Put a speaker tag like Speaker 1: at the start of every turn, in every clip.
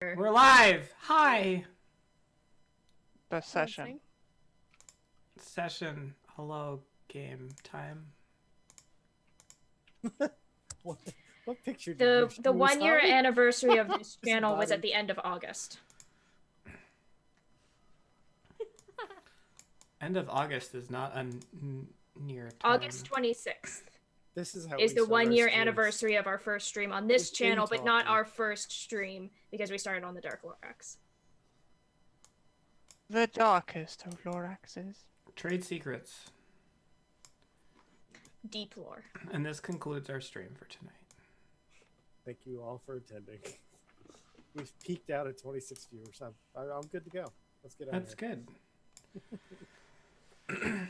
Speaker 1: We're live! Hi!
Speaker 2: The session.
Speaker 1: Session. Hello, game time.
Speaker 3: What picture did
Speaker 4: The 1 year anniversary of this channel was at the end of August.
Speaker 1: End of August is not a near time.
Speaker 4: August 26th
Speaker 3: This is how
Speaker 4: is the 1 year
Speaker 3: streams.
Speaker 4: anniversary of our first stream on this
Speaker 3: With
Speaker 4: channel, but not
Speaker 3: talking.
Speaker 4: our first stream because we started on the Dark Lorax.
Speaker 2: The darkest of Loraxes.
Speaker 1: Trade secrets.
Speaker 4: Deep lore.
Speaker 1: And this concludes our stream for tonight.
Speaker 3: Thank you all for attending. We've peaked out at 26 viewers. I'm good to go. Let's get out
Speaker 1: That's
Speaker 3: of here.
Speaker 1: good.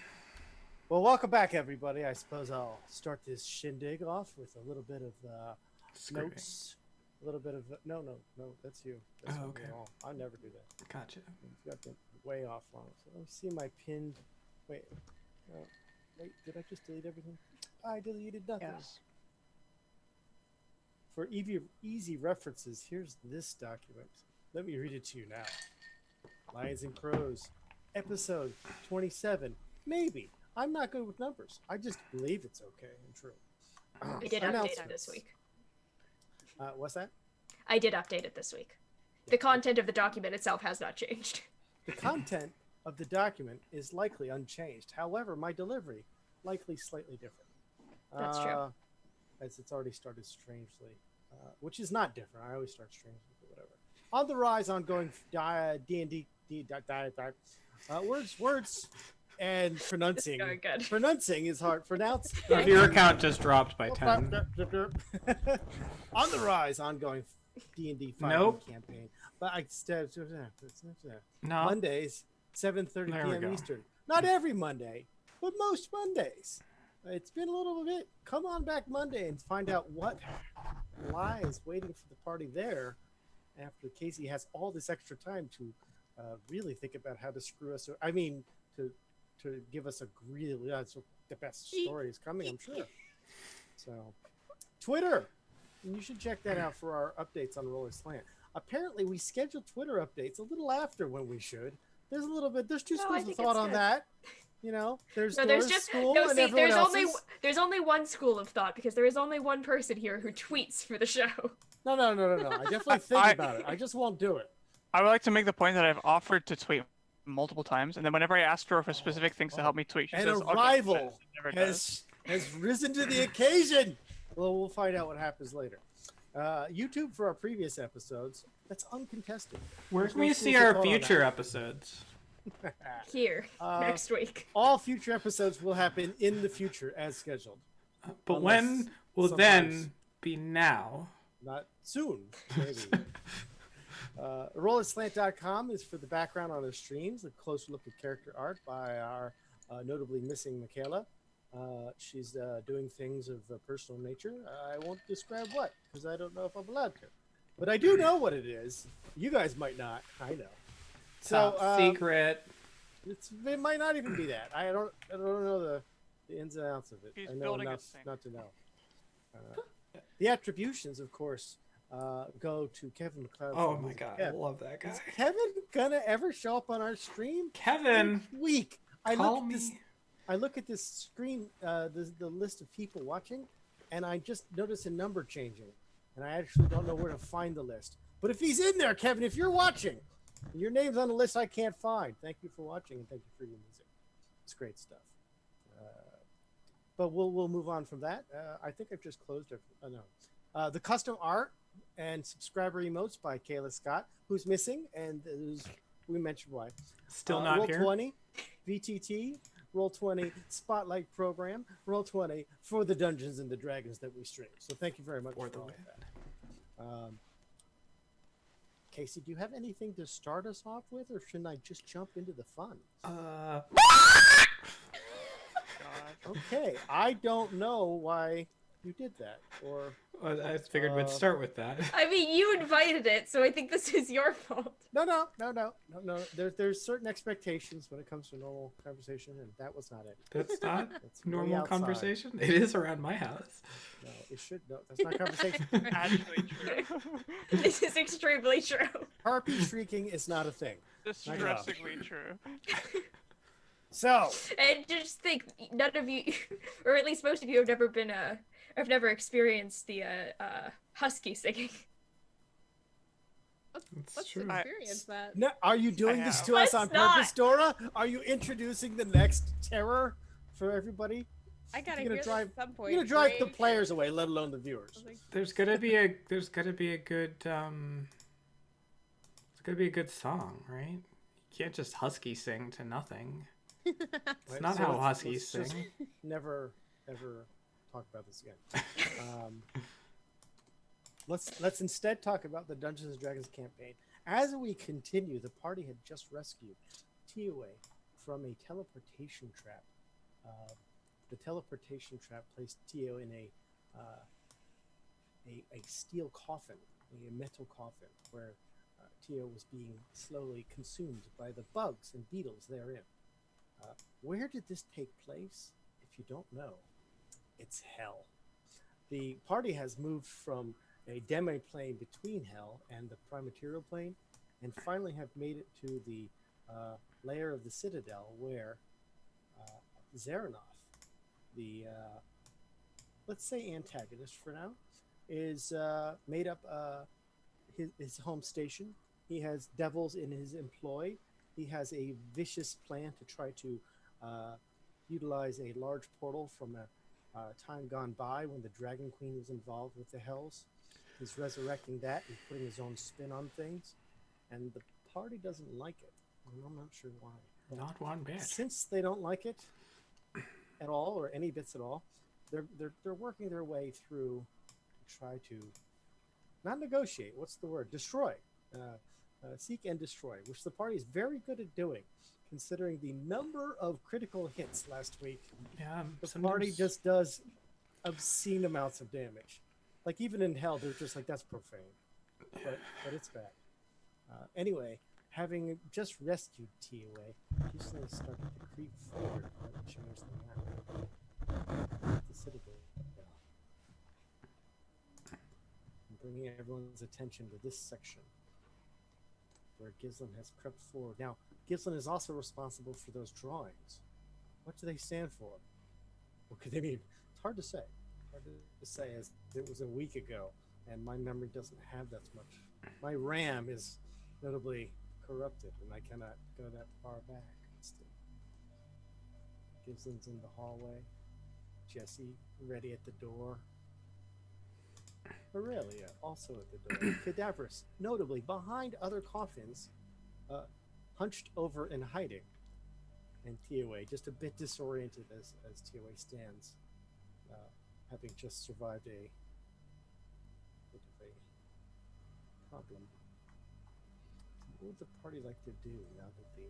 Speaker 3: Well, welcome back, everybody. I suppose I'll start this shindig off with a little bit of
Speaker 1: Screaming.
Speaker 3: notes. A little bit of no, that's you. That's
Speaker 1: Oh,
Speaker 3: not me
Speaker 1: okay.
Speaker 3: at all. I never do that.
Speaker 1: Gotcha.
Speaker 3: You've got the way off on it. So let me see my pinned. Wait, wait. Did I just delete everything? I deleted nothing.
Speaker 2: Yes.
Speaker 3: For easy references, here's this document. Let me read it to you now. Lions and Crows, episode 27. Maybe. I'm not good with numbers. I just believe it's okay and true.
Speaker 4: I did update it this week.
Speaker 3: What's that?
Speaker 4: I did update it this week. The content of the document itself has not changed.
Speaker 3: The content of the document is likely unchanged. However, my delivery likely slightly different.
Speaker 4: That's true.
Speaker 3: As it's already started strangely, which is not different. I always start strangely, but whatever. On the rise, ongoing D&D words, and pronouncing.
Speaker 4: This is going good.
Speaker 3: Pronouncing is hard. Pronounce.
Speaker 1: Your account just dropped by 10.
Speaker 3: On the rise, ongoing D&D 5
Speaker 1: Nope.
Speaker 3: campaign. But
Speaker 1: No.
Speaker 3: Mondays, 7:30
Speaker 1: There we
Speaker 3: p.m.
Speaker 1: go.
Speaker 3: Eastern. Not every Monday, but most Mondays. It's been a little bit. Come on back Monday and find out what lies waiting for the party there after Casey has all this extra time to really think about how to screw us. I mean, to give us a really the best story is coming, I'm sure. So, Twitter. And you should check that out for our updates on Roller Slant. Apparently, we schedule Twitter updates a little after when we should. There's a little bit. There's two schools of thought on that. You know, there's school and everyone else's.
Speaker 4: There's only one school of thought because there is only one person here who tweets for the show.
Speaker 3: No. I definitely think about it. I just won't do it.
Speaker 2: I would like to make the point that I've offered to tweet multiple times, and then whenever I ask her for specific things to help me tweet, she
Speaker 3: And
Speaker 2: says,
Speaker 3: a
Speaker 2: "Okay,"
Speaker 3: rival
Speaker 2: but she never does.
Speaker 3: has risen to the occasion. Well, we'll find out what happens later. YouTube for our previous episodes. That's uncontested.
Speaker 1: Where
Speaker 3: There's
Speaker 1: can
Speaker 3: no
Speaker 1: we
Speaker 3: schools
Speaker 1: see
Speaker 3: of
Speaker 1: our
Speaker 3: thought on
Speaker 1: future
Speaker 3: that.
Speaker 1: episodes?
Speaker 4: Here, next week.
Speaker 3: All future episodes will happen in the future as scheduled.
Speaker 1: But
Speaker 3: Unless
Speaker 1: when will
Speaker 3: sometimes-
Speaker 1: then be now?
Speaker 3: Not soon, maybe. Rollerslant.com is for the background on our streams, a closer look at character art by our notably missing Michaela. She's doing things of a personal nature. I won't describe what, because I don't know if I'm allowed to. But I do know what it is. You guys might not. I know. So
Speaker 1: Top secret.
Speaker 3: it might not even be that. I don't know the ins and outs of it.
Speaker 2: He's
Speaker 3: I know
Speaker 2: building a
Speaker 3: enough
Speaker 2: thing.
Speaker 3: not to know. The attributions, of course, go to Kevin McLeod.
Speaker 1: Oh my god, I love that guy.
Speaker 3: Is Kevin gonna ever show up on our stream?
Speaker 1: Kevin,
Speaker 3: Week.
Speaker 1: call me.
Speaker 3: I look at this screen, the list of people watching, and I just notice a number changing, and I actually don't know where to find the list. But if he's in there, Kevin, if you're watching, and your name's on the list I can't find. Thank you for watching, and thank you for your music. It's great stuff. But we'll move on from that. I think I've just closed it. No. The custom art and subscriber emotes by Kayla Scott, who's missing, and we mentioned why.
Speaker 1: Still not here.
Speaker 3: Roll20, VTT, Roll20 Spotlight program, Roll20 for the Dungeons and the Dragons that we stream. So thank you very much for all of that. Casey, do you have anything to start us off with, or should I just jump into the fun? Okay, I don't know why you did that, or
Speaker 1: I figured we'd start with that.
Speaker 4: I mean, you invited it, so I think this is your fault.
Speaker 3: no. There's certain expectations when it comes to normal conversation, and that was not it.
Speaker 1: That's not
Speaker 3: That's way
Speaker 1: normal
Speaker 3: outside.
Speaker 1: conversation. It is around my house.
Speaker 3: No, it should. No, that's not conversation.
Speaker 2: Actually true.
Speaker 4: This is extremely true.
Speaker 3: Harpy shrieking is not a thing.
Speaker 2: Distressingly true.
Speaker 3: So,
Speaker 4: And just think, none of you, or at least most of you, have never experienced the husky singing.
Speaker 1: It's true.
Speaker 5: Experience that.
Speaker 3: no, are you doing
Speaker 2: I
Speaker 3: this
Speaker 2: have.
Speaker 3: to us on
Speaker 4: Let's not.
Speaker 3: purpose, Dora? Are you introducing the next terror for everybody?
Speaker 5: I gotta
Speaker 3: You're
Speaker 5: hear
Speaker 3: gonna
Speaker 5: this at some point.
Speaker 3: You're gonna drive the
Speaker 5: Great.
Speaker 3: players away, let alone the viewers.
Speaker 1: There's gonna be a good song, right? You can't just husky sing to nothing. It's
Speaker 3: Right,
Speaker 1: not
Speaker 3: so
Speaker 1: how
Speaker 3: let's
Speaker 1: huskies
Speaker 3: just
Speaker 1: sing.
Speaker 3: never ever talk about this again. Let's instead talk about the Dungeons and Dragons campaign. As we continue, the party had just rescued TOA from a teleportation trap. The teleportation trap placed Tio in a steel coffin, a metal coffin, where Tio was being slowly consumed by the bugs and beetles therein. Where did this take place? If you don't know, it's hell. The party has moved from a demi-plane between hell and the prime material plane, and finally have made it to the layer of the Citadel, where Zaranoth, the let's say antagonist for now, is made up his home station. He has devils in his employ. He has a vicious plan to try to utilize a large portal from a time gone by when the Dragon Queen was involved with the Hells. He's resurrecting that and putting his own spin on things, and the party doesn't like it. And I'm not sure why. But
Speaker 1: Not one bit.
Speaker 3: since they don't like it at all, or any bits at all, they're working their way through to try to not negotiate. What's the word? Destroy. Seek and destroy, which the party is very good at doing, considering the number of critical hits last week.
Speaker 1: Yeah,
Speaker 3: The
Speaker 1: sometimes-
Speaker 3: party just does obscene amounts of damage. Like even in hell, they're just like, that's profane, but it's bad. Anyway, having just rescued TOA, he's going to start to creep forward and change the map. The Citadel. I'm bringing everyone's attention to this section where Gislin has crept forward. Now, Gislin is also responsible for those drawings. What do they stand for? What could they mean? It's hard to say. Hard to say, as it was a week ago, and my memory doesn't have that much. My RAM is notably corrupted, and I cannot go that far back. Gislin's in the hallway. Jessie ready at the door. Aurelia also at the door. Cadaverous, notably behind other coffins, hunched over and hiding. And TOA just a bit disoriented as TOA stands, having just survived a bit of a problem. What would the party like to do now that the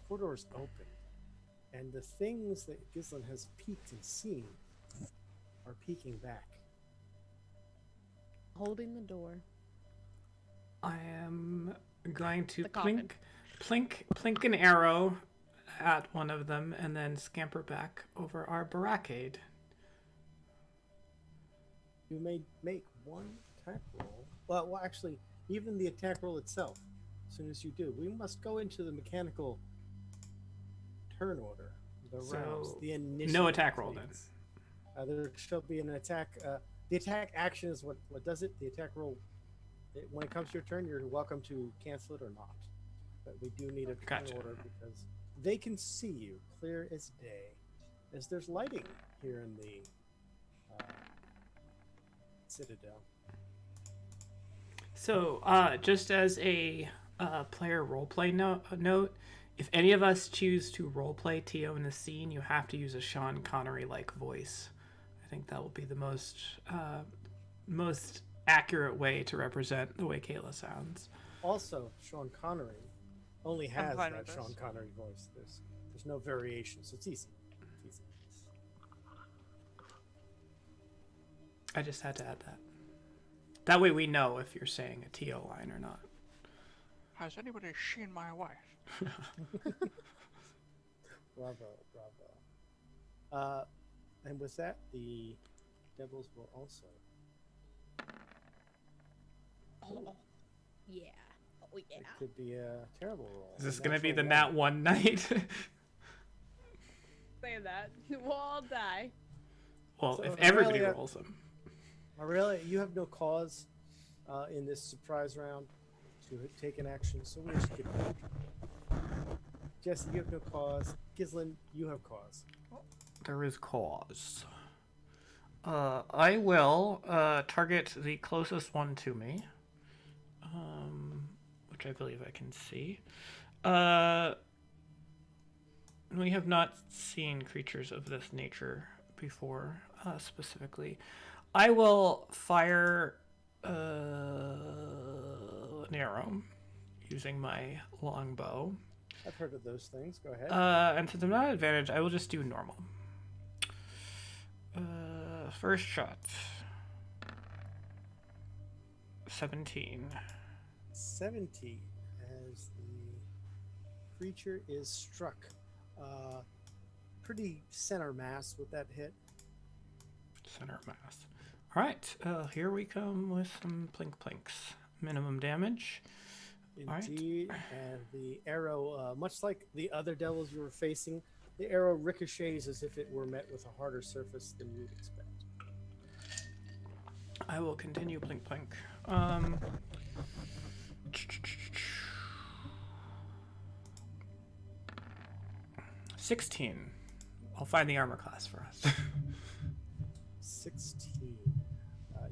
Speaker 3: corridor's open and the things that Gislin has peeked and seen are peeking back?
Speaker 5: Holding the door.
Speaker 1: I am going to
Speaker 5: The coffin.
Speaker 1: plink an arrow at one of them and then scamper back over our barricade.
Speaker 3: You may make one attack roll. Well, actually, even the attack roll itself, as soon as you do, we must go into the mechanical turn order. The
Speaker 1: So,
Speaker 3: rounds, the initial.
Speaker 1: no attack roll then.
Speaker 3: please. There shall be an attack. The attack action is what does it. The attack roll, when it comes to your turn, you're welcome to cancel it or not. But we do need a turn
Speaker 1: Gotcha.
Speaker 3: order because they can see you clear as day, as there's lighting here in the Citadel.
Speaker 1: So, just as a player roleplay note, if any of us choose to roleplay Tio in the scene, you have to use a Sean Connery-like voice. I think that will be the most accurate way to represent the way Kayla sounds.
Speaker 3: Also, Sean Connery only has
Speaker 2: fine
Speaker 3: that
Speaker 2: with
Speaker 3: Sean
Speaker 2: this.
Speaker 3: Connery voice. There's no variation, so it's easy. It's easy.
Speaker 1: I just had to add that. That way we know if you're saying a TO line or not.
Speaker 2: Has anybody seen my wife?
Speaker 3: Bravo. And with that, the devils will also.
Speaker 5: Oh, yeah. Oh, yeah.
Speaker 3: It could be a terrible roll.
Speaker 1: Is this
Speaker 3: A
Speaker 1: going to be the
Speaker 3: natural
Speaker 1: Nat 1 night?
Speaker 5: Say that. We'll all die.
Speaker 1: Well,
Speaker 3: So,
Speaker 1: if everybody
Speaker 3: Aurelia-
Speaker 1: rolls them.
Speaker 3: Aurelia, you have no cause in this surprise round to take an action, so we'll just get back. Jessie, you have no cause. Gislin, you have cause.
Speaker 1: There is cause. I will target the closest one to me, which I believe I can see. We have not seen creatures of this nature before, specifically. I will fire an arrow using my longbow.
Speaker 3: I've heard of those things. Go ahead.
Speaker 1: And since I'm not at advantage, I will just do normal. First shot. 17.
Speaker 3: 17 as the creature is struck. Pretty center mass with that hit.
Speaker 1: Center mass. Alright, here we come with some plink plinks. Minimum damage. Alright.
Speaker 3: Indeed. And the arrow, much like the other devils you were facing, the arrow ricochets as if it were met with a harder surface than you would expect.
Speaker 1: I will continue plink plink. 16. I'll find the armor class for us.
Speaker 3: 16.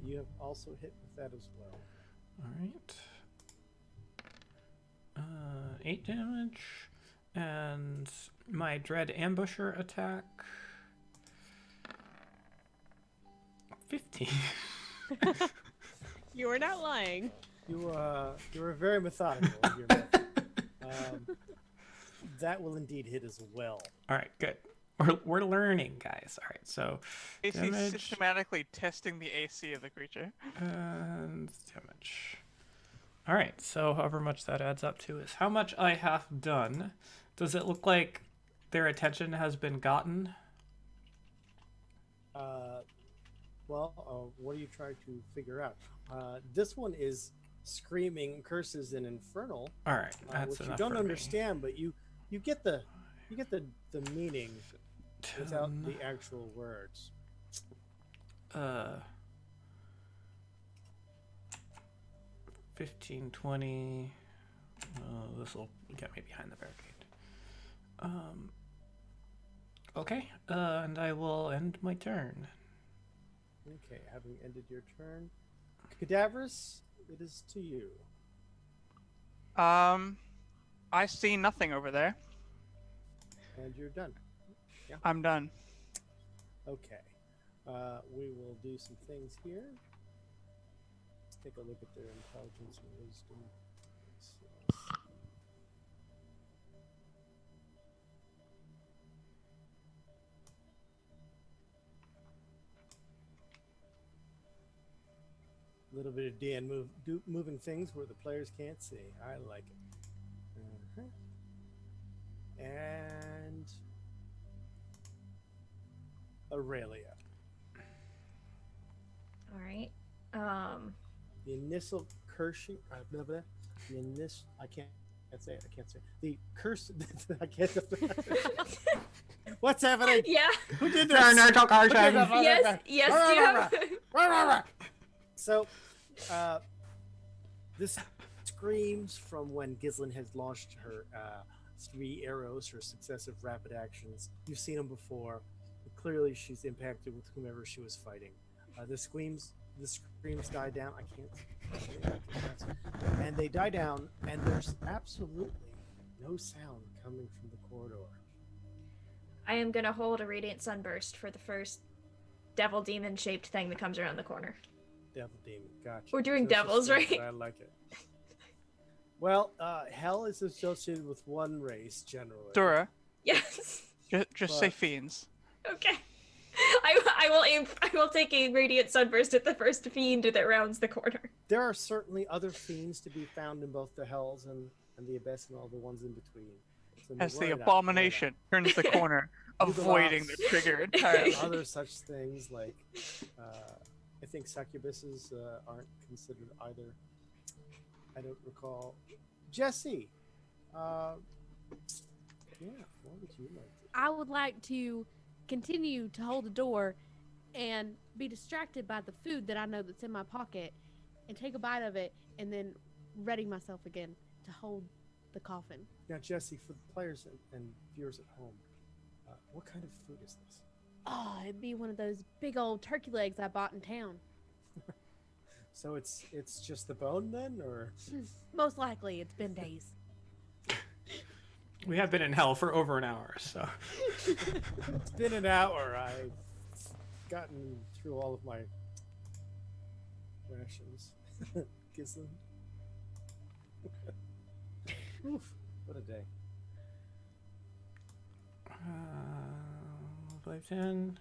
Speaker 3: You have also hit with that as well.
Speaker 1: Alright. 8 damage. And my Dread Ambusher attack. 15.
Speaker 5: You are not lying.
Speaker 3: You were very methodical with your method. That will indeed hit as well.
Speaker 1: Alright, good. We're learning, guys. Alright, so
Speaker 2: AC
Speaker 1: damage
Speaker 2: systematically testing the AC of the creature.
Speaker 1: and damage. Alright, so however much that adds up to is how much I have done. Does it look like their attention has been gotten?
Speaker 3: What are you trying to figure out? This one is screaming curses in Infernal,
Speaker 1: Alright, that's
Speaker 3: which you
Speaker 1: enough
Speaker 3: don't
Speaker 1: for me.
Speaker 3: understand, but you get the meaning without
Speaker 1: 10,
Speaker 3: the actual words.
Speaker 1: 15, 20. This will get me behind the barricade. Okay, and I will end my turn.
Speaker 3: Okay, having ended your turn, Cadaverous, it is to you.
Speaker 2: I see nothing over there.
Speaker 3: And you're done.
Speaker 2: I'm done.
Speaker 3: Okay. We will do some things here. Let's take a look at their intelligence and wisdom. A little bit of Dan moving things where the players can't see. I like it. And Aurelia.
Speaker 4: All right.
Speaker 3: The initial cursing. The initial. I can't say it. I can't say it. The curse. I can't. What's happening?
Speaker 4: Yeah.
Speaker 3: Who did this?
Speaker 4: Yes. Yes. Yeah.
Speaker 3: So, this screams from when Gislin has launched her 3 arrows, her successive rapid actions. You've seen them before. Clearly, she's impacted with whomever she was fighting. The screams die down. I can't. And they die down, and there's absolutely no sound coming from the corridor.
Speaker 4: I am gonna hold a radiant sunburst for the first devil demon shaped thing that comes around the corner.
Speaker 3: Devil demon, gotcha.
Speaker 4: We're doing
Speaker 3: Social
Speaker 4: devils,
Speaker 3: skills,
Speaker 4: right?
Speaker 3: I like it. Well, hell is associated with one race generally.
Speaker 2: Dora,
Speaker 4: Yes.
Speaker 2: just say fiends.
Speaker 4: Okay. I will aim. I will take a radiant sunburst at the first fiend that rounds the corner.
Speaker 3: There are certainly other fiends to be found in both the hells and the abyss and all the ones in between. So
Speaker 2: As the
Speaker 3: worry not,
Speaker 2: abomination turns the corner, avoiding the trigger entirely.
Speaker 3: other such things like, I think succubuses aren't considered either. I don't recall. Jessie, yeah, what would you like to?
Speaker 5: I would like to continue to hold the door and be distracted by the food that I know that's in my pocket and take a bite of it and then ready myself again to hold the coffin.
Speaker 3: Now, Jessie, for the players and viewers at home, what kind of food is this?
Speaker 5: Oh, it'd be one of those big old turkey legs I bought in town.
Speaker 3: So it's just the bone then, or?
Speaker 5: Most likely, it's been days.
Speaker 1: We have been in hell for over an hour, so.
Speaker 3: It's been an hour. I've gotten through all of my rations. Kiss them. Oof, what a day.
Speaker 1: 5, 10,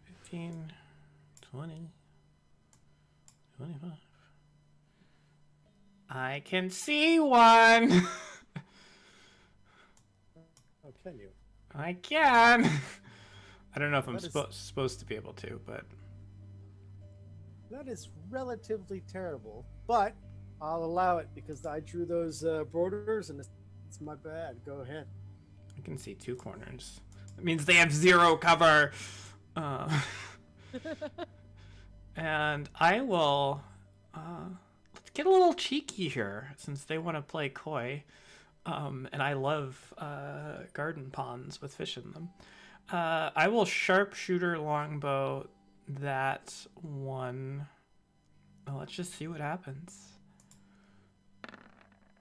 Speaker 1: 15, 20, 25. I can see one!
Speaker 3: Oh, can you?
Speaker 1: I can! I don't know if I'm
Speaker 3: That is-
Speaker 1: supposed to be able to, but
Speaker 3: That is relatively terrible, but I'll allow it because I drew those borders and it's my bad. Go ahead.
Speaker 1: I can see 2 corners. That means they have 0 cover. And I will... let's get a little cheeky here, since they want to play coy. And I love garden ponds with fish in them. I will sharpshooter longbow that one. Well, let's just see what happens.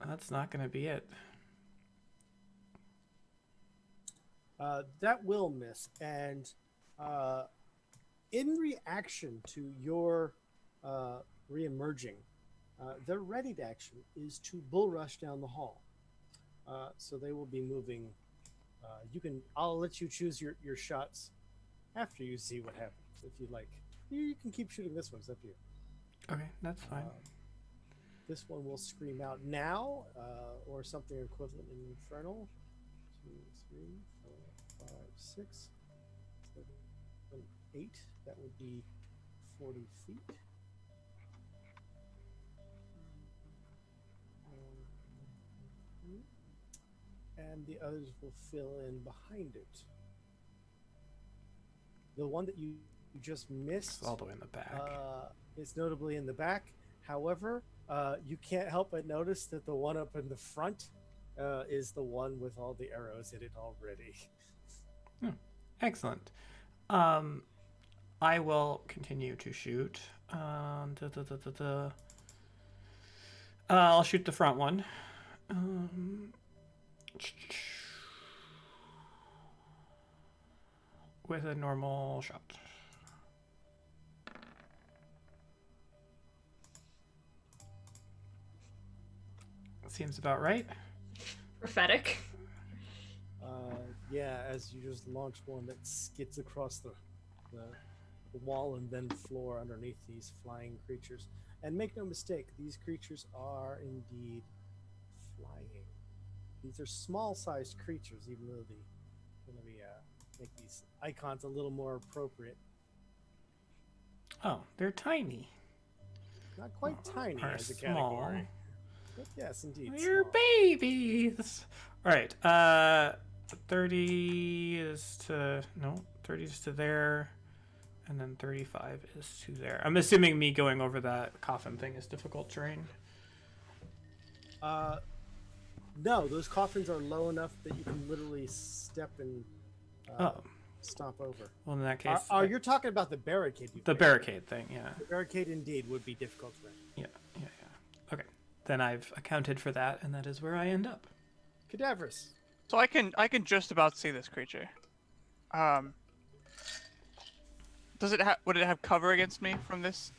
Speaker 1: That's not going to be it.
Speaker 3: That will miss. And in reaction to your re-emerging, their readied action is to bull rush down the hall. So they will be moving. I'll let you choose your shots after you see what happens. If you'd like, you can keep shooting this one. It's up to you.
Speaker 1: Okay, that's fine.
Speaker 3: This one will scream out now, or something equivalent in Infernal. 2, 3, 4, 5, 6, 7, 8. That would be 40 feet. And the others will fill in behind it. The one that you just missed
Speaker 1: It's all the way in the back.
Speaker 3: is notably in the back. However, you can't help but notice that the one up in the front is the one with all the arrows in it already.
Speaker 1: Excellent. I will continue to shoot. I'll shoot the front one. With a normal shot. Seems about right.
Speaker 4: Prophetic.
Speaker 3: Yeah, as you just launch one that skids across the wall and then floor underneath these flying creatures. And make no mistake, these creatures are indeed flying. These are small-sized creatures, even though they're going to be make these icons a little more appropriate.
Speaker 1: Oh, they're tiny.
Speaker 3: Not quite tiny
Speaker 1: Or
Speaker 3: as a
Speaker 1: small.
Speaker 3: category, but yes, indeed.
Speaker 1: They're
Speaker 3: small.
Speaker 1: babies. All right. 30 is to 30 is to there, and then 35 is to there. I'm assuming me going over that coffin thing is difficult terrain.
Speaker 3: No, those coffins are low enough that you can literally step and stomp over.
Speaker 1: Well, in that case,
Speaker 3: You're talking about the barricade.
Speaker 1: the barricade thing. Yeah.
Speaker 3: The barricade indeed would be difficult to run.
Speaker 1: Yeah. Okay. Then I've accounted for that, and that is where I end up.
Speaker 3: Cadaverous.
Speaker 2: So I can just about see this creature. Does it would it have cover against me from this?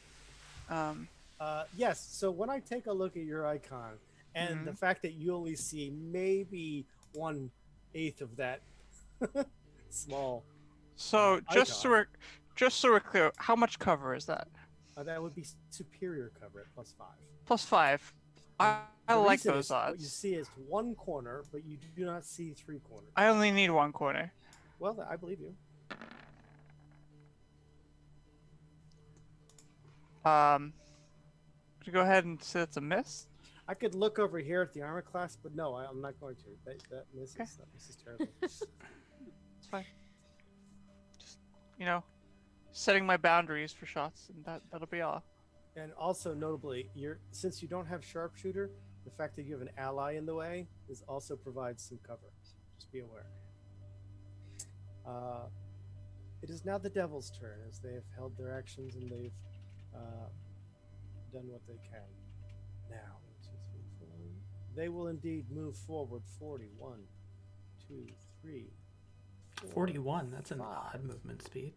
Speaker 3: Yes. So when I take a look at your icon, and the fact that you only see maybe 1/8 of that small
Speaker 2: So
Speaker 3: icon.
Speaker 2: just so we're clear, how much cover is that?
Speaker 3: That would be superior cover at +5.
Speaker 2: +5. I
Speaker 3: The
Speaker 2: like
Speaker 3: reason
Speaker 2: those
Speaker 3: is what you
Speaker 2: odds.
Speaker 3: see is one corner, but you do not see 3 corners.
Speaker 2: I only need one corner.
Speaker 3: Well, I believe you.
Speaker 2: Could you go ahead and say it's a miss?
Speaker 3: I could look over here at the armor class, but no, I'm not going to. That misses.
Speaker 2: Okay.
Speaker 3: That misses terribly.
Speaker 2: It's fine. Just, setting my boundaries for shots, and that'll be all.
Speaker 3: And also notably, since you don't have sharpshooter, the fact that you have an ally in the way also provides some cover. Just be aware. It is now the devil's turn, as they have held their actions and they've done what they can. Now, 1, 2, 3, 4. They will indeed move forward 40. 1, 2, 3, 4,
Speaker 1: 41. That's an
Speaker 3: 5.
Speaker 1: odd movement speed.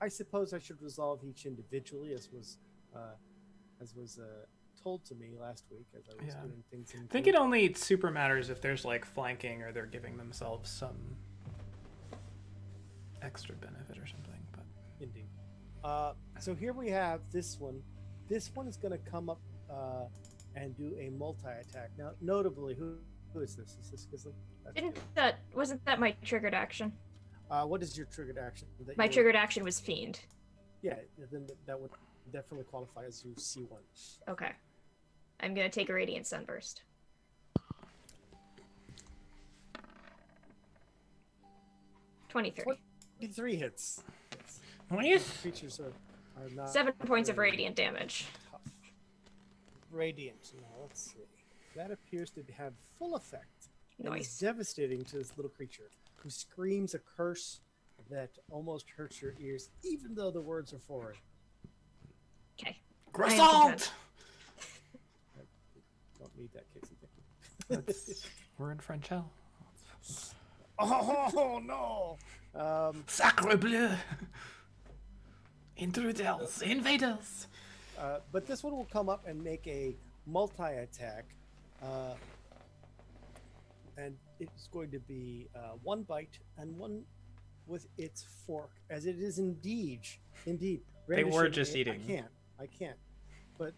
Speaker 3: I suppose I should resolve each individually, as was told to me last week as I was doing things.
Speaker 1: I think it only super matters if there's like flanking or they're giving themselves some extra benefit or something. But
Speaker 3: Indeed. So here we have this one. This one is going to come up and do a multi-attack. Now, notably, who is this? Is this Gisley?
Speaker 4: Wasn't that my triggered action?
Speaker 3: What is your triggered action?
Speaker 4: My triggered action was Fiend.
Speaker 3: Yeah, then that would definitely qualify as your C1.
Speaker 4: Okay. I'm gonna take a Radiant Sunburst. 23.
Speaker 3: 23 hits. Yes.
Speaker 1: nice.
Speaker 3: Creatures are not
Speaker 4: 7 points of
Speaker 3: very
Speaker 4: radiant damage.
Speaker 3: tough. Radiant. Now let's see. That appears to have full effect. And is
Speaker 4: Nice.
Speaker 3: devastating to this little creature who screams a curse that almost hurts your ears, even though the words are foreign.
Speaker 4: Okay.
Speaker 1: Croissant!
Speaker 3: Don't need that, Casey. Thank you.
Speaker 1: We're in French hell.
Speaker 3: Oh no!
Speaker 1: Sacre bleu! Intruders, invaders!
Speaker 3: But this one will come up and make a multi-attack, and it's going to be 1 bite and 1 with its fork, as it is indeed.
Speaker 1: They were just eating.
Speaker 3: I can't. But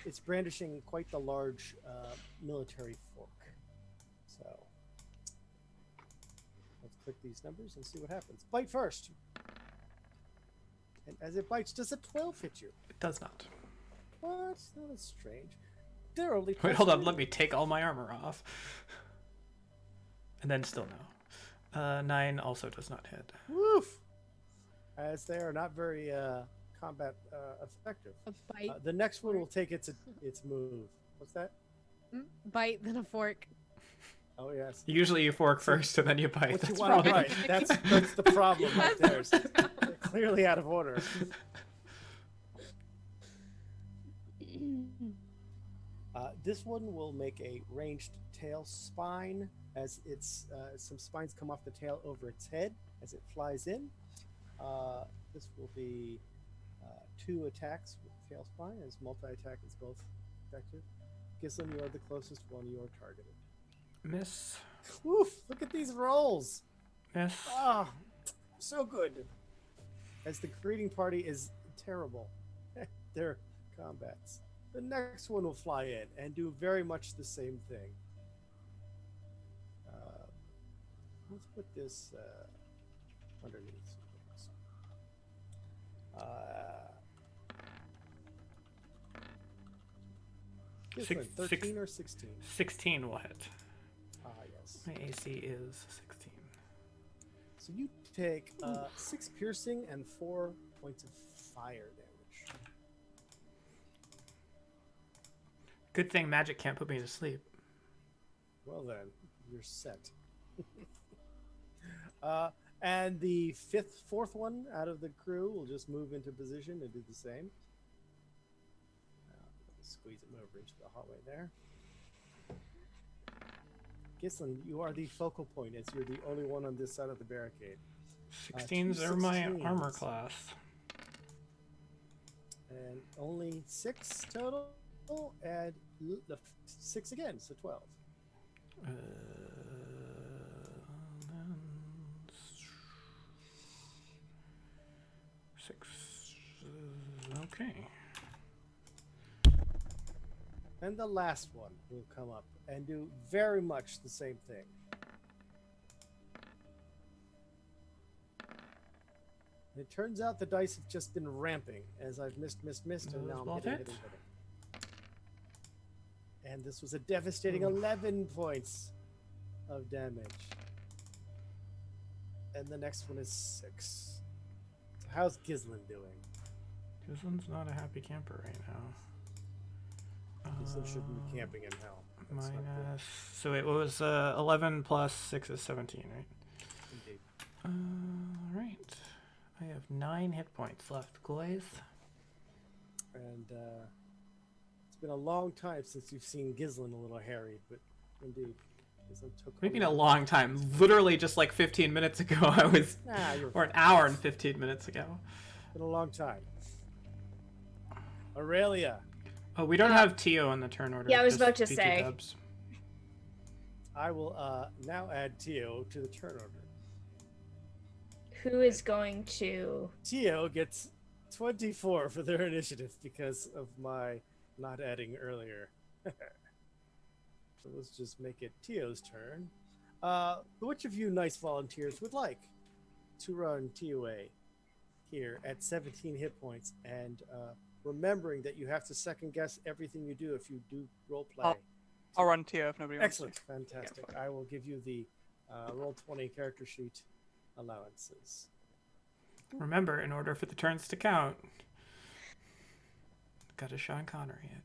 Speaker 3: it's brandishing quite the large military fork. So let's click these numbers and see what happens. Bite first. And as it bites, does a 12 hit you?
Speaker 1: It does not.
Speaker 3: What? That is strange. They're only
Speaker 1: Wait, hold on.
Speaker 3: +3.
Speaker 1: Let me take all my armor off. And then still no. 9 also does not hit.
Speaker 3: Woof! As they are not very combat effective.
Speaker 5: A bite,
Speaker 3: The next one will take its move. What's that?
Speaker 5: bite, then a fork.
Speaker 3: Oh yes.
Speaker 1: Usually you fork first and then you bite.
Speaker 3: What you
Speaker 1: That's
Speaker 3: want to
Speaker 1: probably-
Speaker 3: bite? That's the problem right there. They're clearly out of order. This one will make a ranged tail spine as it's some spines come off the tail over its head as it flies in. This will be 2 attacks with tail spine, as multi-attack is both effective. Gislin, you are the closest one. You are targeted.
Speaker 1: Miss.
Speaker 3: Woof! Look at these rolls.
Speaker 1: Miss.
Speaker 3: Ah, so good. As the greeting party is terrible. Their combats. The next one will fly in and do very much the same thing. Let's put this underneath. Gislin, 13 or 16?
Speaker 1: 16 will hit.
Speaker 3: Ah, yes.
Speaker 1: My AC is 16.
Speaker 3: So you take 6 piercing and 4 points of fire damage.
Speaker 1: Good thing magic can't put me to sleep.
Speaker 3: Well then, you're set. And the fourth one out of the crew will just move into position and do the same. Squeeze it over into the hallway there. Gislin, you are the focal point, as you're the only one on this side of the barricade.
Speaker 1: 16s are my armor class.
Speaker 3: And only 6 total, and the 6 again, so 12.
Speaker 1: Okay.
Speaker 3: And the last one will come up and do very much the same thing. It turns out the dice have just been ramping as I've missed, and now I'm
Speaker 1: Both
Speaker 3: hitting.
Speaker 1: hits.
Speaker 3: And this was a devastating 11 points of damage. And the next one is 6. So how's Gislin doing?
Speaker 1: Gizlin's not a happy camper right now.
Speaker 3: Gislin shouldn't be camping in hell. That's not good.
Speaker 1: Minus. So it was 11 plus 6 is 17, right?
Speaker 3: Indeed.
Speaker 1: Right. I have 9 hit points left, Glaze.
Speaker 3: And it's been a long time since you've seen Gislin a little harried, but indeed, Gislin took.
Speaker 1: Maybe a long time. Literally just like 15 minutes ago, I was, or an hour and 15 minutes ago.
Speaker 3: Been a long time. Aurelia,
Speaker 1: Oh, we don't have Tio in the turn order.
Speaker 4: Yeah, I was
Speaker 1: just
Speaker 4: about to
Speaker 1: BT
Speaker 4: say.
Speaker 1: Dubs.
Speaker 3: I will now add Tio to the turn order.
Speaker 4: Who is going to?
Speaker 3: Tio gets 24 for their initiative because of my not adding earlier. So let's just make it Tio's turn. Which of you nice volunteers would like to run TOA here at 17 hit points and remembering that you have to second guess everything you do if you do role play?
Speaker 2: I'll run TO if nobody wants
Speaker 3: Excellent, fantastic. I will give you the Roll20 character sheet allowances.
Speaker 1: Remember, in order for the turns to count, got to Sean Connery it.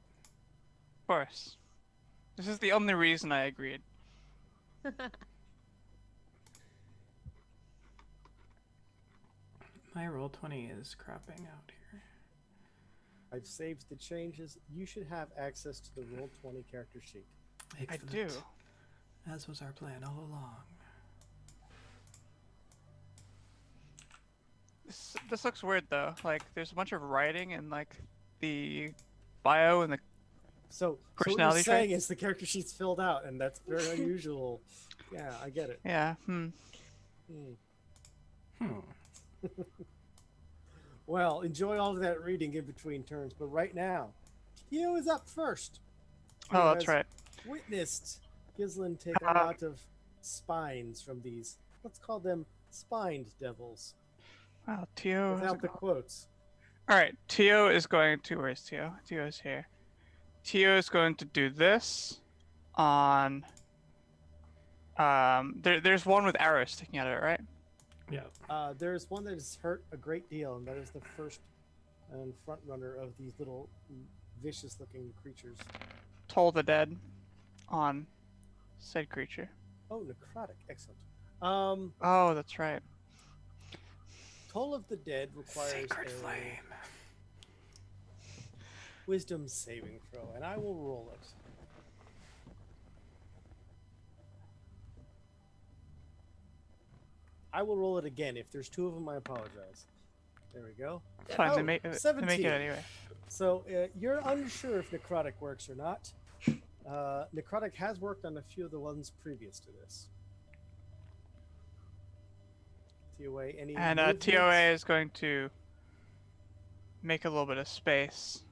Speaker 2: Of course. This is the only reason I agreed.
Speaker 1: My Roll20 is crapping out here.
Speaker 3: I've saved the changes. You should have access to the Roll20 character sheet.
Speaker 1: Excellent.
Speaker 2: I do.
Speaker 1: As was our plan all along.
Speaker 2: This looks weird though. Like there's a bunch of writing and like the bio and the
Speaker 3: So what
Speaker 2: Personality
Speaker 3: you're saying
Speaker 2: trait?
Speaker 3: is the character sheet's filled out, and that's very unusual. Yeah, I get it.
Speaker 2: yeah.
Speaker 3: Well, enjoy all of that reading in between turns, but right now, Tio is up first.
Speaker 2: Oh, that's
Speaker 3: Who has
Speaker 2: right.
Speaker 3: Witnessed Gislin take a lot of spines from these. Let's call them spined devils.
Speaker 2: Wow, Tio.
Speaker 3: Without the quotes.
Speaker 2: All right, Tio is going to. Where's Tio? Tio is here. Tio is going to do this on. There's one with arrows sticking out of it, right?
Speaker 1: Yeah.
Speaker 3: There's one that is hurt a great deal, and that is the first and front runner of these little vicious-looking creatures.
Speaker 2: Toll the dead on said creature.
Speaker 3: Oh, necrotic, excellent.
Speaker 2: Oh, that's right.
Speaker 3: Toll of the Dead requires
Speaker 1: Sacred
Speaker 3: a
Speaker 1: Flame.
Speaker 3: wisdom saving throw, and I will roll it. I will roll it again. If there's 2 of them, I apologize. There we go.
Speaker 2: Fine,
Speaker 3: Oh,
Speaker 2: they make it
Speaker 3: 17.
Speaker 2: anyway.
Speaker 3: So you're unsure if necrotic works or not. Necrotic has worked on a few of the ones previous to this. TOA, any
Speaker 2: And
Speaker 3: movements?
Speaker 2: TOA is going to make a little bit of space.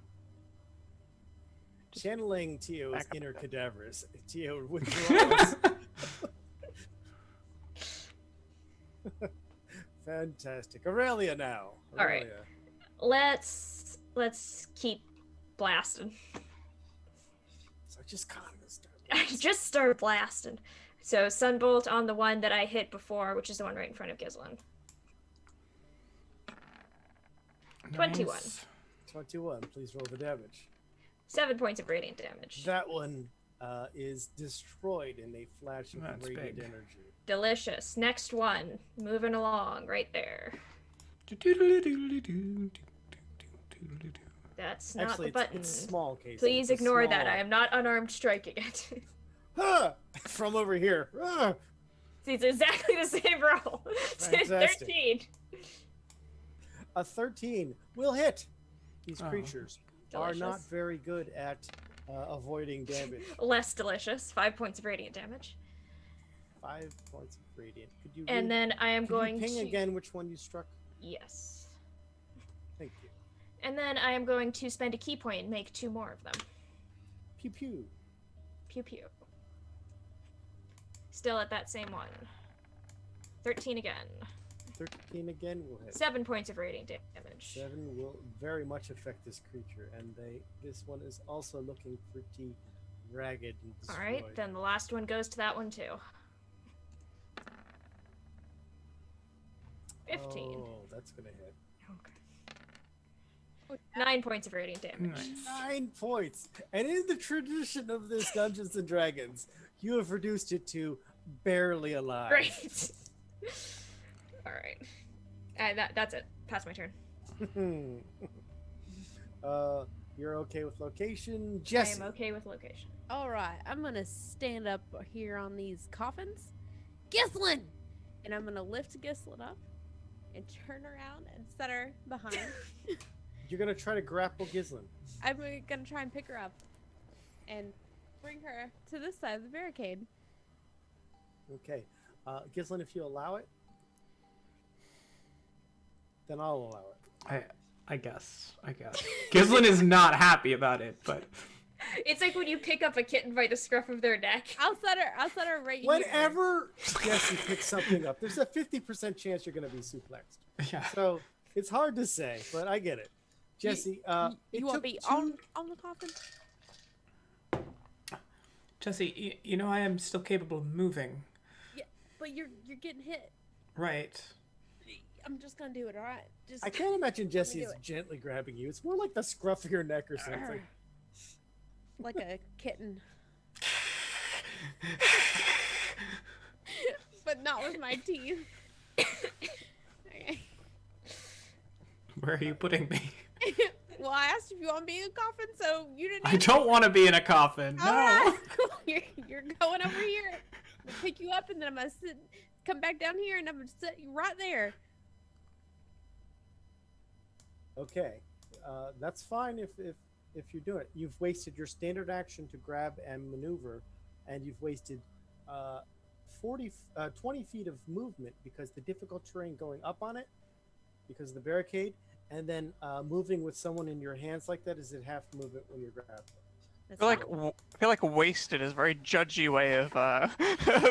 Speaker 3: Channeling Tio's
Speaker 2: Back up
Speaker 3: inner
Speaker 2: a bit.
Speaker 3: cadavers. Tio withdraws. Fantastic. Aurelia now.
Speaker 4: All right.
Speaker 3: Aurelia.
Speaker 4: Let's keep blasting.
Speaker 3: So just kind of start.
Speaker 4: I just start blasting. So Sunbolt on the one that I hit before, which is the one right in front of Gislin. 21.
Speaker 1: Nice.
Speaker 3: 21. Please roll the damage.
Speaker 4: 7 points of radiant damage.
Speaker 3: That one is destroyed in a flash of
Speaker 1: That's
Speaker 3: radiant
Speaker 1: big.
Speaker 3: energy.
Speaker 4: Delicious. Next one. Moving along right there. That's not
Speaker 3: Actually,
Speaker 4: the button.
Speaker 3: it's small case.
Speaker 4: Please ignore that. I am not unarmed striking it.
Speaker 3: Ah! From over here. Ah!
Speaker 4: See, it's exactly the same roll.
Speaker 3: Fantastic.
Speaker 4: 13.
Speaker 3: A 13 will hit. These
Speaker 1: Oh.
Speaker 3: creatures are not
Speaker 4: Delicious.
Speaker 3: very good at avoiding damage.
Speaker 4: Less delicious. 5 points of radiant damage.
Speaker 3: 5 points of radiant. Could you
Speaker 4: And then I am
Speaker 3: could you
Speaker 4: going
Speaker 3: ping
Speaker 4: to
Speaker 3: again which one you struck?
Speaker 4: Yes.
Speaker 3: Thank you.
Speaker 4: And then I am going to spend a key point and make 2 more of them.
Speaker 3: Pew pew.
Speaker 4: Pew pew. Still at that same one. 13 again.
Speaker 3: 13 again will hit.
Speaker 4: 7 points of radiant damage.
Speaker 3: 7 will very much affect this creature, and this one is also looking pretty ragged and destroyed.
Speaker 4: Alright, then the last one goes to that one too. 15.
Speaker 3: Oh, that's gonna hit.
Speaker 4: Okay. 9 points of radiant damage.
Speaker 1: Nice.
Speaker 3: 9 points. And in the tradition of this Dungeons and Dragons, you have reduced it to barely alive.
Speaker 4: Great. Alright. That's it. Pass my turn.
Speaker 3: You're okay with location, Jessie.
Speaker 4: I am okay with location.
Speaker 5: All right, I'm gonna stand up here on these coffins. Gislin! And I'm gonna lift Gislin up and turn around and set her behind.
Speaker 3: You're gonna try to grapple Gislin.
Speaker 5: I'm gonna try and pick her up and bring her to this side of the barricade.
Speaker 3: Okay. Gislin, if you allow it, then I'll allow it.
Speaker 1: I guess. Gislin is not happy about it, but
Speaker 4: It's like when you pick up a kitten by the scruff of their neck.
Speaker 5: I'll set her right here.
Speaker 3: Whenever Jessie picks something up, there's a 50% chance you're gonna be suplexed.
Speaker 1: yeah.
Speaker 3: So it's hard to say, but I get it. Jessie,
Speaker 5: You want to be on the coffin?
Speaker 1: Jesse, you know I am still capable of moving.
Speaker 5: Yeah, but you're getting hit.
Speaker 1: Right.
Speaker 5: I'm just gonna do it, all right? Just
Speaker 3: I can't imagine Jessie
Speaker 5: do
Speaker 3: is
Speaker 5: it.
Speaker 3: gently grabbing you. It's more like the scruff of your neck or something.
Speaker 5: like a kitten. But not with my teeth. Okay.
Speaker 1: Where are you putting me?
Speaker 5: Well, I asked if you want to be in a coffin, so you didn't.
Speaker 1: I don't want to be in a coffin. No.
Speaker 5: All right. You're going over here. I'm gonna pick you up, and then I'm gonna come back down here, and I'm gonna sit you right there.
Speaker 3: Okay, that's fine if you're doing it. You've wasted your standard action to grab and maneuver, and you've wasted 20 feet of movement because the difficult terrain going up on it, because of the barricade, and then moving with someone in your hands like that is at half movement when you're grabbed.
Speaker 5: That's
Speaker 2: I
Speaker 5: fine.
Speaker 2: feel like wasted is a very judgy way of of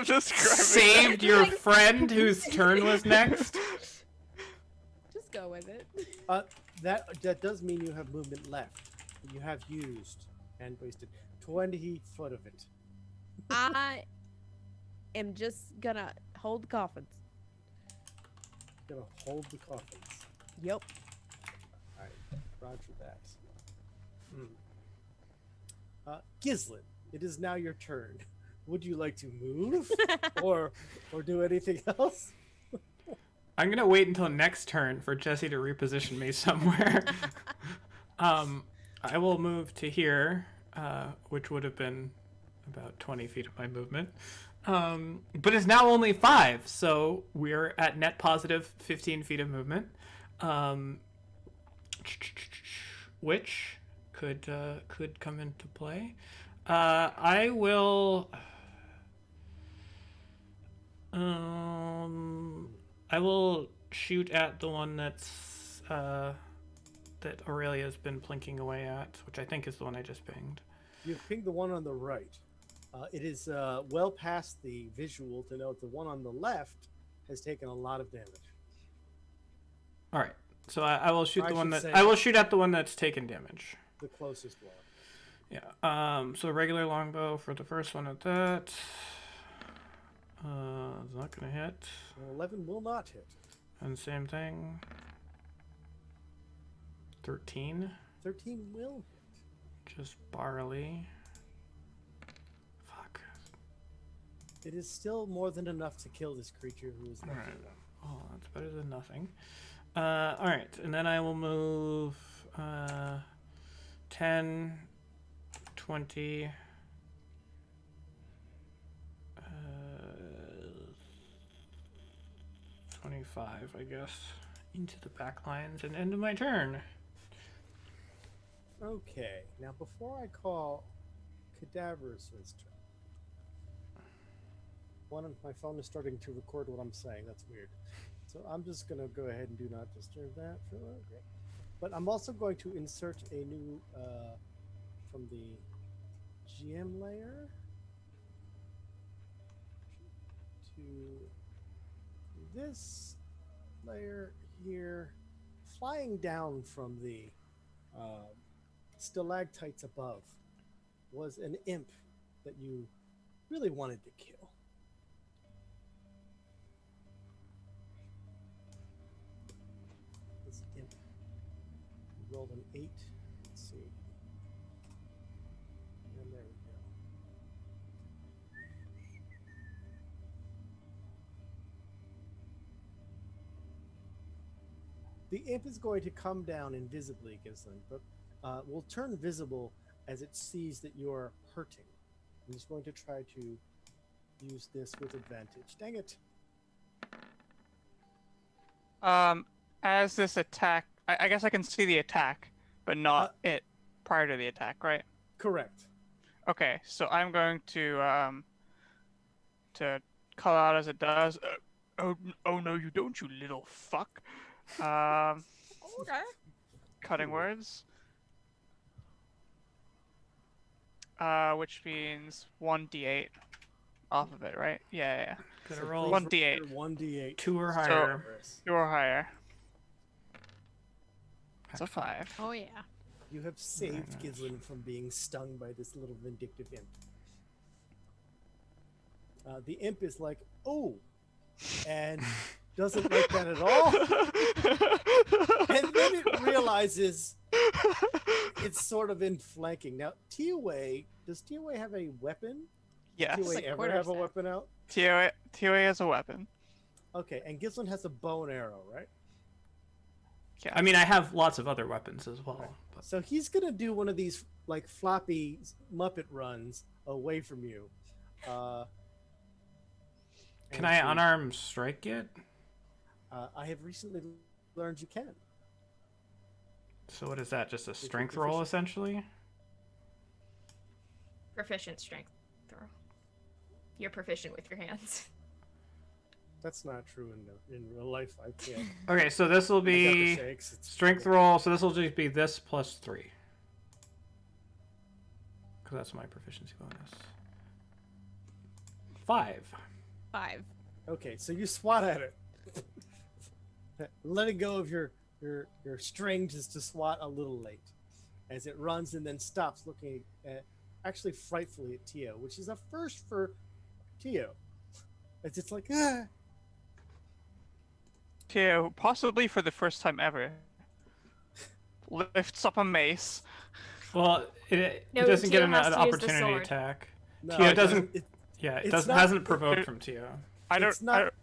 Speaker 2: describing
Speaker 1: Saved your friend whose turn was next?
Speaker 5: Just go with it.
Speaker 3: That does mean you have movement left. You have used and wasted 20 foot of it.
Speaker 5: I am just gonna hold the coffins.
Speaker 3: Gonna hold the coffins.
Speaker 5: Yep.
Speaker 3: All right, roger that. Gislin, it is now your turn. Would you like to move or do anything else?
Speaker 1: I'm gonna wait until next turn for Jesse to reposition me somewhere. I will move to here, which would have been about 20 feet of my movement. But it's now only 5, so we're at net positive 15 feet of movement. Which could come into play. I will shoot at the one that's that Aurelia's been plinking away at, which I think is the one I just pinged.
Speaker 3: You've pinged the one on the right. It is well past the visual to note the one on the left has taken a lot of damage.
Speaker 1: All right, so I will shoot
Speaker 3: I
Speaker 1: the one
Speaker 3: should
Speaker 1: that
Speaker 3: say-
Speaker 1: I will shoot at the one that's taken damage.
Speaker 3: The closest one.
Speaker 1: Yeah. So regular longbow for the first one at that. It's not gonna hit.
Speaker 3: 11 will not hit.
Speaker 1: And same thing. 13.
Speaker 3: 13 will hit.
Speaker 1: Just barely. Fuck.
Speaker 3: It is still more than enough to kill this creature who is left.
Speaker 1: Alright. Oh, that's better than nothing. Alright, and then I will move 10, 20, 25, I guess, into the back lines and end of my turn.
Speaker 3: Okay, now before I call Cadaverous' turn, my phone is starting to record what I'm saying. That's weird. So I'm just gonna go ahead and do not disturb that for okay. But I'm also going to insert a new from the GM layer to this layer here, flying down from the stalactites above was an imp that you really wanted to kill. This imp rolled an 8. Let's see. And there we go. The imp is going to come down invisibly, Gislin, but will turn visible as it sees that you're hurting. And it's going to try to use this with advantage. Dang it.
Speaker 2: As this attack, I guess I can see the attack, but not it prior to the attack, right?
Speaker 3: Correct.
Speaker 2: Okay, so I'm going to call out as it does. Oh no, you don't, you little fuck.
Speaker 4: Okay.
Speaker 2: Cutting words. Which means 1d8 off of it, right? Yeah.
Speaker 1: Gonna
Speaker 3: So
Speaker 1: roll
Speaker 3: please
Speaker 2: 1d8.
Speaker 3: roll 1d8.
Speaker 1: 2 or higher.
Speaker 2: You are higher. It's a 5.
Speaker 5: Oh yeah.
Speaker 3: You have saved Gislin from being stung by this little vindictive imp. The imp is like, oh, and doesn't like that at all. And then it realizes it's sort of in flanking. Now, TOA, does TOA have a weapon?
Speaker 2: Yes.
Speaker 3: TOA
Speaker 5: like
Speaker 3: ever
Speaker 5: quarter
Speaker 3: have a
Speaker 5: staff.
Speaker 3: weapon out?
Speaker 2: TOA has a weapon.
Speaker 3: Okay, and Gislin has a bow and arrow, right?
Speaker 2: Yeah.
Speaker 1: I mean, I have lots of other weapons as well. But...
Speaker 3: So he's gonna do one of these like floppy Muppet runs away from you.
Speaker 1: Can I unarmed strike it?
Speaker 3: I have recently learned you can.
Speaker 1: So what is that? Just a
Speaker 3: your
Speaker 1: strength roll,
Speaker 3: proficient?
Speaker 1: essentially?
Speaker 4: Proficient strength throw. You're proficient with your hands.
Speaker 3: That's not true in real life. I can't.
Speaker 1: Okay, so this will
Speaker 3: I got the
Speaker 1: be
Speaker 3: shakes. It's
Speaker 1: strength roll. So this will just be this plus 3. Because that's my proficiency bonus. 5.
Speaker 5: 5.
Speaker 3: Okay, so you swat at it. Letting go of your strings is to swat a little late, as it runs and then stops, looking at, actually frightfully at Tio, which is a first for Tio. As it's like, ah.
Speaker 2: Tio, possibly for the first time ever, lifts up a mace.
Speaker 1: Well, it
Speaker 4: No,
Speaker 1: doesn't get
Speaker 4: Tio
Speaker 1: an
Speaker 4: has to use the
Speaker 1: opportunity
Speaker 4: sword.
Speaker 1: attack.
Speaker 3: No,
Speaker 1: Tio
Speaker 3: it
Speaker 1: doesn't.
Speaker 3: It,
Speaker 1: Yeah, it
Speaker 3: it's
Speaker 1: doesn't
Speaker 3: not-
Speaker 1: hasn't provoked from Tio.
Speaker 2: I don't.
Speaker 3: It's not-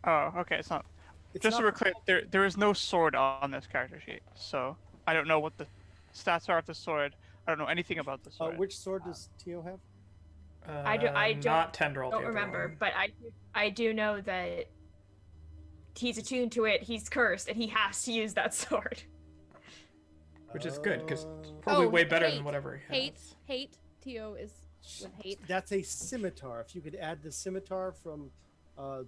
Speaker 2: Oh, okay. It's not.
Speaker 3: it's
Speaker 2: Just so
Speaker 3: not-
Speaker 2: we're clear, there is no sword on this character sheet, so I don't know what the stats are of the sword. I don't know anything about the sword.
Speaker 3: which sword does Tio have?
Speaker 4: I don't-
Speaker 1: Not tendril.
Speaker 4: Don't remember, but I do know that he's attuned to it. He's cursed, and he has to use that sword.
Speaker 1: Which is good because
Speaker 3: Uh,
Speaker 1: probably
Speaker 5: Oh,
Speaker 1: way better
Speaker 5: hate.
Speaker 1: than whatever he has.
Speaker 5: Hate. Tio is with hate.
Speaker 3: That's a scimitar. If you could add the scimitar from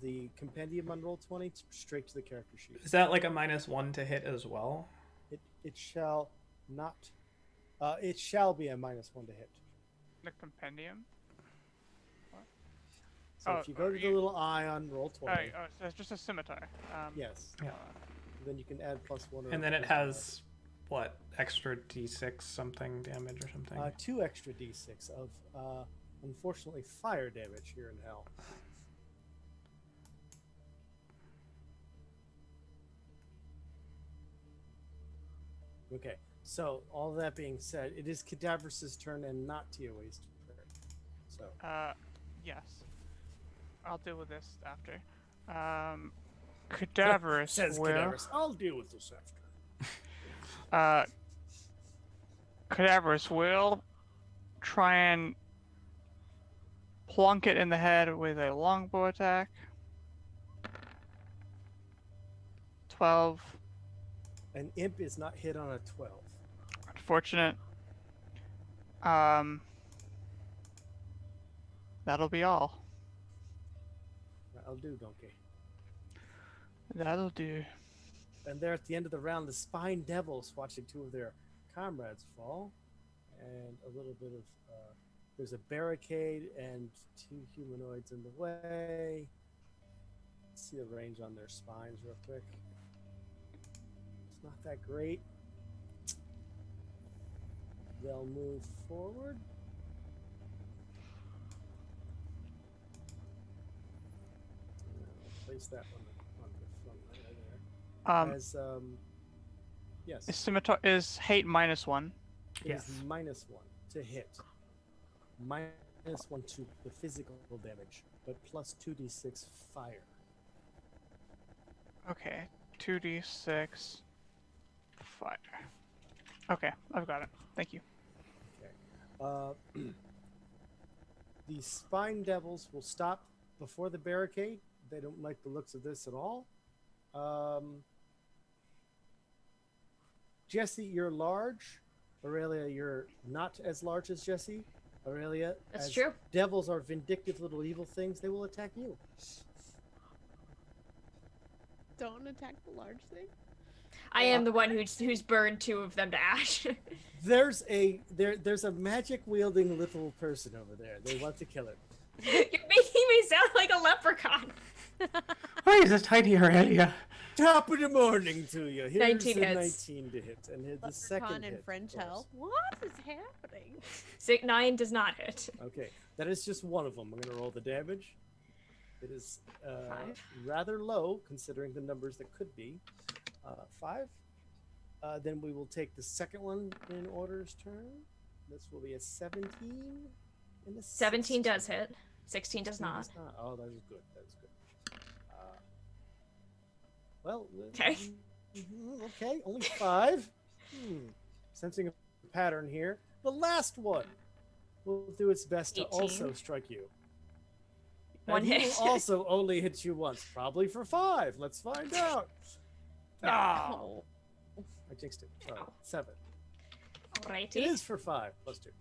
Speaker 3: the compendium on Roll20 straight to the character sheet.
Speaker 1: Is that like a -1 to hit as well?
Speaker 3: It shall not. It shall be a -1 to hit.
Speaker 2: The compendium.
Speaker 3: So
Speaker 2: Oh,
Speaker 3: if you go to the little eye on Roll20,
Speaker 2: So it's just a scimitar.
Speaker 3: yes,
Speaker 1: Yeah.
Speaker 3: then you can add +1. Or
Speaker 1: And then it
Speaker 3: +1.
Speaker 1: has what extra d6 something damage or something.
Speaker 3: 2 extra d6 of unfortunately fire damage here in hell. Okay, so all that being said, it is Cadaverous' turn and not TOA's turn. So
Speaker 2: Yes. I'll deal with this after. Cadaverous
Speaker 3: says
Speaker 2: will.
Speaker 3: Cadaverous, I'll deal with this after.
Speaker 2: Cadaverous will try and plunk it in the head with a longbow attack. 12.
Speaker 3: An imp is not hit on a 12.
Speaker 2: Unfortunate. That'll be all.
Speaker 3: That'll do, donkey.
Speaker 2: That'll do.
Speaker 3: and there at the end of the round, the Spine Devils watching two of their comrades fall, and a little bit of there's a barricade and two humanoids in the way. Let's see the range on their spines real quick. It's not that great. They'll move forward. I'll place that on the front right there. As yes,
Speaker 2: is hate -1.
Speaker 3: it is -1 to hit. -1 to the physical damage, but plus 2d6 fire.
Speaker 2: Okay, 2d6 fire. Okay, I've got it. Thank you.
Speaker 3: Okay. The Spine Devils will stop before the barricade. They don't like the looks of this at all. Jessie, you're large. Aurelia, you're not as large as Jessie. Aurelia,
Speaker 4: That's
Speaker 3: as
Speaker 4: true.
Speaker 3: devils are vindictive little evil things, they will attack you.
Speaker 5: Don't attack the large thing.
Speaker 4: I am the one who's burned 2 of them to ash.
Speaker 3: There's a magic wielding little person over there. They want to kill it.
Speaker 4: You're making me sound like a leprechaun.
Speaker 1: Why is this tiny Aurelia?
Speaker 3: Top of the morning to you. Here's
Speaker 4: 19
Speaker 3: a
Speaker 4: hits.
Speaker 3: 19 to hit, and the
Speaker 5: Leprechaun
Speaker 3: second
Speaker 5: in
Speaker 3: hit.
Speaker 5: French
Speaker 3: of course.
Speaker 5: hell. What is happening?
Speaker 4: 9 does not hit.
Speaker 3: Okay, that is just one of them. I'm going to roll the damage. It is
Speaker 4: 5.
Speaker 3: rather low considering the numbers that could be. 5. Then we will take the second one in order's turn. This will be a 17 and a
Speaker 4: 17 does
Speaker 3: 16.
Speaker 4: hit. 16 does not.
Speaker 3: Oh, that is good. That is good. Well,
Speaker 4: Okay.
Speaker 3: Okay, only 5. Sensing a pattern here. The last one will do its best to
Speaker 4: 18.
Speaker 3: also strike you.
Speaker 4: One
Speaker 3: And he
Speaker 4: hit.
Speaker 3: will also only hit you once, probably for 5. Let's find out. Ah,
Speaker 5: Oh.
Speaker 3: I jinxed it. Sorry.
Speaker 4: No.
Speaker 3: 7. It
Speaker 4: Alrighty.
Speaker 3: is for 5 plus 2.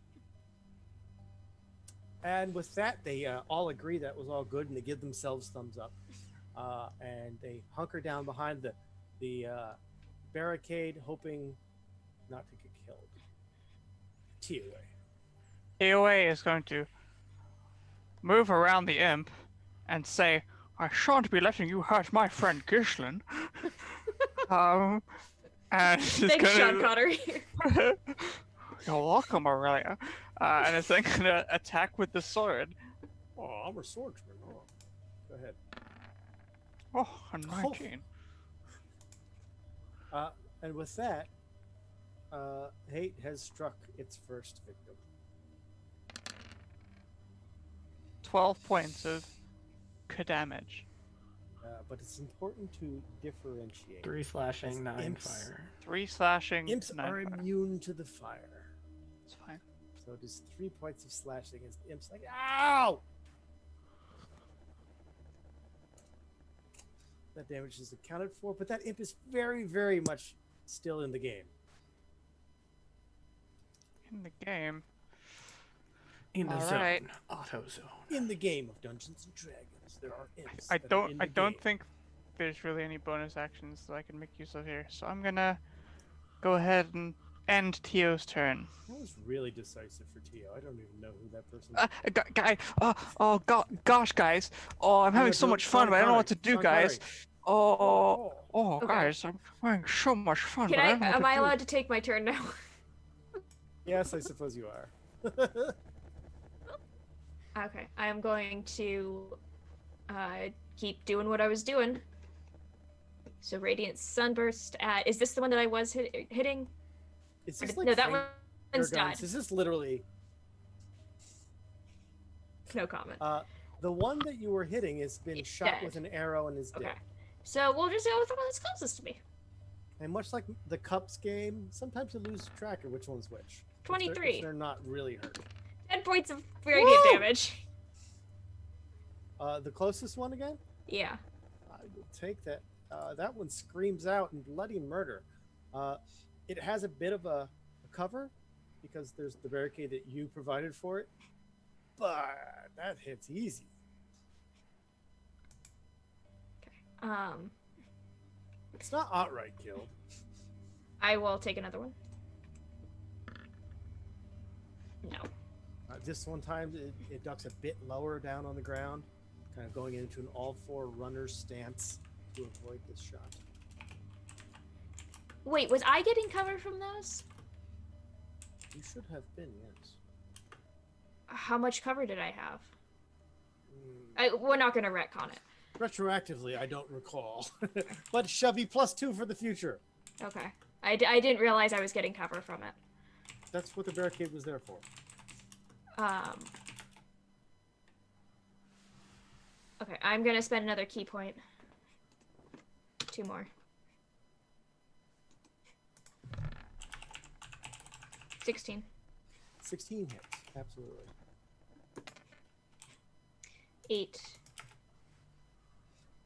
Speaker 3: And with that, they all agree that was all good, and they give themselves thumbs up. And they hunker down behind the barricade, hoping not to get killed. TOA.
Speaker 2: AOA is going to move around the imp and say, I shan't be letting you hurt my friend Gislin. And it's
Speaker 4: Thanks, Sean
Speaker 2: gonna...
Speaker 4: Connery.
Speaker 2: You're welcome, Aurelia. And it's then gonna attack with the sword.
Speaker 3: Oh, I'm a swordsman. Oh. Go ahead.
Speaker 2: Oh, a 19.
Speaker 3: And with that, hate has struck its first victim.
Speaker 2: 12 points of damage.
Speaker 3: But it's important to differentiate.
Speaker 1: 3 slashing,
Speaker 3: As
Speaker 1: 9
Speaker 3: imps-
Speaker 1: fire.
Speaker 2: 3 slashing.
Speaker 3: Imps
Speaker 2: 9
Speaker 3: are
Speaker 2: fire.
Speaker 3: immune to the fire.
Speaker 2: It's fine.
Speaker 3: So it is 3 points of slashing as the imp's like, ow! That damage is accounted for, but that imp is very, very much still in the game.
Speaker 2: In the game.
Speaker 1: In the
Speaker 2: All
Speaker 1: zone.
Speaker 2: right.
Speaker 1: Auto zone.
Speaker 3: In the game of Dungeons and Dragons, there are imps.
Speaker 2: I
Speaker 3: that are in
Speaker 2: don't.
Speaker 3: the
Speaker 2: I don't
Speaker 3: game.
Speaker 2: think there's really any bonus actions that I can make use of here. So I'm gonna go ahead and end Tio's turn.
Speaker 3: That was really decisive for Tio. I don't even know who that person is.
Speaker 2: Gosh, guys. Oh, I'm having so much fun, but I don't know what to do, guys. Oh,
Speaker 4: Okay.
Speaker 2: guys, I'm having so much fun,
Speaker 4: Can
Speaker 2: but I don't know what
Speaker 4: am
Speaker 2: to
Speaker 4: I
Speaker 2: do.
Speaker 4: allowed to take my turn now?
Speaker 3: Yes, I suppose you are.
Speaker 4: Okay, I am going to keep doing what I was doing. So Radiant Sunburst at... Is this the one that I was hitting?
Speaker 3: Is
Speaker 4: Or
Speaker 3: this
Speaker 4: did-
Speaker 3: like
Speaker 4: no, that
Speaker 3: finger
Speaker 4: one's
Speaker 3: guns?
Speaker 4: died.
Speaker 3: Is this literally
Speaker 4: No comment.
Speaker 3: the one that you were hitting has been
Speaker 4: It's
Speaker 3: shot
Speaker 4: dead.
Speaker 3: with an arrow and is
Speaker 4: Okay.
Speaker 3: dead?
Speaker 4: So we'll just go with the one that's closest to me.
Speaker 3: And much like the Cups game, sometimes you lose track of which one's which. If they're-
Speaker 4: 23.
Speaker 3: If they're not really hurt.
Speaker 4: 10 points of radiant
Speaker 3: Woo!
Speaker 4: damage.
Speaker 3: The closest one again?
Speaker 4: Yeah.
Speaker 3: I will take that. That one screams out in bloody murder. It has a bit of a cover because there's the barricade that you provided for it, but that hits easy. It's not outright killed.
Speaker 4: I will take another one. No.
Speaker 3: This one time, it ducks a bit lower down on the ground, kind of going into an all-four runner's stance to avoid this shot.
Speaker 4: Wait, was I getting cover from those?
Speaker 3: You should have been, yes.
Speaker 4: How much cover did I have? We're not going to retcon it.
Speaker 3: Retroactively, I don't recall. But Shovey +2 for the future.
Speaker 4: Okay. I didn't realize I was getting cover from it.
Speaker 3: That's what the barricade was there for.
Speaker 4: Okay, I'm going to spend another key point. 2 more. 16.
Speaker 3: 16 hits, absolutely.
Speaker 4: 8.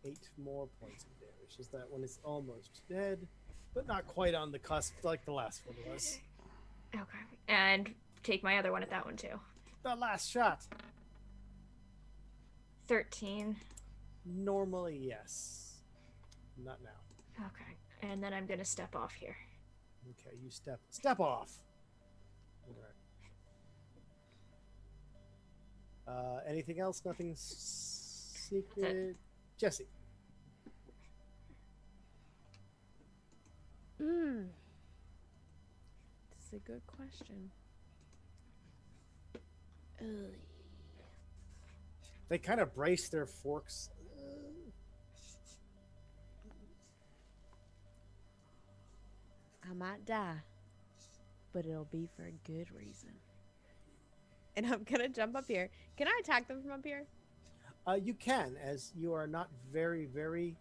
Speaker 3: 8 more points of damage. As that one is almost dead, but not quite on the cusp like the last one was.
Speaker 4: Okay. And take my other one at that one too.
Speaker 3: The last shot.
Speaker 4: 13.
Speaker 3: Normally, yes. Not now.
Speaker 4: Okay. And then I'm going to step off here.
Speaker 3: Okay, you step off. Alright. Anything else? Nothing secret? Jessie.
Speaker 5: This is a good question.
Speaker 3: They kind of brace their forks.
Speaker 5: I might die, but it'll be for a good reason. And I'm gonna jump up here. Can I attack them from up here?
Speaker 3: You can, as you are not very, very,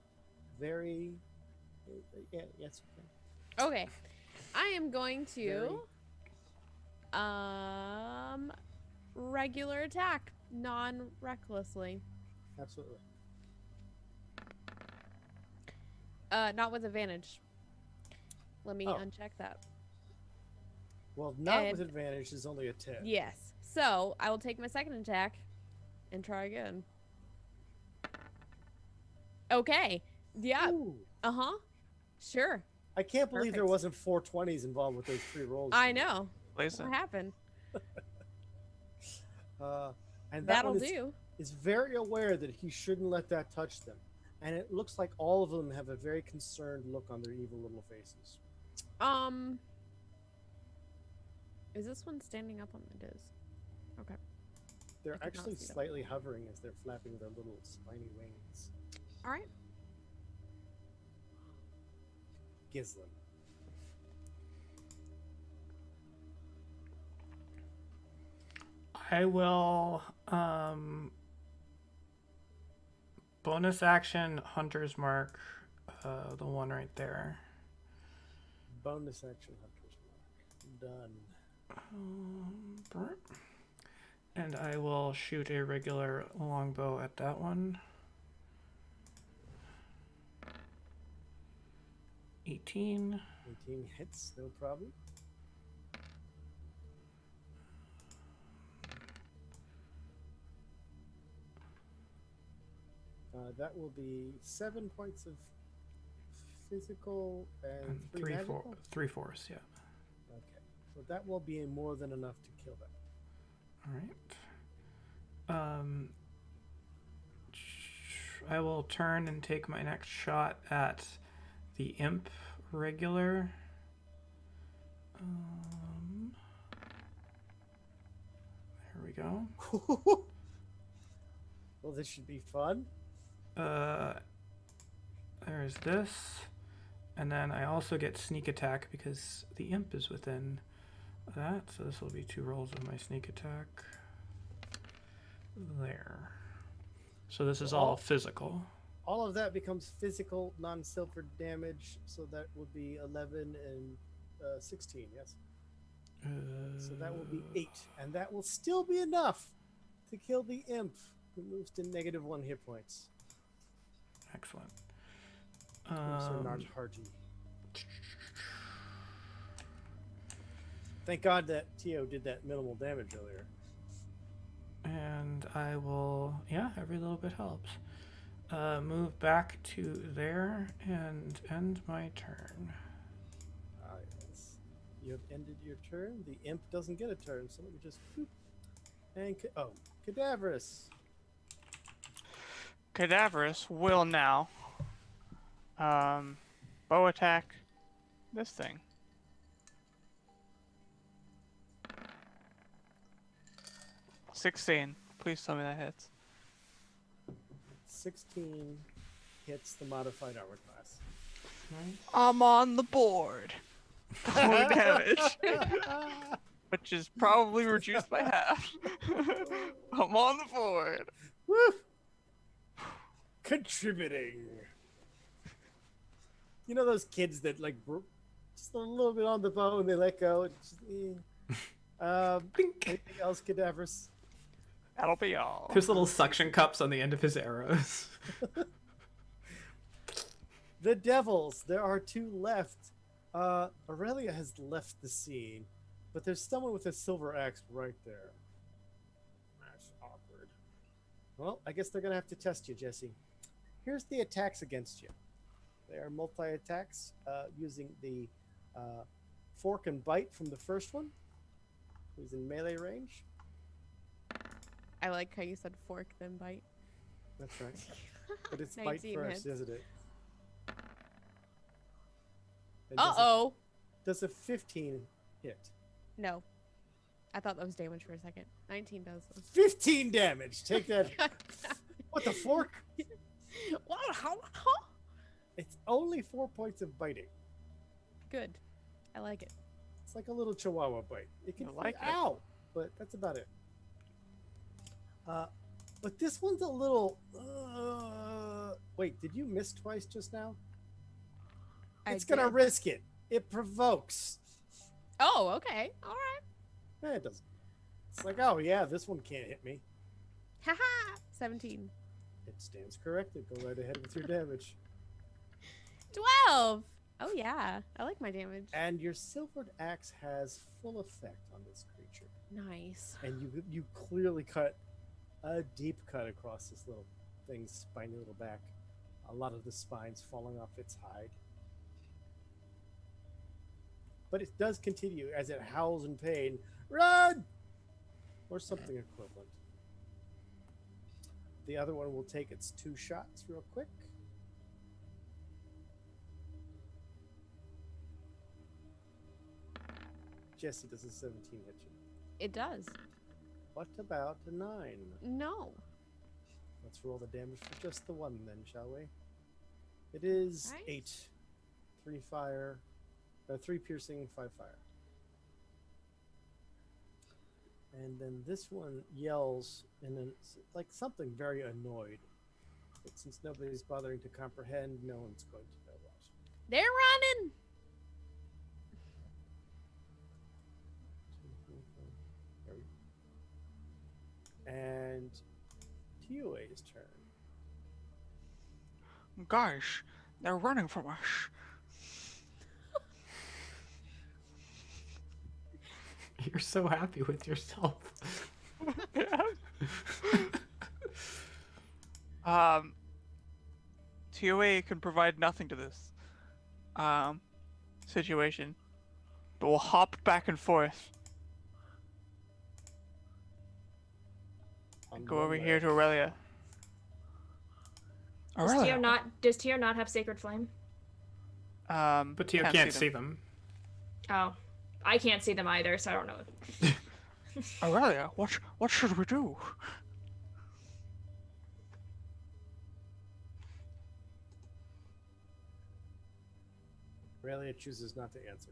Speaker 3: very. Yeah, yes, you can.
Speaker 5: Okay. I am going to regular attack, non-recklessly.
Speaker 3: Absolutely.
Speaker 5: Not with advantage. Let me
Speaker 3: Oh.
Speaker 5: uncheck that.
Speaker 3: Well, not
Speaker 5: And-
Speaker 3: with advantage is only a 10.
Speaker 5: Yes. So I will take my second attack and try again. Okay. Yeah.
Speaker 3: Ooh.
Speaker 5: Uh-huh. Sure.
Speaker 3: I can't believe there
Speaker 5: Perfect.
Speaker 3: wasn't 420s involved with those 3 rolls.
Speaker 5: I know.
Speaker 2: Listen.
Speaker 5: What happened?
Speaker 3: And that
Speaker 5: That'll
Speaker 3: one
Speaker 5: do.
Speaker 3: is very aware that he shouldn't let that touch them. And it looks like all of them have a very concerned look on their evil little faces.
Speaker 5: Is this one standing up on it? Is. Okay.
Speaker 3: They're
Speaker 5: I could not
Speaker 3: actually
Speaker 5: see them.
Speaker 3: slightly hovering as they're flapping their little spiny wings.
Speaker 5: All right.
Speaker 3: Gislin.
Speaker 1: I will bonus action Hunter's Mark, the one right there.
Speaker 3: Bonus action Hunter's Mark. Done.
Speaker 1: And I will shoot a regular longbow at that one. 18.
Speaker 3: 18 hits, no problem. That will be 7 points of physical and 3 magical?
Speaker 1: 3 force, yeah.
Speaker 3: Okay, so that will be more than enough to kill them.
Speaker 1: All right. I will turn and take my next shot at the imp regular. There we go.
Speaker 3: Well, this should be fun.
Speaker 1: There's this, and then I also get sneak attack because the imp is within that, so this will be 2 rolls of my sneak attack. There. So this is all physical.
Speaker 3: All of that becomes physical, non-silver damage, so that would be 11 and 16, yes? So that will be 8, and that will still be enough to kill the imp, who moves to -1 hit points.
Speaker 1: Excellent.
Speaker 3: So not hardy. Thank God that Tio did that minimal damage earlier.
Speaker 1: And I will, yeah, every little bit helps. move back to there and end my turn.
Speaker 3: Ah, yes. You have ended your turn. The imp doesn't get a turn, so let me just boop. And Cadaverous.
Speaker 2: Cadaverous will now bow attack this thing. $16. Please tell me that hits.
Speaker 3: 16 hits the modified armor class.
Speaker 2: I'm on the board. 20 damage. Which is probably reduced by half. I'm on the board.
Speaker 3: Woo! Contributing. You know those kids that like just a little bit on the bow and they let go. Anything else, Cadaverous?
Speaker 2: That'll be all.
Speaker 1: There's little suction cups on the end of his arrows.
Speaker 3: The devils. There are 2 left. Aurelia has left the scene, but there's someone with a silver axe right there. That's awkward. Well, I guess they're gonna have to test you, Jessie. Here's the attacks against you. They are multi-attacks using the fork and bite from the first one, who's in melee range.
Speaker 5: I like how you said fork then bite.
Speaker 3: That's right. But it's bite
Speaker 5: 19
Speaker 3: first,
Speaker 5: hits.
Speaker 3: isn't it? And
Speaker 5: Uh-oh.
Speaker 3: Does a 15 hit?
Speaker 5: No. I thought that was damage for a second. 19 does.
Speaker 3: 15 damage. Take that. What, the fork?
Speaker 5: What? How?
Speaker 3: It's only 4 points of biting.
Speaker 5: Good. I like it.
Speaker 3: It's like a little chihuahua bite. It can
Speaker 2: I like it.
Speaker 3: ow, but that's about it. But this one's a little. Wait, did you miss twice just now? It's gonna
Speaker 5: did.
Speaker 3: risk it. It provokes.
Speaker 5: Oh, okay. All right.
Speaker 3: It doesn't. It's like, oh yeah, this one can't hit me.
Speaker 5: Haha. 17.
Speaker 3: It stands corrected. Go right ahead with your damage.
Speaker 5: 12. Oh yeah. I like my damage.
Speaker 3: And your silvered axe has full effect on this creature.
Speaker 5: Nice.
Speaker 3: And you clearly cut a deep cut across this little thing's spiny little back. A lot of the spine's falling off its hide. But it does continue as it howls in pain. Run! Or something equivalent. The other one will take its 2 shots real quick. Jessie, does a 17 hit you?
Speaker 5: It does.
Speaker 3: What about a 9?
Speaker 5: No.
Speaker 3: Let's roll the damage for just the one then, shall we? It is
Speaker 5: Right.
Speaker 3: 8. 3 fire. 3 piercing, 5 fire. And then this one yells in like something very annoyed. But since nobody's bothering to comprehend, no one's going to know what.
Speaker 5: They're running.
Speaker 3: And TOA's turn.
Speaker 2: Gosh, they're running from us.
Speaker 1: You're so happy with yourself.
Speaker 2: TOA can provide nothing to this situation, but we'll hop back and forth and go over here to Aurelia. Aurelia.
Speaker 4: Does Tio not have Sacred Flame?
Speaker 1: But Tio can't see them.
Speaker 4: Oh. I can't see them either, so I don't know.
Speaker 2: Aurelia, what should we do?
Speaker 3: Aurelia chooses not to answer.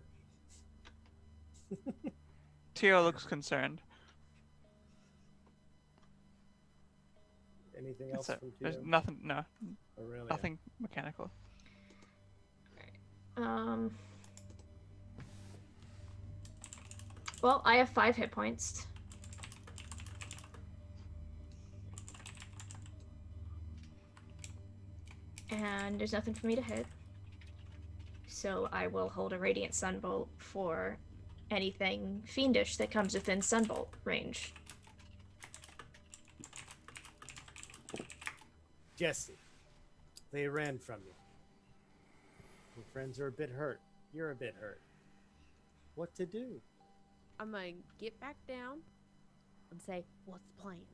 Speaker 2: Tio looks concerned.
Speaker 3: Anything else
Speaker 2: That's it.
Speaker 3: from
Speaker 2: There's
Speaker 3: Tio?
Speaker 2: nothing. No,
Speaker 3: Aurelia.
Speaker 2: nothing mechanical.
Speaker 4: Well, I have 5 hit points. And there's nothing for me to hit. So I will hold a Radiant Sunbolt for anything fiendish that comes within Sunbolt range.
Speaker 3: Jessie. They ran from you. Your friends are a bit hurt. You're a bit hurt. What to do?
Speaker 5: I'm gonna get back down and say, "What's the plan?"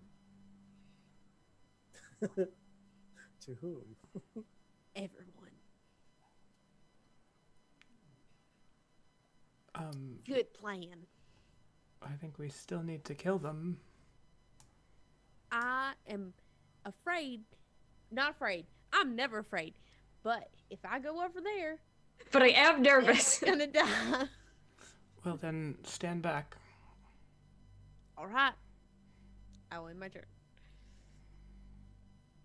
Speaker 3: To whom?
Speaker 5: Everyone. Good plan.
Speaker 1: I think we still need to kill them.
Speaker 5: I am afraid. Not afraid. I'm never afraid. But if I go over there,
Speaker 4: But I am nervous.
Speaker 5: I'm gonna die.
Speaker 1: Well, then stand back.
Speaker 5: All right. I'll end my turn.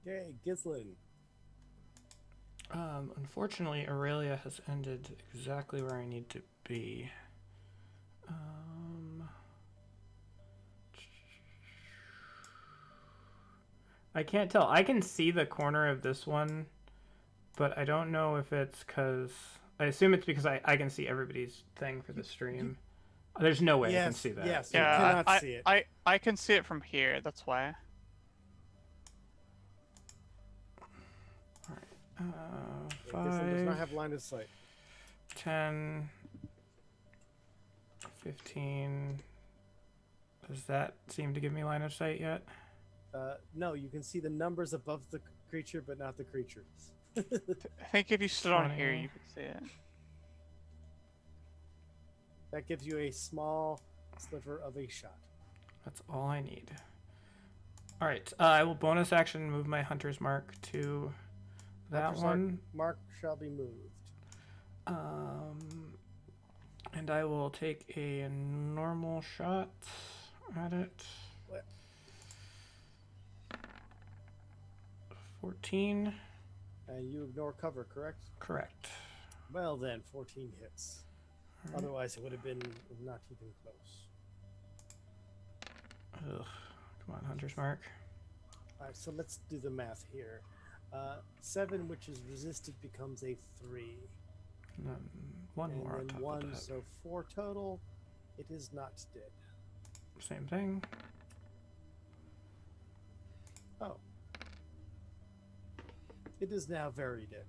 Speaker 3: Okay, Gislin.
Speaker 1: Unfortunately, Aurelia has ended exactly where I need to be. I can't tell. I can see the corner of this one, but I don't know if it's because... I assume it's because I can see everybody's thing for the stream. There's no way I can see that.
Speaker 3: Yes, you
Speaker 2: Yeah,
Speaker 3: cannot see it.
Speaker 2: I can see it from here. That's why.
Speaker 3: Gislin does not
Speaker 1: 5,
Speaker 3: have line of sight.
Speaker 1: 10, 15. Does that seem to give me line of sight yet?
Speaker 3: No, you can see the numbers above the creature, but not the creature.
Speaker 2: I think if you stood on here,
Speaker 1: 20.
Speaker 2: you could see it.
Speaker 3: That gives you a small sliver of a shot.
Speaker 1: That's all I need. All right, I will bonus action move my hunter's mark to that
Speaker 3: Hunter's
Speaker 1: one.
Speaker 3: Mark shall be moved.
Speaker 1: And I will take a normal shot at it.
Speaker 3: What?
Speaker 1: 14.
Speaker 3: And you ignore cover, correct?
Speaker 1: Correct.
Speaker 3: Well then, 14 hits.
Speaker 1: All right.
Speaker 3: Otherwise, it would have been not even close.
Speaker 1: Ugh. Come on, hunter's mark.
Speaker 3: All right, so let's do the math here. 7, which is resisted, becomes a 3.
Speaker 1: And then one
Speaker 3: And
Speaker 1: more on
Speaker 3: then
Speaker 1: top
Speaker 3: 1,
Speaker 1: of that.
Speaker 3: so 4 total. It is not dead.
Speaker 1: Same thing.
Speaker 3: Oh. It is now very dead.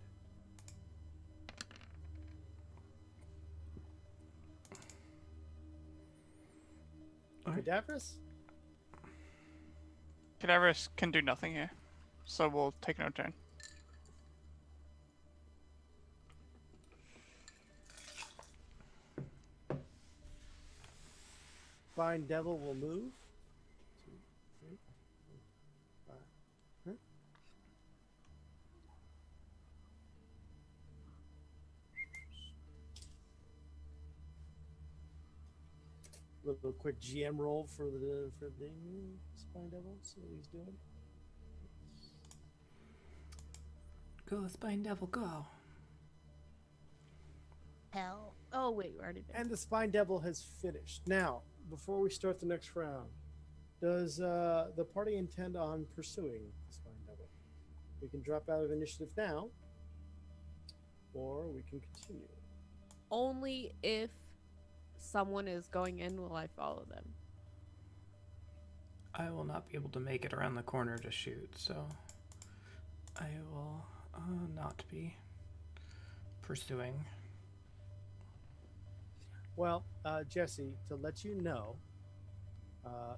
Speaker 1: Alright.
Speaker 3: Cadaverous?
Speaker 2: Cadaverous can do nothing here, so we'll take no turn.
Speaker 3: Fine Devil will move. 2, 3, 4, 5. Huh? Little quick GM roll for the Spine Devil. See what he's doing.
Speaker 1: Go, Spine Devil, go.
Speaker 5: Hell. Oh wait, we already did.
Speaker 3: And the Spine Devil has finished. Now, before we start the next round, does the party intend on pursuing the Spine Devil? We can drop out of initiative now, or we can continue.
Speaker 5: Only if someone is going in will I follow them.
Speaker 1: I will not be able to make it around the corner to shoot, so I will not be pursuing.
Speaker 3: Well, Jessie, to let you know, I'm gonna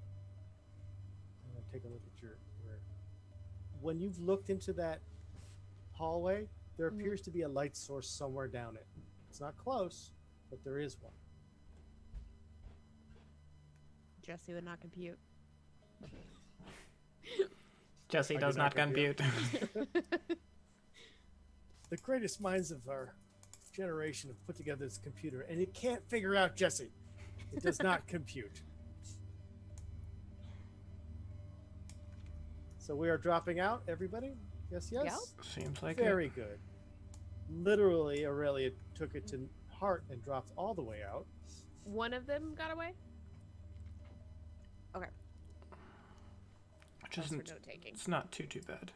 Speaker 3: take a look at your. When you've looked into that hallway, there appears to be a light source somewhere down it. It's not close, but there is one.
Speaker 5: Jesse would not compute.
Speaker 1: Jesse
Speaker 3: I
Speaker 1: does
Speaker 3: do not
Speaker 1: not compute.
Speaker 3: The greatest minds of our generation have put together this computer, and it can't figure out Jesse. It does not compute. So we are dropping out, everybody? Yes, yes?
Speaker 5: Yep.
Speaker 1: Seems like
Speaker 3: Very good. Literally, Aurelia took it to heart and dropped all the way out.
Speaker 5: One of them got away? Okay.
Speaker 1: Which
Speaker 5: That's for
Speaker 1: isn't,
Speaker 5: note taking.
Speaker 1: it's not too bad.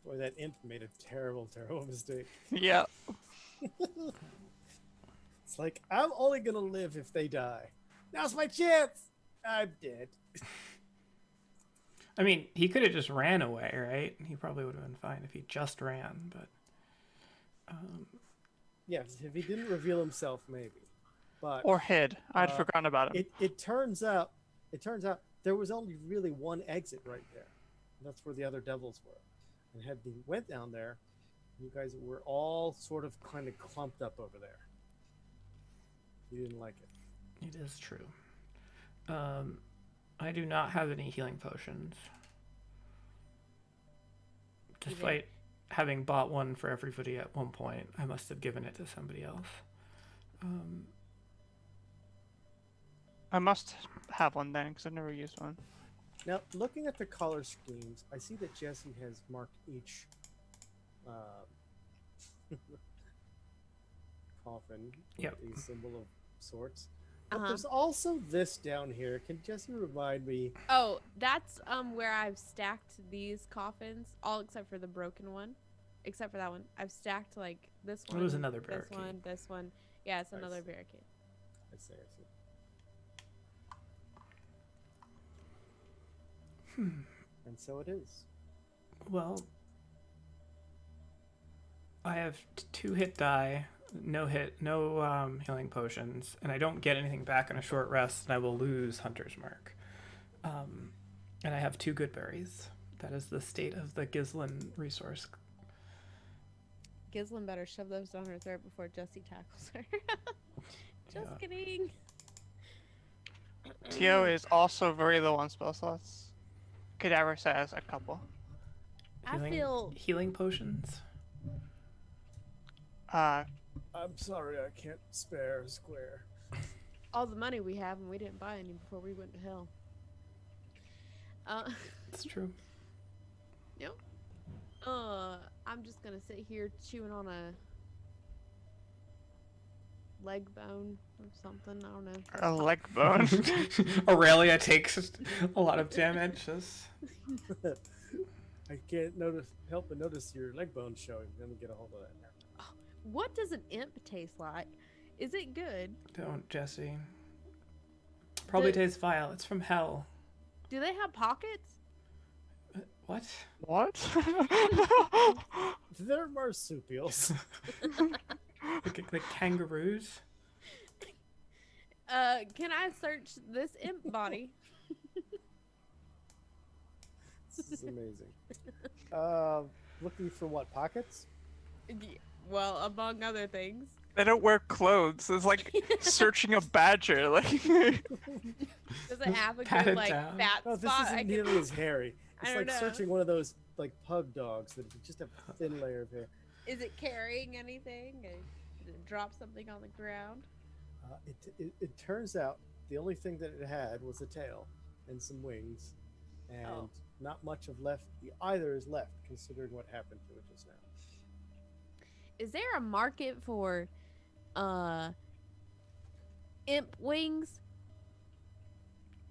Speaker 3: Boy, that imp made a terrible, terrible mistake.
Speaker 2: Yeah.
Speaker 3: It's like, I'm only going to live if they die. Now's my chance! I'm dead.
Speaker 1: I mean, he could have just ran away, right? He probably would have been fine if he just ran, but
Speaker 3: Yes, if he didn't reveal himself, maybe. But
Speaker 2: Or hid. I'd
Speaker 3: Uh,
Speaker 2: forgotten about him.
Speaker 3: it turns out there was only really one exit right there. And that's where the other devils were. And had we went down there, you guys were all sort of kind of clumped up over there. You didn't like it.
Speaker 1: it is true. I do not have any healing potions. Despite having bought one for everybody at one point, I must have given it to somebody else.
Speaker 2: I must have one then, because I've never used one.
Speaker 3: Now, looking at the color schemes, I see that Jessie has marked each coffin
Speaker 1: Yep.
Speaker 3: with a symbol of sorts. But there's also this down here. Can Jessie remind me?
Speaker 5: Oh, that's where I've stacked these coffins, all except for the broken one. Except for that one. I've stacked like this one.
Speaker 1: It was another
Speaker 5: This
Speaker 1: barricade.
Speaker 5: one, this one. Yeah, it's
Speaker 3: I
Speaker 5: another
Speaker 3: see.
Speaker 5: barricade.
Speaker 3: I see. And so it is.
Speaker 1: Well, I have 2 hit die, no healing potions, and I don't get anything back on a short rest, and I will lose Hunter's Mark. And I have 2 good berries. That is the state of the Gislin resource.
Speaker 5: Gislin better shove those down her throat before Jessie tackles her. Just
Speaker 1: Yeah.
Speaker 5: kidding.
Speaker 2: Tio is also very low on spell slots. Cadaver has a couple.
Speaker 5: I feel
Speaker 1: Healing potions?
Speaker 2: Uh,
Speaker 3: I'm sorry, I can't spare a square.
Speaker 5: all the money we have, and we didn't buy any before we went to hell.
Speaker 1: It's true.
Speaker 5: Yep. I'm just gonna sit here chewing on a leg bone or something. I don't know.
Speaker 2: a leg bone.
Speaker 1: Aurelia takes a lot of damage.
Speaker 3: I can't help but notice your leg bones showing. Let me get a hold of that now.
Speaker 5: What does an imp taste like? Is it good?
Speaker 1: Don't, Jessie. Probably
Speaker 5: The-
Speaker 1: tastes vile. It's from hell.
Speaker 5: Do they have pockets?
Speaker 1: What?
Speaker 2: What?
Speaker 3: They're marsupials.
Speaker 1: Like kangaroos?
Speaker 5: Can I search this imp body?
Speaker 3: This is amazing. Looking for what, pockets?
Speaker 5: Well, among other things.
Speaker 2: They don't wear clothes. It's like searching a badger. Like
Speaker 5: Does it have a
Speaker 1: Pat
Speaker 5: good
Speaker 1: it
Speaker 5: like
Speaker 1: down.
Speaker 5: fat
Speaker 3: No, this
Speaker 5: spot?
Speaker 3: isn't nearly as hairy.
Speaker 5: I
Speaker 3: It's
Speaker 5: don't
Speaker 3: like
Speaker 5: know.
Speaker 3: searching one of those like pug dogs that just have a thin layer of hair.
Speaker 5: Is it carrying anything? Did it drop something on the ground?
Speaker 3: It turns out the only thing that it had was a tail and some wings, and
Speaker 5: Oh.
Speaker 3: not much of left. Either is left, considering what happened to it just now.
Speaker 5: Is there a market for imp wings?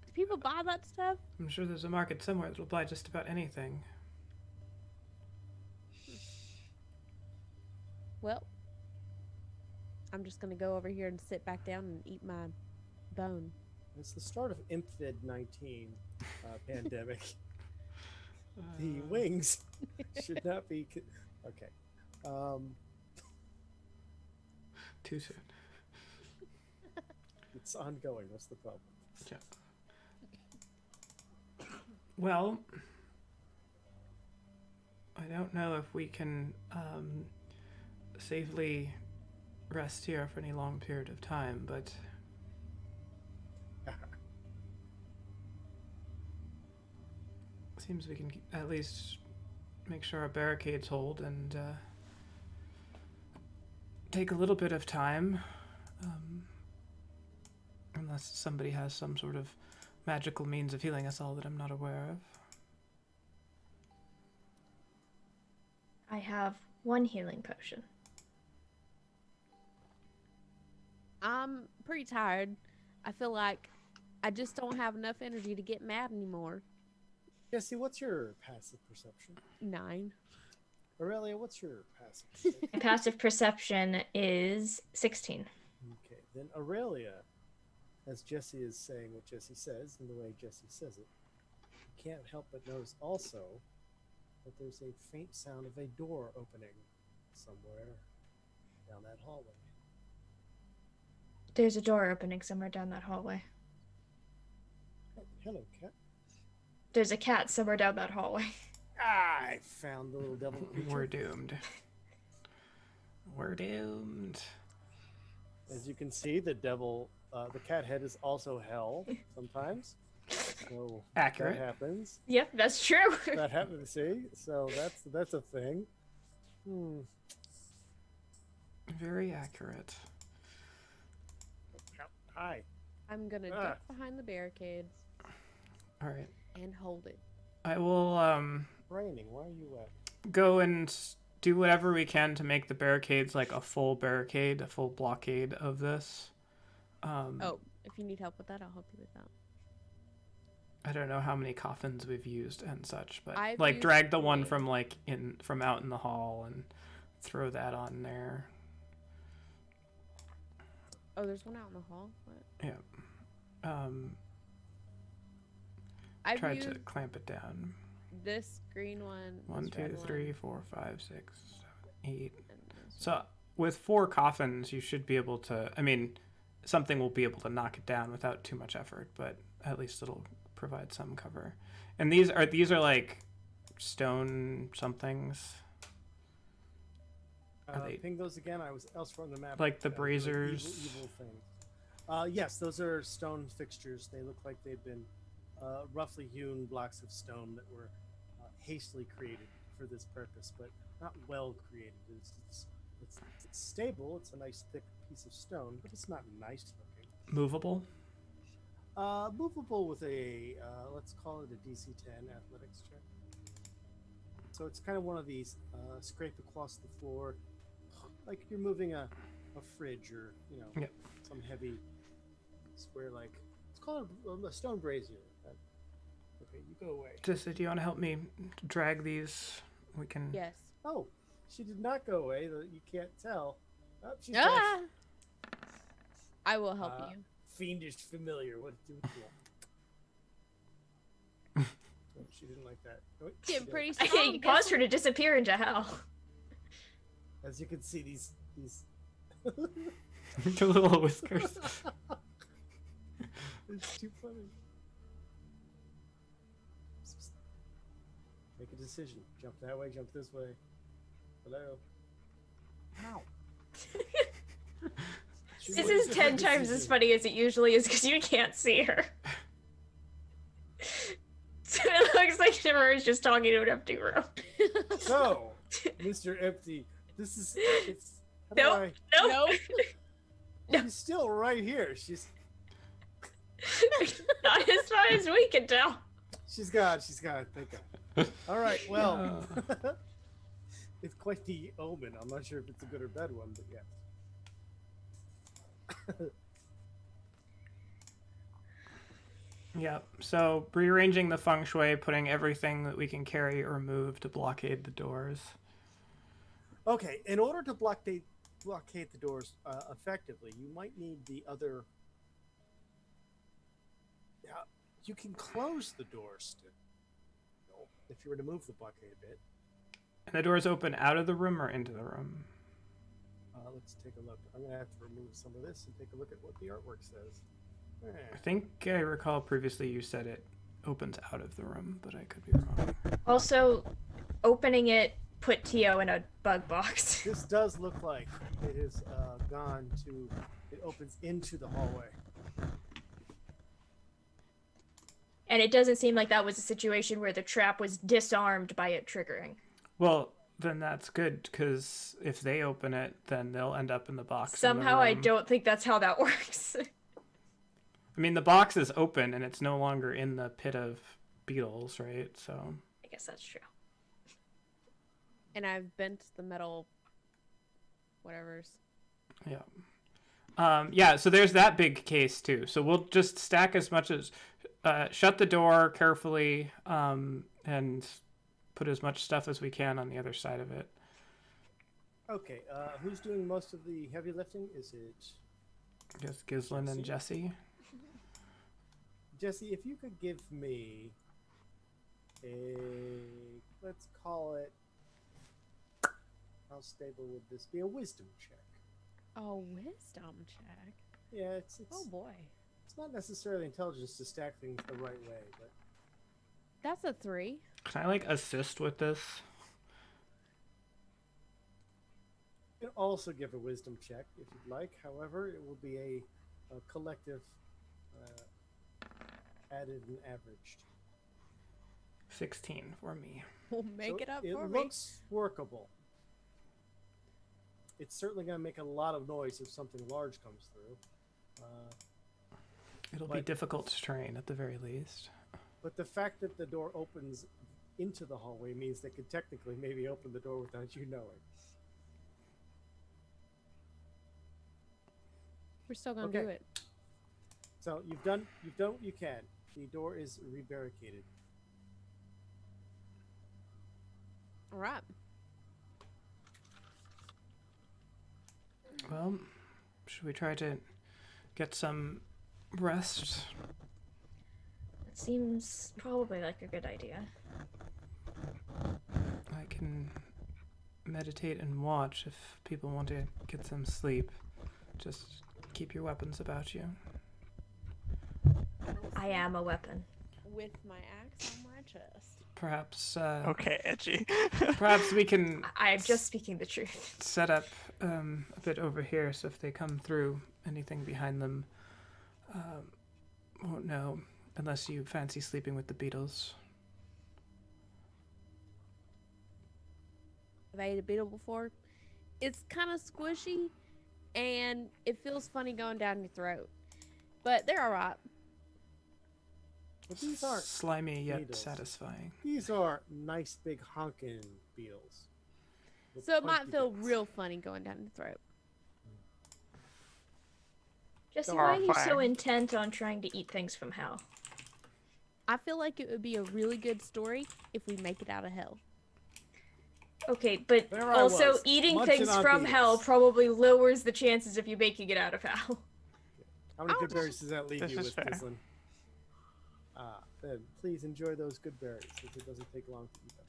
Speaker 5: Do people buy that stuff?
Speaker 1: I'm sure there's a market somewhere that will buy just about anything.
Speaker 5: Well, I'm just gonna go over here and sit back down and eat my bone.
Speaker 3: It's the start of ImpVid-19 pandemic. The wings should not be. Okay.
Speaker 1: Too soon.
Speaker 3: It's ongoing. What's the problem?
Speaker 1: Yeah. Well, I don't know if we can safely rest here for any long period of time, but seems we can at least make sure our barricades hold and take a little bit of time, unless somebody has some sort of magical means of healing us all that I'm not aware of.
Speaker 4: I have 1 healing potion.
Speaker 5: I'm pretty tired. I feel like I just don't have enough energy to get mad anymore.
Speaker 3: Jessie, what's your passive perception?
Speaker 5: 9.
Speaker 3: Aurelia, what's your passive perception?
Speaker 4: My passive perception is 16.
Speaker 3: Okay, then Aurelia, as Jessie is saying what Jessie says, and the way Jessie says it, can't help but notice also that there's a faint sound of a door opening somewhere down that hallway.
Speaker 4: There's a door opening somewhere down that hallway.
Speaker 3: Hello, cat.
Speaker 4: There's a cat somewhere down that hallway.
Speaker 3: I found the little devil creature.
Speaker 1: We're doomed. We're doomed.
Speaker 3: As you can see, the cat head is also hell sometimes. So
Speaker 1: Accurate.
Speaker 3: that happens.
Speaker 4: Yep, that's true.
Speaker 3: That happens. See, so that's a thing.
Speaker 1: Very accurate.
Speaker 3: Hi.
Speaker 5: I'm gonna duck behind the barricades
Speaker 1: All right.
Speaker 5: and hold it.
Speaker 1: I will
Speaker 3: Raining. Why are you wet?
Speaker 1: go and do whatever we can to make the barricades like a full barricade, a full blockade of this.
Speaker 5: Oh, if you need help with that, I'll help you with that.
Speaker 1: I don't know how many coffins we've used and such, but
Speaker 5: I've
Speaker 1: like
Speaker 5: used
Speaker 1: drag the one
Speaker 5: 3.
Speaker 1: from like from out in the hall and throw that on there.
Speaker 5: Oh, there's one out in the hall. What?
Speaker 1: Yeah.
Speaker 5: I've
Speaker 1: Tried
Speaker 5: used
Speaker 1: to clamp it down.
Speaker 5: this green one.
Speaker 1: 1,
Speaker 5: this
Speaker 1: 2,
Speaker 5: red
Speaker 1: 3,
Speaker 5: one,
Speaker 1: 4, 5, 6, 7, 8.
Speaker 5: and this
Speaker 1: So with 4 coffins, you should be able to. I mean, something will be able to knock it down without too much effort, but at least it'll provide some cover. And these are like stone somethings. Are they
Speaker 3: Ping those again. I was elsewhere on the map.
Speaker 1: like the
Speaker 3: Like
Speaker 1: braziers?
Speaker 3: evil things. Yes, those are stone fixtures. They look like they've been roughly hewn blocks of stone that were hastily created for this purpose, but not well created. It's stable. It's a nice thick piece of stone, but it's not nice looking.
Speaker 1: Movable?
Speaker 3: Movable with a let's call it a DC 10 athletics check. So it's kind of one of these scrape across the floor, like you're moving a fridge or
Speaker 1: Yep.
Speaker 3: some heavy square like. It's called a stone brazier. Okay, you go away.
Speaker 1: Jessie, do you want to help me drag these? We can.
Speaker 5: Yes.
Speaker 3: Oh, she did not go away. You can't tell. Oh, she's
Speaker 5: Ah! I will help
Speaker 3: Uh,
Speaker 5: you.
Speaker 3: fiendish familiar. What do you want? Oh, she didn't like that. Oh, she
Speaker 5: Getting
Speaker 3: did.
Speaker 5: pretty
Speaker 4: I
Speaker 5: strong.
Speaker 4: think caused her to disappear into hell.
Speaker 3: As you can see, these
Speaker 1: The little whiskers.
Speaker 3: it's too funny. Make a decision. Jump that way. Jump this way. Hello. Ow. She
Speaker 4: This
Speaker 3: made a
Speaker 4: is 10
Speaker 3: different
Speaker 4: times as
Speaker 3: decision.
Speaker 4: funny as it usually is because you can't see her. So it looks like Shimmer is just talking to an empty room.
Speaker 3: So, Mr. Empty, this is. It's. How do
Speaker 4: Nope.
Speaker 3: I-
Speaker 4: Nope.
Speaker 3: She's still right here. She's
Speaker 4: Not as far as we can tell.
Speaker 3: She's gone. Thank God. All right. Well, it's quite the omen. I'm not sure if it's a good or bad one, but yeah.
Speaker 1: Yeah. So rearranging the feng shui, putting everything that we can carry or move to blockade the doors.
Speaker 3: Okay. In order to blockade the doors effectively, you might need the other. Yeah, you can close the doors still if you were to move the blockade a bit.
Speaker 1: And the doors open out of the room or into the room?
Speaker 3: Let's take a look. I'm gonna have to remove some of this and take a look at what the artwork says.
Speaker 1: I think I recall previously you said it opens out of the room, but I could be wrong.
Speaker 4: Also, opening it put Tio in a bug box.
Speaker 3: This does look like it has gone to. It opens into the hallway.
Speaker 4: And it doesn't seem like that was a situation where the trap was disarmed by it triggering.
Speaker 1: Well, then that's good, because if they open it, then they'll end up in the box. in the
Speaker 4: Somehow I
Speaker 1: room.
Speaker 4: don't think that's how that works.
Speaker 1: I mean, the box is open and it's no longer in the pit of beetles, right? So.
Speaker 4: I guess that's true.
Speaker 5: And I've bent the metal whatever's.
Speaker 1: Yeah. Yeah, so there's that big case too. So we'll just stack as much as shut the door carefully and put as much stuff as we can on the other side of it.
Speaker 3: Okay, who's doing most of the heavy lifting? Is it
Speaker 1: I guess Gislin and Jessie.
Speaker 3: Jessie? If you could give me a, let's call it, how stable would this be? A wisdom check.
Speaker 5: Oh, wisdom check.
Speaker 3: Yeah, it's
Speaker 5: Oh boy.
Speaker 3: it's not necessarily intelligence to stack things the right way, but
Speaker 5: That's a 3.
Speaker 1: Can I like assist with this?
Speaker 3: you can also give a wisdom check if you'd like. However, it will be a collective added and averaged.
Speaker 1: 16 for me.
Speaker 5: We'll make
Speaker 3: So
Speaker 5: it up
Speaker 3: it
Speaker 5: for me.
Speaker 3: looks workable. It's certainly going to make a lot of noise if something large comes through.
Speaker 1: It'll be difficult to train at the very least.
Speaker 3: But the fact that the door opens into the hallway means they could technically maybe open the door without you knowing.
Speaker 5: We're still gonna
Speaker 3: Okay.
Speaker 5: do it.
Speaker 3: So you've done what you can. The door is rebarricaded.
Speaker 5: All right.
Speaker 1: Well, should we try to get some rest?
Speaker 4: It seems probably like a good idea.
Speaker 1: I can meditate and watch if people want to get some sleep. Just keep your weapons about you.
Speaker 4: I am a weapon.
Speaker 5: With my axe on my chest.
Speaker 1: Perhaps,
Speaker 2: Okay, edgy.
Speaker 1: perhaps we can
Speaker 4: I'm just speaking the truth.
Speaker 1: set up a bit over here so if they come through, anything behind them won't know, unless you fancy sleeping with the beetles.
Speaker 5: I've ate a beetle before. It's kind of squishy, and it feels funny going down your throat. But they're all right.
Speaker 3: But these aren't
Speaker 1: Slimy yet
Speaker 3: beetles.
Speaker 1: satisfying.
Speaker 3: These are nice big honking beetles. with
Speaker 5: So it might
Speaker 3: pointy
Speaker 5: feel
Speaker 3: bits.
Speaker 5: real funny going down your throat.
Speaker 4: Jesse, why are you so
Speaker 2: Horrifying.
Speaker 4: intent on trying to eat things from hell?
Speaker 5: I feel like it would be a really good story if we make it out of hell.
Speaker 4: Okay, but
Speaker 3: There I
Speaker 4: also
Speaker 3: was,
Speaker 4: eating
Speaker 3: munching
Speaker 4: things
Speaker 3: on
Speaker 4: from
Speaker 3: beetles.
Speaker 4: hell probably lowers the chances of you making it out of hell.
Speaker 3: How many
Speaker 5: Oh,
Speaker 3: good berries does that leave
Speaker 2: this
Speaker 3: you
Speaker 2: is
Speaker 3: with,
Speaker 2: fair.
Speaker 3: Gislin? Then please enjoy those good berries, since it doesn't take long to eat them.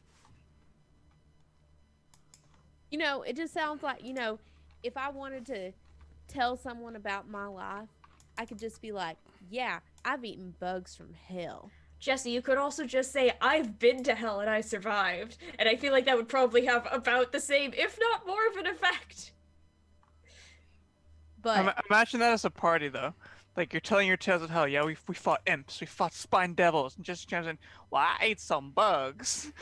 Speaker 5: You know, it just sounds like, if I wanted to tell someone about my life, I could just be like, yeah, I've eaten bugs from hell.
Speaker 4: Jesse, you could also just say, I've been to hell and I survived. And I feel like that would probably have about the same, if not more of an effect.
Speaker 5: But
Speaker 2: Imagine that as a party, though. Like, you're telling your tales of hell. Yeah, we fought imps, we fought spine devils, and just comes in, well, I ate some bugs.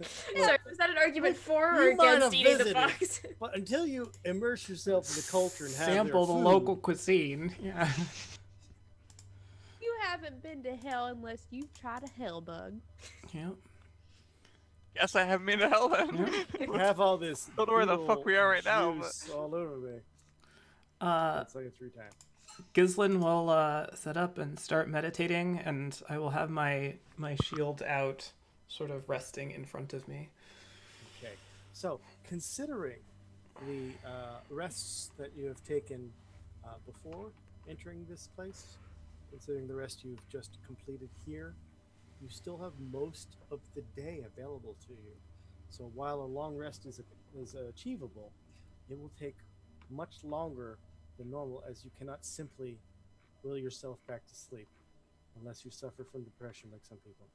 Speaker 4: Sorry, was that an argument for or
Speaker 3: you might
Speaker 4: against
Speaker 3: have
Speaker 4: eating the
Speaker 3: visited.
Speaker 4: bugs?
Speaker 3: But until you immerse yourself in the culture and have
Speaker 1: Sample the
Speaker 3: their food,
Speaker 1: local cuisine. Yeah.
Speaker 5: you haven't been to hell unless you've tried a hell bug.
Speaker 1: Yep.
Speaker 2: Yes, I haven't been to hell then.
Speaker 1: Yep.
Speaker 3: you have all this.
Speaker 2: Don't know where the fuck
Speaker 3: beetle
Speaker 2: we are right now,
Speaker 3: juice all over me. It's like a 3-time.
Speaker 1: Gislin will set up and start meditating, and I will have my shield out, sort of resting in front of me.
Speaker 3: Okay. So, considering the rests that you have taken before entering this place, considering the rest you've just completed here, you still have most of the day available to you. So while a long rest is achievable, it will take much longer than normal, as you cannot simply will yourself back to sleep unless you suffer from depression like some people.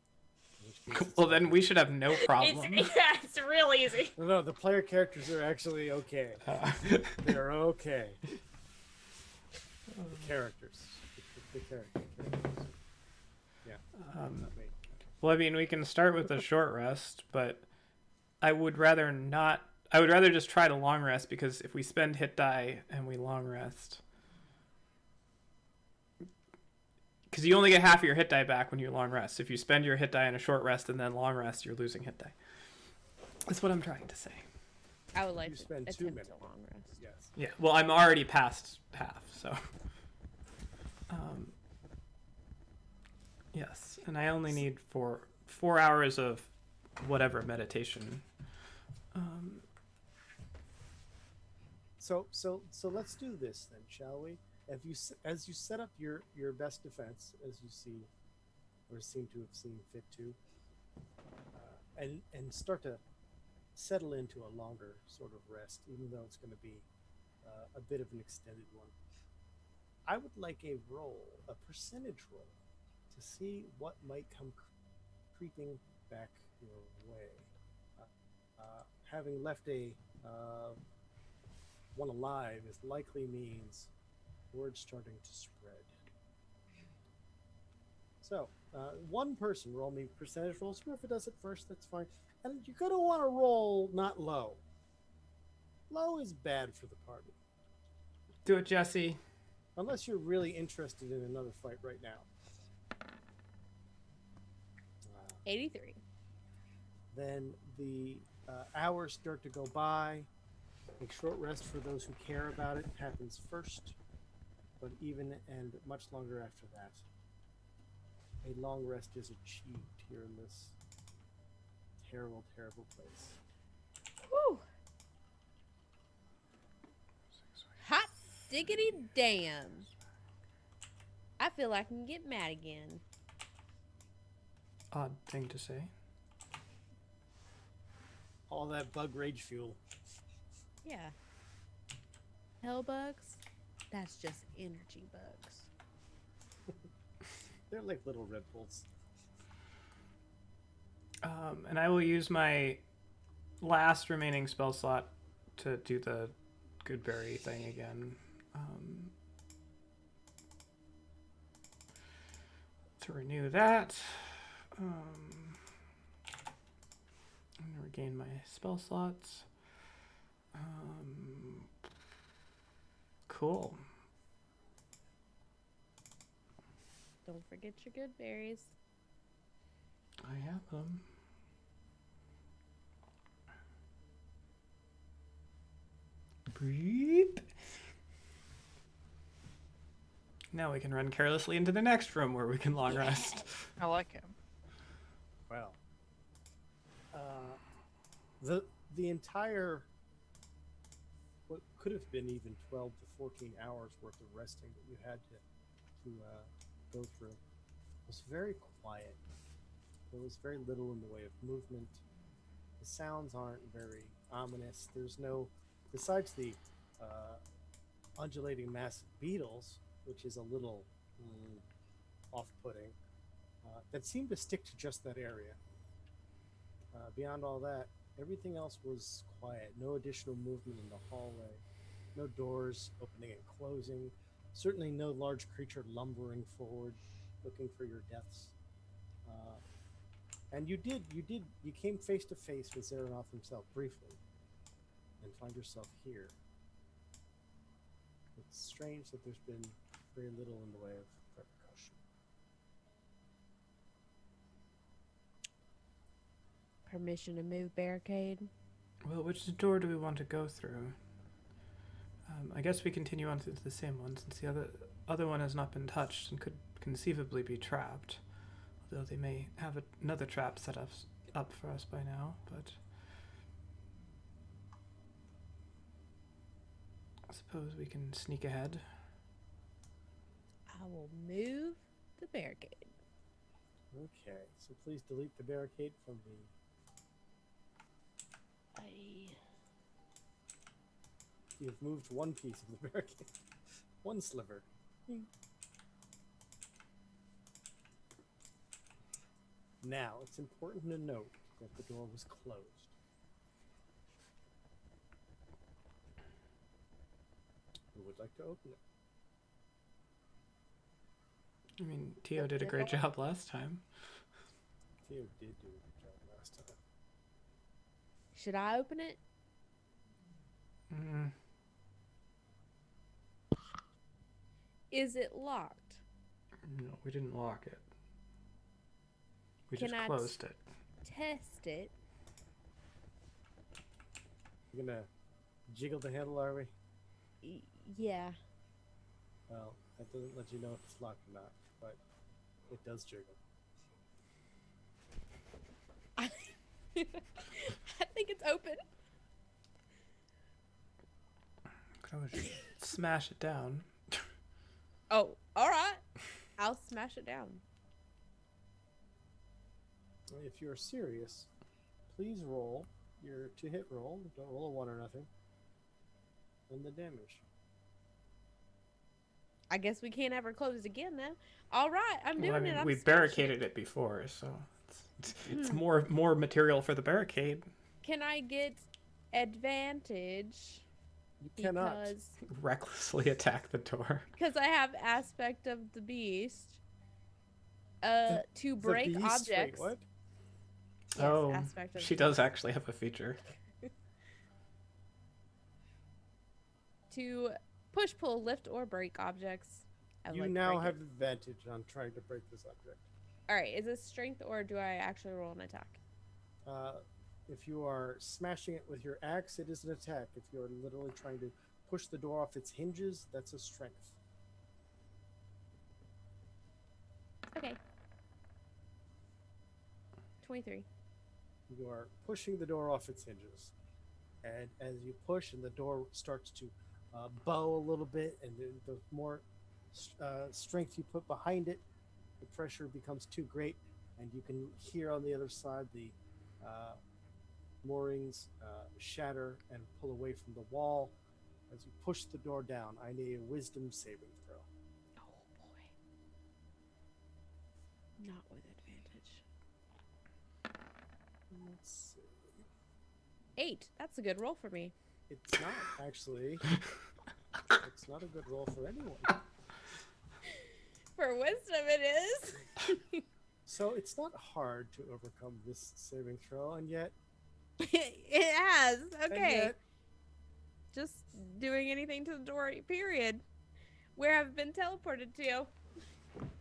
Speaker 3: In which case it's
Speaker 1: Well,
Speaker 3: fine.
Speaker 1: then we should have no problem.
Speaker 4: It's real easy.
Speaker 3: No, the player characters are actually okay. They are okay. The characters. The characters. Yeah. Not me.
Speaker 1: Well, I mean, we can start with a short rest, but I would rather not. I would rather just try to long rest, because if we spend hit die and we long rest, because you only get half of your hit die back when you long rest. If you spend your hit die in a short rest and then long rest, you're losing hit die. That's what I'm trying to say.
Speaker 5: I would like
Speaker 3: You
Speaker 5: to
Speaker 3: spend 2
Speaker 5: attempt
Speaker 3: minutes.
Speaker 5: a long rest.
Speaker 3: Yes.
Speaker 1: Yeah. Well, I'm already past half, so. Yes, and I only need 4 hours of whatever meditation.
Speaker 3: So let's do this then, shall we? As you set up your best defense, as you see or seem to have seen fit to, and start to settle into a longer sort of rest, even though it's going to be a bit of an extended one. I would like a percentage roll, to see what might come creeping back your way. Having left a one alive is likely means word starting to spread. So, one person roll me percentage rolls. Whoever does it first, that's fine. And you're going to want to roll not low. Low is bad for the party.
Speaker 1: Do it, Jessie.
Speaker 3: Unless you're really interested in another fight right now.
Speaker 5: 83.
Speaker 3: Then the hours start to go by. A short rest for those who care about it happens first, but even and much longer after that. A long rest is achieved here in this terrible, terrible place.
Speaker 5: Woo! Hot diggity damn. I feel like I can get mad again.
Speaker 1: Odd thing to say.
Speaker 3: All that bug rage fuel.
Speaker 5: Yeah. Hell bugs? That's just energy bugs.
Speaker 3: They're like little Red Bulls.
Speaker 1: And I will use my last remaining spell slot to do the Goodberry thing again. To renew that. I'm going to regain my spell slots. Cool.
Speaker 5: Don't forget your good berries.
Speaker 1: I have them. Breathe. Now we can run carelessly into the next room where we can long rest.
Speaker 2: I like him.
Speaker 3: Well, the entire, what could have been even 12 to 14 hours worth of resting that you had to go through was very quiet. There was very little in the way of movement. The sounds aren't very ominous. There's no, besides the undulating mass of beetles, which is a little off-putting, that seemed to stick to just that area. Beyond all that, everything else was quiet. No additional movement in the hallway. No doors opening and closing. Certainly no large creature lumbering forward, looking for your deaths. And you came face to face with Zeranoth himself briefly, and find yourself here. It's strange that there's been very little in the way of repercussion.
Speaker 5: Permission to move barricade.
Speaker 1: Well, which door do we want to go through? I guess we continue on through the same one, since the other one has not been touched and could conceivably be trapped. Although they may have another trap set up for us by now, but I suppose we can sneak ahead.
Speaker 5: I will move the barricade.
Speaker 3: Okay, so please delete the barricade from the... You've moved one piece of the barricade. One sliver. Now, it's important to note that the door was closed. Who would like to open it?
Speaker 1: I mean, Tio did a great job last time.
Speaker 3: Theo did do a good job last time.
Speaker 5: Should I open it? Is it locked?
Speaker 1: No, we didn't lock it. We
Speaker 5: Can
Speaker 1: just
Speaker 5: I
Speaker 1: closed it.
Speaker 5: Test it.
Speaker 3: You're gonna jiggle the handle, are we?
Speaker 5: Yeah.
Speaker 3: Well, that doesn't let you know if it's locked or not, but it does jiggle.
Speaker 5: I think it's open.
Speaker 1: Could always just smash it down.
Speaker 5: Oh, all right. I'll smash it down.
Speaker 3: If you're serious, please roll your to-hit roll. Don't roll a 1 or nothing. And the damage.
Speaker 5: I guess we can't ever close again now. All right, I'm doing
Speaker 1: Well, I mean,
Speaker 5: it. I'm
Speaker 1: we
Speaker 5: smashing
Speaker 1: barricaded it before, so it's more material for the barricade.
Speaker 5: Can I get advantage?
Speaker 3: You cannot.
Speaker 1: Recklessly attack the door.
Speaker 5: Because I have aspect of the beast. To break
Speaker 3: the beast?
Speaker 5: objects.
Speaker 3: Wait, what?
Speaker 5: Yes,
Speaker 1: Oh,
Speaker 5: aspect of
Speaker 1: she
Speaker 5: the
Speaker 1: does actually have a feature.
Speaker 5: To push, pull, lift, or break objects. I
Speaker 3: You
Speaker 5: like
Speaker 3: now
Speaker 5: break
Speaker 3: have
Speaker 5: it.
Speaker 3: advantage on trying to break this object.
Speaker 5: All right, is this strength or do I actually roll an attack?
Speaker 3: If you are smashing it with your axe, it is an attack. If you're literally trying to push the door off its hinges, that's a strength.
Speaker 5: Okay. 23.
Speaker 3: You are pushing the door off its hinges. And as you push and the door starts to bow a little bit, and the more strength you put behind it, the pressure becomes too great, and you can hear on the other side the moorings shatter and pull away from the wall. As you push the door down, I need a wisdom saving throw.
Speaker 5: Oh boy. Not with advantage.
Speaker 3: Let's see.
Speaker 5: 8. That's a good roll for me.
Speaker 3: It's not, actually. It's not a good roll for anyone.
Speaker 5: For wisdom, it is.
Speaker 3: So it's not hard to overcome this saving throw, and yet...
Speaker 5: It has.
Speaker 3: and
Speaker 5: Okay.
Speaker 3: yet
Speaker 5: Just doing anything to the door, period. Where have I been teleported to?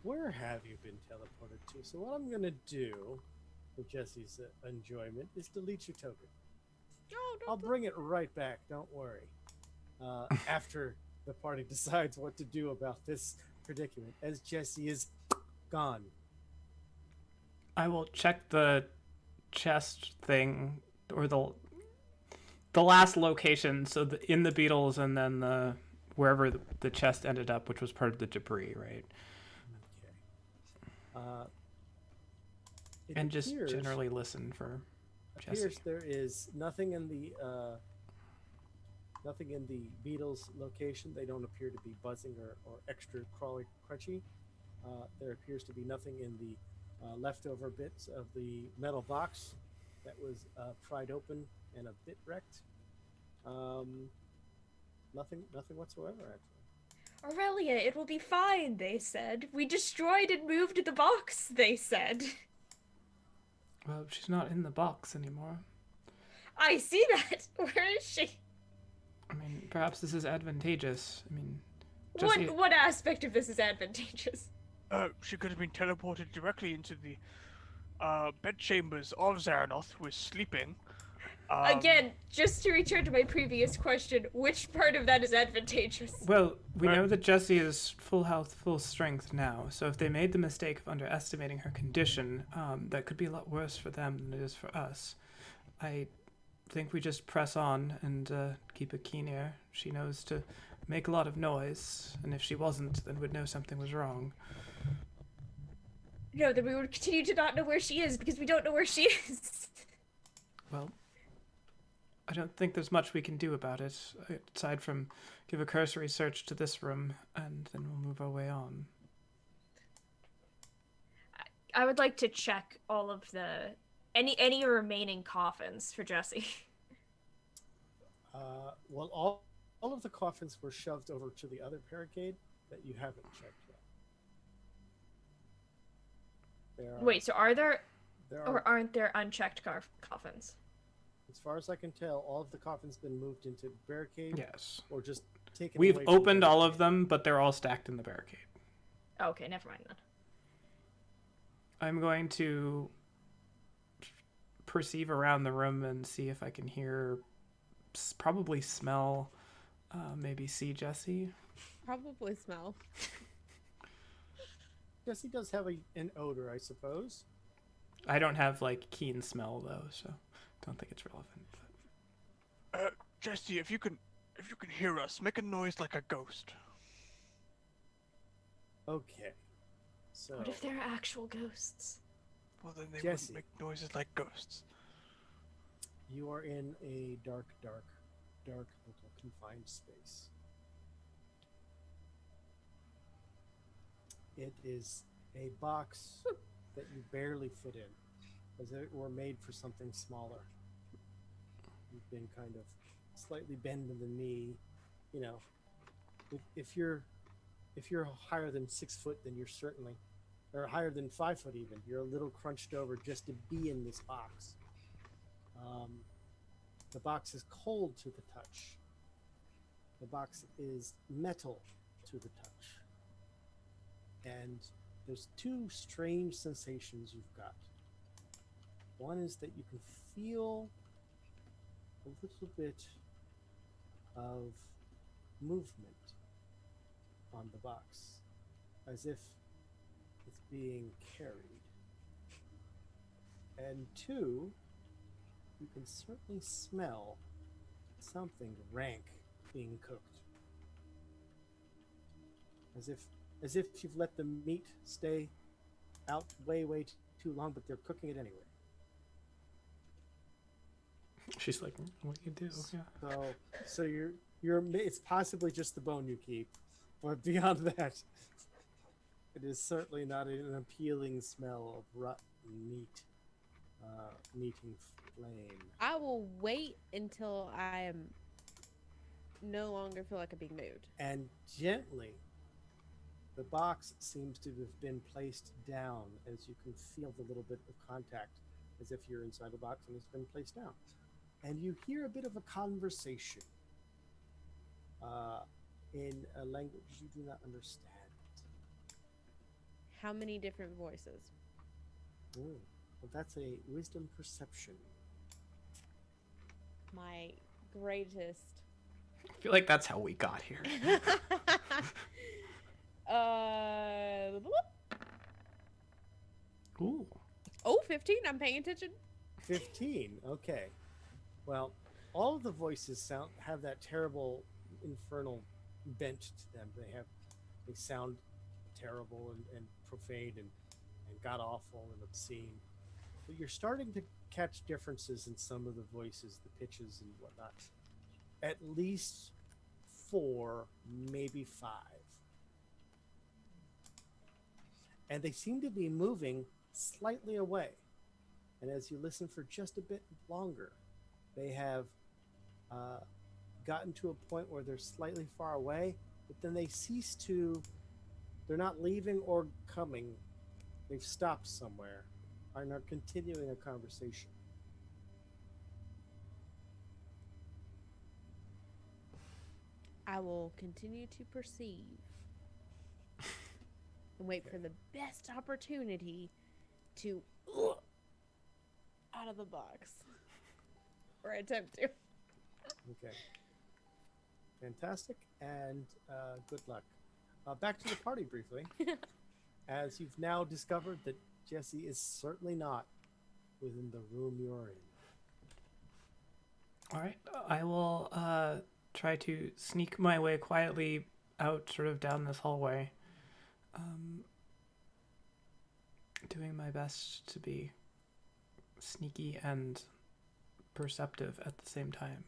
Speaker 3: where have you been teleported to? So what I'm going to do, for Jessie's enjoyment, is delete your token.
Speaker 5: Oh,
Speaker 3: I'll bring it right back, don't worry. After the party decides what to do about this predicament, as Jessie is gone.
Speaker 1: I will check the chest thing, or the last location, so in the beetles, and then wherever the chest ended up, which was part of the debris, right?
Speaker 3: Okay. It
Speaker 1: And just
Speaker 3: appears-
Speaker 1: generally listen for Jessie.
Speaker 3: appears there is nothing in the beetles location. They don't appear to be buzzing or extra crawly crunchy. There appears to be nothing in the leftover bits of the metal box that was pried open and a bit wrecked. Nothing whatsoever, actually.
Speaker 4: Aurelia, it will be fine, they said. We destroyed and moved the box, they said.
Speaker 1: Well, she's not in the box anymore.
Speaker 4: I see that. Where is she?
Speaker 1: I mean, perhaps this is advantageous. I mean, Jessie,
Speaker 4: What aspect of this is advantageous?
Speaker 2: She could have been teleported directly into the bedchambers of Zaranoth, who is sleeping.
Speaker 4: Again, just to return to my previous question, which part of that is advantageous?
Speaker 1: Well, we know that Jessie is full health, full strength now, so if they made the mistake of underestimating her condition, that could be a lot worse for them than it is for us. I think we just press on and keep a keen ear. She knows to make a lot of noise, and if she wasn't, then we'd know something was wrong.
Speaker 4: No, then we would continue to not know where she is because we don't know where she is.
Speaker 1: Well, I don't think there's much we can do about it, aside from give a cursory search to this room, and then we'll move our way on.
Speaker 4: I would like to check all of the any remaining coffins for Jessie.
Speaker 3: Well, all of the coffins were shoved over to the other barricade that you haven't checked yet.
Speaker 4: Wait, so are there
Speaker 3: There
Speaker 4: or
Speaker 3: are,
Speaker 4: aren't there unchecked coffins?
Speaker 3: as far as I can tell, all of the coffins been moved into the barricade,
Speaker 1: Yes.
Speaker 3: or just taken.
Speaker 1: We've
Speaker 3: away from
Speaker 1: opened
Speaker 3: the
Speaker 1: all of
Speaker 3: barricade.
Speaker 1: them, but they're all stacked in the barricade.
Speaker 4: Okay, never mind then.
Speaker 1: I'm going to perceive around the room and see if I can hear, probably smell, maybe see Jessie.
Speaker 5: Probably smell.
Speaker 3: Yes, he does have an odor, I suppose.
Speaker 1: I don't have like keen smell though, so don't think it's relevant. But...
Speaker 2: Jessie, if you can hear us, make a noise like a ghost.
Speaker 3: Okay. So
Speaker 4: What if there are actual ghosts?
Speaker 2: Well, then they
Speaker 3: Jessie.
Speaker 2: wouldn't make noises like ghosts.
Speaker 3: You are in a dark little confined space. It is a box that you barely fit in, as if it were made for something smaller. You've been kind of slightly bent in the knee. You know, if you're higher than 6 foot, then you're certainly, or higher than 5 foot even, you're a little crunched over just to be in this box. The box is cold to the touch. The box is metal to the touch. And there's two strange sensations you've got. One is that you can feel a little bit of movement on the box, as if it's being carried. And two, you can certainly smell something rank being cooked. As if you've let the meat stay out way too long, but they're cooking it anyway.
Speaker 1: She's like, what do you do? Yeah.
Speaker 3: So you're it's possibly just the bone you keep, but beyond that, it is certainly not an appealing smell of rotten meat, meeting flame.
Speaker 5: I will wait until I am no longer feel like I'm being moved.
Speaker 3: And gently, the box seems to have been placed down, as you can feel the little bit of contact, as if you're inside the box and it's been placed down. And you hear a bit of a conversation in a language you do not understand.
Speaker 5: How many different voices?
Speaker 3: Well, that's a wisdom perception.
Speaker 5: My greatest.
Speaker 1: I feel like that's how we got here. Ooh.
Speaker 5: Oh, 15. I'm paying attention.
Speaker 3: 15. Okay. Well, all of the voices have that terrible infernal bent to them. They sound terrible and profane and god awful and obscene. But you're starting to catch differences in some of the voices, the pitches and whatnot. At least 4, maybe 5. And they seem to be moving slightly away. And as you listen for just a bit longer, they have gotten to a point where they're slightly far away, but then they cease to, they're not leaving or coming. They've stopped somewhere and are continuing a conversation.
Speaker 5: I will continue to perceive and wait for the best opportunity to out of the box, or attempt to.
Speaker 3: Okay. Fantastic, and good luck. Back to the party briefly. As you've now discovered that Jessie is certainly not within the room you're in.
Speaker 1: All right, I will try to sneak my way quietly out, sort of down this hallway, doing my best to be sneaky and perceptive at the same time.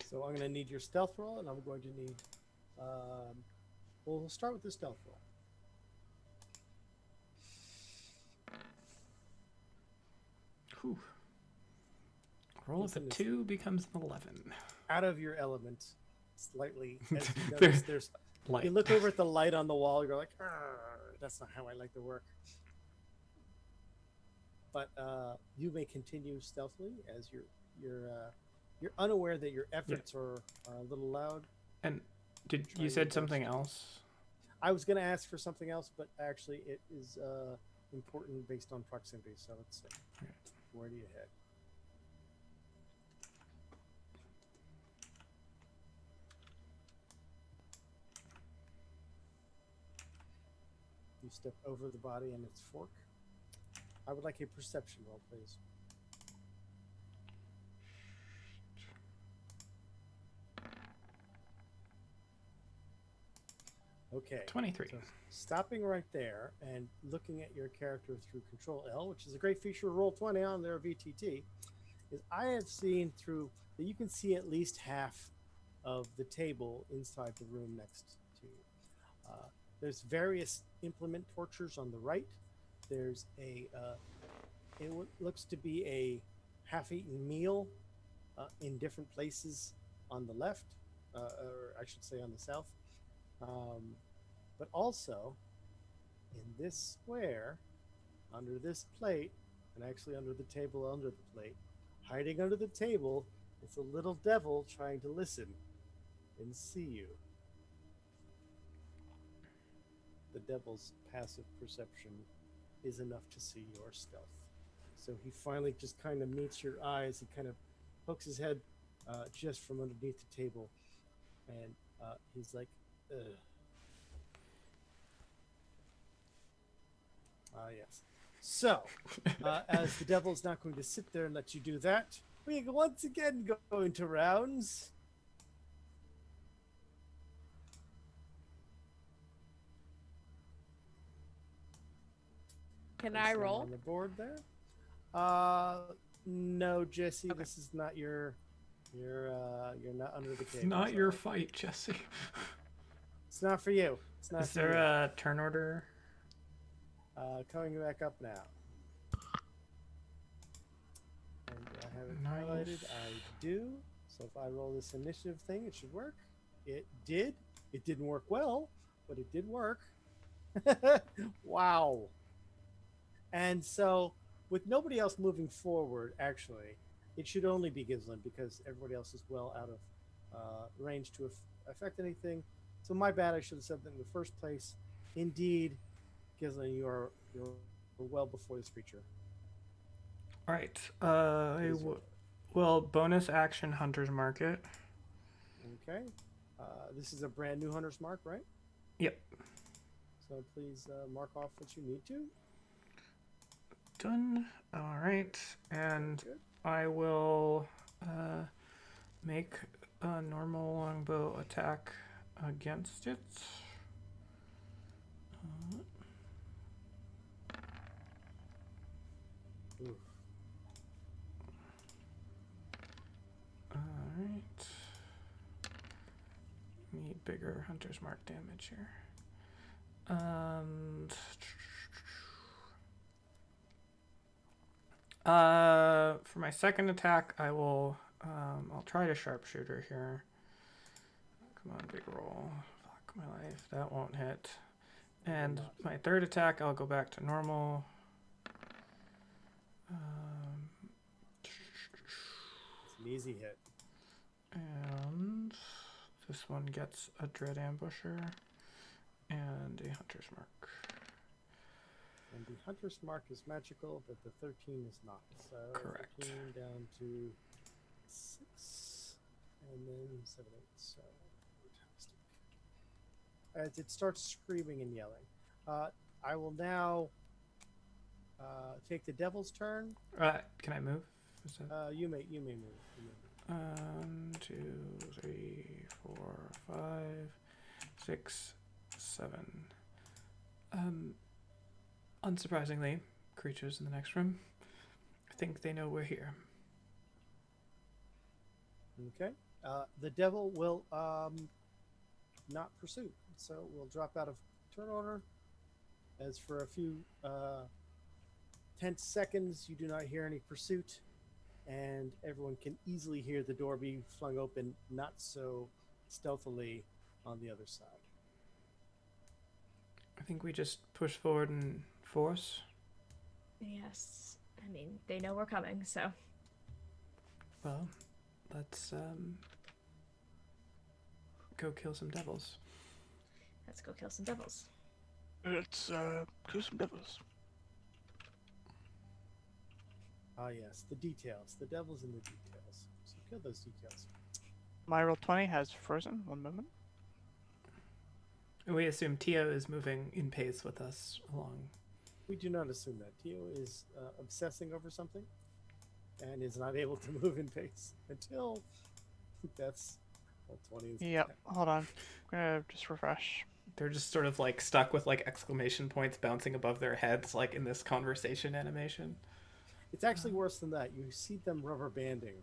Speaker 3: So I'm going to need your stealth roll, and I'm going to need... we'll start with the stealth roll.
Speaker 1: Whew. Roll of a 2 becomes an 11.
Speaker 3: Out of your element, slightly. As you notice, there's
Speaker 1: Light.
Speaker 3: You look over at the light on the wall, you're like, that's not how I like to work. But you may continue stealthily as you're unaware that your efforts are a little loud.
Speaker 1: And did you said something else?
Speaker 3: I was going to ask for something else, but actually it is important based on proximity. So let's see.
Speaker 1: Okay.
Speaker 3: Where do you head? You step over the body and its fork. I would like a perception roll, please. Okay.
Speaker 1: 23.
Speaker 3: So stopping right there and looking at your character through Control L, which is a great feature of Roll20 on their VTT, is I have seen through that you can see at least half of the table inside the room next to you. There's various implement torches on the right. There's looks to be a half-eaten meal in different places on the left, or I should say on the south. But also, in this square, under this plate, and actually under the table under the plate, hiding under the table, is a little devil trying to listen and see you. The devil's passive perception is enough to see your stealth. So he finally just kind of meets your eyes. He kind of pokes his head just from underneath the table, and he's like, ugh. Yes. So, as the devil's not going to sit there and let you do that, we once again go into rounds.
Speaker 5: Can I roll?
Speaker 3: On the board there? No, Jesse. Okay. This is not you're not under the table.
Speaker 1: It's not your fight, Jesse.
Speaker 3: It's not for you. It's not.
Speaker 1: Is there a turn order?
Speaker 3: Coming back up now. And I have it highlighted. I do. So if I roll this initiative thing, it should work. It did. It didn't work well, but it did work. Wow. And so, with nobody else moving forward, actually, it should only be Gislin because everybody else is well out of range to affect anything. So my bad. I should have said that in the first place. Indeed, Gislin, you're well before this creature.
Speaker 1: All right. Well, bonus action Hunter's Market.
Speaker 3: Okay. This is a brand new Hunter's Mark, right?
Speaker 1: Yep.
Speaker 3: So please mark off what you need to.
Speaker 1: Done. All right. And I will make a normal longbow attack against it. Alright. Need bigger Hunter's Mark damage here. And for my second attack, I will I'll try to sharpshooter here. Come on, big roll. Fuck my life. That won't hit. And my third attack, I'll go back to normal.
Speaker 3: It's an easy hit.
Speaker 1: And this one gets a Dread Ambusher and a Hunter's Mark.
Speaker 3: And the Hunter's Mark is magical, but the 13 is not. So
Speaker 1: correct.
Speaker 3: 13 down to 6, and then 7, 8. So fantastic. As it starts screaming and yelling, I will now take the devil's turn.
Speaker 1: Can I move? Is that...
Speaker 3: You may move.
Speaker 1: 2, 3, 4, 5, 6, 7. Unsurprisingly, creatures in the next room think they know we're here.
Speaker 3: Okay. The devil will not pursue, so we'll drop out of turn order. As for a few tense seconds, you do not hear any pursuit, and everyone can easily hear the door being flung open, not so stealthily on the other side.
Speaker 1: I think we just push forward and force.
Speaker 4: Yes. I mean, they know we're coming, so.
Speaker 1: Well, let's go kill some devils.
Speaker 4: Let's go kill some devils.
Speaker 2: Let's kill some devils.
Speaker 3: Ah, yes, the details. The devil's in the details. So kill those details.
Speaker 2: My Roll20 has frozen. 1 moment.
Speaker 1: We assume Tio is moving in pace with us along.
Speaker 3: We do not assume that. Tio is obsessing over something and is not able to move in pace until that's Roll20 is.
Speaker 2: Yep. Hold on. I'm gonna just refresh.
Speaker 1: They're just sort of like stuck with like exclamation points bouncing above their heads, like in this conversation animation.
Speaker 3: It's actually worse than that. You see them rubber banding.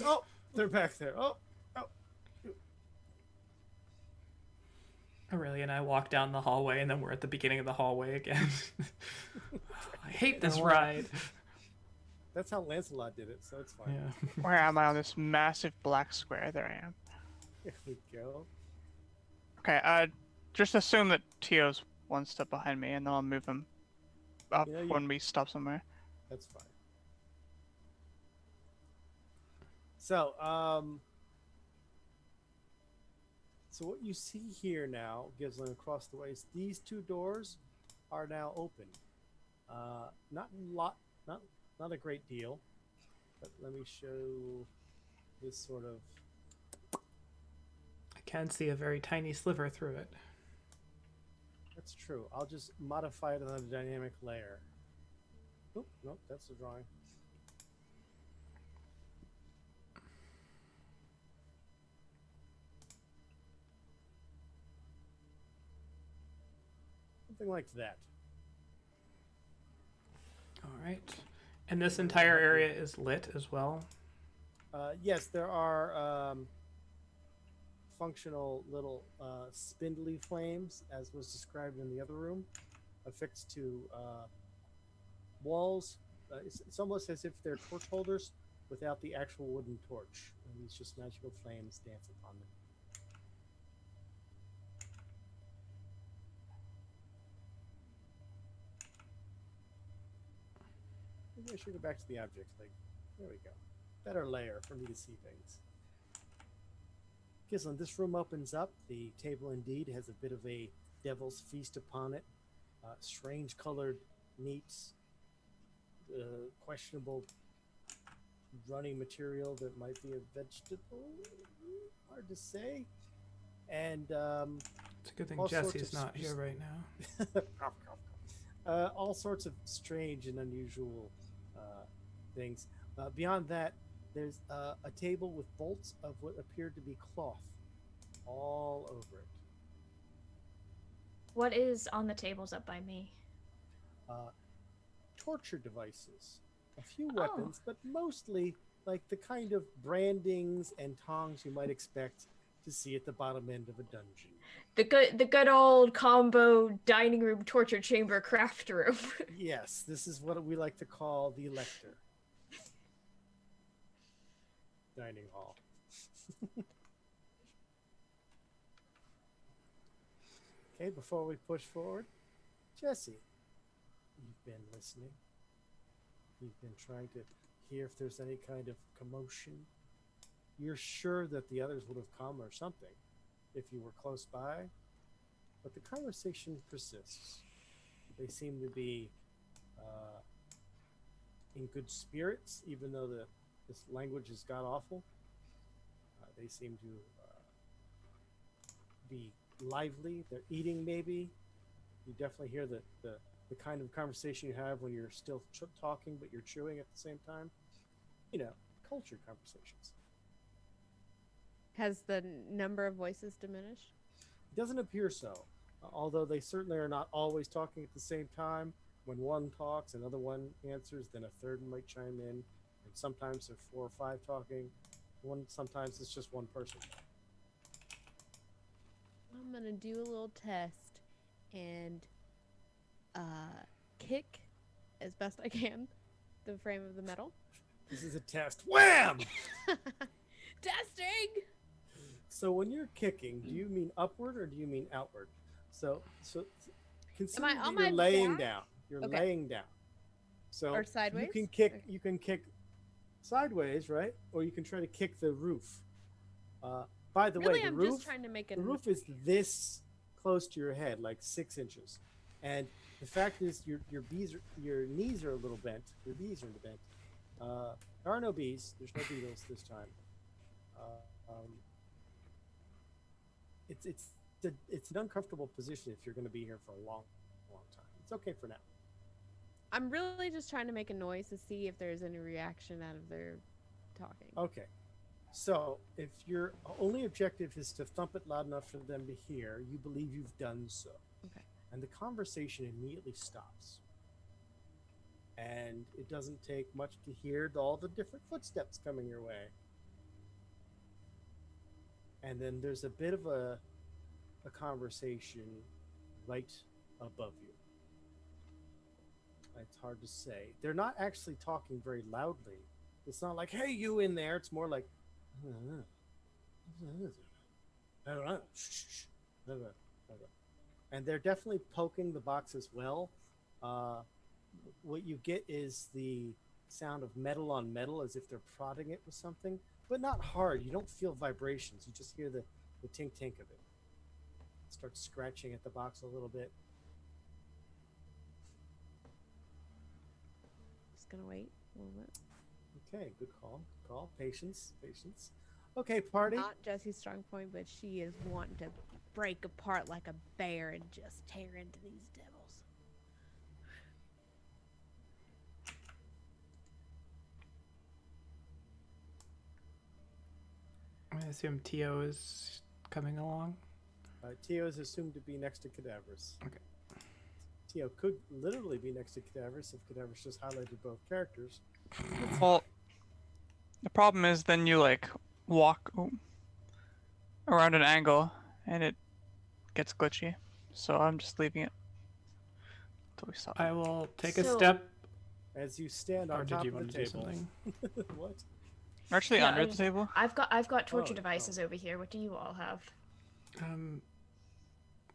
Speaker 3: Oh, they're back there. Oh.
Speaker 1: Aurelia and I walk down the hallway, and then we're at the beginning of the hallway again. I hate this ride.
Speaker 3: That's how Lancelot did it, so it's fine.
Speaker 1: Yeah.
Speaker 2: Where am I on this massive black square? There I am.
Speaker 3: There we go.
Speaker 2: Okay, just assume that Tio's one step behind me, and then I'll move him up
Speaker 3: Yeah,
Speaker 2: when we stop somewhere.
Speaker 3: That's fine. So, so what you see here now, Gislin, across the way, is these two doors are now open. Not a great deal, but let me show this sort of.
Speaker 1: I can see a very tiny sliver through it.
Speaker 3: That's true. I'll just modify it on the dynamic layer. Oop, nope, that's the drawing. Something like that.
Speaker 1: All right. And this entire area is lit as well.
Speaker 3: Yes, there are functional little spindly flames, as was described in the other room, affixed to walls. It's almost as if they're torch holders without the actual wooden torch. And these just magical flames dance upon them. Maybe I should go back to the object. Like, there we go. Better layer for me to see things. Gislin, this room opens up. The table indeed has a bit of a devil's feast upon it. Strange colored meats, questionable running material that might be a vegetable. Hard to say. And
Speaker 1: It's a good thing
Speaker 3: all sorts
Speaker 1: Jessie's
Speaker 3: of
Speaker 1: not here right now.
Speaker 3: all sorts of strange and unusual things. Beyond that, there's a table with bolts of what appeared to be cloth all over it.
Speaker 4: What is on the tables up by me?
Speaker 3: Torture devices, a few weapons, but mostly like the kind of brandings and tongs you might expect to see at the bottom end of a dungeon.
Speaker 4: The good old combo dining room torture chamber craft room.
Speaker 3: Yes, this is what we like to call the lector. Dining hall. Okay, before we push forward, Jessie, you've been listening. You've been trying to hear if there's any kind of commotion. You're sure that the others would have come or something if you were close by, but the conversation persists. They seem to be in good spirits, even though this language is god-awful. They seem to be lively. They're eating, maybe. You definitely hear the kind of conversation you have when you're still talking, but you're chewing at the same time. You know, cultured conversations.
Speaker 5: Has the number of voices diminished?
Speaker 3: It doesn't appear so, although they certainly are not always talking at the same time. When one talks, another one answers, then a third might chime in, and sometimes there's 4 or 5 talking. Sometimes it's just one person.
Speaker 5: I'm gonna do a little test and kick as best I can the frame of the metal.
Speaker 3: This is a test. Wham!
Speaker 5: Testing!
Speaker 3: So when you're kicking, do you mean upward or do you mean outward? So consider
Speaker 5: I
Speaker 3: that
Speaker 5: on
Speaker 3: you're
Speaker 5: my
Speaker 3: laying
Speaker 5: back?
Speaker 3: down. You're
Speaker 5: Okay.
Speaker 3: laying down. So
Speaker 5: Or sideways?
Speaker 3: You can kick.
Speaker 5: Okay.
Speaker 3: You can kick sideways, right? Or you can try to kick the roof. By the
Speaker 5: Really,
Speaker 3: way, the
Speaker 5: I'm
Speaker 3: roof.
Speaker 5: just trying to make it.
Speaker 3: The roof is this close to your head, like 6 inches, and the fact is your knees are a little bent. Your knees are bent. There are no bees. There's no beetles this time. It's an uncomfortable position if you're going to be here for a long time. It's okay for now.
Speaker 5: I'm really just trying to make a noise to see if there's any reaction out of their talking.
Speaker 3: Okay. So, if your only objective is to thump it loud enough for them to hear, you believe you've done so.
Speaker 5: Okay.
Speaker 3: And the conversation immediately stops. And it doesn't take much to hear all the different footsteps coming your way. And then there's a bit of a conversation right above you. It's hard to say. They're not actually talking very loudly. It's not like, hey, you in there. It's more like, and they're definitely poking the box as well. What you get is the sound of metal on metal as if they're prodding it with something, but not hard. You don't feel vibrations. You just hear the tink-tink of it. Start scratching at the box a little bit.
Speaker 5: Just gonna wait a little bit.
Speaker 3: Okay, good call. Good call. Patience. Okay, party.
Speaker 5: Not Jessie's strong point, but she is wanting to break apart like a bear and just tear into these devils.
Speaker 1: I assume Tio is coming along.
Speaker 3: Tio is assumed to be next to Cadavers.
Speaker 1: Okay.
Speaker 3: Tio could literally be next to Cadavers if Cadavers just highlighted both characters.
Speaker 2: Well, the problem is then you like walk around an angle and it gets glitchy. So I'm just leaving it until we stop.
Speaker 1: I will take a
Speaker 4: So-
Speaker 1: step.
Speaker 3: As you stand
Speaker 1: Or
Speaker 3: on
Speaker 1: did
Speaker 3: top
Speaker 1: you
Speaker 3: of
Speaker 1: want
Speaker 3: the
Speaker 1: to do
Speaker 3: table.
Speaker 1: something?
Speaker 3: What?
Speaker 2: We're actually
Speaker 4: Yeah,
Speaker 2: under
Speaker 4: I
Speaker 2: the
Speaker 4: was-
Speaker 2: table.
Speaker 4: I've got torture
Speaker 3: Oh,
Speaker 4: devices over here. What do you all have?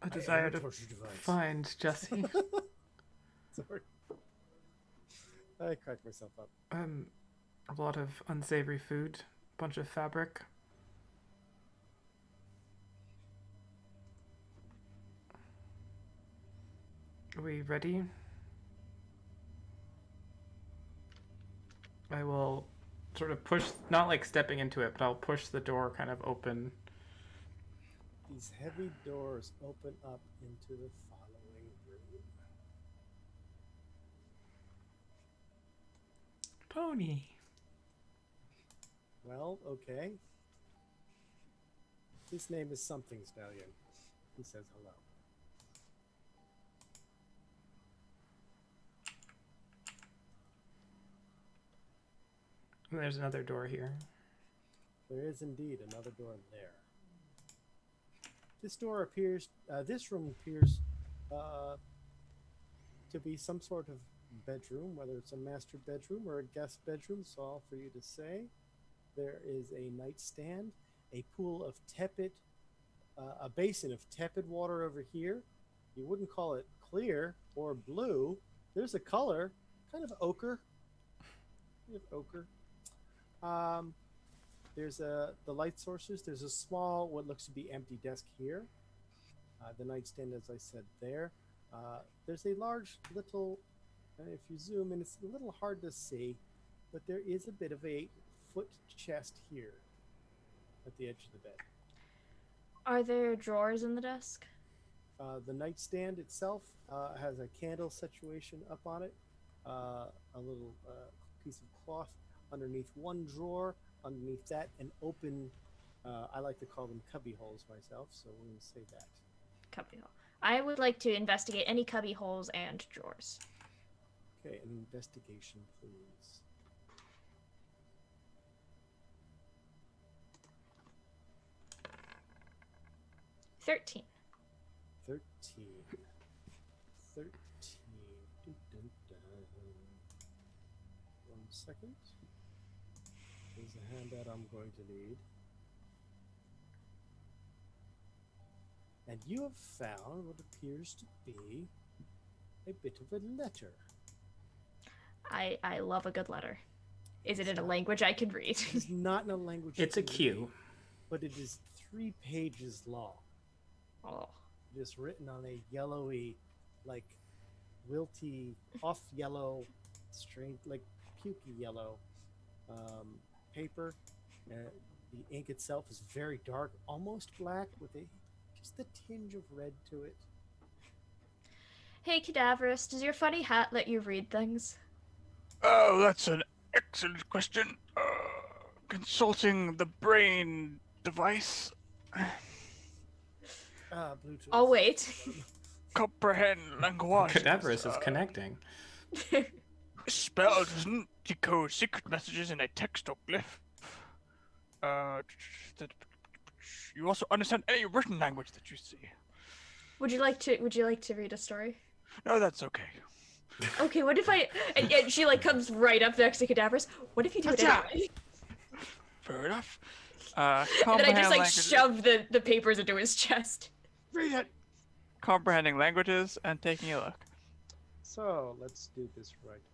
Speaker 1: A desire to
Speaker 3: torture device.
Speaker 1: find Jessie.
Speaker 3: Sorry. I cracked myself up.
Speaker 1: A lot of unsavory food, bunch of fabric. Are we ready? I will sort of push, not like stepping into it, but I'll push the door kind of open.
Speaker 3: These heavy doors open up into the following room.
Speaker 1: Pony.
Speaker 3: Well, okay. His name is something Stallion. He says hello.
Speaker 1: And there's another door here.
Speaker 3: There is indeed another door there. This door appears, this room appears to be some sort of bedroom, whether it's a master bedroom or a guest bedroom, it's all for you to say. There is a nightstand, a pool of tepid, a basin of tepid water over here. You wouldn't call it clear or blue. There's a color, kind of ochre. Kind of ochre. There's the light sources. There's a small, what looks to be empty desk here. The nightstand, as I said, there. There's a large little, if you zoom in, it's a little hard to see, but there is a bit of a foot chest here at the edge of the bed.
Speaker 4: Are there drawers in the desk?
Speaker 3: The nightstand itself has a candle situation up on it, a little piece of cloth underneath one drawer. Underneath that, an open, I like to call them cubby holes myself, so we're going to say that.
Speaker 4: Cubby hole. I would like to investigate any cubby holes and drawers.
Speaker 3: Okay, an investigation, please.
Speaker 4: 13.
Speaker 3: 13. 13. Dun, dun, dun. 1 second. There's a handout I'm going to need. And you have found what appears to be a bit of a letter.
Speaker 4: I love a good letter. Is it in a language I can read?
Speaker 3: It's not in a language.
Speaker 1: It's
Speaker 3: you
Speaker 1: a
Speaker 3: can
Speaker 1: Q.
Speaker 3: read, but it is 3 pages long.
Speaker 4: Oh.
Speaker 3: It is written on a yellowy, like wilty, off yellow, strange, like pukey yellow paper. The ink itself is very dark, almost black, with just a tinge of red to it.
Speaker 4: Hey, Cadaverous, does your funny hat let you read things?
Speaker 2: Oh, that's an excellent question. Consulting the brain device.
Speaker 3: Bluetooth.
Speaker 4: I'll wait.
Speaker 2: Comprehend language.
Speaker 1: Cadaverous is connecting.
Speaker 2: Spell doesn't decode secret messages in a text or glyph. You also understand any written language that you see.
Speaker 4: Would you like to read a story?
Speaker 2: No, that's okay.
Speaker 4: Okay, what if I and she like comes right up next to Cadaverous. What if you do it anyway?
Speaker 2: Fair enough.
Speaker 4: And then I just like
Speaker 2: languages.
Speaker 4: shove the papers into his chest.
Speaker 3: Read it.
Speaker 2: Comprehending languages and taking a look.
Speaker 3: So let's do this right quick.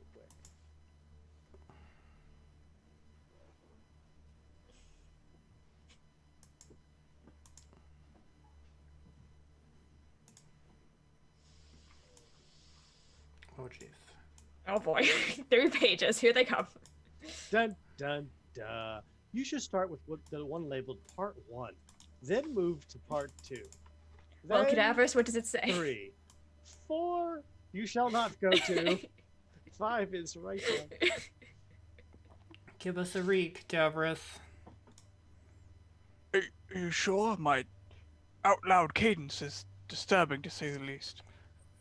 Speaker 1: Oh, jeez.
Speaker 4: Oh boy, 3 pages. Here they come.
Speaker 3: Dun dun dun. You should start with the one labeled Part 1, then move to Part 2.
Speaker 4: Well,
Speaker 3: Then
Speaker 4: Cadaverous, what does it say?
Speaker 3: 3, 4. You shall not go to. 5 is right there.
Speaker 1: Give us a reek, Cadaverous.
Speaker 2: Are you sure? My out loud cadence is disturbing, to say the least.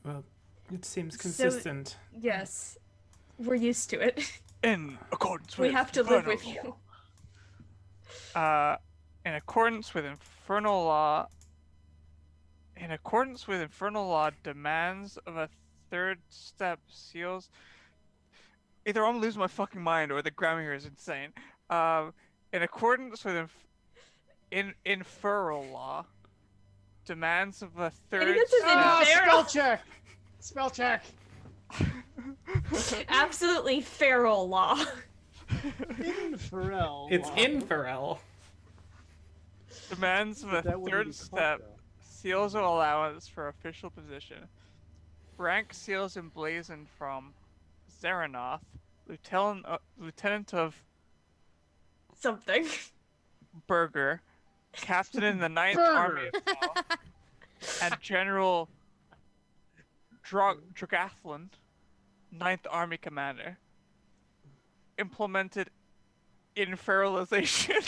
Speaker 1: Well, it seems consistent.
Speaker 4: Yes, we're used to it.
Speaker 2: In accordance with
Speaker 4: We have to live
Speaker 2: infernal
Speaker 4: with you.
Speaker 2: law. In accordance with infernal law. Demands of a third step seals. Either I'm losing my fucking mind or the grammar here is insane. In accordance with infernal law, demands of a third
Speaker 4: this is
Speaker 2: step.
Speaker 3: Spell check. Spell check.
Speaker 4: Absolutely feral law.
Speaker 3: Infernal.
Speaker 1: It's in Pharrell.
Speaker 2: Demands of a
Speaker 3: That wouldn't be
Speaker 2: third
Speaker 3: caught,
Speaker 2: step.
Speaker 3: though.
Speaker 2: Seals of allowance for official position. Rank seals emblazoned from Zaranoth, Lieutenant of
Speaker 4: Something.
Speaker 2: Burger, Captain in the 9th Army of Law, and General Dragathlon, 9th Army Commander. Implemented inferalization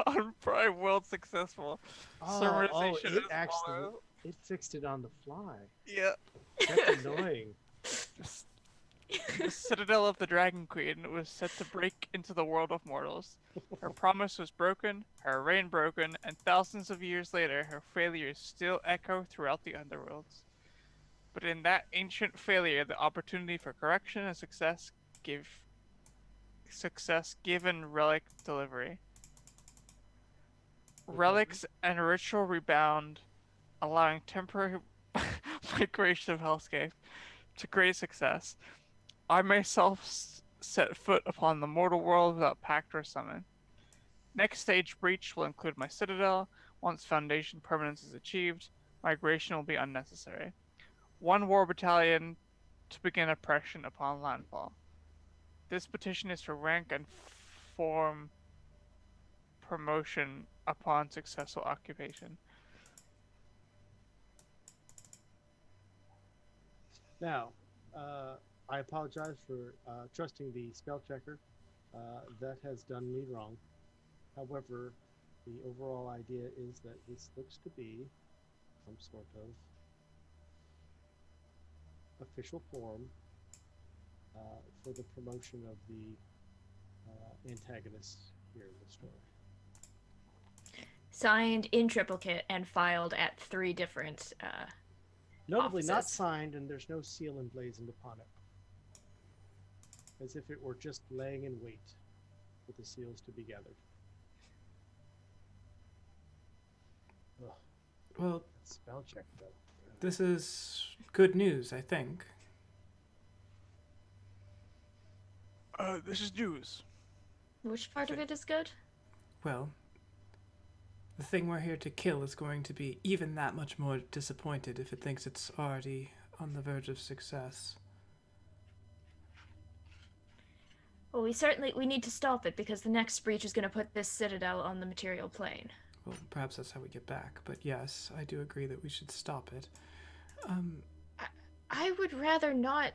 Speaker 2: on Prime World successful. Summarization
Speaker 3: it
Speaker 2: as
Speaker 3: actually
Speaker 2: follows.
Speaker 3: it fixed it on the fly.
Speaker 2: Yeah.
Speaker 3: That's annoying.
Speaker 2: The citadel of the Dragon Queen was set to break into the world of mortals. Her promise was broken, her reign broken, and thousands of years later, her failures still echo throughout the underworlds. But in that ancient failure, the opportunity for correction and success given relic delivery. Relics and ritual rebound, allowing temporary migration of Hellscape to great success. I myself set foot upon the mortal world without pact or summon. Next stage breach will include my citadel. Once foundation permanence is achieved, migration will be unnecessary. 1 war battalion to begin oppression upon landfall. This petition is for rank and form promotion upon successful occupation.
Speaker 3: Now, I apologize for trusting the spell checker. That has done me wrong. However, the overall idea is that this looks to be some sort of official form for the promotion of the antagonists here in the story.
Speaker 4: Signed in triplicate and filed at 3 different
Speaker 3: Notably not
Speaker 4: offices.
Speaker 3: signed, and there's no seal emblazoned upon it. As if it were just laying in wait for the seals to be gathered. Ugh,
Speaker 1: Well,
Speaker 3: that spell check, though.
Speaker 1: this is good news, I think.
Speaker 2: This is news.
Speaker 4: Which part of it is good?
Speaker 1: Well, the thing we're here to kill is going to be even that much more disappointed if it thinks it's already on the verge of success.
Speaker 4: Well, we need to stop it because the next breach is going to put this citadel on the material plane.
Speaker 1: Well, perhaps that's how we get back, but yes, I do agree that we should stop it.
Speaker 4: I would rather not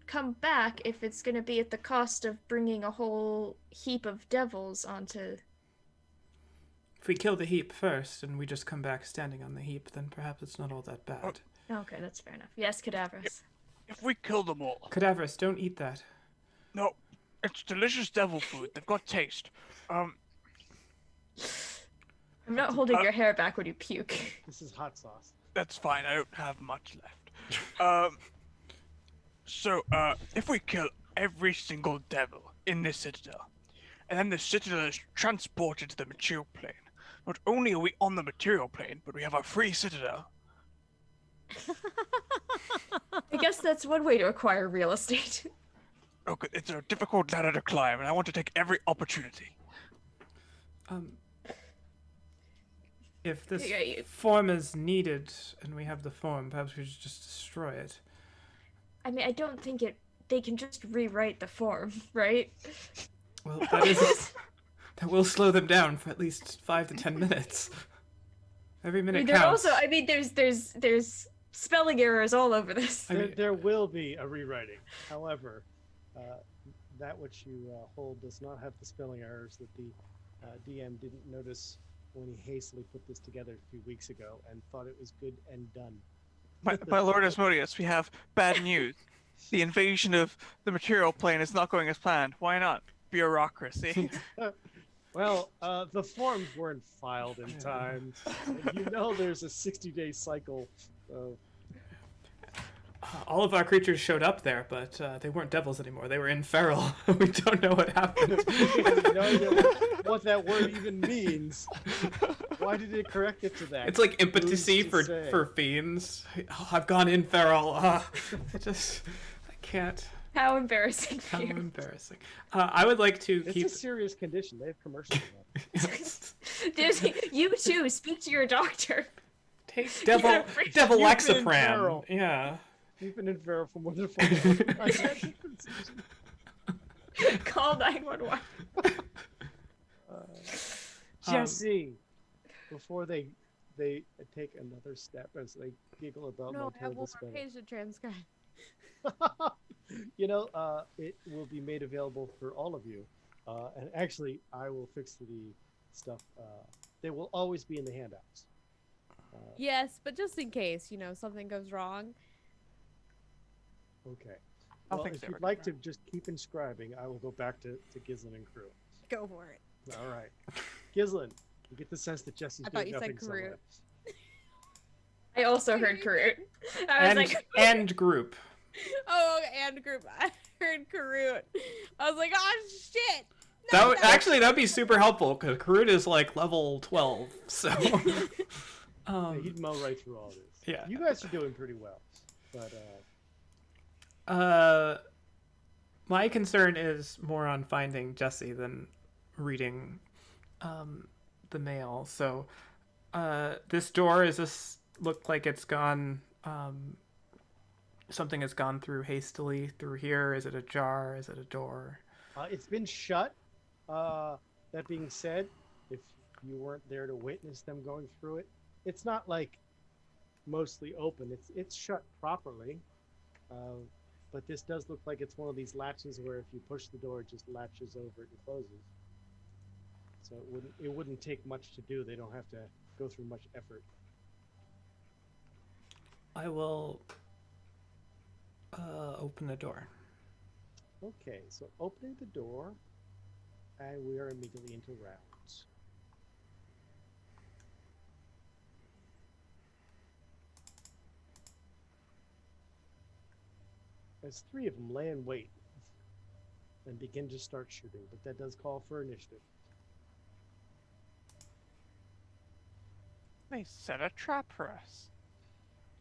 Speaker 4: come back if it's going to be at the cost of bringing a whole heap of devils onto...
Speaker 1: If we kill the heap first and we just come back standing on the heap, then perhaps it's not all that bad.
Speaker 4: Okay, that's fair enough. Yes, Cadaverous.
Speaker 2: If we kill them all.
Speaker 1: Cadaverous, don't eat that.
Speaker 2: No, it's delicious devil food. They've got taste.
Speaker 4: I'm not holding your hair back when you puke.
Speaker 3: This is hot sauce.
Speaker 2: That's fine. I don't have much left. If we kill every single devil in this citadel, and then the citadel is transported to the material plane, not only are we on the material plane, but we have our free citadel.
Speaker 4: I guess that's one way to acquire real estate.
Speaker 2: Okay, it's a difficult ladder to climb, and I want to take every opportunity.
Speaker 1: If this
Speaker 4: Yeah, you-
Speaker 1: form is needed and we have the form, perhaps we should just destroy it.
Speaker 4: I mean, I don't think they can just rewrite the form, right?
Speaker 1: Well, that will slow them down for at least 5 to 10 minutes. Every minute counts.
Speaker 4: There's spelling errors all over this.
Speaker 3: There will be a rewriting. However, that which you hold does not have the spelling errors that the DM didn't notice when he hastily put this together a few weeks ago and thought it was good and done.
Speaker 2: My Lord Asmodeus, we have bad news. The invasion of the material plane is not going as planned. Why not? Bureaucracy.
Speaker 3: Well, the forms weren't filed in time. You know there's a 60-day cycle. So.
Speaker 1: All of our creatures showed up there, but they weren't devils anymore. They were infernal. We don't know what happened.
Speaker 3: You know what that word even means. Why did it correct it to that?
Speaker 1: It's like impotency
Speaker 3: Who's to say?
Speaker 1: for fiends. Oh, I've gone infernal. I can't.
Speaker 4: How embarrassing for
Speaker 1: How
Speaker 4: you.
Speaker 1: embarrassing. I would like to
Speaker 3: It's
Speaker 1: keep.
Speaker 3: a serious condition. They have commercials on it.
Speaker 4: Dude, you too, speak to your doctor.
Speaker 1: Take devil
Speaker 3: You've been
Speaker 1: Lexapram.
Speaker 3: infernal.
Speaker 1: Yeah.
Speaker 3: You've been in Pharaoh for more than 4 years.
Speaker 4: Call 911.
Speaker 3: Jesse, before they take another step as they giggle about
Speaker 5: No, I
Speaker 3: Motel
Speaker 5: will
Speaker 3: Despair.
Speaker 5: page the transcribe.
Speaker 3: You know, it will be made available for all of you. And actually, I will fix the stuff. They will always be in the handouts.
Speaker 5: Yes, but just in case, something goes wrong.
Speaker 3: Okay.
Speaker 2: I'll
Speaker 3: Well,
Speaker 2: fix
Speaker 3: if
Speaker 2: it
Speaker 3: you'd
Speaker 2: right
Speaker 3: like to just keep inscribing, I will go back to Gislin and crew.
Speaker 5: Go for it.
Speaker 3: All right. Gislin, you get the sense that Jesse's
Speaker 5: I thought
Speaker 3: doing
Speaker 5: you said
Speaker 3: nothing somewhere.
Speaker 5: Karut.
Speaker 4: I also heard Karut. I was like,
Speaker 1: And group.
Speaker 5: Oh, and group. I heard Karut. I was like, oh shit.
Speaker 1: That would, actually, that'd be super helpful because Karut is like level 12. So.
Speaker 3: Yeah, he'd mow right through all this.
Speaker 1: Yeah.
Speaker 3: You guys are doing pretty well, but
Speaker 1: My concern is more on finding Jessie than reading the mail. So this door look like it's gone. Something has gone through hastily through here. Is it ajar? Is it a door?
Speaker 3: it's been shut. That being said, if you weren't there to witness them going through it, it's not like mostly open. It's shut properly. But this does look like it's one of these latches where if you push the door, it just latches over it and closes. So it wouldn't take much to do. They don't have to go through much effort.
Speaker 1: I will open the door.
Speaker 3: Okay, so opening the door, and we are immediately into rounds. There's 3 of them lay in wait and begin to start shooting, but that does call for initiative.
Speaker 2: They set a trap for us.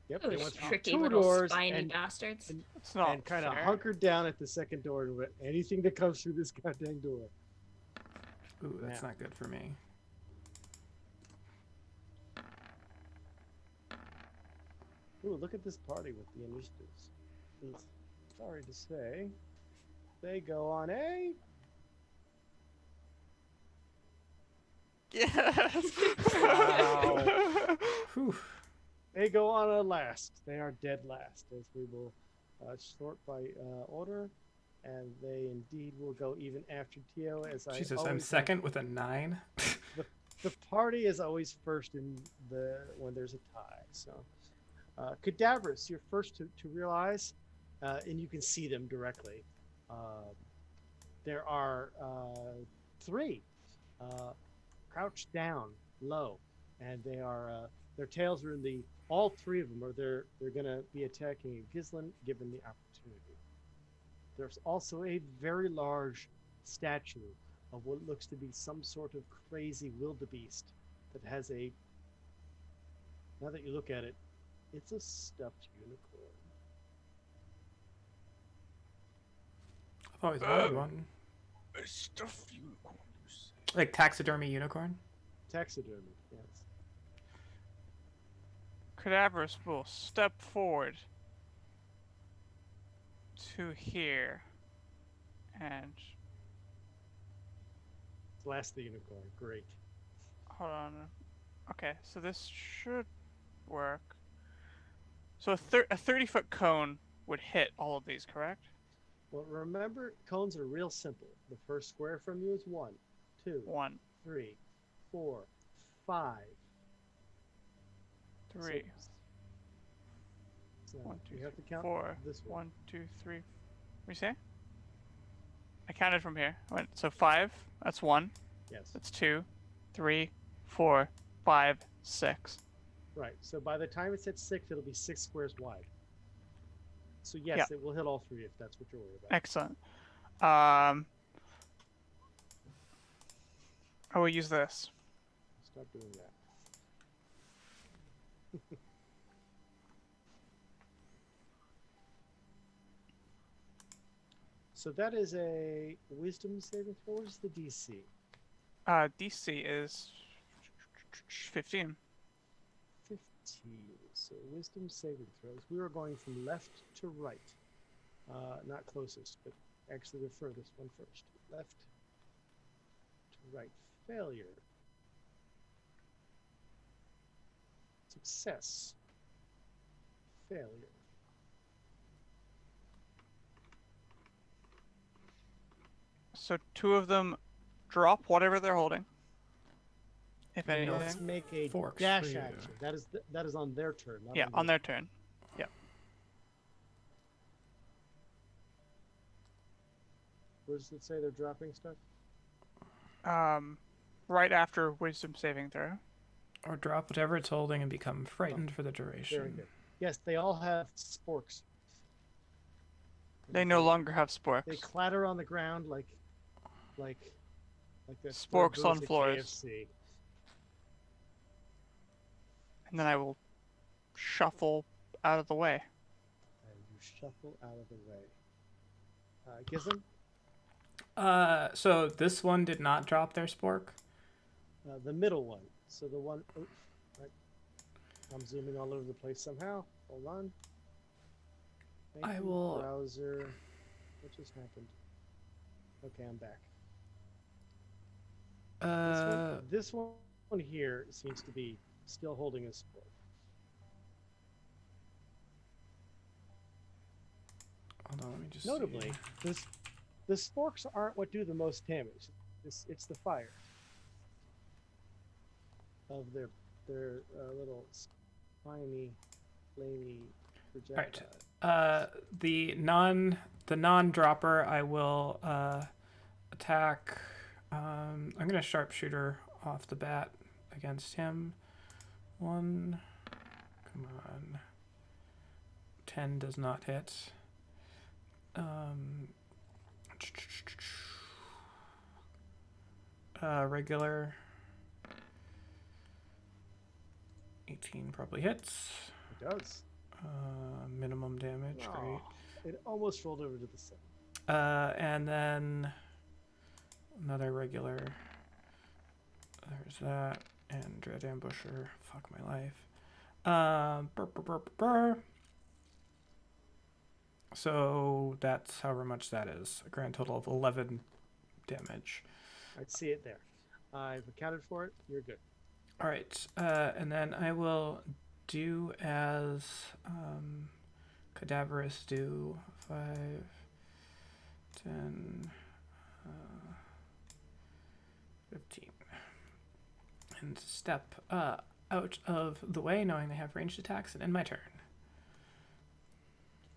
Speaker 3: Yep, they
Speaker 4: those
Speaker 3: went through
Speaker 4: tricky
Speaker 3: 2
Speaker 4: little
Speaker 3: doors
Speaker 4: spiny
Speaker 3: and
Speaker 4: bastards.
Speaker 2: It's not
Speaker 3: and kind of
Speaker 2: fair.
Speaker 3: hunkered down at the second door to anything that comes through this goddamn door.
Speaker 1: Ooh, that's
Speaker 3: Yeah.
Speaker 1: not good for me.
Speaker 3: Ooh, look at this party with the initiatives. Sorry to say, they go on a
Speaker 2: Yes.
Speaker 3: Wow.
Speaker 1: Whew.
Speaker 3: They go on a last. They are dead last, as we will sort by order, and they indeed will go even after Tio. As I
Speaker 1: Jesus, I'm
Speaker 3: always
Speaker 1: second with a 9.
Speaker 3: the party is always first when there's a tie. So, Cadaverous, you're first to realize, and you can see them directly. There are 3 crouched down low, and they are their tails are in the. All 3 of them are they're going to be attacking Gislin given the opportunity. There's also a very large statue of what looks to be some sort of crazy wildebeest that has a. Now that you look at it, it's a stuffed unicorn.
Speaker 1: I've always wanted one.
Speaker 2: A stuffed unicorn.
Speaker 1: Like taxidermy unicorn?
Speaker 3: Taxidermy, yes.
Speaker 2: Cadaverous will step forward to here and
Speaker 3: Blast the unicorn. Great.
Speaker 2: hold on. Okay, so this should work. So a 30-foot cone would hit all of these, correct?
Speaker 3: Well, remember, cones are real simple. The first square from you is 1, 2,
Speaker 2: 1,
Speaker 3: 3, 4, 5.
Speaker 2: 3,
Speaker 3: So
Speaker 2: 1, 2,
Speaker 3: you have to count
Speaker 2: 4.
Speaker 3: this one.
Speaker 2: 1, 2, 3. What do you say? I counted from here. I went, so 5. That's 1.
Speaker 3: Yes.
Speaker 2: That's 2, 3, 4, 5, 6.
Speaker 3: Right. So by the time it's at 6, it'll be 6 squares wide. So yes,
Speaker 2: Yeah.
Speaker 3: it will hit all 3 if that's what you're worried about.
Speaker 2: Excellent. I will use this.
Speaker 3: Stop doing that. So that is a wisdom saving throw. What is the DC?
Speaker 2: DC is 15.
Speaker 3: 15. So wisdom saving throws. We are going from left to right. Not closest, but actually the furthest one first. Left to right. Failure. Success. Failure.
Speaker 2: So 2 of them drop whatever they're holding. If
Speaker 3: Let's
Speaker 2: anything.
Speaker 3: make a
Speaker 1: Forks
Speaker 3: dash
Speaker 1: for you.
Speaker 3: action. That is on their turn. Not
Speaker 2: Yeah, on their turn.
Speaker 3: Where does it say they're dropping stuff?
Speaker 2: Right after wisdom saving throw.
Speaker 1: Or drop whatever it's holding and become frightened for the duration.
Speaker 3: Very good. Yes, they all have sporks.
Speaker 2: They no longer have sporks.
Speaker 3: They clatter on the ground like the
Speaker 2: Sporks on
Speaker 3: birds at
Speaker 2: floors.
Speaker 3: KFC.
Speaker 2: And then I will shuffle out of the way.
Speaker 3: And you shuffle out of the way. Gizem?
Speaker 1: So this one did not drop their spork.
Speaker 3: The middle one. So the one. Oops, right. I'm zooming all over the place somehow. Hold on. Thank
Speaker 1: I
Speaker 3: you,
Speaker 1: will-
Speaker 3: Browser. What just happened? Okay, I'm back. This one here seems to be still holding a sport.
Speaker 1: Hold on, let me just
Speaker 3: Notably,
Speaker 1: see.
Speaker 3: the sporks aren't what do the most damage. It's the fire of their little spiny, flamey projectile.
Speaker 1: The non-dropper, I will attack. I'm gonna sharpshooter off the bat against him. 1, come on. 10 does not hit. Regular. 18 probably hits.
Speaker 3: It does.
Speaker 1: Minimum damage, great.
Speaker 3: It almost rolled over to the side.
Speaker 1: And then another regular. There's that. And Dread Ambusher. Fuck my life. So that's however much that is. A grand total of 11 damage.
Speaker 3: I see it there. I've accounted for it. You're good.
Speaker 1: Alright. And then I will do as Cadaverous do. 5, 10, 15. And step out of the way, knowing they have ranged attacks, and end my turn.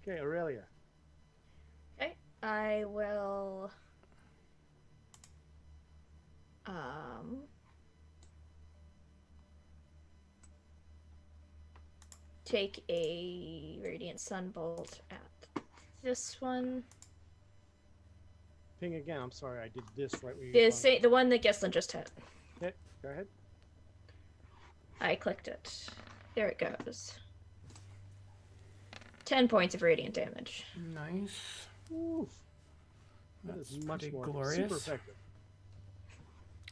Speaker 3: Okay, Aurelia.
Speaker 4: Okay, I will. Take a Radiant Sunbolt at this one.
Speaker 3: Ping again. I'm sorry, I did this right when you
Speaker 4: The one that Gislin just hit.
Speaker 3: Okay, go ahead.
Speaker 4: I clicked it. There it goes. 10 points of radiant damage.
Speaker 1: Nice.
Speaker 3: Oof. That
Speaker 1: That's
Speaker 3: is much
Speaker 1: pretty
Speaker 3: more
Speaker 1: glorious.
Speaker 3: super effective.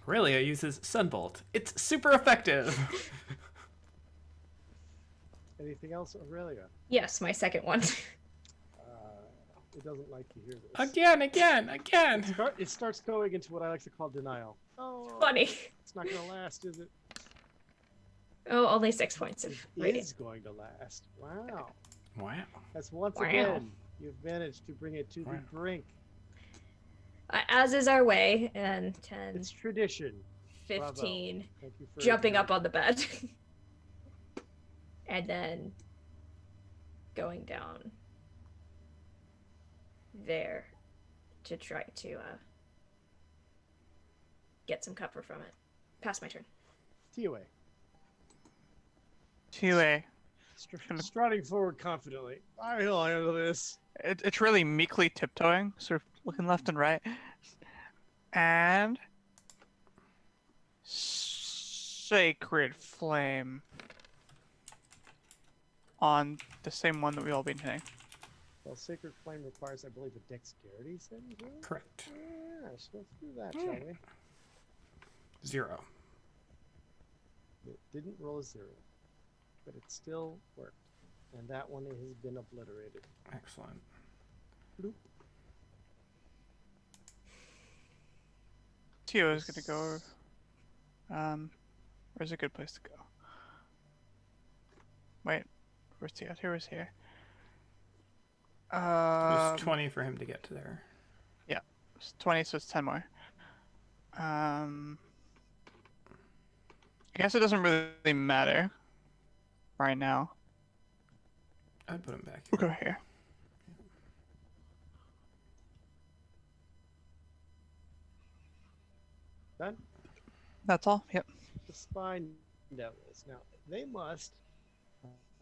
Speaker 1: Aurelia uses Sunbolt. It's super effective.
Speaker 3: Anything else, Aurelia?
Speaker 4: Yes, my second one.
Speaker 3: It doesn't like to hear this.
Speaker 1: Again.
Speaker 3: It starts going into what I like to call denial. Oh,
Speaker 4: Funny.
Speaker 3: it's not going to last, is it?
Speaker 4: Oh, only 6 points of
Speaker 3: It
Speaker 4: radiant.
Speaker 3: is going to last. Wow.
Speaker 1: Wow.
Speaker 3: That's once
Speaker 4: Wow.
Speaker 3: again, you've managed to bring it to the brink.
Speaker 4: As is our way, and 10,
Speaker 3: It's tradition.
Speaker 4: 15,
Speaker 3: Bravo. Thank you for
Speaker 4: jumping up on the bed. And then going down there to try to get some cover from it. Pass my turn.
Speaker 3: TOA.
Speaker 2: 2A.
Speaker 3: Striding forward confidently. I will handle this.
Speaker 2: It's really meekly tiptoeing, sort of looking left and right. And Sacred Flame on the same one that we all been hitting.
Speaker 3: Well, Sacred Flame requires, I believe, a dexterity saving throw?
Speaker 1: Correct.
Speaker 3: Yes, let's do that, shall we?
Speaker 1: 0.
Speaker 3: It didn't roll a 0, but it still worked. And that one has been obliterated.
Speaker 1: Excellent.
Speaker 3: Bloop.
Speaker 2: Tio is gonna go. Where's a good place to go? Wait, where's Tio? Here was here.
Speaker 1: There's 20 for him to get to there.
Speaker 2: Yeah, it's 20, so it's 10 more. I guess it doesn't really matter right now.
Speaker 1: I'd put him back
Speaker 2: We'll
Speaker 1: here.
Speaker 2: go here.
Speaker 3: Done?
Speaker 2: That's all? Yep.
Speaker 3: The Spine Devils. Now, they must,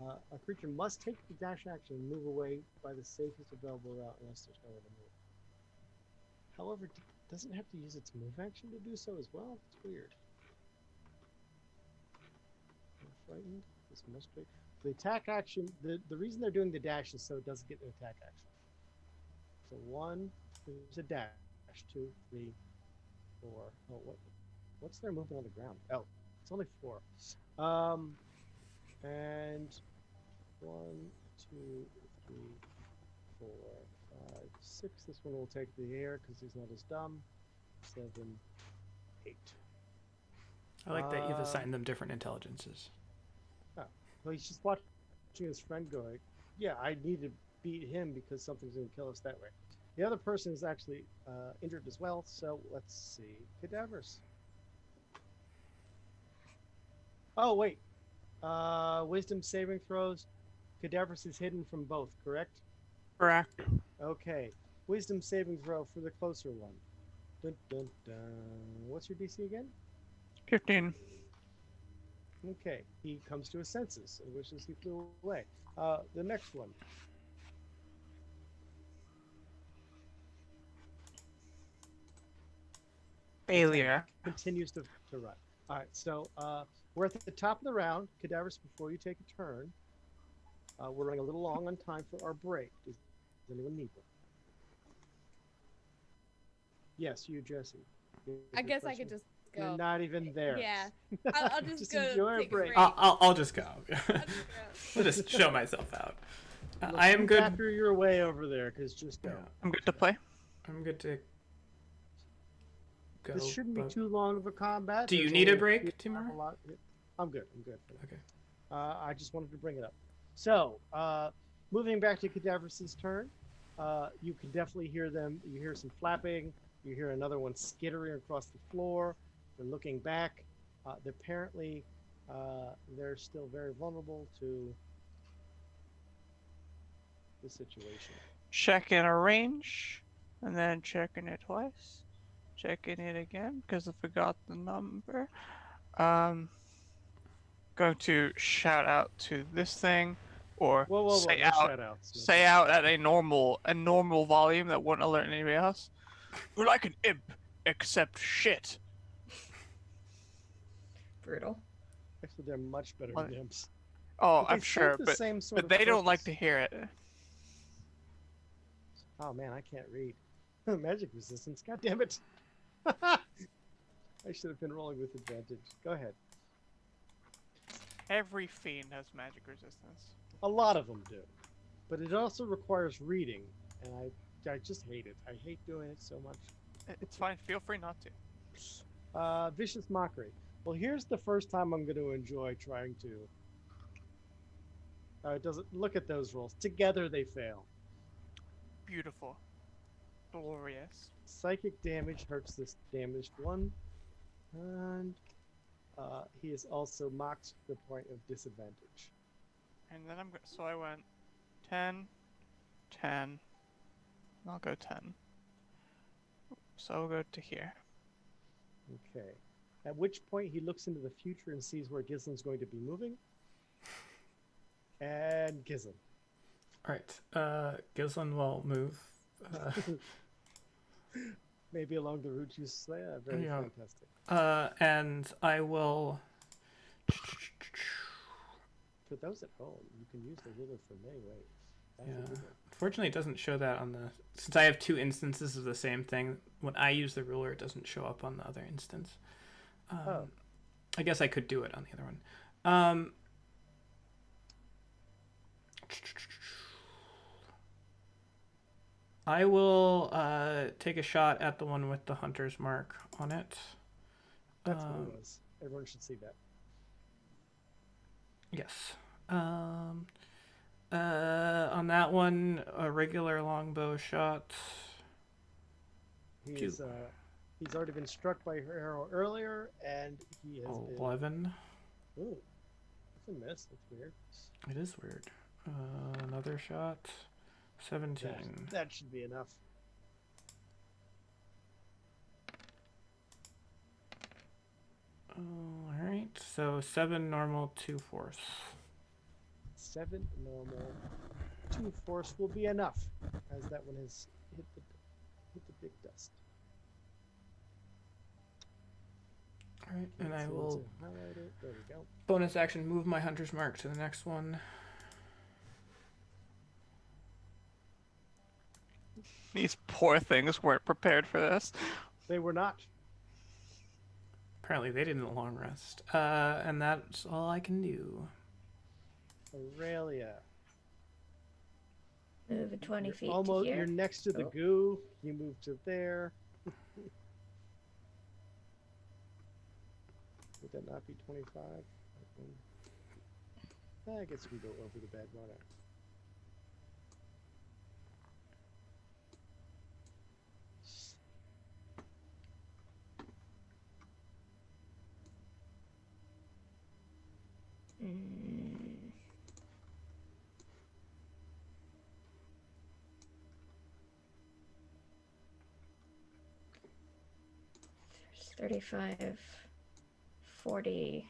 Speaker 3: a creature must take the dash action and move away by the safest available route unless there's no way to move. However, it doesn't have to use its move action to do so as well. It's weird. Frightened. This must be. The attack action, the reason they're doing the dash is so it doesn't get an attack action. So 1, there's a dash. 2, 3, 4. Oh, what's their movement on the ground? Oh, it's only 4. And 1, 2, 3, 4, 5, 6. This one will take the air because he's not as dumb. 7, 8.
Speaker 1: I like that you've assigned them different intelligences.
Speaker 3: Well, he's just watching his friend going, yeah, I need to beat him because something's going to kill us that way. The other person is actually injured as well, so let's see. Cadavers. Oh, wait. Wisdom saving throws. Cadavers is hidden from both, correct?
Speaker 2: Correct.
Speaker 3: Okay. Wisdom saving throw for the closer one. Dun, dun, dun. What's your DC again?
Speaker 2: 15.
Speaker 3: Okay, he comes to his senses and wishes he flew away. The next one.
Speaker 2: Failure.
Speaker 3: Continues to run. All right, so we're at the top of the round. Cadavers, before you take a turn, we're running a little long on time for our break. Does anyone need one? Yes, you, Jessie.
Speaker 5: I guess I could just go.
Speaker 3: You're not even there.
Speaker 5: Yeah, I'll just go
Speaker 3: enjoy
Speaker 5: take
Speaker 3: a break.
Speaker 1: I'll just go.
Speaker 5: I'll just go.
Speaker 1: I'll just show myself out.
Speaker 3: Let's
Speaker 1: I am
Speaker 3: look
Speaker 1: good.
Speaker 3: After your way over there, because just go.
Speaker 1: Yeah,
Speaker 2: I'm good to play.
Speaker 1: I'm good to go.
Speaker 3: This shouldn't be
Speaker 1: but-
Speaker 3: too long of a combat.
Speaker 1: Do you
Speaker 3: There's
Speaker 1: need a
Speaker 3: only
Speaker 1: break,
Speaker 3: few-
Speaker 1: Timur?
Speaker 3: a lot- I'm good. I'm good.
Speaker 1: Okay.
Speaker 3: I just wanted to bring it up. So, moving back to Cadaverous' turn, you can definitely hear them. You hear some flapping. You hear another one skittering across the floor. They're looking back. Apparently, they're still very vulnerable to the situation.
Speaker 2: Checking a range, and then checking it twice. Checking it again because I forgot the number. Going to shout out to this thing, or
Speaker 3: Whoa,
Speaker 2: say
Speaker 3: no
Speaker 2: out,
Speaker 3: shout-outs. No
Speaker 2: say out at a normal volume that wouldn't alert anybody else. We're like an imp, except shit.
Speaker 4: Brutal.
Speaker 3: Actually, they're much better
Speaker 2: What?
Speaker 3: than imps.
Speaker 2: Oh,
Speaker 3: But they
Speaker 2: I'm
Speaker 3: serve
Speaker 2: sure,
Speaker 3: the
Speaker 2: but
Speaker 3: same sort of
Speaker 2: they don't like
Speaker 3: purpose.
Speaker 2: to hear it.
Speaker 3: Oh man, I can't read. Magic resistance. God damn it. I should have been rolling with advantage. Go ahead.
Speaker 2: Every fiend has magic resistance.
Speaker 3: A lot of them do. But it also requires reading, and I just hate it. I hate doing it so much.
Speaker 2: It's fine. Feel free not to.
Speaker 3: Vicious Mockery. Well, here's the first time I'm going to enjoy trying to. It doesn't look at those rolls. Together they fail.
Speaker 2: Beautiful. Glorious.
Speaker 3: Psychic damage hurts this damaged one, and he is also mocked to the point of disadvantage.
Speaker 2: And then so I went 10, 10. I'll go 10. So I'll go to here.
Speaker 3: Okay. At which point he looks into the future and sees where Gizlin's going to be moving. And Gizlin.
Speaker 1: All right. Gizlin will move.
Speaker 3: Maybe along the route you say. Very
Speaker 1: Yeah.
Speaker 3: fantastic.
Speaker 1: And I will.
Speaker 3: For those at home, you can use the ruler for many ways. That's a
Speaker 1: Yeah.
Speaker 3: good one.
Speaker 1: Unfortunately, it doesn't show that on the. Since I have two instances of the same thing, when I use the ruler, it doesn't show up on the other instance. I guess I could do it on the other one. I will take a shot at the one with the hunter's mark on it.
Speaker 3: That's what it was. Everyone should see that.
Speaker 1: Yes. On that one, a regular longbow shot.
Speaker 3: He's already been struck by her arrow earlier, and he has been.
Speaker 1: 11.
Speaker 3: Ooh, that's a miss. That's weird.
Speaker 1: It is weird. Another shot. 17.
Speaker 3: That should be enough.
Speaker 1: Alright, so 7 normal, 2 force.
Speaker 3: 7 normal, 2 force will be enough, as that one has hit the big dust.
Speaker 1: Alright, and I
Speaker 3: So
Speaker 1: will
Speaker 3: to highlight it. There we go.
Speaker 1: bonus action move my hunter's mark to the next one.
Speaker 2: These poor things weren't prepared for this.
Speaker 3: They were not.
Speaker 1: Apparently they didn't long rest. And that's all I can do.
Speaker 3: Aurelia.
Speaker 4: Move 20
Speaker 3: You're
Speaker 4: feet
Speaker 3: almost.
Speaker 4: to here.
Speaker 3: You're next to the
Speaker 4: Oh.
Speaker 3: goo. You move to there. Would that not be 25? I guess we go over the bed. Why not?
Speaker 4: Mm. There's 35, 40.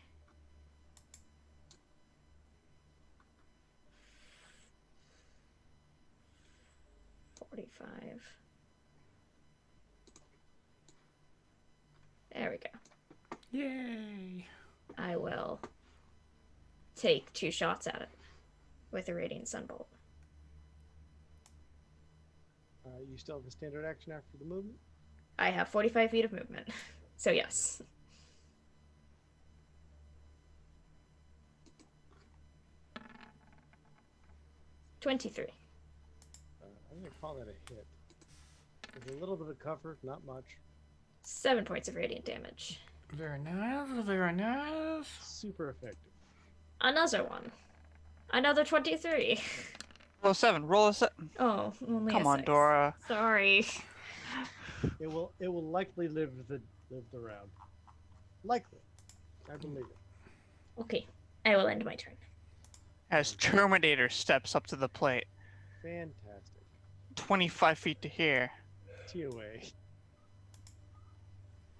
Speaker 4: There we go.
Speaker 1: Yay!
Speaker 4: I will take 2 shots at it with a Radiant Sunbolt.
Speaker 3: You still have a standard action after the movement?
Speaker 4: I have 45 feet of movement, so yes. $23.
Speaker 3: I'm going to call that a hit. There's a little bit of cover, not much.
Speaker 4: 7 points of radiant damage.
Speaker 1: Very nice, very nice.
Speaker 3: Super effective.
Speaker 4: Another one. Another 23.
Speaker 2: Roll a 7. Roll a 7.
Speaker 4: Oh, only
Speaker 2: Come
Speaker 4: a
Speaker 2: on,
Speaker 4: 6.
Speaker 2: Dora.
Speaker 4: Sorry.
Speaker 3: It will likely live the round. Likely. I believe it.
Speaker 4: Okay, I will end my turn.
Speaker 2: As Terminator steps up to the plate.
Speaker 3: Fantastic.
Speaker 2: 25 feet to here.
Speaker 3: TOA.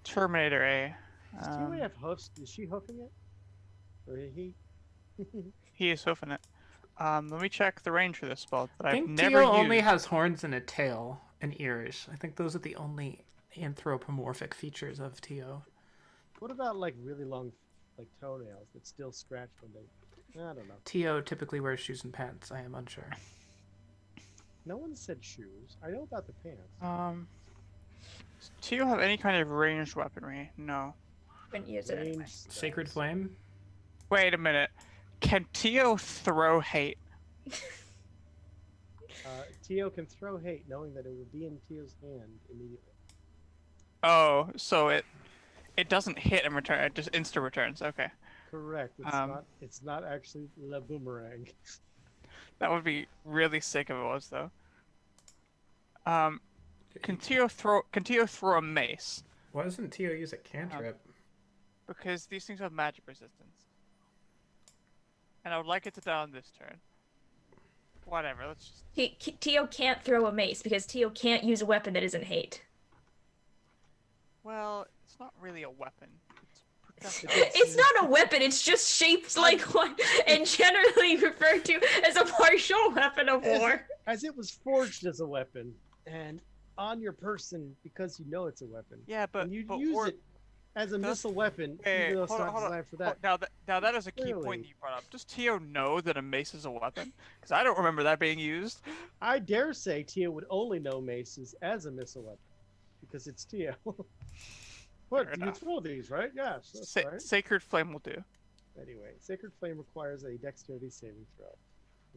Speaker 2: Terminator A.
Speaker 3: Does TOA have hoofs? Is she hoofing it? Or he?
Speaker 2: He is hoofing it. Let me check the range for this spell that
Speaker 1: I
Speaker 2: I've
Speaker 1: think
Speaker 2: never
Speaker 1: Tio
Speaker 2: used.
Speaker 1: only has horns and a tail and ears. I think those are the only anthropomorphic features of Tio.
Speaker 3: What about like really long, like toenails that still scratch when they? I don't know.
Speaker 1: Tio typically wears shoes and pants. I am unsure.
Speaker 3: No one said shoes. I know about the pants.
Speaker 2: Does Tio have any kind of ranged weaponry? No.
Speaker 4: Wouldn't use it anyway.
Speaker 3: Range
Speaker 1: Sacred
Speaker 3: spells.
Speaker 1: Flame?
Speaker 2: Wait a minute. Can Tio throw hate?
Speaker 3: Tio can throw hate, knowing that it will be in Tio's hand immediately.
Speaker 2: Oh, so it doesn't hit and return. It just insta returns. Okay.
Speaker 3: Correct. It's not. It's not actually the boomerang.
Speaker 2: That would be really sick if it was though. Can Tio throw a mace?
Speaker 1: Why doesn't Tio use a cantrip?
Speaker 2: Because these things have magic resistance. And I would like it to die on this turn. Whatever, let's just...
Speaker 4: Tio can't throw a mace because Tio can't use a weapon that isn't hate.
Speaker 2: Well, it's not really a weapon. It's protective.
Speaker 4: It's not a weapon, it's just shaped like one and generally referred to as a partial weapon of war.
Speaker 3: As it was forged as a weapon and on your person because you know it's a weapon.
Speaker 2: Yeah, but...
Speaker 3: And you
Speaker 2: but
Speaker 3: use
Speaker 2: war-
Speaker 3: it as a
Speaker 2: Does-
Speaker 3: missile weapon,
Speaker 2: Hey,
Speaker 3: even though it's
Speaker 2: hold on,
Speaker 3: not
Speaker 2: hold on.
Speaker 3: designed for that.
Speaker 2: Now that is a key
Speaker 3: Clearly.
Speaker 2: point that you brought up. Does Tio know that a mace is a weapon? Because I don't remember that being used.
Speaker 3: I dare say Tio would only know maces as a missile weapon because it's Tio. What?
Speaker 2: Fair
Speaker 3: You
Speaker 2: enough.
Speaker 3: throw these, right? Yes. That's right.
Speaker 2: Sacred Flame will do.
Speaker 3: Anyway, Sacred Flame requires a dexterity saving throw.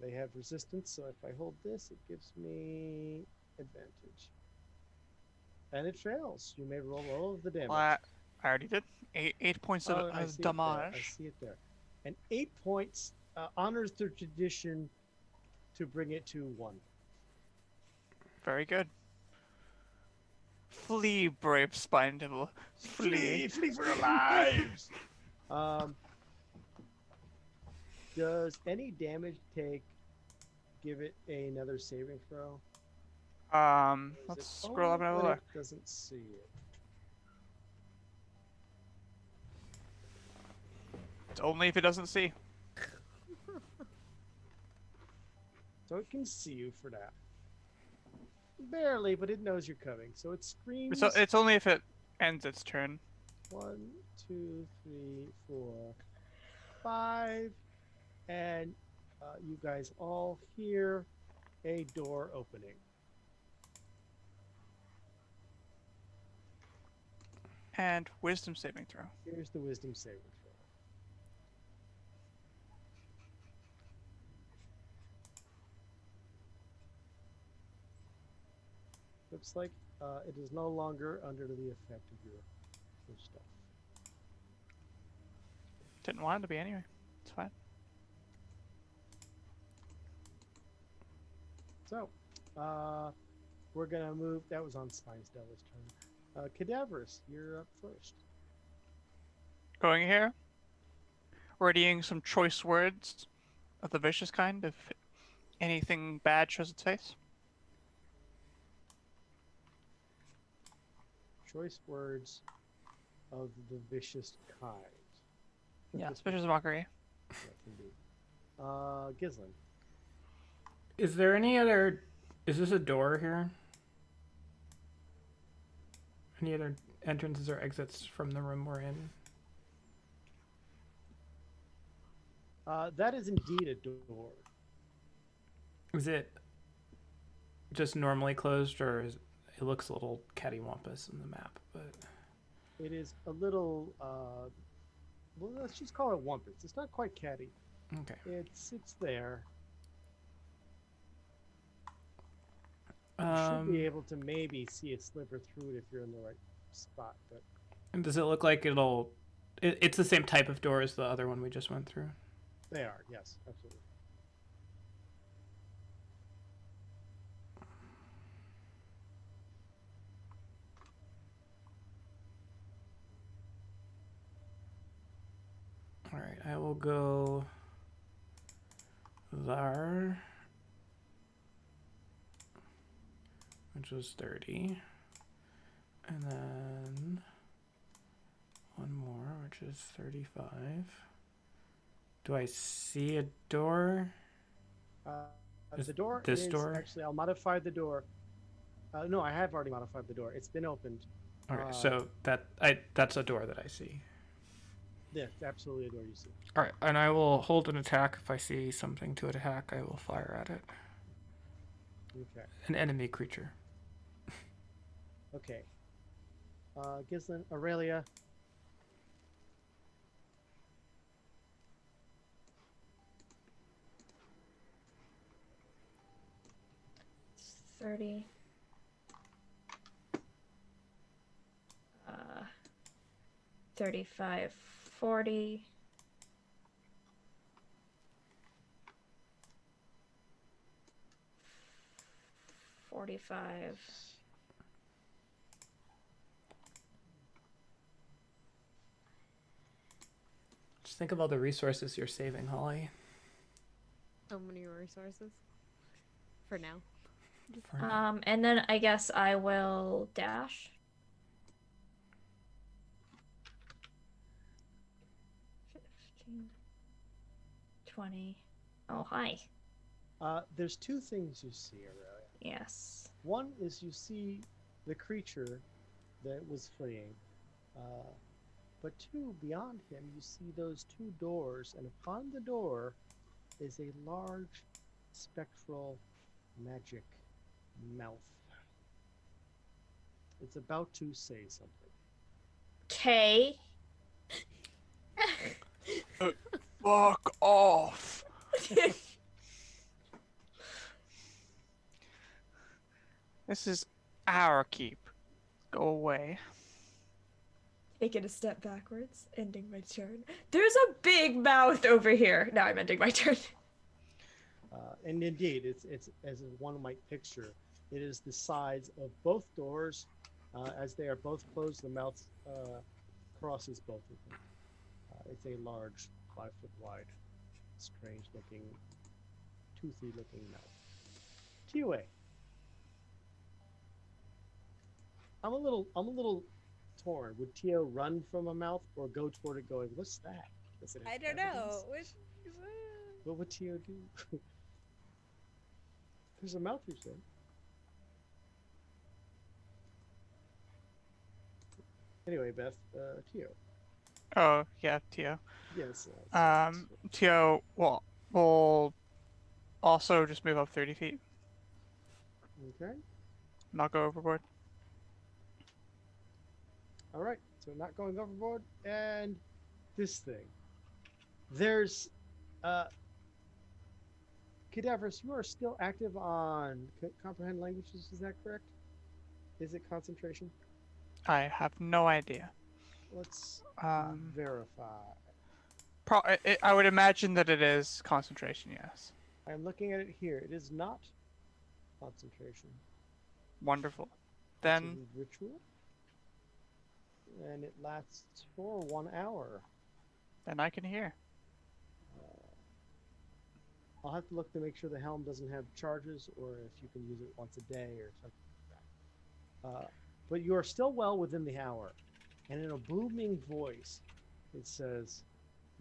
Speaker 3: They have resistance, so if I hold this, it gives me advantage. And it fails. You may roll all of the damage.
Speaker 2: Well, I already did. 8 points
Speaker 3: Oh, I
Speaker 2: of
Speaker 3: see it there. I
Speaker 2: damage.
Speaker 3: see it there. And 8 points honors the tradition to bring it to 1.
Speaker 2: Very good. Flee, brave spine devil. Flee.
Speaker 3: Flee for your lives! Does any damage take give it another saving throw? Or is
Speaker 2: Let's
Speaker 3: it
Speaker 2: scroll up and have a
Speaker 3: only when
Speaker 2: look.
Speaker 3: it doesn't see it?
Speaker 2: It's only if it doesn't see.
Speaker 3: So it can see you for that. Barely, but it knows you're coming. So it screams.
Speaker 2: So it's only if it ends its turn.
Speaker 3: 1, 2, 3, 4, 5, and you guys all hear a door opening.
Speaker 2: And wisdom saving throw.
Speaker 3: Here's the wisdom saving throw. Looks like it is no longer under the effect of your stuff.
Speaker 2: Didn't want it to be anyway. It's fine.
Speaker 3: So, we're gonna move. That was on Spine's Devil's turn. Cadaverous, you're up first.
Speaker 2: Going here. Readying some choice words of the vicious kind if anything bad shows its face.
Speaker 3: Choice words of the vicious kind.
Speaker 2: Yeah,
Speaker 3: This
Speaker 2: vicious mockery.
Speaker 3: Yes, indeed. Gislin.
Speaker 1: Is there any other... Is this a door here? Any other entrances or exits from the room we're in?
Speaker 3: That is indeed a door.
Speaker 1: Is it just normally closed, or is it looks a little cattywampus in the map? But
Speaker 3: It is a little, well, let's just call it wampus. It's not quite catty.
Speaker 1: okay.
Speaker 3: It sits there. You
Speaker 1: Um,
Speaker 3: should be able to maybe see a sliver through it if you're in the right spot. But
Speaker 1: and does it look like it's the same type of door as the other one we just went through?
Speaker 3: They are, yes, absolutely.
Speaker 1: All right, I will go there, which was 30, and then one more, which is 35. Do I see a door?
Speaker 3: The door
Speaker 1: this
Speaker 3: is
Speaker 1: door?
Speaker 3: actually, I'll modify the door. No, I have already modified the door. It's been opened.
Speaker 1: All right, so that's a door that I see.
Speaker 3: Yeah, it's absolutely a door you see.
Speaker 1: All right, and I will hold an attack. If I see something to attack, I will fire at it.
Speaker 3: Okay.
Speaker 1: An enemy creature.
Speaker 3: Okay. Gislin, Aurelia.
Speaker 4: $30. 35, 40. $45.
Speaker 1: Just think of all the resources you're saving, Holly.
Speaker 5: So many resources. For now.
Speaker 4: And then I guess I will dash. 15, 20. Oh, hi.
Speaker 3: There's two things you see, Aurelia.
Speaker 4: Yes.
Speaker 3: One is you see the creature that was fleeing. But two, beyond him, you see those two doors, and upon the door is a large spectral magic mouth. It's about to say something.
Speaker 4: K.
Speaker 2: Fuck off. This is our keep. Go away.
Speaker 4: Taking a step backwards, ending my turn. There's a big mouth over here. Now I'm ending my turn.
Speaker 3: And indeed, it's as one might picture. It is the sides of both doors. As they are both closed, the mouth crosses both of them. It's a large, 5 foot wide, strange looking, toothy looking mouth. Kiwi. I'm a little torn. Would Tio run from a mouth or go toward it going, what's that? Does it have
Speaker 5: I don't know.
Speaker 3: evidence? What would Tio do? There's a mouth, you said. Anyway, Beth, Tio.
Speaker 2: Oh, yeah, Tio.
Speaker 3: Yes.
Speaker 2: Tio will also just move up 30 feet.
Speaker 3: Okay.
Speaker 2: Not go overboard.
Speaker 3: All right. So not going overboard. And this thing. There's Cadaverous, you are still active on comprehend languages, is that correct? Is it concentration?
Speaker 2: I have no idea.
Speaker 3: Let's
Speaker 2: Um,
Speaker 3: verify.
Speaker 2: I would imagine that it is concentration, yes.
Speaker 3: I'm looking at it here. It is not concentration.
Speaker 2: Wonderful.
Speaker 3: It's
Speaker 2: Then,
Speaker 3: a ritual. And it lasts for 1 hour.
Speaker 2: then I can hear.
Speaker 3: I'll have to look to make sure the helm doesn't have charges or if you can use it once a day or something like that. But you are still well within the hour. And in a booming voice, it says,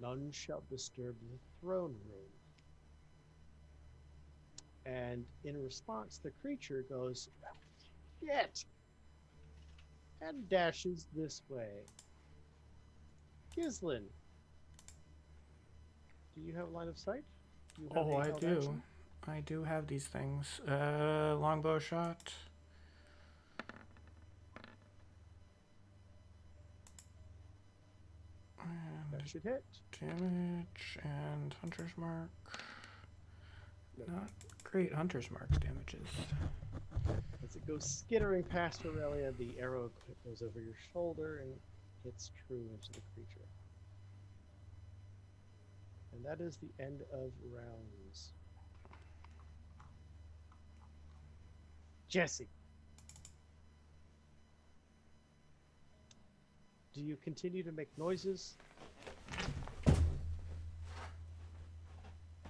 Speaker 3: none shall disturb the throne room. And in response, the creature goes, shit! And dashes this way. Gislin, do you have line of sight? Do you have
Speaker 1: Oh,
Speaker 3: a
Speaker 1: I
Speaker 3: held
Speaker 1: do.
Speaker 3: action?
Speaker 1: I do have these things. Longbow shot.
Speaker 3: That
Speaker 1: And
Speaker 3: should hit.
Speaker 1: damage and hunter's mark.
Speaker 3: No.
Speaker 1: Not great hunter's marks damages.
Speaker 3: As it goes skittering past Aurelia, the arrow goes over your shoulder and hits true into the creature. And that is the end of rounds. Jessie. Do you continue to make noises?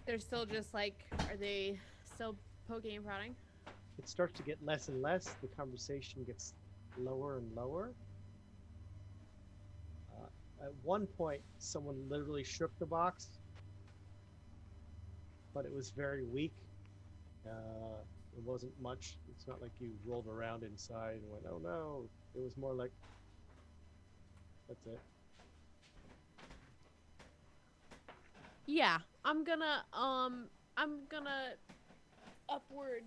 Speaker 5: They're still just like, are they still poking and prodding?
Speaker 3: It starts to get less and less. The conversation gets lower and lower. At one point, someone literally shook the box, but it was very weak. It wasn't much. It's not like you rolled around inside and went, "Oh no!" It was more like, "That's it."
Speaker 5: Yeah, I'm gonna upwards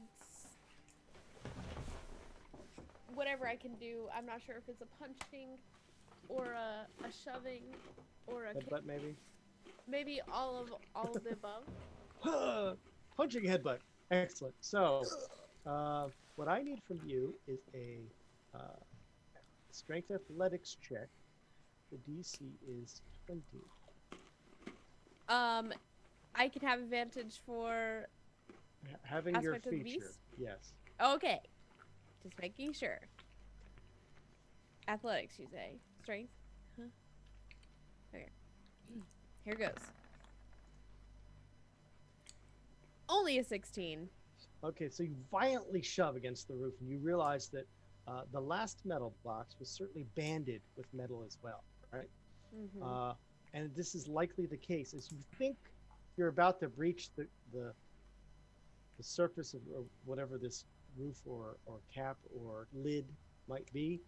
Speaker 5: whatever I can do. I'm not sure if it's a punching or a shoving or a
Speaker 3: Headbutt, maybe.
Speaker 5: maybe all of the above.
Speaker 3: Punching headbutt. Excellent. So, what I need from you is a strength athletics check. The DC is 20.
Speaker 5: I can have advantage for
Speaker 3: Having your
Speaker 5: aspect of the
Speaker 3: feature.
Speaker 5: beast?
Speaker 3: Yes.
Speaker 5: okay. Just making sure. Athletics, you say? Strength? Huh? Okay. Here goes. Only a 16.
Speaker 3: Okay, so you violently shove against the roof, and you realize that the last metal box was certainly banded with metal as well, right?
Speaker 5: Mm-hmm.
Speaker 3: And this is likely the case. As you think you're about to breach the surface of whatever this roof or cap or lid might be,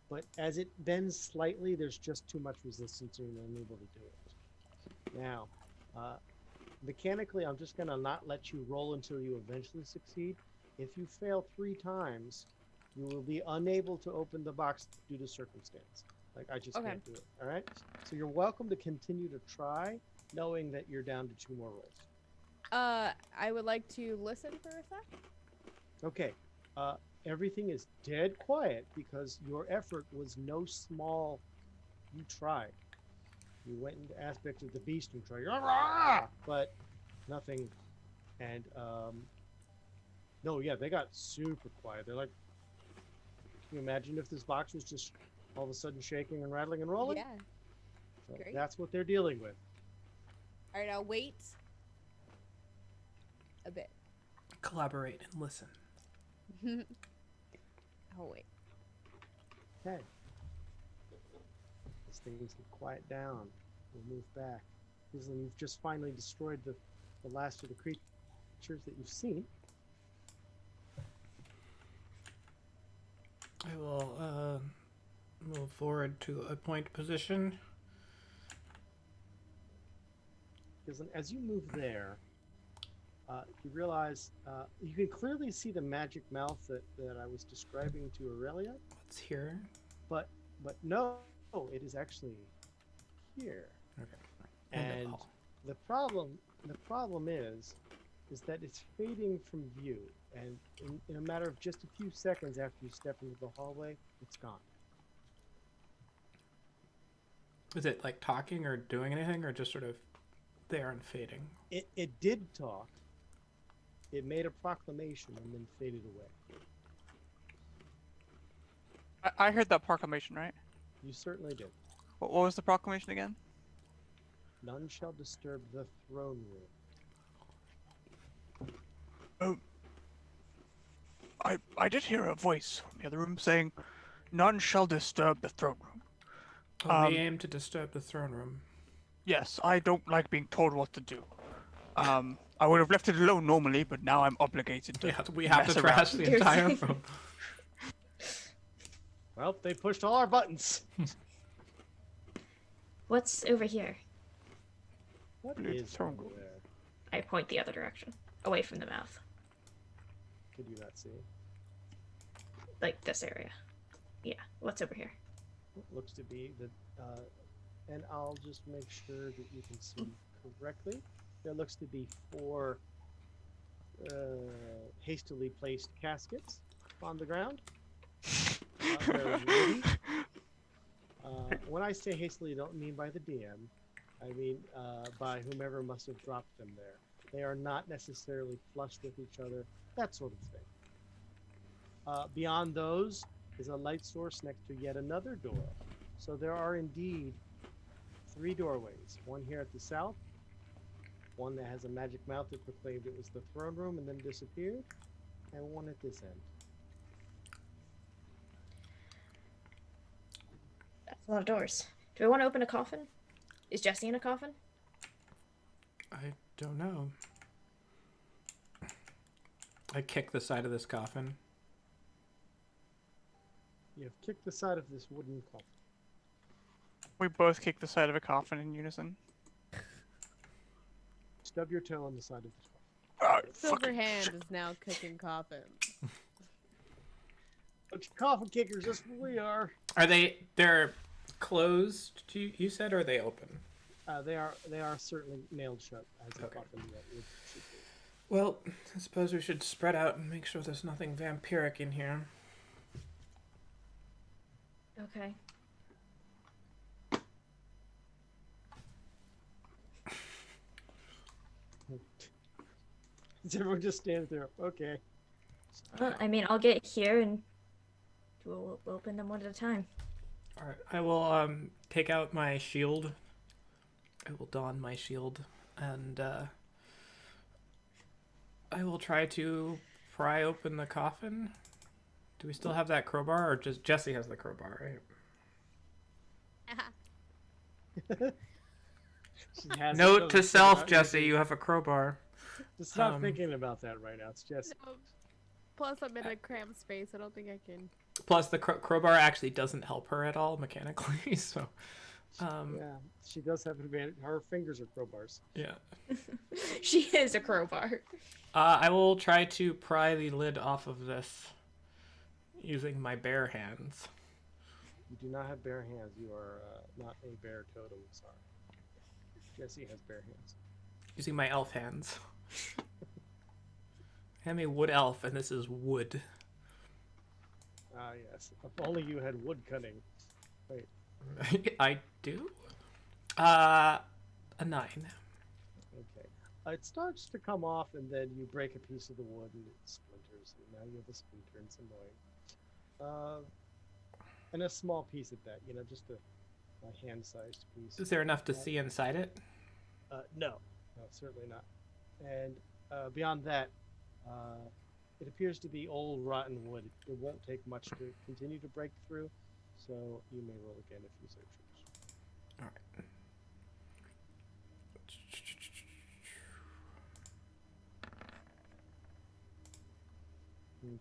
Speaker 3: but as it bends slightly, there's just too much resistance and you're unable to do it. Now, mechanically, I'm just going to not let you roll until you eventually succeed. If you fail 3 times, you will be unable to open the box due to circumstance. Like, I just can't do it. All right? So you're welcome to continue to try, knowing that you're down to 2 more rolls.
Speaker 5: I would like to listen for a sec.
Speaker 3: Okay. Everything is dead quiet because your effort was no small. You tried. You went into aspects of the beast and tried, "Rah!" but nothing. And no, yeah, they got super quiet. They're like, can you imagine if this box was just all of a sudden shaking and rattling and rolling?
Speaker 5: Yeah.
Speaker 3: So
Speaker 5: Great.
Speaker 3: that's what they're dealing with.
Speaker 5: All right, I'll wait a bit.
Speaker 1: Collaborate and listen.
Speaker 5: I'll wait.
Speaker 3: Okay. As things will quiet down, we'll move back. Islam, you've just finally destroyed the last of the creatures that you've seen.
Speaker 1: I will move forward to a point position.
Speaker 3: Islam, as you move there, you realize you can clearly see the magic mouth that I was describing to Aurelia,
Speaker 1: What's here?
Speaker 3: but no, it is actually here.
Speaker 1: Okay.
Speaker 3: And the problem is that it's fading from view, and in a matter of just a few seconds after you step into the hallway, it's gone.
Speaker 1: Is it like talking or doing anything, or just sort of there and fading?
Speaker 3: It did talk. It made a proclamation and then faded away.
Speaker 2: I heard that proclamation, right?
Speaker 3: You certainly did.
Speaker 2: What was the proclamation again?
Speaker 3: None shall disturb the throne room.
Speaker 2: Oh. I did hear a voice from the other room saying, "None shall disturb the throne room."
Speaker 1: Oh, we aim to disturb the throne room.
Speaker 2: Yes, I don't like being told what to do. I would have left it alone normally, but now I'm obligated to.
Speaker 1: We have to
Speaker 2: mess
Speaker 1: trash
Speaker 2: around.
Speaker 1: the entire room.
Speaker 3: Well, they pushed all our buttons.
Speaker 4: What's over here?
Speaker 3: What
Speaker 2: It's
Speaker 3: is
Speaker 2: throne
Speaker 3: over
Speaker 2: room.
Speaker 3: there?
Speaker 4: I point the other direction, away from the mouth,
Speaker 3: Could you not see?
Speaker 4: like this area. Yeah. What's over here?
Speaker 3: It looks to be the, and I'll just make sure that you can see correctly. There looks to be 4 hastily placed caskets on the ground. They're ready. When I say hastily, I don't mean by the DM. I mean, by whomever must have dropped them there. They are not necessarily flush with each other, that sort of thing. Beyond those is a light source next to yet another door. So there are indeed 3 doorways. One here at the south, one that has a magic mouth that proclaimed it was the throne room and then disappeared, and one at this end.
Speaker 4: That's a lot of doors. Do we want to open a coffin? Is Jessie in a coffin?
Speaker 1: I don't know. I kick the side of this coffin.
Speaker 3: You have kicked the side of this wooden coffin.
Speaker 2: We both kick the side of a coffin in unison.
Speaker 3: Stub your toe on the side of the coffin.
Speaker 5: Silver Hand is now cooking coffins.
Speaker 3: Bunch of coffin kickers, that's what we are.
Speaker 1: They're closed, you said, or are they open?
Speaker 3: They are certainly nailed shut as a
Speaker 1: Okay.
Speaker 3: coffin should be.
Speaker 1: Well, I suppose we should spread out and make sure there's nothing vampiric in here.
Speaker 4: Okay.
Speaker 3: Everyone just stands there. Okay.
Speaker 4: Well, I mean, I'll get here and we'll open them one at a time.
Speaker 1: All right, I will take out my shield. I will don my shield, and I will try to pry open the coffin. Do we still have that crowbar, or just Jessie has the crowbar, right?
Speaker 3: She has
Speaker 1: Note to self,
Speaker 3: out.
Speaker 1: Jessie, you have a crowbar.
Speaker 3: Just not thinking about that right now. It's just
Speaker 5: No. Plus, I'm in a cramped space. I don't think I can.
Speaker 1: Plus, the crowbar actually doesn't help her at all mechanically, so...
Speaker 3: yeah, she does have an advantage. Her fingers are crowbars.
Speaker 1: Yeah.
Speaker 4: She is a crowbar.
Speaker 1: I will try to pry the lid off of this using my bare hands.
Speaker 3: You do not have bare hands. You are not a bear totem. Sorry. Jessie has bare hands.
Speaker 1: Using my elf hands. I'm a wood elf, and this is wood.
Speaker 3: Ah, yes. If only you had wood cutting. Wait.
Speaker 1: I do? A 9.
Speaker 3: Okay. It starts to come off, and then you break a piece of the wood, and it splinters. And now you have a splinter, and it's annoying. And a small piece of that, just a hand-sized piece.
Speaker 1: Is there enough to see inside it?
Speaker 3: No, certainly not. And beyond that, it appears to be old, rotten wood. It won't take much to continue to break through, so you may roll again if you so choose.
Speaker 1: All right.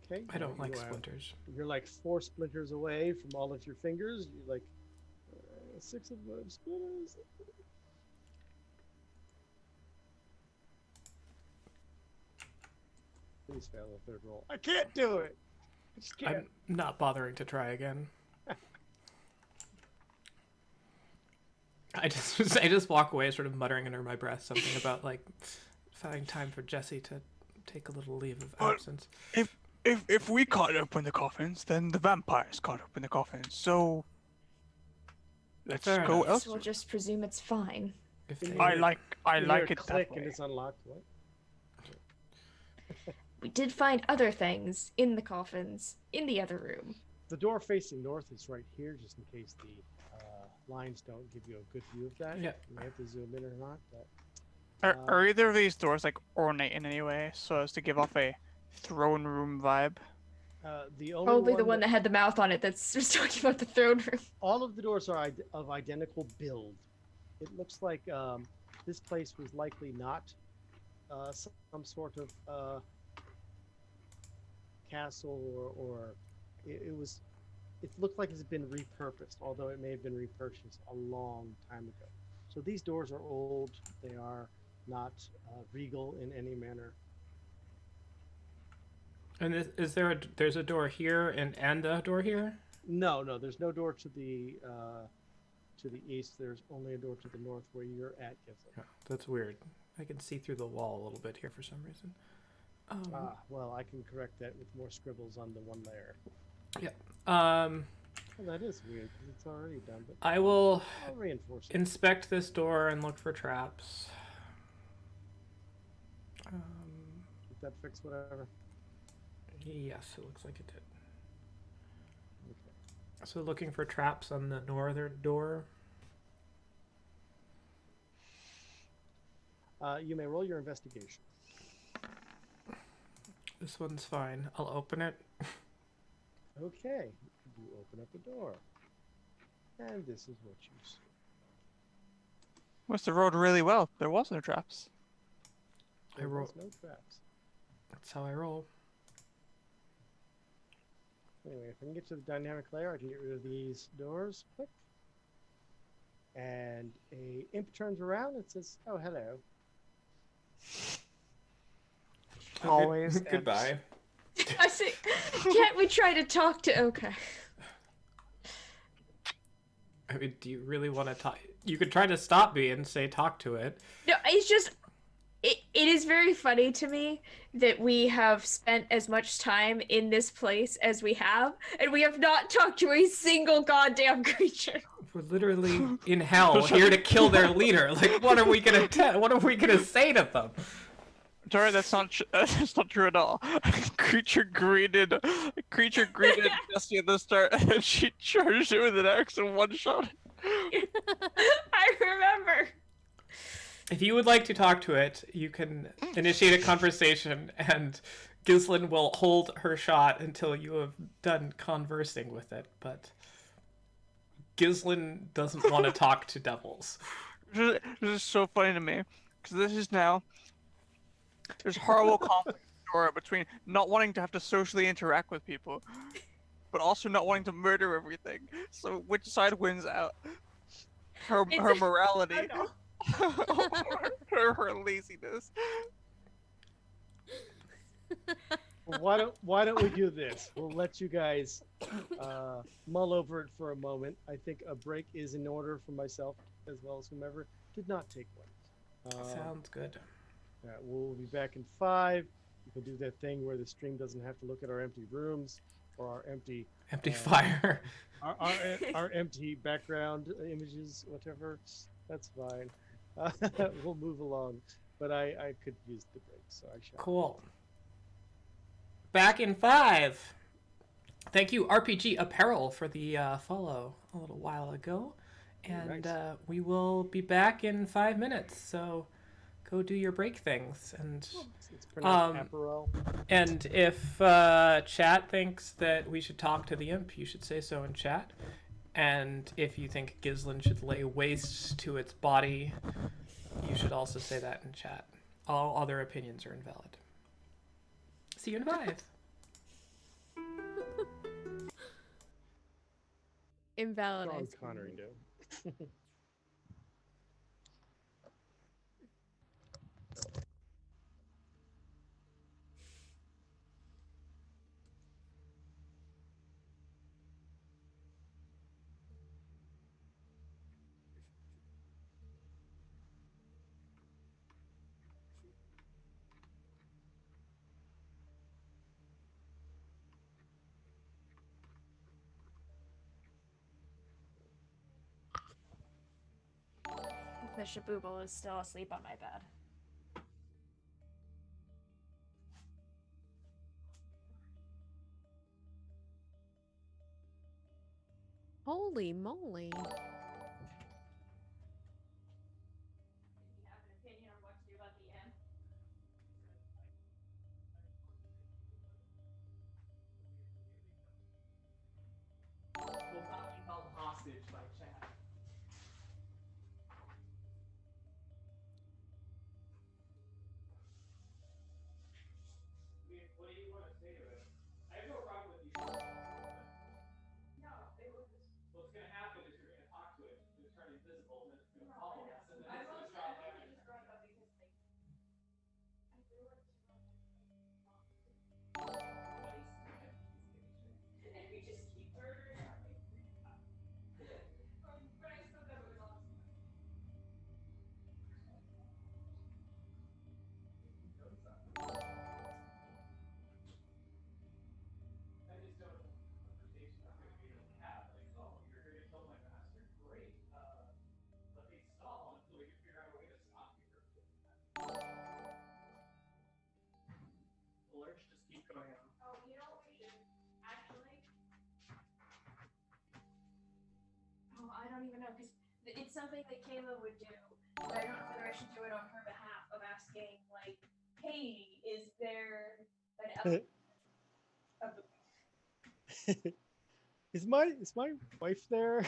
Speaker 3: Okay.
Speaker 1: I don't like
Speaker 3: you,
Speaker 1: splinters.
Speaker 3: You're like 4 splinters away from all of your fingers. You're like 6 of them splinters. Please fail the 3rd roll. I can't do it. I just can't.
Speaker 1: I'm not bothering to try again. I just walk away, sort of muttering under my breath something about like finding time for Jessie to take a little leave of absence.
Speaker 2: If we can't open the coffins, then the vampires can't open the coffins. So let's
Speaker 1: Fair
Speaker 2: go
Speaker 1: enough.
Speaker 2: else.
Speaker 4: So we'll just presume it's fine.
Speaker 1: If they,
Speaker 2: I like
Speaker 3: You hear a
Speaker 2: it
Speaker 3: click
Speaker 2: that
Speaker 3: and
Speaker 2: way.
Speaker 3: it's unlocked. What?
Speaker 4: We did find other things in the coffins in the other room.
Speaker 3: The door facing north is right here, just in case the lines don't give you a good view of that.
Speaker 1: Yeah.
Speaker 3: You may have to zoom in or not. But
Speaker 2: Are either of these doors like ornate in any way, so as to give off a throne room vibe?
Speaker 3: the only
Speaker 4: Probably the one that had the mouth on it that's was talking about the throne room.
Speaker 3: all of the doors are of identical build. It looks like this place was likely not some sort of castle or it was. It looked like it's been repurposed, although it may have been repurchased a long time ago. So these doors are old. They are not regal in any manner.
Speaker 1: and is there there's a door here and a door here?
Speaker 3: No, there's no door to the east. There's only a door to the north where you're at, Jessie.
Speaker 1: Oh, that's weird. I can see through the wall a little bit here for some reason.
Speaker 3: Well, I can correct that with more scribbles on the one layer. Well, that is weird because it's already done, but
Speaker 1: I will
Speaker 3: I'll reinforce it.
Speaker 1: inspect this door and look for traps.
Speaker 3: Did that fix whatever?
Speaker 1: Yes, it looks like it did.
Speaker 3: Okay.
Speaker 1: So looking for traps on the northern door.
Speaker 3: You may roll your investigation.
Speaker 1: This one's fine. I'll open it.
Speaker 3: Okay. You open up the door. And this is what you see.
Speaker 2: Must have rolled really well. There was no traps.
Speaker 3: There
Speaker 1: roll-
Speaker 3: was no traps.
Speaker 1: That's how I roll.
Speaker 3: Anyway, if I can get to the dynamic layer, I can get rid of these doors. Click. And a imp turns around and says, "Oh, hello."
Speaker 2: Always.
Speaker 1: Goodbye.
Speaker 4: I say, can't we try to talk to? Okay.
Speaker 1: I mean, do you really want to talk? You could try to stop me and say talk to it.
Speaker 4: No, it's just it is very funny to me that we have spent as much time in this place as we have, and we have not talked to a single goddamn creature.
Speaker 1: We're literally in hell, here to kill their leader. Like, what are we gonna what are we gonna say to them?
Speaker 2: Sorry, that's not true at all. Creature greeted Jessie at the start, and she charged it with an axe and one shot.
Speaker 4: I remember.
Speaker 1: If you would like to talk to it, you can initiate a conversation, and Gislin will hold her shot until you have done conversing with it. But Gislin doesn't want to talk to devils.
Speaker 2: This is so funny to me because this is now. There's horrible conflict between not wanting to have to socially interact with people, but also not wanting to murder everything. So which side wins out? Her morality, or her laziness.
Speaker 3: Well, why don't we do this? We'll let you guys mull over it for a moment. I think a break is in order for myself as well as whomever did not take one.
Speaker 1: Sounds good.
Speaker 3: We'll be back in 5. You can do that thing where the stream doesn't have to look at our empty rooms or our empty
Speaker 1: fire.
Speaker 3: our empty background images, whatever. That's fine. We'll move along. But I could use the break, so I shall.
Speaker 1: Cool. Back in 5. Thank you, RPG Apparel, for the follow a little while ago. And
Speaker 3: Nice.
Speaker 1: we will be back in 5 minutes. So go do your break things. And
Speaker 3: It's pronounced apparel.
Speaker 1: and if chat thinks that we should talk to the imp, you should say so in chat. And if you think Gislin should lay waste to its body, you should also say that in chat. All other opinions are invalid. See you in 5.
Speaker 5: Invalid.
Speaker 3: Sean
Speaker 5: ice cream.
Speaker 3: Connery do.
Speaker 4: The Shaboobal is still asleep on my bed.
Speaker 5: Holy moly.
Speaker 4: Do you have an opinion on what to do about the imp?
Speaker 1: Will not be held hostage by chat. What do you want to say to it? I have no problem with you.
Speaker 4: No, it was.
Speaker 1: What's going to happen is you're going to talk to it, it's going to turn invisible, and it's going to follow us, and then it's going to stop everything.
Speaker 4: just brought it up because like I feel like and we just keep murdering our way. But I still thought it was awesome. don't even know because it's something that Kayla would do. But I don't know whether I should do it on her behalf of asking, like, hey, is there an
Speaker 3: Is my wife there?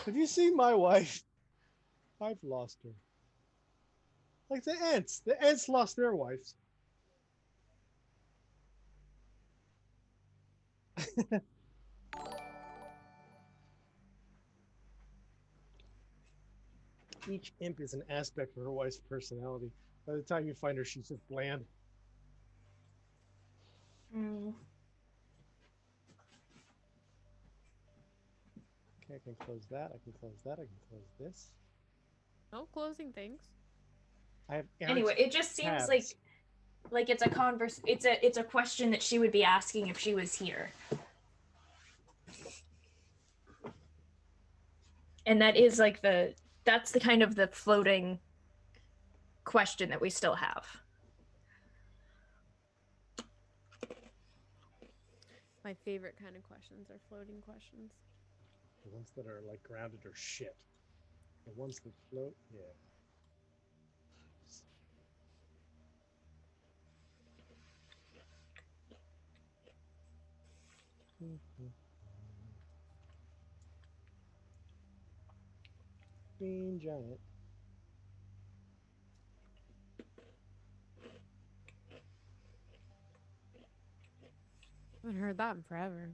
Speaker 3: Have you seen my wife? I've lost her. Like the ants. The ants lost their wives. Each imp is an aspect of her wife's personality. By the time you find her, she's just bland.
Speaker 4: Mm.
Speaker 3: Okay, I can close that. I can close that. I can close this.
Speaker 5: No closing things.
Speaker 3: I have
Speaker 4: Anyway, it just seems
Speaker 3: tabs.
Speaker 4: like it's a question that she would be asking if she was here. And that is like that's the kind of the floating question that we still have.
Speaker 5: My favorite kind of questions are floating questions.
Speaker 3: The ones that are like grounded are shit. The ones that float, yeah. Green giant.
Speaker 5: I haven't heard that in forever.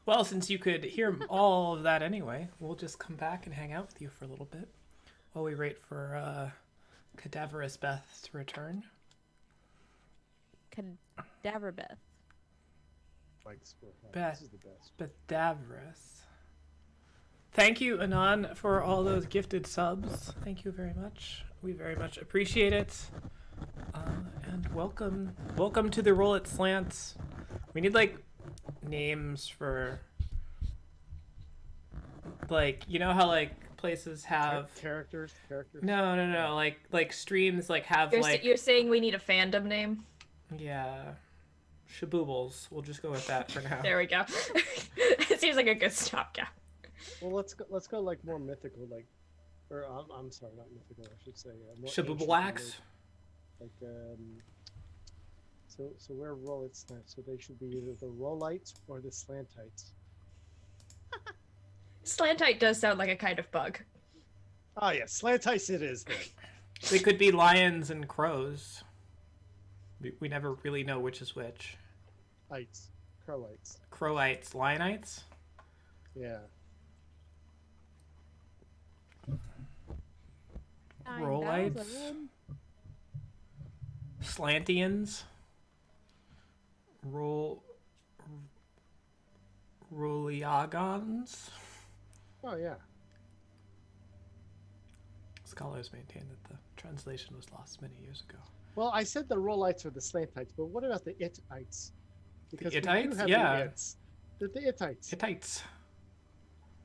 Speaker 1: Well, since you could hear all of that anyway, we'll just come back and hang out with you for a little bit while we wait for Cadaverous Beth to return.
Speaker 5: Cadaver Beth.
Speaker 1: Beth.
Speaker 3: This is the best.
Speaker 1: Cadaverous. Thank you, Anon, for all those gifted subs. Thank you very much. We very much appreciate it. And welcome to the Roll It Slants. We need like names for, like, you know how like places have
Speaker 3: characters.
Speaker 1: No, like streams like have
Speaker 4: You're saying we need a fandom name?
Speaker 1: Yeah, Shaboobles. We'll just go with that for now.
Speaker 4: There we go. It seems like a good stopgap.
Speaker 3: Well, let's go like more mythical, like, or I'm sorry, not mythical. I should say more
Speaker 1: Shabooblax.
Speaker 3: Like so we're roll it slant. So they should be either the rollites or the slantites.
Speaker 4: Slantite does sound like a kind of bug.
Speaker 3: Oh yeah, slantites it is then.
Speaker 1: They could be lions and crows. We never really know which is which.
Speaker 3: Ites, crowites.
Speaker 1: Crowites, lionites.
Speaker 3: Yeah.
Speaker 1: Rollites. Slantians. Rolliagons.
Speaker 3: Oh yeah.
Speaker 1: Scholars maintain that the translation was lost many years ago.
Speaker 3: Well, I said the rollites or the slantites, but what about the itites? Because
Speaker 1: The
Speaker 3: we do
Speaker 1: itites?
Speaker 3: have
Speaker 1: Yeah.
Speaker 3: the its. The itites.
Speaker 1: Hittites.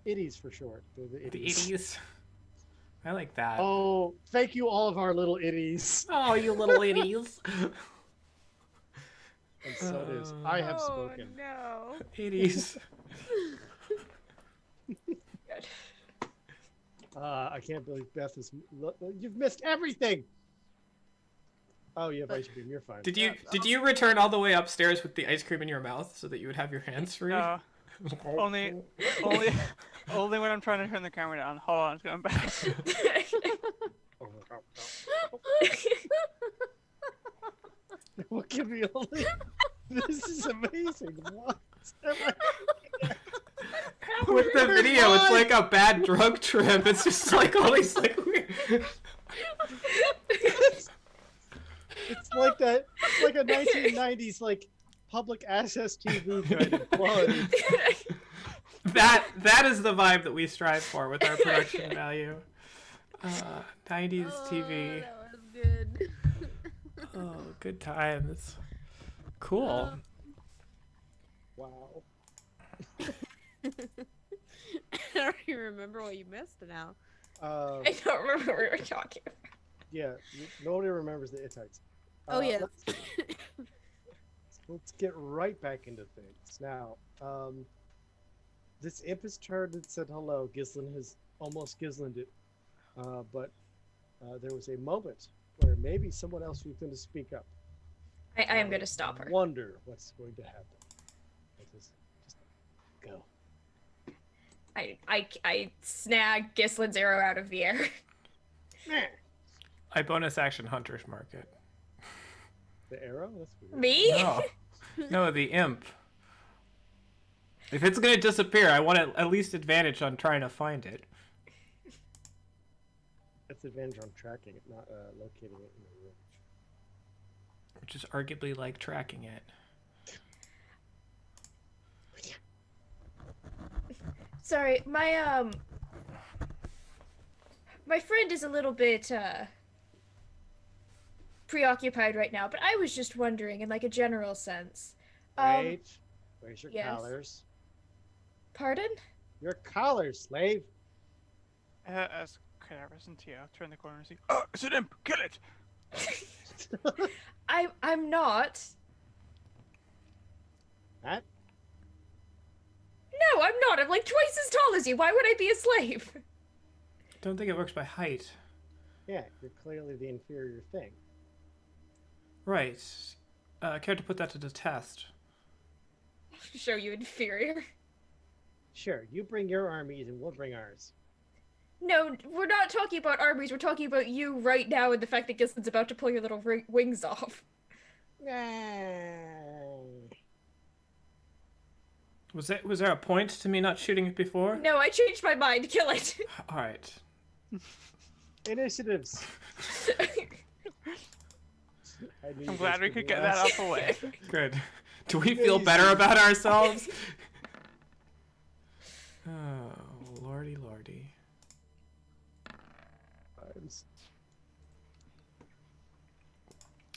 Speaker 3: Itties for short. They're the
Speaker 1: The
Speaker 3: itties.
Speaker 1: itties. I like that.
Speaker 3: Oh, thank you, all of our little itties.
Speaker 1: Oh, you little itties.
Speaker 3: And so it is. I have spoken.
Speaker 5: No.
Speaker 1: Itties.
Speaker 4: Good.
Speaker 3: I can't believe Beth is. You've missed everything. Oh, you have ice cream. You're fine.
Speaker 1: Did you return all the way upstairs with the ice cream in your mouth so that you would have your hands free?
Speaker 2: No. only when I'm trying to turn the camera down. Hold on, it's going back.
Speaker 3: What can we only? This is amazing. What? Am I-
Speaker 1: With the video, it's like a bad drug trip. It's just like all these like weird.
Speaker 3: It's like that. It's like a 1990s like public access TV kind of quality.
Speaker 1: That is the vibe that we strive for with our production value. 90s TV.
Speaker 5: That was good.
Speaker 1: Oh, good times. Cool.
Speaker 3: Wow.
Speaker 5: I don't even remember what you missed now.
Speaker 4: I don't remember what we were talking about.
Speaker 3: Yeah, nobody remembers the Hittites.
Speaker 5: Oh, yeah.
Speaker 3: Let's get right back into things. Now, this imp has turned and said hello. Gislin has almost Gislined it. But there was a moment where maybe someone else was going to speak up.
Speaker 4: I am going to stop her.
Speaker 3: Wonder what's going to happen. Just go.
Speaker 4: I snag Gislin's arrow out of the air.
Speaker 1: I bonus action Hunter's Market.
Speaker 3: The arrow? That's weird.
Speaker 4: Me?
Speaker 1: No. No, the imp. If it's going to disappear, I want at least advantage on trying to find it.
Speaker 3: That's advantage on tracking it, not locating it in the room.
Speaker 1: Which is arguably like tracking it.
Speaker 4: Sorry, my friend is a little bit preoccupied right now, but I was just wondering in like a general sense.
Speaker 3: Wait. Where's your
Speaker 4: yes.
Speaker 3: collars?
Speaker 4: Pardon?
Speaker 3: Your collars, slave.
Speaker 2: As Cadaverous and Tio turn the corner and see, oh, it's an imp! Kill it!
Speaker 4: I'm not.
Speaker 3: That?
Speaker 4: No, I'm not. I'm like twice as tall as you. Why would I be a slave?
Speaker 1: Don't think it works by height.
Speaker 3: Yeah, you're clearly the inferior thing.
Speaker 1: Right. Care to put that to the test?
Speaker 4: Show you inferior.
Speaker 3: Sure, you bring your armies and we'll bring ours.
Speaker 4: No, we're not talking about armies. We're talking about you right now and the fact that Gislin's about to pull your little wings off.
Speaker 1: Was there a point to me not shooting it before?
Speaker 4: No, I changed my mind. Kill it.
Speaker 1: All right.
Speaker 3: Initiatives.
Speaker 2: I'm glad we could get that out the way.
Speaker 1: Good. Do we feel better about ourselves? Oh, lordy, lordy.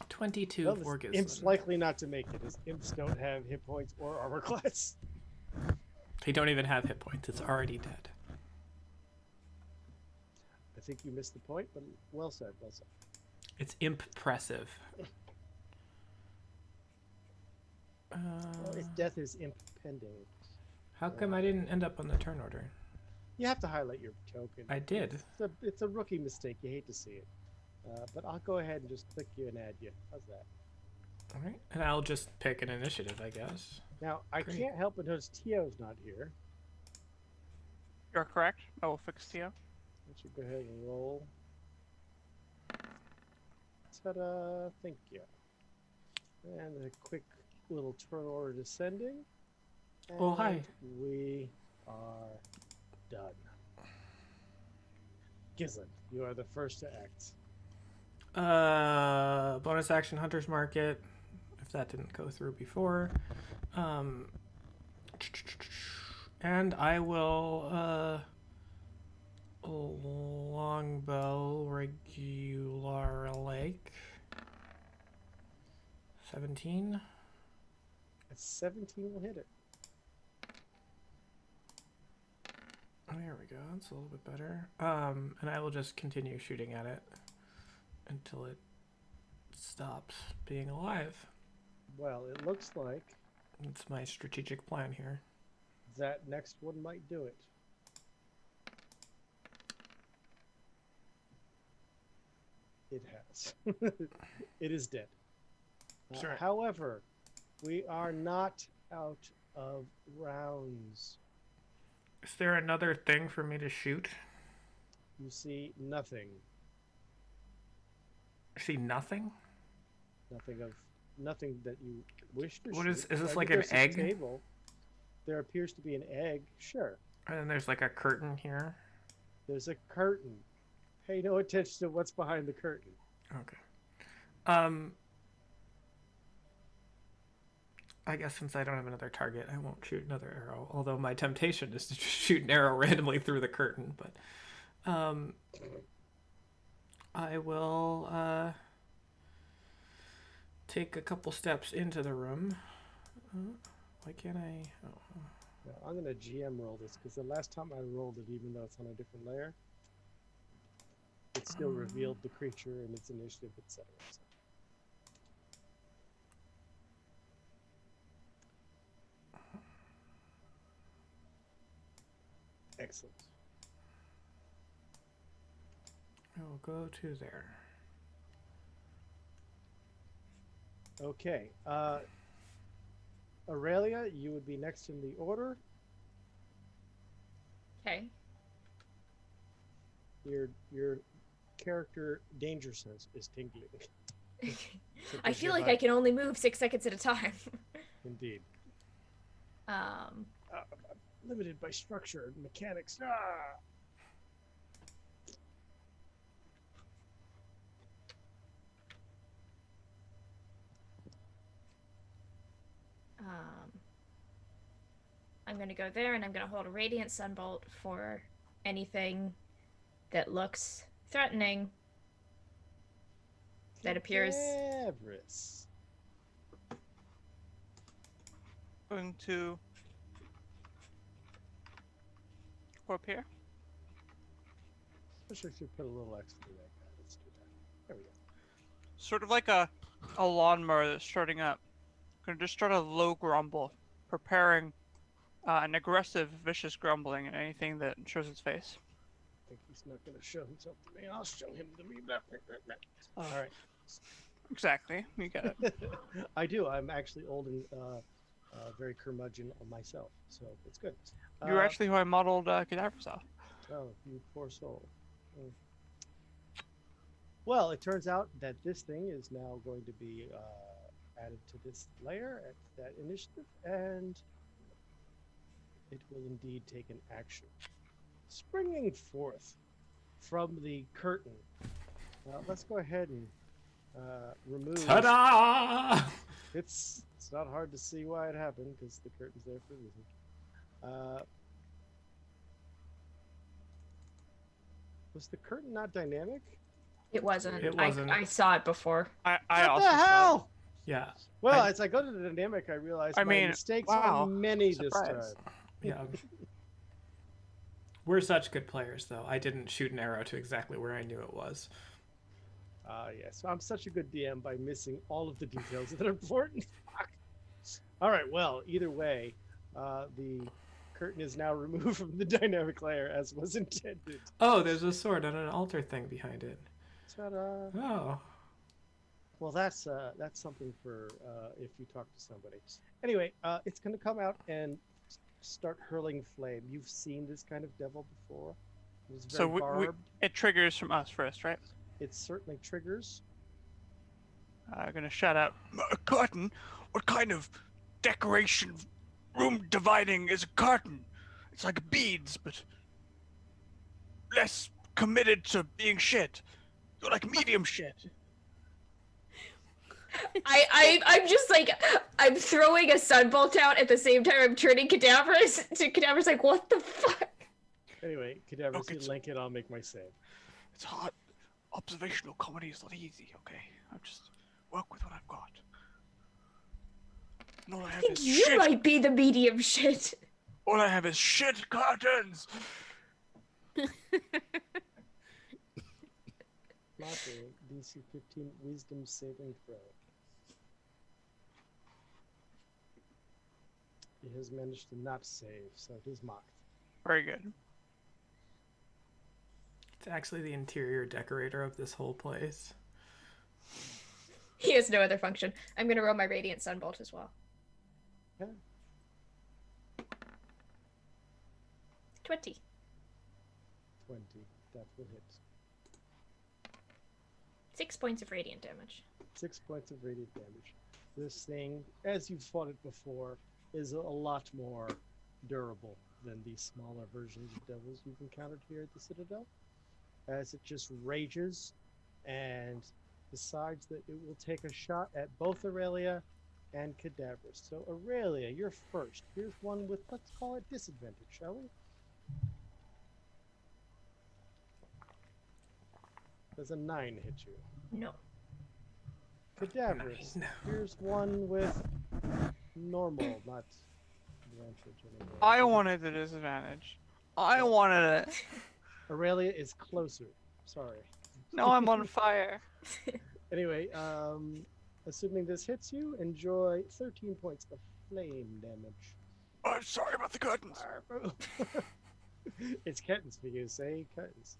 Speaker 1: 22
Speaker 3: Well,
Speaker 1: for
Speaker 3: this
Speaker 1: Gislin.
Speaker 3: imp's likely not to make it, as imps don't have hit points or armor class.
Speaker 1: They don't even have hit points. It's already dead.
Speaker 3: I think you missed the point, but well said, well said.
Speaker 1: It's impressive.
Speaker 3: Well, its death is impending.
Speaker 1: How come I didn't end up on the turn order?
Speaker 3: You have to highlight your token.
Speaker 1: I did.
Speaker 3: It's a rookie mistake. You hate to see it. But I'll go ahead and just click you and add you. How's that?
Speaker 1: All right. And I'll just pick an initiative, I guess.
Speaker 3: Now, I
Speaker 1: Great.
Speaker 3: can't help but notice Tio's not here.
Speaker 2: You're correct. I will fix Tio.
Speaker 3: I should go ahead and roll. Ta-da! Thank you. And a quick little turn order descending.
Speaker 1: Oh, hi.
Speaker 3: And we are done. Gislin, you are the first to act.
Speaker 1: Bonus action Hunter's Market, if that didn't go through before. And I will, longbow regular lake. 17.
Speaker 3: A 17 will hit it.
Speaker 1: There we go. That's a little bit better. And I will just continue shooting at it until it stops being alive.
Speaker 3: Well, it looks like
Speaker 1: It's my strategic plan here.
Speaker 3: that next one might do it. It has. It is dead.
Speaker 1: Sure.
Speaker 3: However, we are not out of rounds.
Speaker 1: Is there another thing for me to shoot?
Speaker 3: You see nothing.
Speaker 1: I see nothing.
Speaker 3: Nothing that you wish to
Speaker 1: What
Speaker 3: shoot.
Speaker 1: is this
Speaker 3: I
Speaker 1: like
Speaker 3: think
Speaker 1: an
Speaker 3: there's a
Speaker 1: egg?
Speaker 3: Table. There appears to be an egg. Sure.
Speaker 1: And then there's like a curtain here.
Speaker 3: There's a curtain. Pay no attention to what's behind the curtain.
Speaker 1: Okay. I guess since I don't have another target, I won't shoot another arrow. Although my temptation is to just shoot an arrow randomly through the curtain, but I will take a couple steps into the room. Why can't I? Oh.
Speaker 3: Now, I'm gonna GM roll this because the last time I rolled it, even though it's on a different layer, it still revealed the creature and its initiative, etc. Excellent.
Speaker 1: I will go to there.
Speaker 3: Okay. Aurelia, you would be next in the order.
Speaker 4: Okay.
Speaker 3: Your character danger sense is tingling.
Speaker 4: I feel like I can only move 6 seconds at a time.
Speaker 3: Indeed.
Speaker 4: Um.
Speaker 3: Limited by structure and mechanics.
Speaker 4: I'm gonna go there and I'm gonna hold a radiant sunbolt for anything that looks threatening. That appears.
Speaker 3: Everest.
Speaker 2: Going to go up here.
Speaker 3: I should put a little extra in that guy. Let's do that. There we go.
Speaker 2: Sort of like a lawnmower that's starting up. Gonna just start a low grumble, preparing an aggressive, vicious grumbling at anything that shows its face.
Speaker 3: I think he's not going to show himself to me. I'll show him to me. All right.
Speaker 2: Exactly. You get it.
Speaker 3: I do. I'm actually old and very curmudgeon on myself, so it's good.
Speaker 2: You're actually who I modeled cadavers off.
Speaker 3: Oh, you poor soul. Mm. Well, it turns out that this thing is now going to be added to this layer at that initiative, and it will indeed take an action. Springing forth from the curtain. Let's go ahead and remove.
Speaker 1: Ta-da!
Speaker 3: It's not hard to see why it happened because the curtain's there for a reason. Was the curtain not dynamic?
Speaker 4: It wasn't.
Speaker 1: It wasn't.
Speaker 4: I saw it before.
Speaker 2: I
Speaker 3: What
Speaker 2: also
Speaker 3: the
Speaker 2: saw it.
Speaker 3: hell?
Speaker 1: Yeah.
Speaker 3: Well,
Speaker 1: I-
Speaker 3: as I go to the dynamic, I realize
Speaker 2: I
Speaker 3: my
Speaker 2: mean,
Speaker 3: mistakes
Speaker 2: wow.
Speaker 3: are many
Speaker 2: Surprise.
Speaker 3: this time.
Speaker 1: Yeah. We're such good players, though. I didn't shoot an arrow to exactly where I knew it was.
Speaker 3: Yes. I'm such a good DM by missing all of the details that are important. Fuck. All right. Well, either way, the curtain is now removed from the dynamic layer as was intended.
Speaker 1: Oh, there's a sword and an altar thing behind it.
Speaker 3: Ta-da.
Speaker 1: Oh.
Speaker 3: Well, that's something for if you talk to somebody. Anyway, it's going to come out and start hurling flame. You've seen this kind of devil before. It was very
Speaker 2: So
Speaker 3: barbed.
Speaker 2: it triggers from us first, right?
Speaker 3: It certainly triggers.
Speaker 2: I'm gonna shout out, "A curtain? What kind of decoration, room dividing is a curtain? It's like beads, but less committed to being shit. You're like medium shit."
Speaker 4: I'm just like, I'm throwing a sunbolt out at the same time I'm turning cadavers to cadavers like, what the fuck?
Speaker 3: Anyway, Cadaver,
Speaker 2: Okay,
Speaker 3: see link it. I'll make my save.
Speaker 2: It's hard. Observational comedy is not easy, okay? I just work with what I've got. And all I
Speaker 4: I
Speaker 2: have
Speaker 4: think
Speaker 2: is
Speaker 4: you
Speaker 2: shit.
Speaker 4: might be the medium shit.
Speaker 2: All I have is shit curtains.
Speaker 3: Mate, DC 15 Wisdom saving throw. He has managed to not save, so it is mocked.
Speaker 2: Very good.
Speaker 1: It's actually the interior decorator of this whole place.
Speaker 4: He has no other function. I'm gonna roll my radiant sunbolt as well.
Speaker 3: Yeah.
Speaker 4: 20.
Speaker 3: 20. That will hit.
Speaker 4: 6 points of radiant damage.
Speaker 3: 6 points of radiant damage. This thing, as you've fought it before, is a lot more durable than the smaller versions of devils you've encountered here at the Citadel. As it just rages and decides that it will take a shot at both Aurelia and Cadavers. So Aurelia, you're first. Here's one with, let's call it disadvantage, shall we? Does a 9 hit you?
Speaker 4: No.
Speaker 3: Cadavers,
Speaker 1: No.
Speaker 3: here's one with normal, not advantage anymore.
Speaker 2: I wanted the disadvantage. I wanted it.
Speaker 3: Aurelia is closer. Sorry.
Speaker 2: No, I'm on fire.
Speaker 3: Anyway, assuming this hits you, enjoy 13 points of flame damage.
Speaker 2: I'm sorry about the curtains.
Speaker 3: It's kittens for you, say kittens.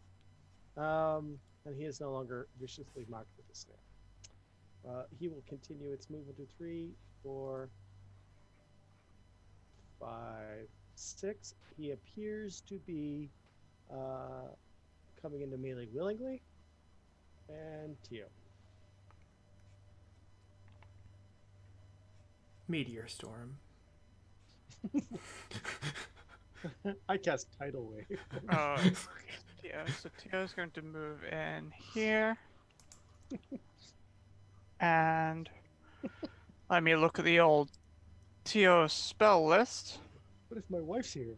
Speaker 3: And he is no longer viciously mocked with a snare. He will continue its movement to 3, 4, 5, 6. He appears to be coming into melee willingly. And Tio.
Speaker 1: Meteor storm.
Speaker 3: I cast Tidal Wave.
Speaker 2: Tio. So Tio's going to move in here. And let me look at the old Tio spell list.
Speaker 3: What if my wife's here?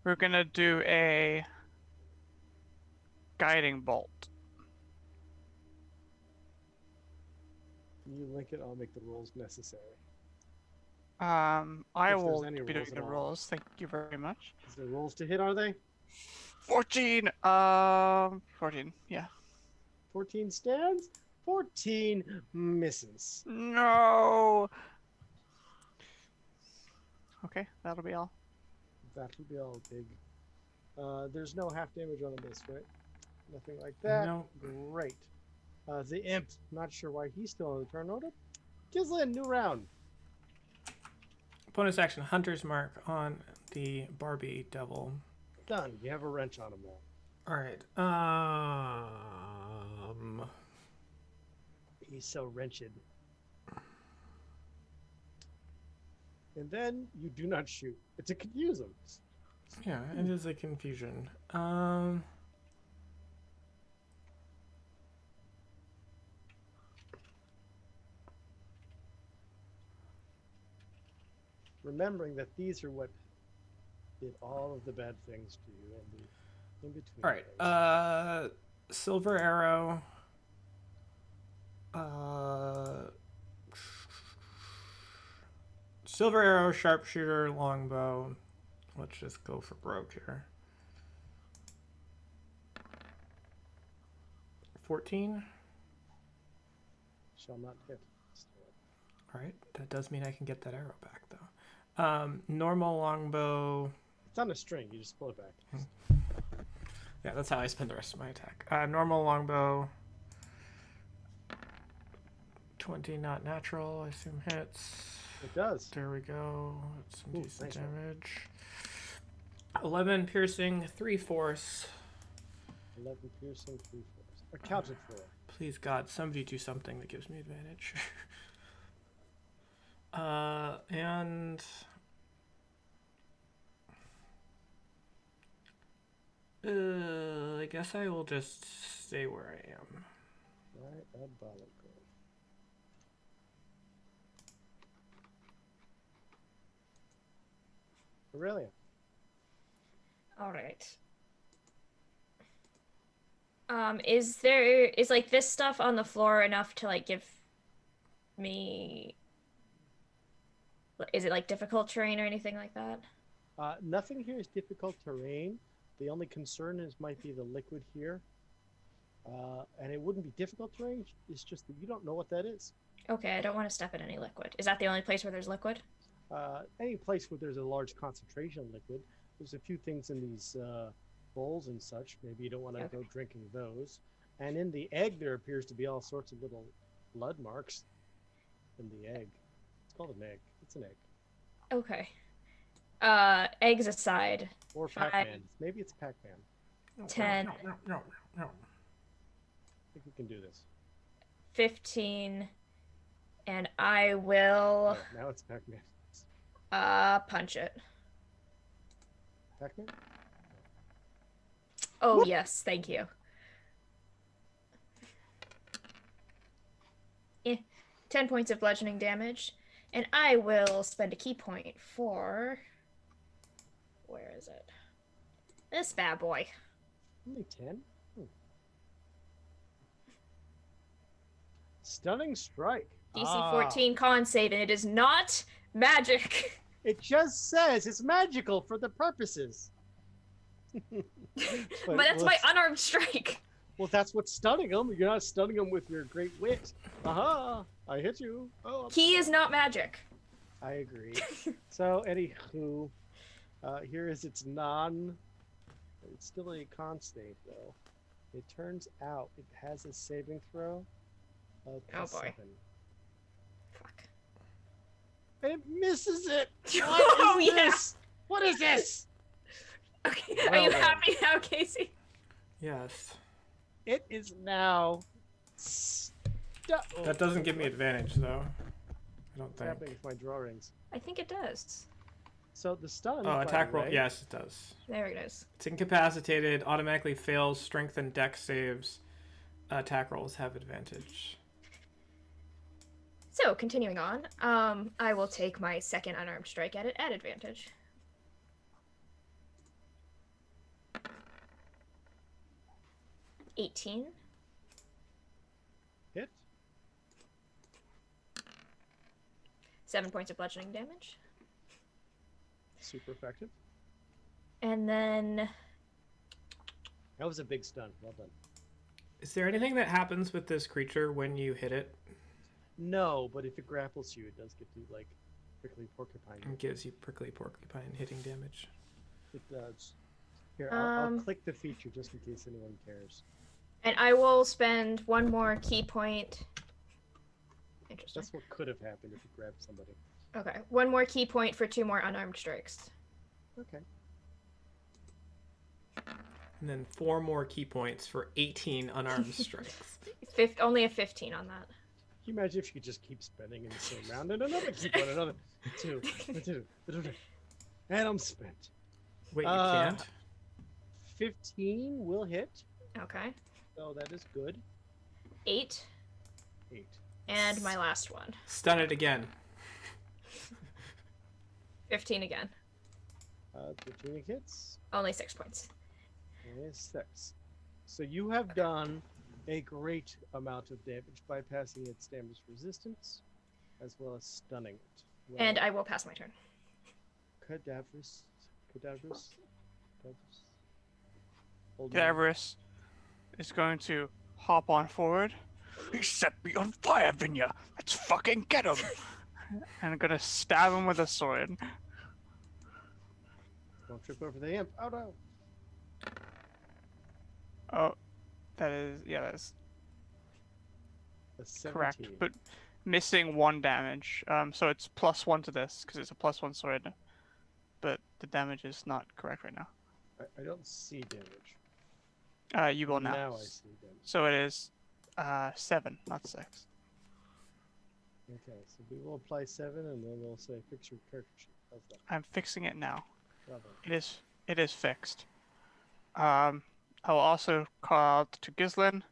Speaker 2: We're gonna do a guiding bolt.
Speaker 3: You link it, I'll make the rolls necessary.
Speaker 2: I
Speaker 3: If
Speaker 2: will
Speaker 3: there's any
Speaker 2: be
Speaker 3: rolls
Speaker 2: doing
Speaker 3: at
Speaker 2: the
Speaker 3: all.
Speaker 2: rolls. Thank you very much.
Speaker 3: Is there rolls to hit, are they?
Speaker 2: 14. 14. Yeah.
Speaker 3: 14 stands, 14 misses.
Speaker 2: No. Okay, that'll be all.
Speaker 3: That'll be all, big. There's no half damage on this, right? Nothing like that.
Speaker 1: No.
Speaker 3: Great. The imp, not sure why he's still on the turn order. Gislin, new round.
Speaker 1: Bonus action, Hunter's Mark on the Barbie Devil.
Speaker 3: Done. You have a wrench on him now.
Speaker 1: All right.
Speaker 3: He's so wrenched. And then you do not shoot. It's to confuse him.
Speaker 1: Yeah, it is a confusion.
Speaker 3: Remembering that these are what did all of the bad things to you and the in between.
Speaker 1: All right. Silver arrow. Silver arrow, sharpshooter, longbow. Let's just go for broke here. 14.
Speaker 3: Shall not hit.
Speaker 1: All right. That does mean I can get that arrow back, though. Normal longbow.
Speaker 3: It's on a string. You just pull it back.
Speaker 1: Yeah, that's how I spend the rest of my attack. Normal longbow. 20 not natural, I assume hits.
Speaker 3: It does.
Speaker 1: There we go. That's some
Speaker 3: Ooh,
Speaker 1: decent
Speaker 3: nice roll.
Speaker 1: damage. 11 piercing, 3 force.
Speaker 3: 11 piercing, 3 force. Accounted for.
Speaker 1: Please God, somebody do something that gives me advantage. And I guess I will just stay where I am.
Speaker 3: Right, that bottle goes. Aurelia.
Speaker 4: All right. Is like this stuff on the floor enough to like give me? Is it like difficult terrain or anything like that?
Speaker 3: Nothing here is difficult terrain. The only concern might be the liquid here. And it wouldn't be difficult terrain. It's just that you don't know what that is.
Speaker 4: Okay, I don't want to step in any liquid. Is that the only place where there's liquid?
Speaker 3: Any place where there's a large concentration of liquid. There's a few things in these bowls and such. Maybe you don't want to
Speaker 4: Okay.
Speaker 3: go drinking those. And in the egg, there appears to be all sorts of little blood marks in the egg. It's called an egg. It's an egg.
Speaker 4: Okay. Eggs aside.
Speaker 3: Or
Speaker 4: Fine.
Speaker 3: Pac-Man. Maybe it's Pac-Man.
Speaker 1: No,
Speaker 4: 10.
Speaker 1: No.
Speaker 3: think we can do this.
Speaker 4: 15, and I will
Speaker 3: Oh, now it's Pac-Man.
Speaker 4: punch it.
Speaker 3: Pac-Man?
Speaker 4: Oh
Speaker 3: Whoop.
Speaker 4: yes, thank you. 10 points of bludgeoning damage, and I will spend a key point for. Where is it? This bad boy.
Speaker 3: Only 10? Stunning strike.
Speaker 4: DC 14 con save, and it is not magic.
Speaker 3: It just says it's magical for the purposes.
Speaker 4: But that's my unarmed strike.
Speaker 3: Well, that's what's stunning them. You're not stunning them with your great wit. Aha! I hit you. Oh,
Speaker 4: He is not magic.
Speaker 3: I agree. So, anywho, here is its non. It's still a con state, though. It turns out it has a saving throw of
Speaker 4: Oh, boy.
Speaker 3: 7.
Speaker 4: Fuck.
Speaker 3: And it misses it.
Speaker 4: Oh, yeah.
Speaker 3: This? What is this?
Speaker 4: Okay, are
Speaker 3: Well
Speaker 4: you
Speaker 3: then.
Speaker 4: happy now, Casey?
Speaker 1: Yes.
Speaker 3: It is now.
Speaker 1: That doesn't give me advantage, though. I don't
Speaker 3: What's
Speaker 1: think.
Speaker 3: happening with my draw rings?
Speaker 4: I think it does.
Speaker 3: So the stun.
Speaker 1: Oh,
Speaker 3: by
Speaker 1: attack
Speaker 3: the
Speaker 1: roll.
Speaker 3: way,
Speaker 1: Yes, it does.
Speaker 4: There it is.
Speaker 1: It's incapacitated, automatically fails strength and dex saves. Attack rolls have advantage.
Speaker 4: So, continuing on, I will take my second unarmed strike at it at advantage. $18.
Speaker 3: Hit.
Speaker 4: 7 points of bludgeoning damage.
Speaker 3: Super effective.
Speaker 4: And then
Speaker 3: That was a big stun. Well done.
Speaker 1: Is there anything that happens with this creature when you hit it
Speaker 3: No, but if it grapples you, it does get to like prickly porcupine.
Speaker 1: and gives you prickly porcupine hitting damage?
Speaker 3: It does. Here, I'll
Speaker 4: Um,
Speaker 3: click the feature just in case anyone cares.
Speaker 4: and I will spend one more key point. Interesting.
Speaker 3: That's what could have happened if you grabbed somebody.
Speaker 4: Okay, one more key point for 2 more unarmed strikes.
Speaker 3: Okay.
Speaker 1: And then 4 more key points for 18 unarmed strikes.
Speaker 4: Only a 15 on that.
Speaker 3: Can you imagine if you could just keep spending in the same round and another key point, another two, and I'm spent.
Speaker 1: Wait, you
Speaker 3: Uh,
Speaker 1: can't?
Speaker 3: 15 will hit,
Speaker 4: Okay.
Speaker 3: so that is good.
Speaker 4: 8,
Speaker 3: 8.
Speaker 4: and my last one.
Speaker 1: Stun it again.
Speaker 4: 15 again.
Speaker 3: 15 hits.
Speaker 4: Only 6 points.
Speaker 3: And 6. So you have done a great amount of damage, bypassing its damage resistance, as well as stunning it. Well,
Speaker 4: And I will pass my turn.
Speaker 3: Cadaverous. Hold on.
Speaker 2: Cadaverous is going to hop on forward. He set me on fire, Vinya. Let's fucking get him. And I'm gonna stab him with a sword.
Speaker 3: Don't trip over the imp. Oh no.
Speaker 2: Oh, that is
Speaker 3: A 17.
Speaker 2: correct, but missing 1 damage. So it's +1 to this because it's a +1 sword, but the damage is not correct right now.
Speaker 3: I don't see damage.
Speaker 2: You will now.
Speaker 3: Now I see damage.
Speaker 2: So it is 7, not 6.
Speaker 3: Okay, so we will apply 7 and then we'll say fix your character sheet. How's that?
Speaker 2: I'm fixing it now.
Speaker 3: Bravo.
Speaker 2: It is fixed. I will also call out to Gislin.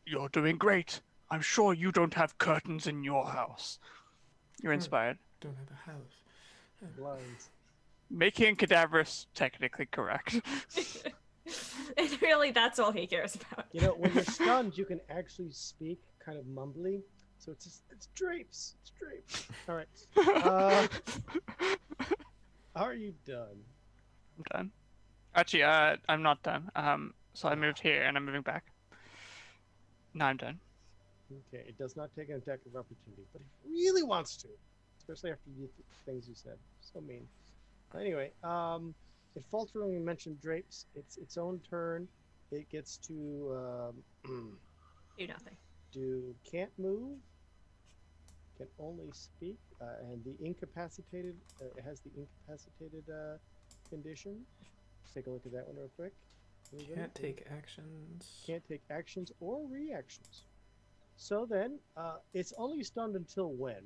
Speaker 2: You're doing great. I'm sure you don't have curtains in your house. You're inspired.
Speaker 1: Don't have a house.
Speaker 3: Blinds.
Speaker 2: Making Cadaverous technically correct.
Speaker 4: And really, that's all he cares about.
Speaker 3: You know, when you're stunned, you can actually speak kind of mumbly. So it's just, it's drapes. It's drapes. All right. Are you done?
Speaker 2: I'm done. Actually, I'm not done. So I moved here and I'm moving back. Now I'm done.
Speaker 3: Okay, it does not take an attack of opportunity, but it really wants to, especially after the things you said. So mean. Anyway, it faltered when we mentioned drapes. It's its own turn. It gets to
Speaker 4: Do nothing.
Speaker 3: can't move, can only speak, and the incapacitated. It has the incapacitated condition. Let's take a look at that one real quick.
Speaker 1: Can't take actions.
Speaker 3: Can't take actions or reactions. So then, it's only stunned until when?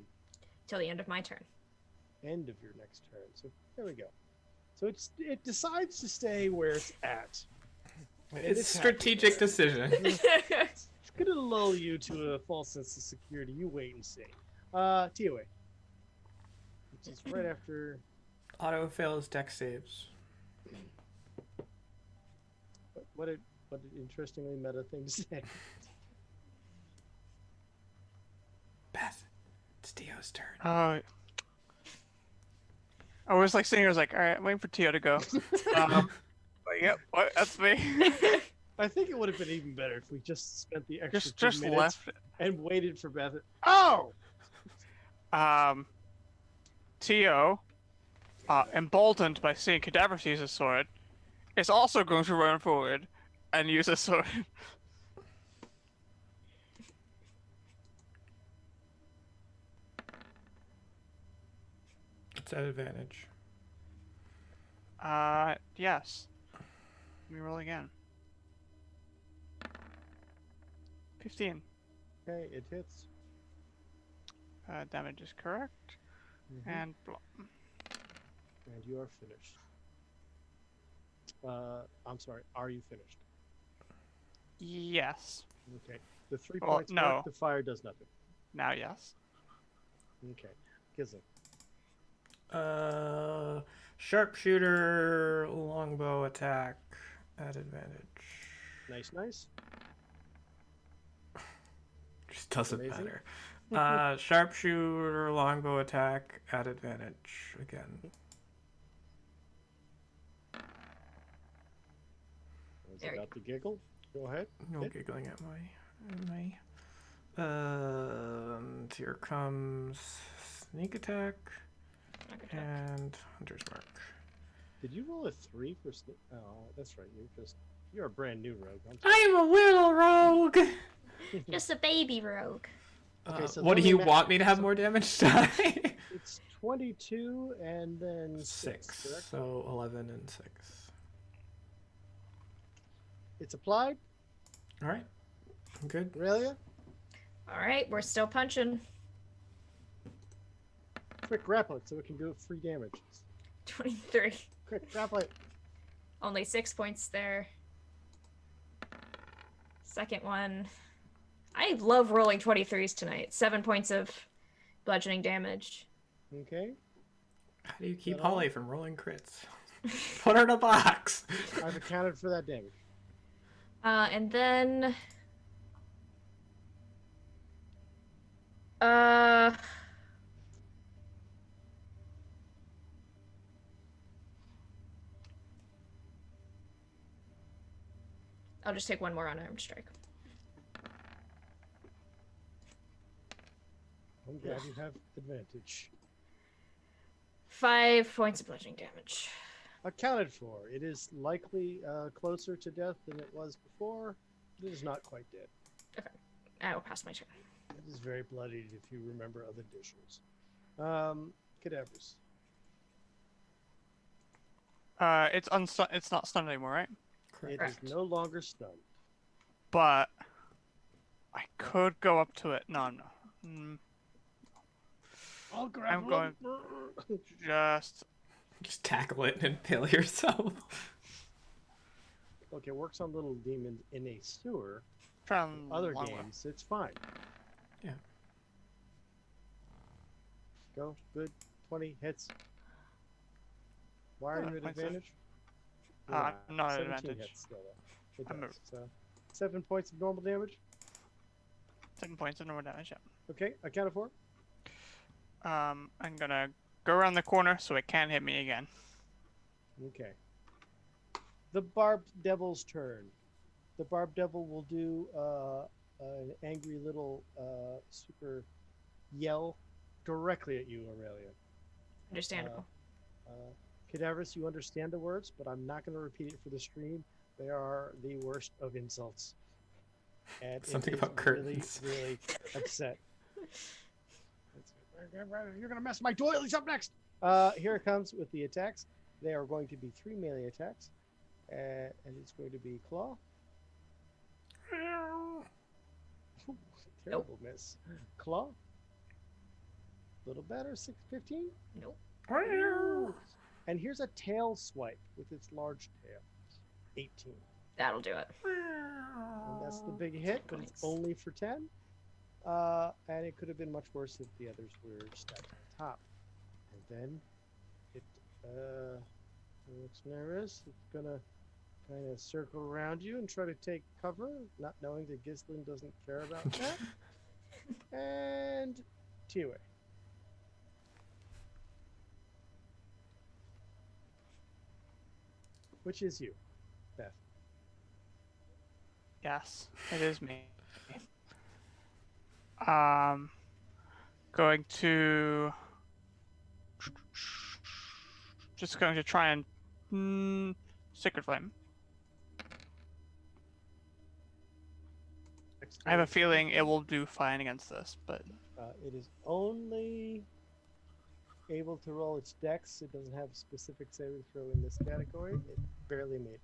Speaker 4: Till the end of my turn.
Speaker 3: End of your next turn. So there we go. So it decides to stay where it's at.
Speaker 1: It's
Speaker 3: it's
Speaker 1: strategic decision.
Speaker 3: It's gonna lull you to a false sense of security. You wait and see. TOA. Which is right after.
Speaker 1: Auto fails deck saves.
Speaker 3: What an interestingly meta thing to say.
Speaker 1: Beth, it's Tio's turn.
Speaker 2: I was like sitting here, I was like, all right, I'm waiting for Tio to go. But yep, what? That's me.
Speaker 3: I think it would have been even better if we just spent the extra
Speaker 2: just
Speaker 3: 2 minutes
Speaker 2: left.
Speaker 3: and waited for Beth. Oh!
Speaker 2: Tio, emboldened by seeing Cadaverous use a sword, is also going to run forward and use a sword.
Speaker 1: It's at advantage.
Speaker 2: Yes. Let me roll again. 15.
Speaker 3: Okay, it hits.
Speaker 2: Damage is correct. And block.
Speaker 3: And you are finished. I'm sorry, are you finished?
Speaker 2: Yes.
Speaker 3: Okay. The 3
Speaker 2: Well,
Speaker 3: points
Speaker 2: no.
Speaker 3: work, the fire does nothing.
Speaker 2: Now, yes.
Speaker 3: Okay. Kissing.
Speaker 1: Sharpshooter, longbow attack at advantage.
Speaker 3: Nice.
Speaker 1: Just doesn't
Speaker 3: Amazing.
Speaker 1: matter. Sharpshooter, longbow attack at advantage again.
Speaker 3: I was
Speaker 4: There
Speaker 3: about to giggle. Go ahead.
Speaker 1: No
Speaker 3: Hit.
Speaker 1: giggling at my. Here comes sneak attack and hunter's mark.
Speaker 3: Did you roll a 3 for sneak? Oh, that's right. You're a brand new rogue.
Speaker 1: I'm a little rogue.
Speaker 4: Just a baby rogue.
Speaker 3: Okay, so
Speaker 1: What do
Speaker 3: let me
Speaker 1: you
Speaker 3: ma-
Speaker 1: want me to have more damage die?
Speaker 3: It's 22 and then 6,
Speaker 1: 6.
Speaker 3: correct?
Speaker 1: So 11 and 6.
Speaker 3: It's applied.
Speaker 1: All right. I'm good.
Speaker 3: Aurelia,
Speaker 4: All right, we're still punching.
Speaker 3: quick grapple it so we can do free damage.
Speaker 4: 23.
Speaker 3: Quick grapple it.
Speaker 4: Only 6 points there. Second one. I love rolling 23s tonight. 7 points of bludgeoning damage.
Speaker 3: Okay.
Speaker 1: How do you keep
Speaker 3: That all?
Speaker 1: Holly from rolling crits? Put her in a box.
Speaker 3: I've accounted for that damage.
Speaker 4: And then... I'll just take one more unarmed strike.
Speaker 3: I'm glad you have advantage.
Speaker 4: 5 points of bludgeoning damage.
Speaker 3: Accounted for. It is likely closer to death than it was before. It is not quite dead.
Speaker 4: I will pass my turn.
Speaker 3: It is very bloodied if you remember other dishes. Cadavers.
Speaker 2: It's not stunned anymore, right?
Speaker 3: It
Speaker 4: Correct.
Speaker 3: is no longer stunned.
Speaker 2: But I could go up to it. No.
Speaker 3: I'll grab
Speaker 2: I'm going just
Speaker 1: Just tackle it and impale yourself.
Speaker 3: Okay, works on little demons in a sewer.
Speaker 2: try and
Speaker 3: Other
Speaker 2: long way.
Speaker 3: games, it's fine.
Speaker 1: Yeah.
Speaker 3: Go. Good. 20 hits. Why are you at
Speaker 2: points of-
Speaker 3: advantage?
Speaker 2: I'm not at
Speaker 3: 17
Speaker 2: advantage.
Speaker 3: hits still, though. It
Speaker 2: I'm
Speaker 3: does. So 7 points of normal damage.
Speaker 2: 7 points of normal damage. Yeah.
Speaker 3: Okay, accounted for.
Speaker 2: I'm gonna go around the corner so it can't hit me again.
Speaker 3: Okay. The Barbed Devil's turn. The Barbed Devil will do an angry little super yell directly at you, Aurelia.
Speaker 4: Understandable.
Speaker 3: Cadaverous, you understand the words, but I'm not going to repeat it for the stream. They are the worst of insults. And
Speaker 1: Something
Speaker 3: it is
Speaker 1: about curtains.
Speaker 3: Really, really upset. You're going to mess my doilies up next. Here it comes with the attacks. They are going to be 3 melee attacks. And it's going to be claw. Terrible miss. Claw. Little better. 15.
Speaker 4: Nope.
Speaker 3: And here's a tail swipe with its large tail. 18.
Speaker 4: That'll do it.
Speaker 3: And that's the big hit, but it's only for 10. And it could have been much worse if the others were stacked on top. And then it looks nervous. It's gonna kind of circle around you and try to take cover, not knowing that Gislin doesn't care about that. And Tiwe. Which is you, Beth.
Speaker 2: Yes, it is me. Going to just going to try and Sacred Flame. I have a feeling it will do fine against this, but
Speaker 3: It is only able to roll its dex. It doesn't have a specific saving throw in this category. It barely made it.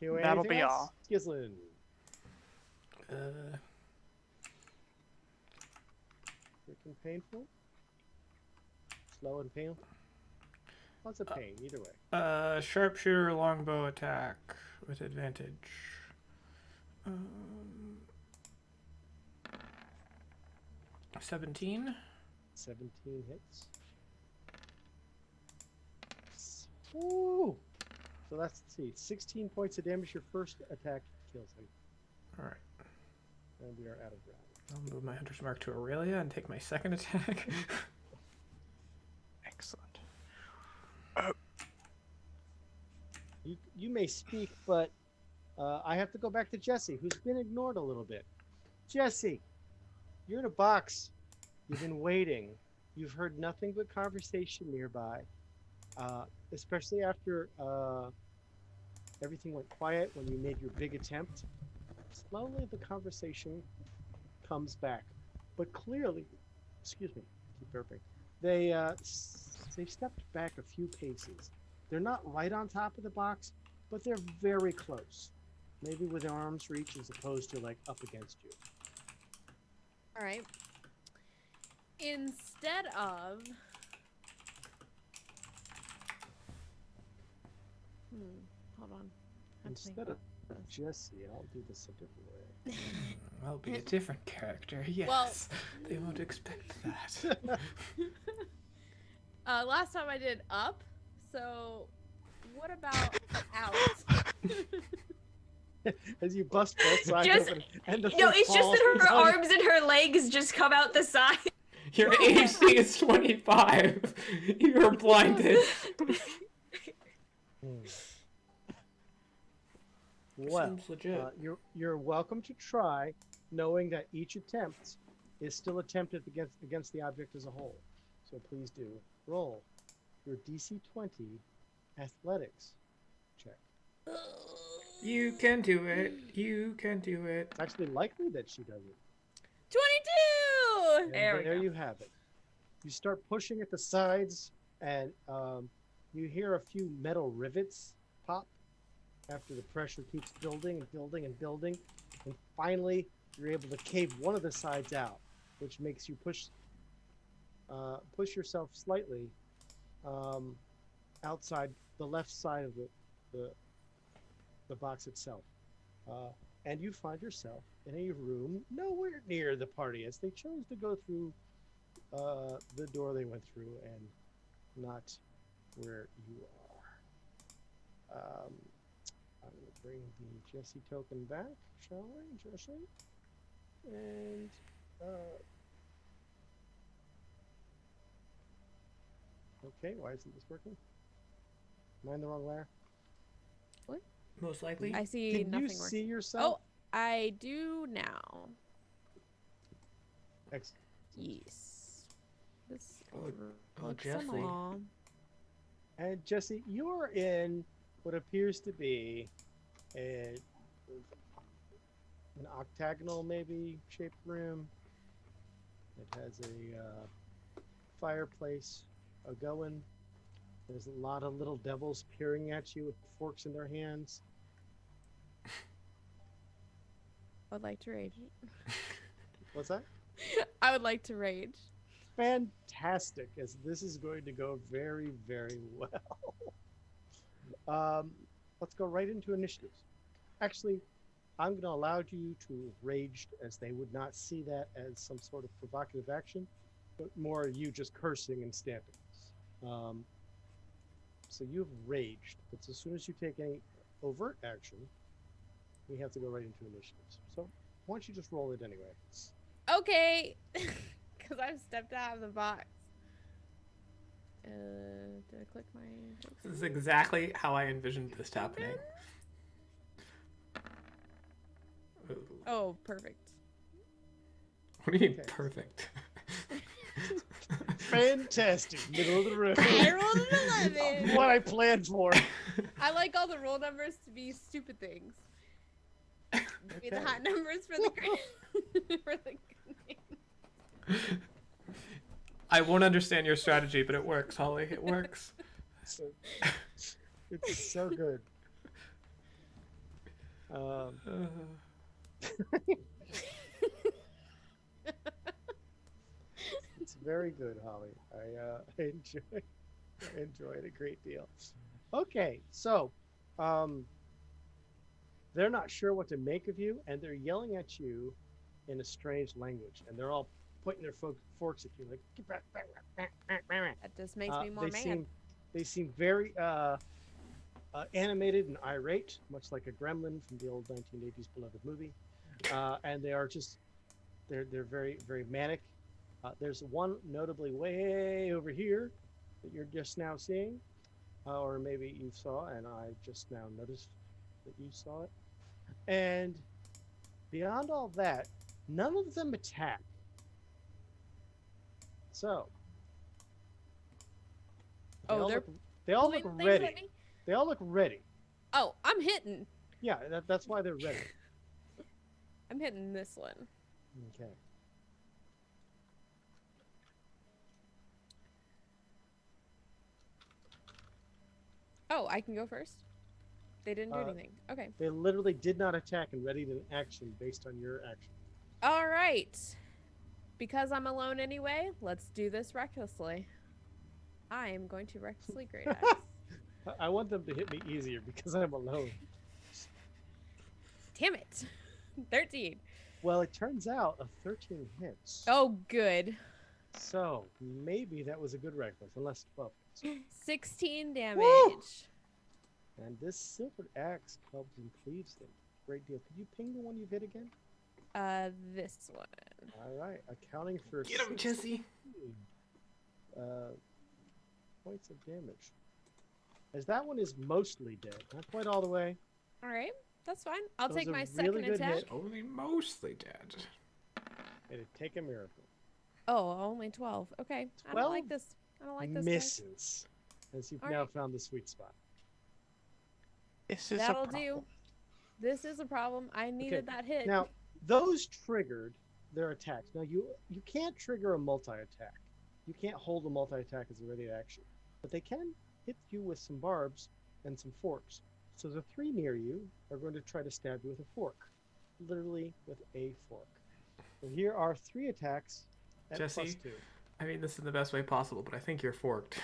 Speaker 3: Tiwe,
Speaker 2: that'll
Speaker 3: anything
Speaker 2: be
Speaker 3: else?
Speaker 2: all.
Speaker 3: Gislin. Freaking painful. Slow and painful. Lots of pain, either way.
Speaker 1: Sharpshooter longbow attack with advantage. 17.
Speaker 3: 17 hits. Ooh. So let's see. 16 points of damage. Your first attack kills him.
Speaker 1: All right.
Speaker 3: And we are out of round.
Speaker 1: I'll move my Hunter's Mark to Aurelia and take my second attack.
Speaker 2: excellent.
Speaker 3: You may speak, but I have to go back to Jessie, who's been ignored a little bit. Jessie, you're in a box. You've been waiting. You've heard nothing but conversation nearby, especially after everything went quiet when you made your big attempt. Slowly, the conversation comes back, but clearly, excuse me, keep burping. They stepped back a few paces. They're not right on top of the box, but they're very close. Maybe within arm's reach as opposed to like up against you.
Speaker 5: All right. Instead of hold on.
Speaker 3: Instead of Jessie, I'll do this a different way.
Speaker 1: I'll be a different character. Yes.
Speaker 5: Well-
Speaker 1: They won't expect that.
Speaker 5: Last time I did up, so what about out?
Speaker 3: As you bust both sides
Speaker 4: Just-
Speaker 3: open, and the
Speaker 4: No,
Speaker 3: foot
Speaker 4: it's just
Speaker 3: falls
Speaker 4: that her
Speaker 3: down.
Speaker 4: arms and her legs just come out the side.
Speaker 1: Your AC is 25. You're blinded.
Speaker 3: Well,
Speaker 1: Seems legit.
Speaker 3: you're welcome to try, knowing that each attempt is still attempted against the object as a whole. So please do roll your DC 20 athletics check.
Speaker 1: You can do it. You can do it.
Speaker 3: It's actually likely that she does it.
Speaker 5: 22.
Speaker 3: And
Speaker 4: There we
Speaker 3: there
Speaker 4: go.
Speaker 3: you have it. You start pushing at the sides, and you hear a few metal rivets pop after the pressure keeps building and building and building. And finally, you're able to cave one of the sides out, which makes you push yourself slightly outside the left side of the box itself. And you find yourself in a room nowhere near the party, as they chose to go through the door they went through and not where you are. I'm going to bring the Jessie token back, shall we, Jessie? And okay, why isn't this working? Am I in the wrong layer?
Speaker 1: Most likely.
Speaker 5: I see
Speaker 3: Can
Speaker 5: nothing
Speaker 3: you
Speaker 5: working.
Speaker 3: see yourself?
Speaker 5: Oh, I do now.
Speaker 3: Excellent.
Speaker 5: Yes. This
Speaker 1: Oh,
Speaker 5: looks
Speaker 1: Jessie.
Speaker 5: similar.
Speaker 3: And Jessie, you're in what appears to be an octagonal, maybe shaped room. It has a fireplace going. There's a lot of little devils peering at you with forks in their hands.
Speaker 5: I would like to rage.
Speaker 3: What's that?
Speaker 5: I would like to rage.
Speaker 3: Fantastic, as this is going to go very, very well. Let's go right into initiatives. Actually, I'm going to allow you to rage, as they would not see that as some sort of provocative action, but more you just cursing and stamping. So you've raged, but as soon as you take any overt action, we have to go right into initiatives. So why don't you just roll it anyway?
Speaker 5: Okay. Because I've stepped out of the box. Did I click my...
Speaker 1: This is exactly how I envisioned this happening. Ooh.
Speaker 5: Oh, perfect.
Speaker 1: What do you mean
Speaker 3: Okay.
Speaker 1: perfect?
Speaker 3: Fantastic, middle of the road.
Speaker 5: I rolled an 11.
Speaker 3: What I planned for.
Speaker 5: I like all the roll numbers to be stupid things. Be the
Speaker 3: Okay.
Speaker 5: hot numbers for the for the good name.
Speaker 1: I won't understand your strategy, but it works, Holly. It works.
Speaker 3: So, it's so good. It's very good, Holly. I enjoy it a great deal. Okay, so they're not sure what to make of you, and they're yelling at you in a strange language, and they're all pointing their forks at you, like "Get back, back, back, back, back, back."
Speaker 5: That just makes me more mad.
Speaker 3: They seem very animated and irate, much like a gremlin from the old 1980s beloved movie, and they are just they're very, very manic. There's one notably way over here that you're just now seeing, or maybe you saw, and I just now noticed that you saw it. And beyond all that, none of them attack. So,
Speaker 5: Oh,
Speaker 3: they all look
Speaker 5: Pointing things
Speaker 3: ready.
Speaker 5: at me?
Speaker 3: They all look ready.
Speaker 5: Oh, I'm hitting.
Speaker 3: Yeah, that's why they're ready.
Speaker 5: I'm hitting this one.
Speaker 3: Okay.
Speaker 5: Oh, I can go first? They didn't do anything. Okay.
Speaker 3: They literally did not attack and readied an action based on your action.
Speaker 5: All right. Because I'm alone anyway, let's do this recklessly. I am going to recklessly great axe.
Speaker 3: I want them to hit me easier because I'm alone.
Speaker 5: Damn it. 13.
Speaker 3: Well, it turns out a 13 hits.
Speaker 5: Oh, good.
Speaker 3: So maybe that was a good reckless, unless 12 hits.
Speaker 5: 16 damage.
Speaker 3: Woo! And this silver axe clubs and cleaves them. Great deal. Could you ping the one you've hit again?
Speaker 5: This one.
Speaker 3: All right, accounting for
Speaker 1: Get him,
Speaker 3: 16,
Speaker 1: Jessie.
Speaker 3: points of damage. As that one is mostly dead, not quite all the way.
Speaker 5: All right. That's fine. I'll
Speaker 3: That was
Speaker 5: take
Speaker 3: a
Speaker 5: my
Speaker 3: really
Speaker 5: second
Speaker 3: good
Speaker 5: attack.
Speaker 3: hit.
Speaker 1: Only mostly dead.
Speaker 3: It'd take a miracle.
Speaker 5: Oh, only 12. Okay. I don't like
Speaker 3: 12
Speaker 5: this. I don't like this. Guys.
Speaker 3: Misses, as you've
Speaker 5: All
Speaker 3: now
Speaker 5: right.
Speaker 3: found the sweet spot.
Speaker 2: This is
Speaker 5: That'll
Speaker 2: a problem.
Speaker 5: do. This is a problem. I needed that hit.
Speaker 3: Now, those triggered their attacks. Now, you can't trigger a multi-attack. You can't hold a multi-attack as a ready action. But they can hit you with some barbs and some forks. So the three near you are going to try to stab you with a fork. Literally with a fork. So here are 3 attacks at
Speaker 1: Jessie?
Speaker 3: +2.
Speaker 1: I mean, this is the best way possible, but I think you're forked.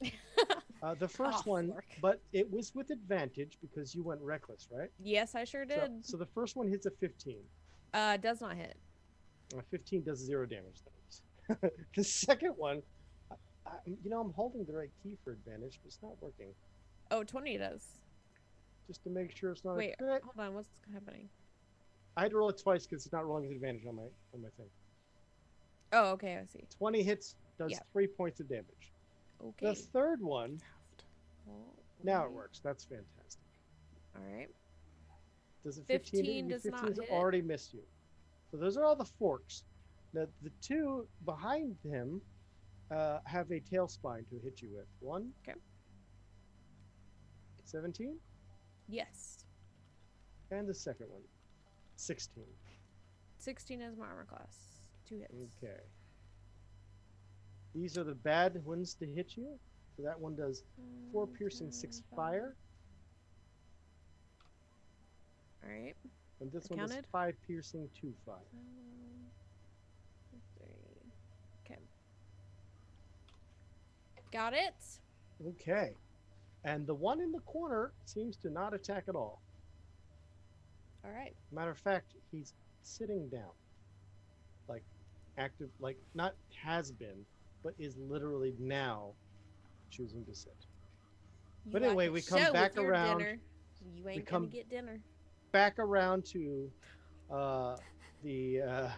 Speaker 3: The first
Speaker 5: Oh,
Speaker 3: one,
Speaker 5: fork.
Speaker 3: but it was with advantage because you went reckless, right?
Speaker 5: Yes, I sure did.
Speaker 3: So the first one hits a 15.
Speaker 5: Does not hit.
Speaker 3: 15 does 0 damage. Though. The second one, I'm holding the right key for advantage, but it's not working.
Speaker 5: Oh, 20 does.
Speaker 3: Just to make sure it's not
Speaker 5: Wait,
Speaker 3: a crit.
Speaker 5: hold on. What's happening?
Speaker 3: I had to roll it twice because it's not rolling with advantage on my thing.
Speaker 5: Oh, okay. I see.
Speaker 3: 20 hits does
Speaker 5: Yeah.
Speaker 3: 3 points of damage.
Speaker 5: Okay.
Speaker 3: The third one,
Speaker 5: Well,
Speaker 3: now it
Speaker 5: okay.
Speaker 3: works. That's fantastic.
Speaker 5: All right.
Speaker 3: Does a 15?
Speaker 5: 15 does not
Speaker 3: 15's
Speaker 5: hit.
Speaker 3: already missed you. So those are all the forks. The 2 behind him have a tail spine to hit you with. 1.
Speaker 5: Okay.
Speaker 3: 17.
Speaker 5: Yes.
Speaker 3: And the second one. 16.
Speaker 5: 16 is my armor class. 2 hits.
Speaker 3: Okay. These are the bad ones to hit you. So that one does 4 piercing, 6 fire.
Speaker 5: All right.
Speaker 3: And this
Speaker 5: I
Speaker 3: one does
Speaker 5: counted.
Speaker 3: 5 piercing, 2 fire.
Speaker 5: 3. Okay. Got it.
Speaker 3: Okay. And the one in the corner seems to not attack at all.
Speaker 5: All right.
Speaker 3: Matter of fact, he's sitting down. Like active, like not has been, but is literally now choosing to sit.
Speaker 5: You
Speaker 3: But
Speaker 5: like
Speaker 3: anyway,
Speaker 5: to
Speaker 3: we come
Speaker 5: show
Speaker 3: back
Speaker 5: with your
Speaker 3: around-
Speaker 5: Dinner. You ain't
Speaker 3: come-
Speaker 5: gonna get dinner.
Speaker 3: Back around to the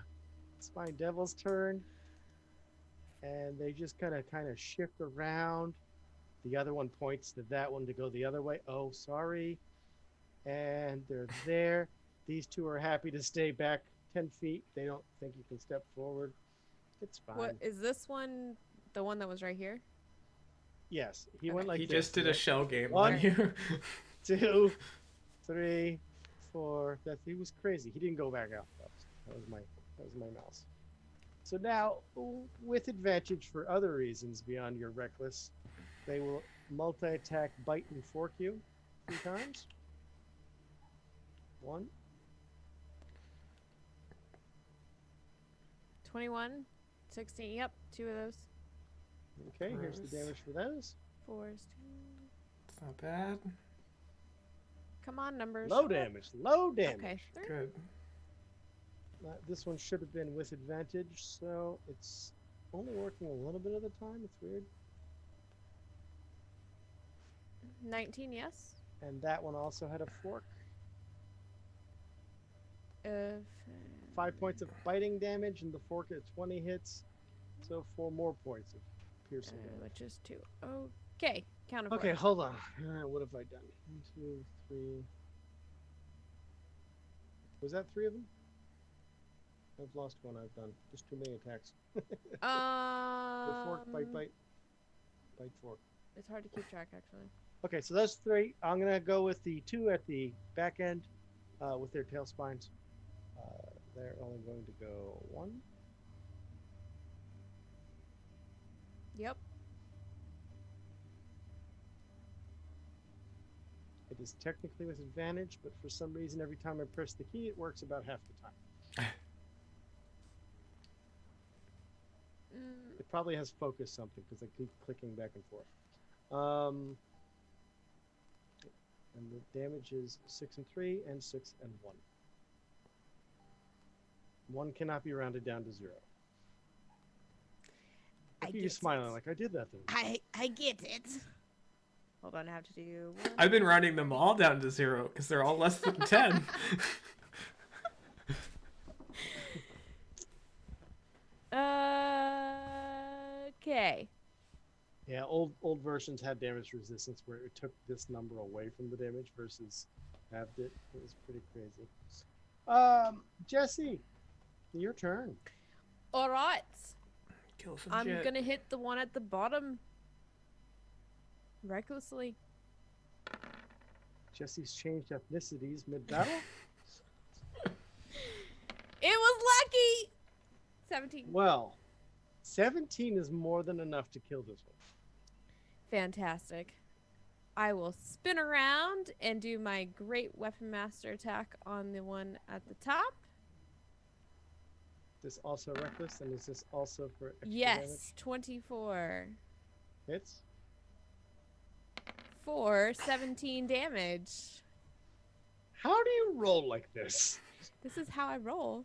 Speaker 3: Spine Devil's turn. And they just kind of shift around. The other one points to that one to go the other way. Oh, sorry. And they're there. These two are happy to stay back 10 feet. They don't think you can step forward. It's fine.
Speaker 5: What is this one? The one that was right here?
Speaker 3: Yes, he
Speaker 5: Okay.
Speaker 3: went like
Speaker 1: He
Speaker 3: this.
Speaker 1: just did a shell game
Speaker 3: One.
Speaker 1: on you.
Speaker 3: 2, 3, 4. He was crazy. He didn't go back out. That was my mouse. So now, with advantage for other reasons beyond your reckless, they will multi-attack, bite, and fork you 3 times. 1.
Speaker 5: 21, 16. Yep, 2 of those.
Speaker 3: Okay, here's the
Speaker 1: Gross.
Speaker 3: damage for those.
Speaker 5: 4 is 2.
Speaker 1: It's not bad.
Speaker 5: Come on, numbers.
Speaker 3: Low damage. Low damage.
Speaker 5: Okay, 3.
Speaker 1: Good.
Speaker 3: This one should have been with advantage, so it's only working a little bit of the time. It's weird.
Speaker 5: 19, yes.
Speaker 3: And that one also had a fork.
Speaker 5: Of
Speaker 3: 5 points of biting damage, and the fork at 20 hits. So 4 more points of piercing damage.
Speaker 5: which is 2. Okay, count of
Speaker 3: Okay,
Speaker 5: 4.
Speaker 3: hold on. What have I done? 1, 2, 3. Was that 3 of them? I've lost one. I've done just too many attacks. The fork, bite, bite, bite, fork.
Speaker 5: It's hard to keep track, actually.
Speaker 3: Okay, so those 3. I'm gonna go with the 2 at the back end, with their tail spines. They're only going to go 1.
Speaker 5: Yep.
Speaker 3: It is technically with advantage, but for some reason, every time I press the key, it works about half the time. It probably has focus something because I keep clicking back and forth. And the damage is 6 and 3 and 6 and 1. 1 cannot be rounded down to 0. Look at you smiling like I did that thing.
Speaker 5: I get it. Hold on, I have to do 1.
Speaker 1: I've been rounding them all down to 0 because they're all less than 10.
Speaker 5: Okay.
Speaker 3: Yeah, old versions had damage resistance where it took this number away from the damage versus halved it. It was pretty crazy. Jessie, your turn.
Speaker 5: All right.
Speaker 1: Kill some
Speaker 5: I'm
Speaker 1: shit.
Speaker 5: gonna hit the one at the bottom. Recklessly.
Speaker 3: Jessie's changed ethnicities mid-battle.
Speaker 5: It was lucky. 17.
Speaker 3: Well, 17 is more than enough to kill this one.
Speaker 5: Fantastic. I will spin around and do my great weapon master attack on the one at the top.
Speaker 3: Is this also reckless, and is this also for extra
Speaker 5: Yes, 24
Speaker 3: damage? Hits.
Speaker 5: for 17 damage.
Speaker 3: How do you roll like this?
Speaker 5: This is how I roll.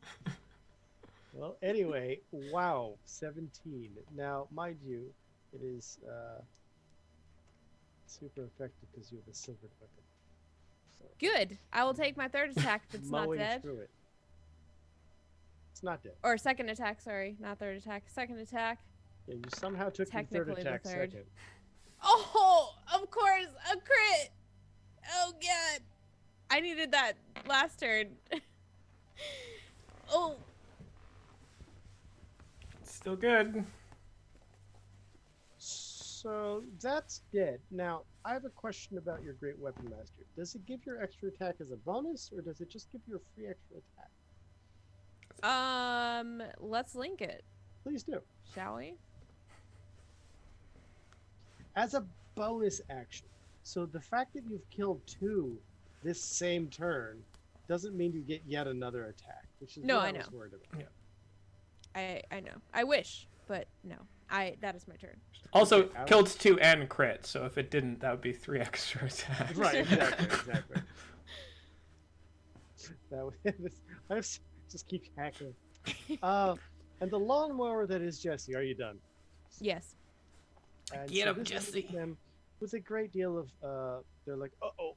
Speaker 3: Well, anyway, wow, 17. Now, mind you, it is super effective because you have a silvered weapon. So,
Speaker 5: Good. I will take my third attack if it's not
Speaker 3: mowing
Speaker 5: dead.
Speaker 3: through it. It's not dead.
Speaker 5: Or second attack, sorry. Not third attack. Second attack.
Speaker 3: Yeah, you somehow took the third
Speaker 5: Technically the
Speaker 3: attack
Speaker 5: third.
Speaker 3: second.
Speaker 5: Oh, of course, a crit. Oh, God. I needed that last turn. Oh,
Speaker 1: Still good.
Speaker 3: So that's dead. Now, I have a question about your Great Weapon Master. Does it give your extra attack as a bonus, or does it just give you a free extra attack?
Speaker 5: let's link it,
Speaker 3: Please do.
Speaker 5: shall we?
Speaker 3: as a bonus action. So the fact that you've killed 2 this same turn doesn't mean you get yet another attack, which is
Speaker 5: No,
Speaker 3: what
Speaker 5: I
Speaker 3: I was
Speaker 5: know.
Speaker 3: worried about.
Speaker 5: I know. I wish, but no. That is my turn.
Speaker 1: Also,
Speaker 3: Okay,
Speaker 1: killed 2 and crit, so if it didn't, that would be 3 extra attacks.
Speaker 3: Right, exactly. That was, I just keep hacking. And the lawnmower that is Jessie, are you done?
Speaker 5: Yes.
Speaker 3: And
Speaker 1: Get him,
Speaker 3: this leaves
Speaker 1: Jessie.
Speaker 3: them with a great deal of they're like, uh-oh,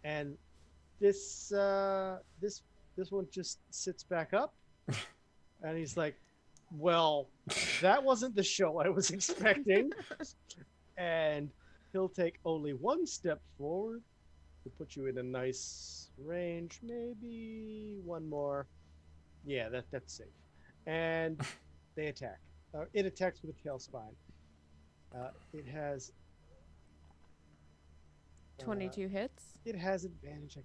Speaker 3: and this one just sits back up, and he's like, well, that wasn't the show I was expecting, and he'll take only 1 step forward to put you in a nice range, maybe 1 more. Yeah, that's safe, and they attack. It attacks with a tail spine. It has
Speaker 5: 22 hits.
Speaker 3: It has advantage.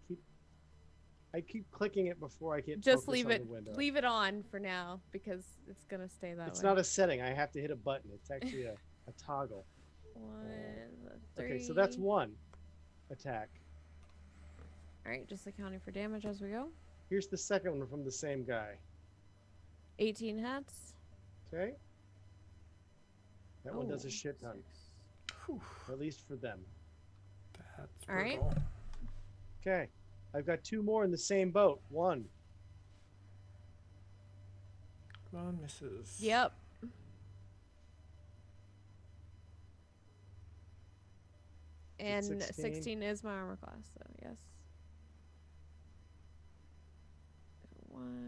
Speaker 3: I keep clicking it before I get
Speaker 5: Just
Speaker 3: focus
Speaker 5: leave
Speaker 3: on
Speaker 5: it.
Speaker 3: the window.
Speaker 5: Leave it on for now because it's gonna stay that
Speaker 3: It's
Speaker 5: way.
Speaker 3: not a setting. I have to hit a button. It's actually a toggle.
Speaker 5: 1, 3.
Speaker 3: Okay, so that's 1 attack.
Speaker 5: All right, just accounting for damage as we go.
Speaker 3: Here's the second one from the same guy.
Speaker 5: 18 hits.
Speaker 3: Okay. That one does a
Speaker 5: Oh,
Speaker 3: shit ton,
Speaker 1: Whew,
Speaker 3: at least for them.
Speaker 1: that's
Speaker 5: All right.
Speaker 1: brutal.
Speaker 3: Okay, I've got 2 more in the same boat. 1.
Speaker 1: Come on, misses.
Speaker 5: Yep. And 16 is my armor class, so yes.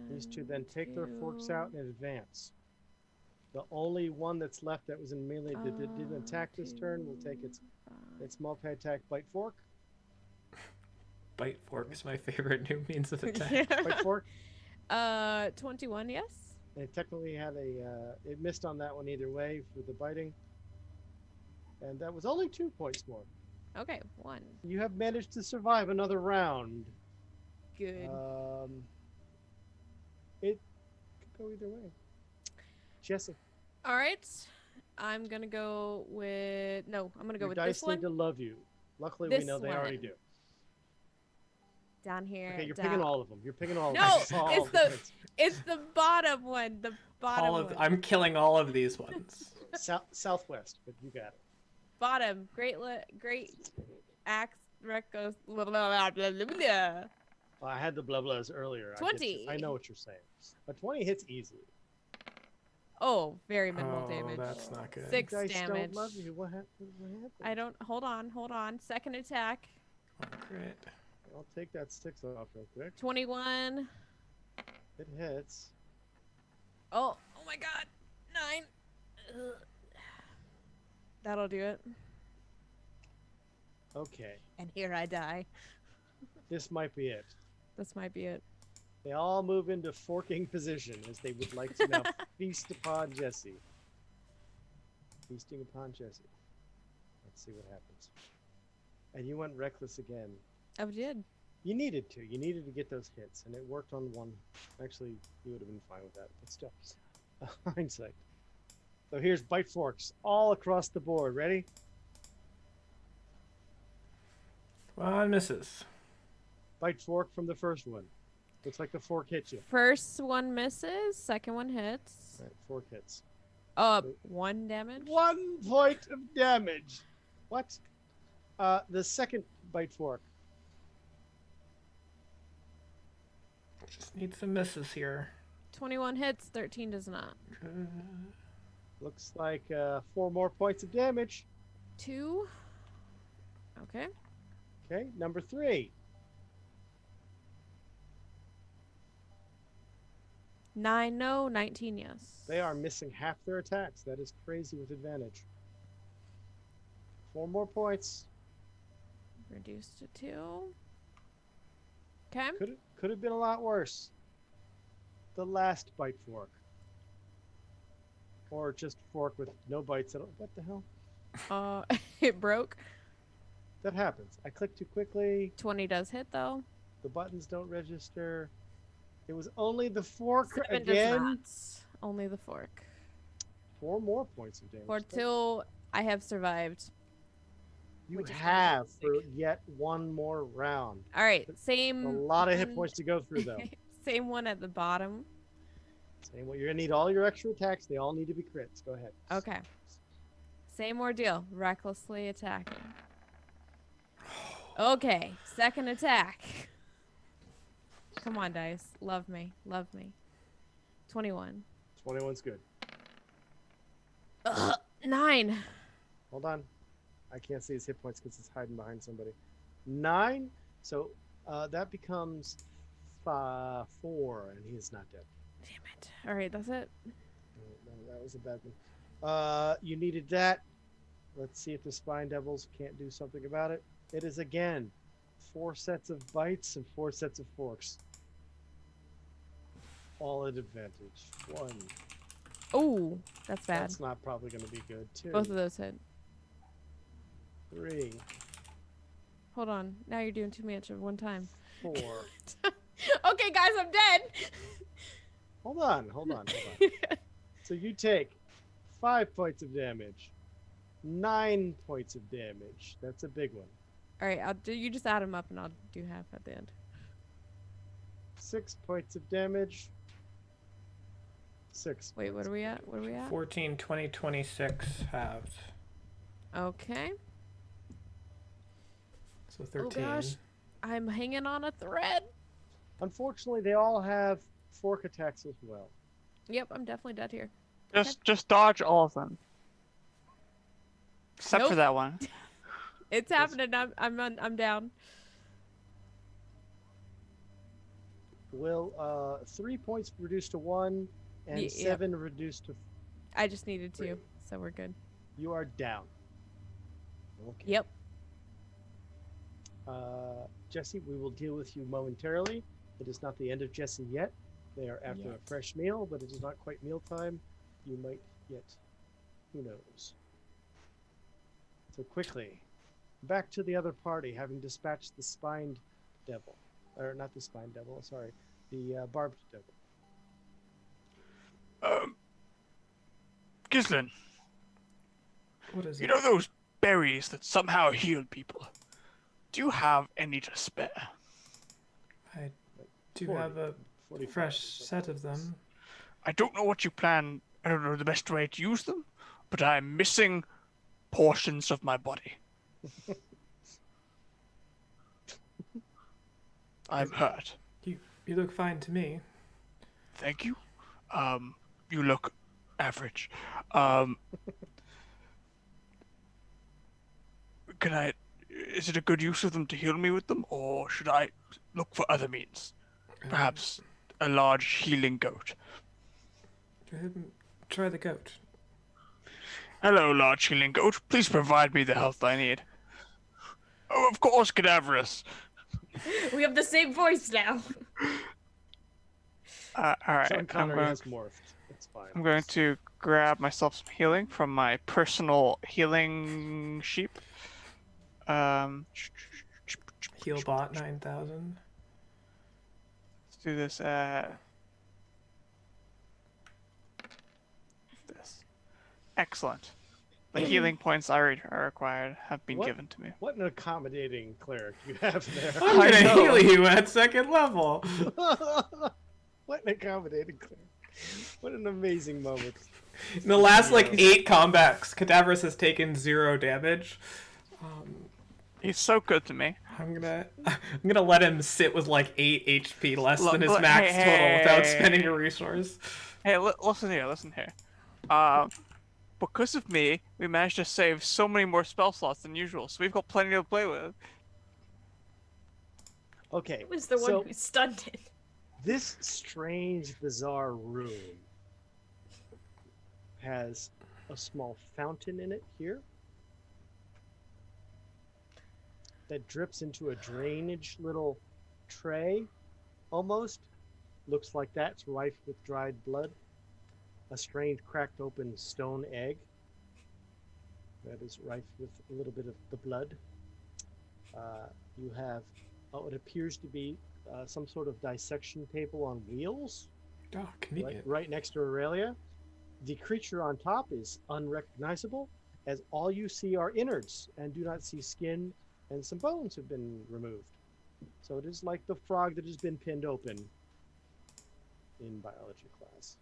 Speaker 3: These 2 then take their forks out and advance. The only one that's left that was in melee that didn't attack this turn will take its multi-attack bite fork.
Speaker 1: Bite fork is my favorite new means of attack.
Speaker 3: Bite fork.
Speaker 5: 21, yes.
Speaker 3: And it technically had it missed on that one either way for the biting. And that was only 2 points more.
Speaker 5: Okay, 1.
Speaker 3: You have managed to survive another round.
Speaker 5: Good.
Speaker 3: It could go either way. Jessie,
Speaker 5: All right. I'm gonna go with I'm gonna go
Speaker 3: your
Speaker 5: with
Speaker 3: dice
Speaker 5: this one
Speaker 3: need to love you. Luckily,
Speaker 5: This
Speaker 3: we know they already
Speaker 5: one.
Speaker 3: do.
Speaker 5: down here.
Speaker 3: Okay, you're
Speaker 5: down.
Speaker 3: picking all of them. You're picking all of
Speaker 5: No,
Speaker 3: them. I saw all
Speaker 5: it's
Speaker 3: of
Speaker 5: the
Speaker 3: them.
Speaker 5: it's the bottom one. The bottom
Speaker 1: All of
Speaker 5: one.
Speaker 1: I'm killing all of these ones.
Speaker 3: Southwest, but you got it.
Speaker 5: Bottom. Great axe recos. Blah, blah, blah, blah, blah, blah.
Speaker 3: Well, I had the blah blahs earlier.
Speaker 5: 20.
Speaker 3: I know what you're saying. A 20 hits easily.
Speaker 5: Oh, very minimal
Speaker 1: Oh,
Speaker 5: damage.
Speaker 1: that's not good.
Speaker 5: 6
Speaker 3: Dice
Speaker 5: damage.
Speaker 3: don't love you. What happened?
Speaker 5: I don't. Hold on. Second attack.
Speaker 1: One crit.
Speaker 3: I'll take that 6 off real quick.
Speaker 5: 21.
Speaker 3: It hits.
Speaker 5: Oh my god. 9. Ugh. That'll do it.
Speaker 3: Okay,
Speaker 5: And here I die.
Speaker 3: this might be it.
Speaker 5: This might be it.
Speaker 3: They all move into forking position as they would like to now feast upon Jessie. Feasting upon Jessie. Let's see what happens. And you went reckless again.
Speaker 5: I did.
Speaker 3: You needed to. You needed to get those hits, and it worked on 1. Actually, you would have been fine with that, but still. Hindsight. So here's bite forks all across the board. Ready?
Speaker 1: Come on, misses.
Speaker 3: Bite fork from the first one. Looks like the fork hit you.
Speaker 5: First one misses. Second one hits.
Speaker 3: All right, fork hits.
Speaker 5: 1 damage.
Speaker 3: 1 point of damage. What? The second bite fork.
Speaker 1: Just need some misses here.
Speaker 5: 21 hits. 13 does not.
Speaker 3: Looks like 4 more points of damage.
Speaker 5: 2. Okay.
Speaker 3: Okay, number 3.
Speaker 5: 9 no. 19 yes.
Speaker 3: They are missing half their attacks. That is crazy with advantage. 4 more points.
Speaker 5: Reduced to 2. Okay.
Speaker 3: Could have been a lot worse. The last bite fork. Or just fork with no bites at all. What the hell?
Speaker 5: It broke.
Speaker 3: That happens. I clicked too quickly.
Speaker 5: 20 does hit though.
Speaker 3: The buttons don't register. It was only the fork
Speaker 5: 7
Speaker 3: again.
Speaker 5: does not. Only the fork.
Speaker 3: 4 more points of damage.
Speaker 5: Or till
Speaker 6: I have survived.
Speaker 3: You
Speaker 6: Which is
Speaker 3: have for
Speaker 6: fantastic.
Speaker 3: yet one more round.
Speaker 6: All right,
Speaker 3: A
Speaker 6: same.
Speaker 3: lot of hit
Speaker 6: one-
Speaker 3: points to go through, though.
Speaker 6: Same one at the bottom.
Speaker 3: Same what you're gonna need all your extra attacks. They all need to be crits. Go ahead.
Speaker 6: Okay. Same ordeal. Recklessly attacking. Okay, second attack. Come on, dice. Love me. Love me. 21.
Speaker 3: 21's good.
Speaker 6: Ugh, 9.
Speaker 3: Hold on. I can't see his hit points because it's hiding behind somebody. 9. So that becomes 4, and he is not dead.
Speaker 6: Damn it. All right, that's it.
Speaker 3: No, that was a bad one. You needed that. Let's see if the Spine Devils can't do something about it. It is again 4 sets of bites and 4 sets of forks. All at advantage. 1.
Speaker 6: Oh, that's bad.
Speaker 3: That's not probably going to be good. 2.
Speaker 6: Both of those hit.
Speaker 3: 3.
Speaker 6: Hold on. Now you're doing too much at one time.
Speaker 3: 4.
Speaker 6: Okay, guys, I'm dead.
Speaker 3: Hold on. So you take 5 points of damage. 9 points of damage. That's a big one.
Speaker 6: All right, I'll do. You just add them up, and I'll do half at the end.
Speaker 3: 6 points of damage. 6.
Speaker 6: Wait, what are we at?
Speaker 1: 14, 20, 26 halved.
Speaker 6: Okay.
Speaker 1: So 13.
Speaker 6: Oh gosh, I'm hanging on a thread.
Speaker 3: Unfortunately, they all have fork attacks as well.
Speaker 6: Yep, I'm definitely dead here.
Speaker 2: Just dodge all of them. Except for
Speaker 6: Nope.
Speaker 2: that one.
Speaker 6: It's happening. I'm down.
Speaker 3: Will 3 points reduced to 1 and
Speaker 6: Yep.
Speaker 3: 7 reduced to
Speaker 6: I just needed to, so we're good.
Speaker 3: you are down. Okay.
Speaker 6: Yep.
Speaker 3: Jessie, we will deal with you momentarily. It is not the end of Jessie yet. They are after a
Speaker 6: Yet.
Speaker 3: fresh meal, but it is not quite mealtime. You might yet. Who knows? So quickly, back to the other party, having dispatched the spined devil. Or not the spined devil, sorry. The barbed devil.
Speaker 2: Gislin,
Speaker 1: What is
Speaker 2: you
Speaker 1: it?
Speaker 2: know those berries that somehow heal people? Do you have any to spare?
Speaker 1: I do
Speaker 3: 40,
Speaker 1: have a
Speaker 3: 45
Speaker 1: fresh
Speaker 3: or something.
Speaker 1: set of them.
Speaker 2: I don't know what you plan. I don't know the best way to use them, but I'm missing portions of my body. I'm hurt.
Speaker 1: You look fine to me.
Speaker 2: Thank you. You look average. Can I? Is it a good use of them to heal me with them, or should I look for other means? Perhaps a large healing goat.
Speaker 1: Go ahead and try the goat.
Speaker 2: Hello, large healing goat. Please provide me the health I need. Oh, of course, cadaverous.
Speaker 4: We have the same voice now.
Speaker 2: All right.
Speaker 3: Sean
Speaker 2: I'm
Speaker 3: Connery
Speaker 2: going,
Speaker 3: has morphed. It's fine.
Speaker 2: I'm going to grab myself some healing from my personal healing sheep. Let's
Speaker 1: Healbot 9000.
Speaker 2: do this. This. Excellent. The healing points I are required have been
Speaker 3: What?
Speaker 2: given to me.
Speaker 3: What an accommodating cleric you have there.
Speaker 1: I'm
Speaker 2: I
Speaker 1: gonna
Speaker 2: know.
Speaker 1: heal you at second level.
Speaker 3: What an accommodating cleric. What an amazing moment.
Speaker 1: In the last 8 combats, Cadaverous has taken 0 damage.
Speaker 2: He's so good to me.
Speaker 1: I'm gonna let him sit with 8 HP less
Speaker 2: Look,
Speaker 1: than his
Speaker 2: look,
Speaker 1: max
Speaker 2: hey,
Speaker 1: total without
Speaker 2: hey.
Speaker 1: spending a resource.
Speaker 2: Hey, listen here, listen here. Because of me, we managed to save so many more spell slots than usual, so we've got plenty to play with.
Speaker 3: Okay.
Speaker 4: It was the one
Speaker 3: so
Speaker 4: who stunned it.
Speaker 3: this strange, bizarre room has a small fountain in it here that drips into a drainage little tray, almost. Looks like that's rife with dried blood. A strange cracked open stone egg that is rife with a little bit of the blood. You have what appears to be some sort of dissection table on wheels
Speaker 1: Oh, convenient.
Speaker 3: right next to Aurelia. The creature on top is unrecognizable, as all you see are innards and do not see skin, and some bones have been removed. So it is like the frog that has been pinned open in biology class.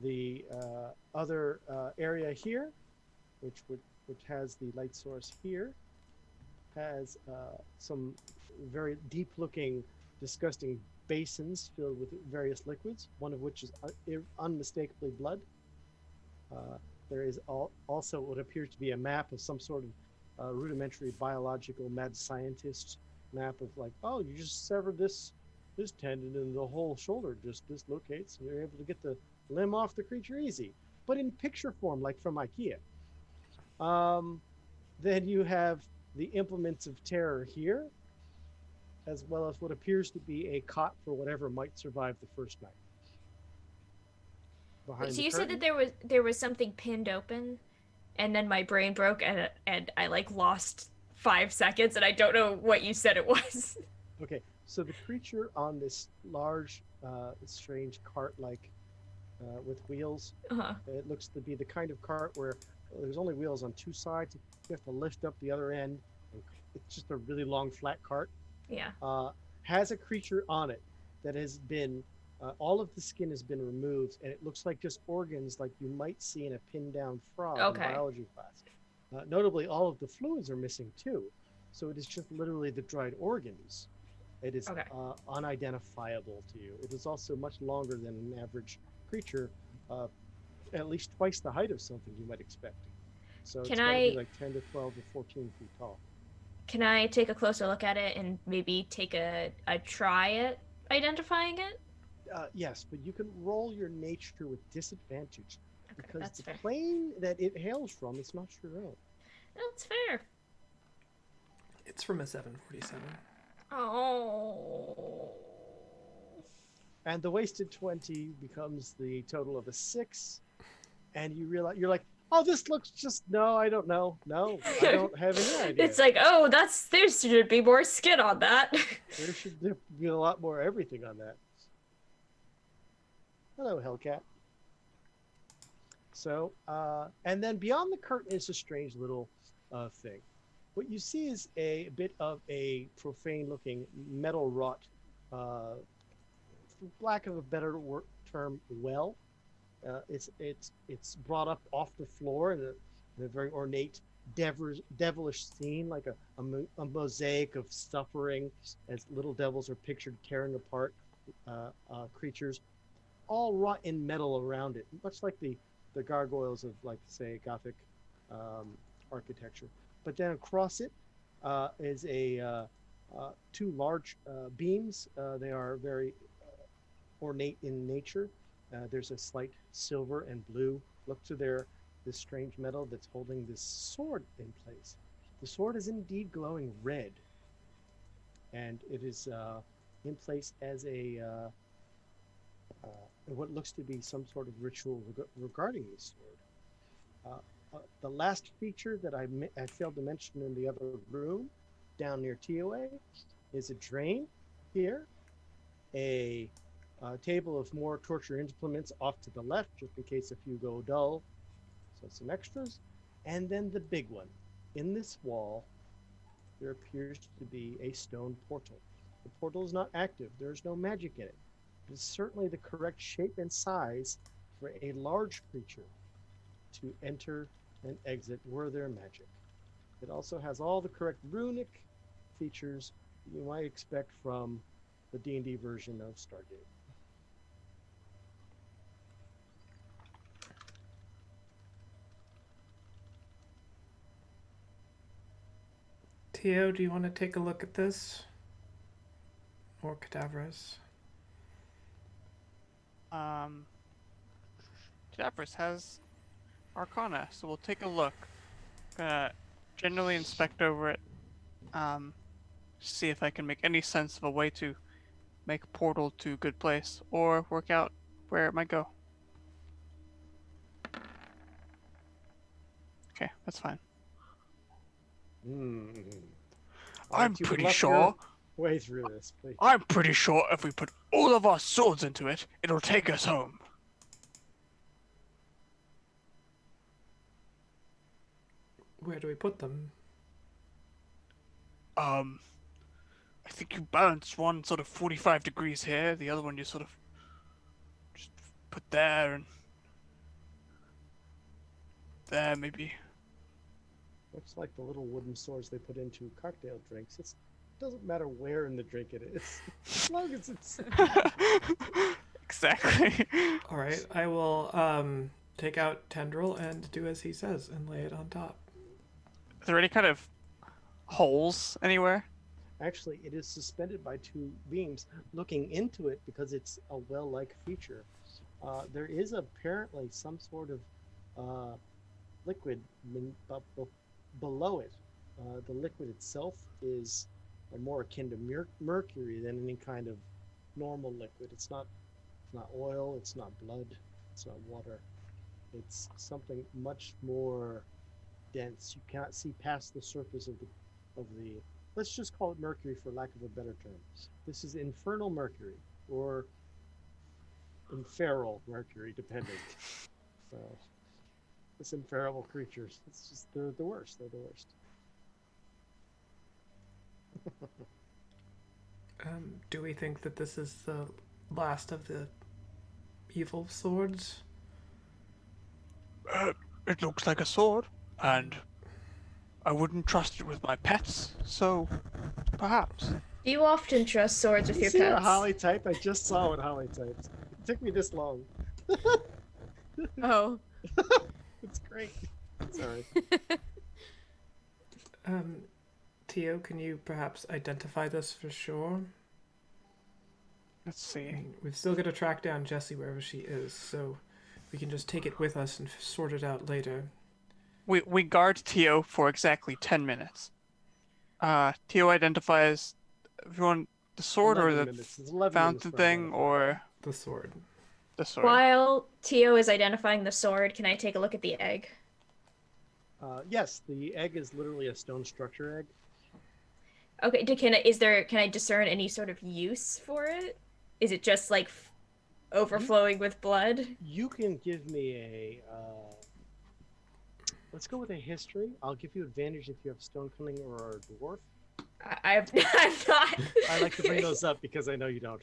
Speaker 3: The other area here, which has the light source here, has some very deep-looking, disgusting basins filled with various liquids, one of which is unmistakably blood. There is also what appears to be a map of some sort of rudimentary biological mad scientist map of like, oh, you just severed this tendon and the whole shoulder just dislocates and you're able to get the limb off the creature easy, but in picture form, like from IKEA. Then you have the implements of terror here, as well as what appears to be a cot for whatever might survive the first night.
Speaker 4: So you said that there was something pinned open, and then my brain broke, and I like lost 5 seconds, and I don't know what you said it was.
Speaker 3: Okay, so the creature on this large, strange cart-like with wheels, it looks to be the kind of cart where there's only wheels on 2 sides. You have to lift up the other end. It's just a really long, flat cart.
Speaker 4: Yeah.
Speaker 3: Has a creature on it that has been, all of the skin has been removed, and it looks like just organs like you might see in a pinned down frog in biology class. Notably, all of the fluids are missing too. So it is just literally the dried organs. It is unidentifiable to you. It is also much longer than an average creature, at least twice the height of something you might expect. So it's gotta be like 10 to 12 to 14 feet tall.
Speaker 4: Can I take a closer look at it and maybe take a try at identifying it?
Speaker 3: Yes, but you can roll your nature with disadvantage because
Speaker 4: that's
Speaker 3: the
Speaker 4: fair.
Speaker 3: plane that it hails from is not your own.
Speaker 4: That's fair.
Speaker 1: It's from a 747.
Speaker 4: Oh.
Speaker 3: And the wasted 20 becomes the total of a 6, and you realize you're like, oh, this looks just I don't know. No, I don't have any idea.
Speaker 4: It's like, oh, there should be more skin on that.
Speaker 3: There should be a lot more everything on that. Hello, Hellcat. So, and then beyond the curtain is a strange little thing. What you see is a bit of a profane-looking metal wrought, for lack of a better term, well. It's brought up off the floor in a very ornate, devilish scene, like a mosaic of suffering, as little devils are pictured tearing apart creatures, all wrought in metal around it, much like the gargoyles of, like, say, Gothic architecture. But then across it is two large beams. They are very ornate in nature. There's a slight silver and blue look to this strange metal that's holding this sword in place. The sword is indeed glowing red, and it is in place as what looks to be some sort of ritual regarding this sword. The last feature that I failed to mention in the other room, down near TOA, is a drain here, a table of more torture implements off to the left, just in case a few go dull, so some extras, and then the big one. In this wall, there appears to be a stone portal. The portal is not active. There is no magic in it. It is certainly the correct shape and size for a large creature to enter and exit were there magic. It also has all the correct runic features you might expect from the D&D version of Stargate.
Speaker 1: Tio, do you want to take a look at this? Or Cadavras?
Speaker 2: Cadavras has Arcana, so we'll take a look. Gonna generally inspect over it, see if I can make any sense of a way to make a portal to a good place, or work out where it might go. Okay, that's fine. I'm pretty sure.
Speaker 3: Way through this, please.
Speaker 2: I'm pretty sure if we put all of our swords into it, it'll take us home.
Speaker 1: Where do we put them?
Speaker 2: I think you balance one sort of 45 degrees here, the other one you sort of just put there and there maybe.
Speaker 3: Looks like the little wooden swords they put into cocktail drinks. It doesn't matter where in the drink it is, as long as it's.
Speaker 2: Exactly.
Speaker 1: All right, I will take out Tendril and do as he says and lay it on top.
Speaker 2: Are there any kind of holes anywhere?
Speaker 3: Actually, it is suspended by two beams looking into it because it's a well-like feature. There is apparently some sort of liquid below it. The liquid itself is more akin to mercury than any kind of normal liquid. It's not oil, it's not blood, it's not water. It's something much more dense. You cannot see past the surface of the let's just call it mercury for lack of a better term. This is infernal mercury or inferal mercury, depending. So this inferable creatures, it's just they're the worst. They're the worst.
Speaker 1: Do we think that this is the last of the evil swords?
Speaker 2: It looks like a sword, and I wouldn't trust it with my pets, so perhaps.
Speaker 4: Do you often trust swords with
Speaker 3: You
Speaker 4: your
Speaker 3: see what
Speaker 4: pets?
Speaker 3: Holly typed? I just saw what Holly typed. It took me this long.
Speaker 5: Oh.
Speaker 3: It's great. Sorry.
Speaker 1: Tio, can you perhaps identify this for sure?
Speaker 2: Let's see.
Speaker 1: We've still got to track down Jessie wherever she is, so we can just take it with us and sort it out later.
Speaker 2: We guard Tio for exactly 10 minutes. Tio identifies everyone the sword or
Speaker 3: 11
Speaker 2: the
Speaker 3: minutes. It's 11
Speaker 2: fountain
Speaker 3: minutes for
Speaker 2: thing
Speaker 3: identifying.
Speaker 2: or
Speaker 1: The sword.
Speaker 2: the sword.
Speaker 4: While Tio is identifying the sword, can I take a look at the egg?
Speaker 3: Yes, the egg is literally a stone structure egg.
Speaker 4: Okay, can I discern any sort of use for it? Is it just like overflowing with blood?
Speaker 3: You can give me a. Let's go with a history. I'll give you advantage if you have stone cunning or a dwarf.
Speaker 4: I'm not.
Speaker 3: I like to bring those up because I know you don't.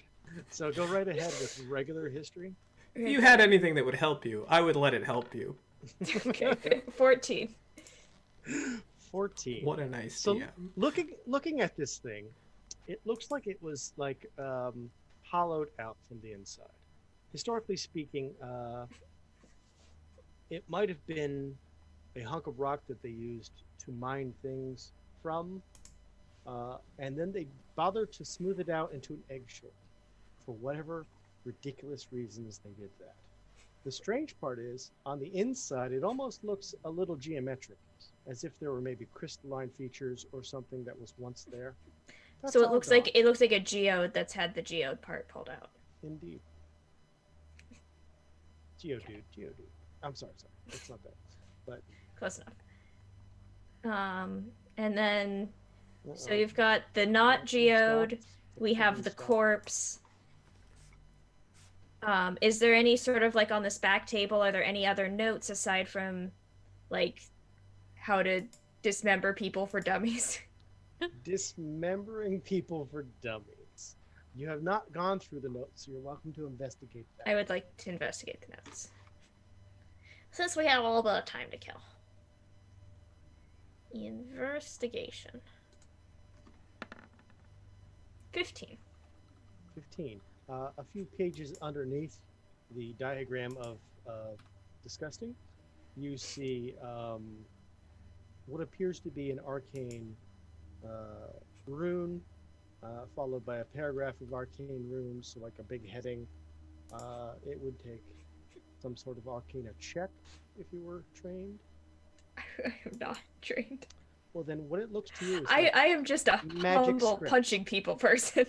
Speaker 3: So go right ahead with regular history.
Speaker 1: If you had anything that would help you, I would let it help you.
Speaker 4: Okay, 14.
Speaker 3: 14.
Speaker 1: What a nice
Speaker 3: So
Speaker 1: DM.
Speaker 3: looking at this thing, it looks like it was like hollowed out from the inside. Historically speaking, it might have been a hunk of rock that they used to mine things from, and then they bothered to smooth it out into an egg shape. For whatever ridiculous reasons they did that. The strange part is, on the inside, it almost looks a little geometric, as if there were maybe crystalline features or something that was once there. That's
Speaker 4: So it
Speaker 3: all
Speaker 4: looks
Speaker 3: gone.
Speaker 4: like a geode that's had the geode part pulled out.
Speaker 3: Indeed. Geodude. I'm sorry. It's not that. But
Speaker 4: Close enough. And then so
Speaker 3: uh-oh.
Speaker 4: you've got the not geode.
Speaker 3: Stop.
Speaker 4: We have the
Speaker 3: Stop.
Speaker 4: corpse. Is there any sort of like on this back table? Are there any other notes aside from, like, how to dismember people for dummies?
Speaker 3: Dismembering people for dummies. You have not gone through the notes, so you're welcome to investigate that.
Speaker 4: I would like to investigate the notes, since we have a little bit of time to kill. Investigation. 15.
Speaker 3: 15. A few pages underneath the diagram of disgusting, you see what appears to be an arcane rune, followed by a paragraph of arcane runes, so like a big heading. It would take some sort of arcana check if you were trained.
Speaker 4: I'm not trained.
Speaker 3: Well, then what it looks to you is
Speaker 4: I
Speaker 3: like
Speaker 4: am just a
Speaker 3: magic
Speaker 4: humble
Speaker 3: script.
Speaker 4: punching people person.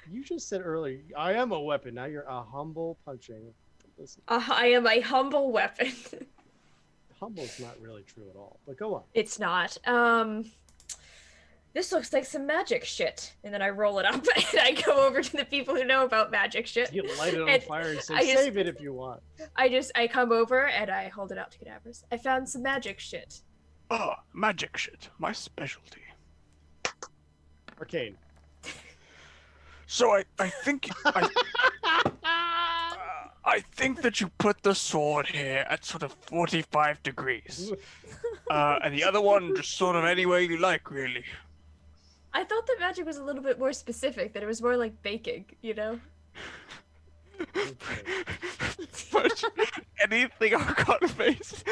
Speaker 3: you just said earlier, I am a weapon. Now you're a humble punching. Listen,
Speaker 4: I am a humble weapon.
Speaker 3: humble's not really true at all. But go on.
Speaker 4: It's not. This looks like some magic shit. And then I roll it up and I go over to the people who know about magic shit.
Speaker 3: You light it on
Speaker 4: And
Speaker 3: fire and say,
Speaker 4: I just-
Speaker 3: save it if you want.
Speaker 4: I come over and I hold it out to cadavers. I found some magic shit.
Speaker 2: Magic shit, my specialty.
Speaker 3: Arcane.
Speaker 2: So I think I think that you put the sword here at sort of 45 degrees. And the other one just sort of any way you like, really.
Speaker 4: I thought the magic was a little bit more specific, that it was more like baking, you know?
Speaker 2: But anything Arcana based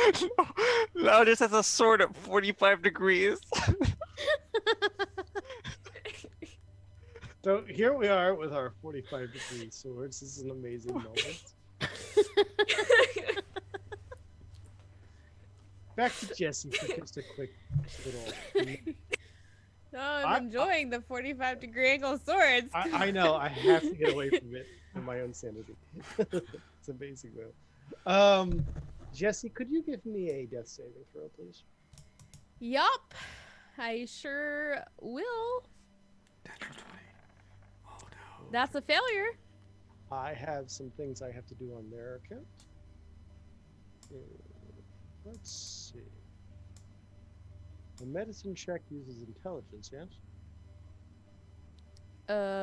Speaker 2: now just has a sword at 45 degrees.
Speaker 3: So here we are with our 45-degree swords. This is an amazing moment. Back to Jessie for just a quick little.
Speaker 6: No, I'm enjoying the 45-degree angle swords.
Speaker 3: I know. I have to get away from it for my own sanity. It's amazing though. Jessie, could you give me a death saving throw, please?
Speaker 6: Yup, I sure will.
Speaker 1: Natural 20. Oh no.
Speaker 6: That's a failure.
Speaker 3: I have some things I have to do on their account. Let's see. A medicine check uses intelligence, yes?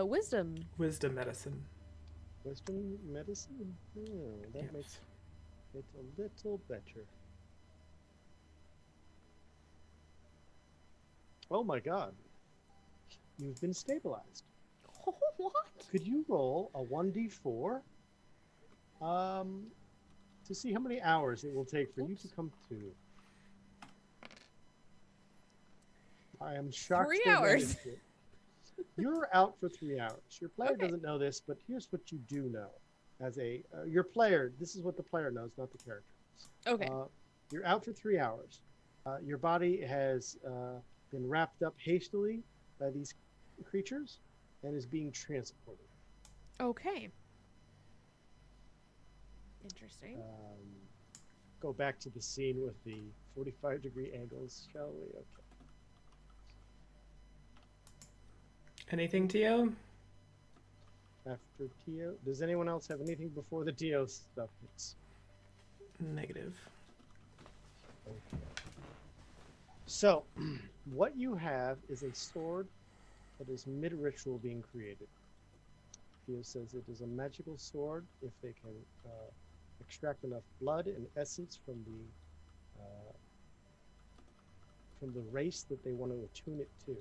Speaker 6: Wisdom.
Speaker 1: Wisdom medicine.
Speaker 3: Wisdom medicine? Oh, that
Speaker 1: Yes.
Speaker 3: makes it a little better. Oh my god. You've been stabilized.
Speaker 5: What?
Speaker 3: Could you roll a 1d4 to see how many hours it will take for you to come to? I am shocked.
Speaker 6: 3
Speaker 3: they
Speaker 6: hours.
Speaker 3: managed it. You're out for 3 hours. Your player
Speaker 6: Okay.
Speaker 3: doesn't know this, but here's what you do know. As a your player, this is what the player knows, not the character.
Speaker 6: Okay.
Speaker 3: You're out for 3 hours. Your body has been wrapped up hastily by these creatures and is being transported.
Speaker 6: Okay. Interesting.
Speaker 3: Go back to the scene with the 45-degree angles, shall we? Okay.
Speaker 1: Anything, Tio?
Speaker 3: After Tio, does anyone else have anything before the Tio stuff hits?
Speaker 1: Negative.
Speaker 3: So, what you have is a sword that is mid-ritual being created. Tio says it is a magical sword if they can extract enough blood and essence from the race that they want to attune it to.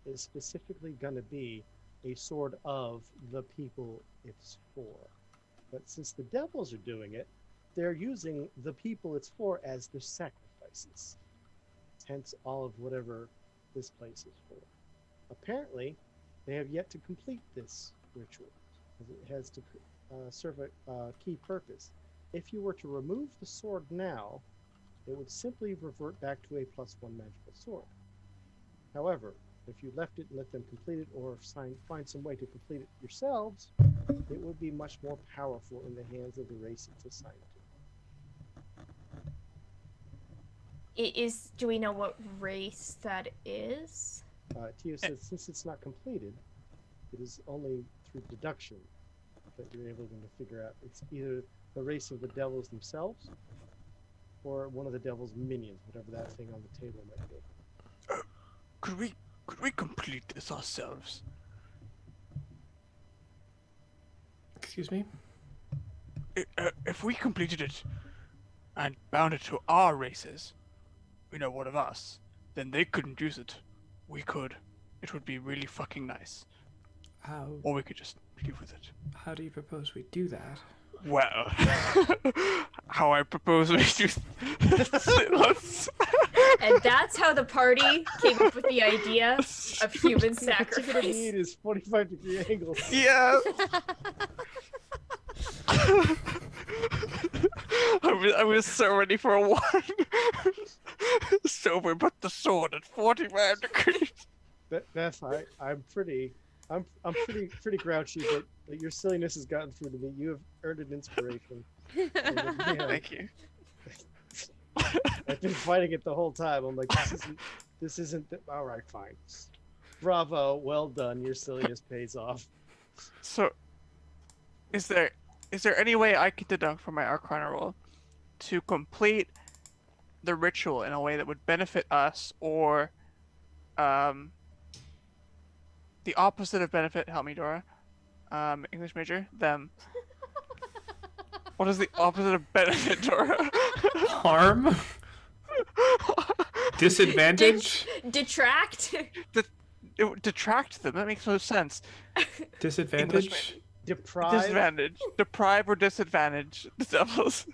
Speaker 3: It is specifically going to be a sword of the people it's for. But since the devils are doing it, they're using the people it's for as their sacrifices. Hence all of whatever this place is for. Apparently, they have yet to complete this ritual, as it has to serve a key purpose. If you were to remove the sword now, it would simply revert back to a +1 magical sword. However, if you left it and let them complete it, or find some way to complete it yourselves, it would be much more powerful in the hands of the race it's assigned to.
Speaker 4: Do we know what race that is?
Speaker 3: Tio says since it's not completed, it is only through deduction that you're able to figure out it's either the race of the devils themselves or one of the devil's minions, whatever that thing on the table might be.
Speaker 2: Could we complete this ourselves?
Speaker 1: Excuse me?
Speaker 2: If we completed it and bound it to our races, one of us, then they couldn't use it. We could. It would be really fucking nice.
Speaker 1: How
Speaker 2: Or we could just live with it.
Speaker 1: how do you propose we do that?
Speaker 2: Well, how I propose we do. Let's.
Speaker 4: And that's how the party came up with the idea of human
Speaker 3: What you're gonna
Speaker 4: sacrifice.
Speaker 3: need is 45-degree angles.
Speaker 2: Yeah. I was so ready for a one. So we put the sword at 45 degrees.
Speaker 3: Beth, I'm pretty grouchy, but your silliness has gotten through to me. You have earned an inspiration. And,
Speaker 2: Thank you.
Speaker 3: I've been fighting it the whole time. I'm like, this isn't. All right, fine. Bravo, well done. Your silliness pays off.
Speaker 2: So, is there any way I can deduct from my Arcana roll to complete the ritual in a way that would benefit us, or the opposite of benefit. Help me, Dora. English major. Them. What is the opposite of benefit, Dora?
Speaker 1: Harm? Disadvantage?
Speaker 4: Detract.
Speaker 2: It would detract them. That makes no sense.
Speaker 1: Disadvantage?
Speaker 3: Deprive.
Speaker 2: Disadvantage. Deprive or disadvantage the devils.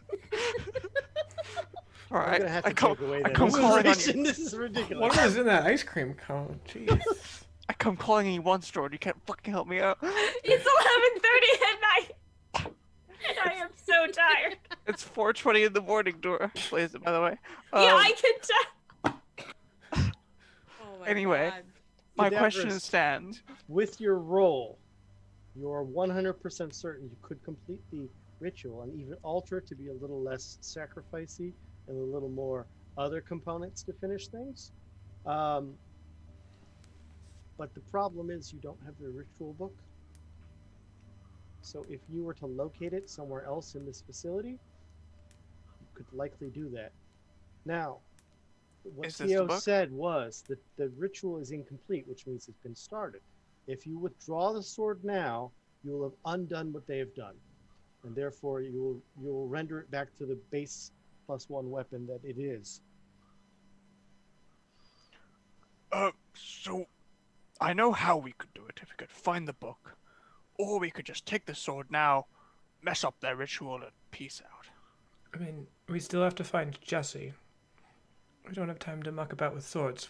Speaker 2: All
Speaker 3: I'm
Speaker 2: right.
Speaker 3: gonna have to
Speaker 2: I come,
Speaker 3: take away
Speaker 2: I
Speaker 3: that
Speaker 2: come calling on you.
Speaker 3: illustration. This is ridiculous.
Speaker 1: What was in that ice cream cone? Jeez.
Speaker 2: I come calling you once, Jordan. You can't fucking help me out.
Speaker 4: It's 11:30 at night. And I am so tired.
Speaker 2: It's 4:20 in the morning, Dora. Plays it, by the way.
Speaker 4: Yeah, I can tell.
Speaker 6: Oh my
Speaker 2: Anyway.
Speaker 6: God.
Speaker 2: My
Speaker 3: Cadavers.
Speaker 2: question stands.
Speaker 3: With your roll, you are 100% certain you could complete the ritual and even alter it to be a little less sacrificey and a little more other components to finish things. But the problem is you don't have the ritual book. So if you were to locate it somewhere else in this facility, you could likely do that. Now, what
Speaker 2: Is this the
Speaker 3: Theo
Speaker 2: book?
Speaker 3: said was that the ritual is incomplete, which means it's been started. If you withdraw the sword now, you will have undone what they have done, and therefore you will render it back to the base +1 weapon that it is.
Speaker 2: So I know how we could do it if we could find the book, or we could just take the sword now, mess up their ritual, and peace out.
Speaker 1: I mean, we still have to find Jessie. We don't have time to muck about with swords.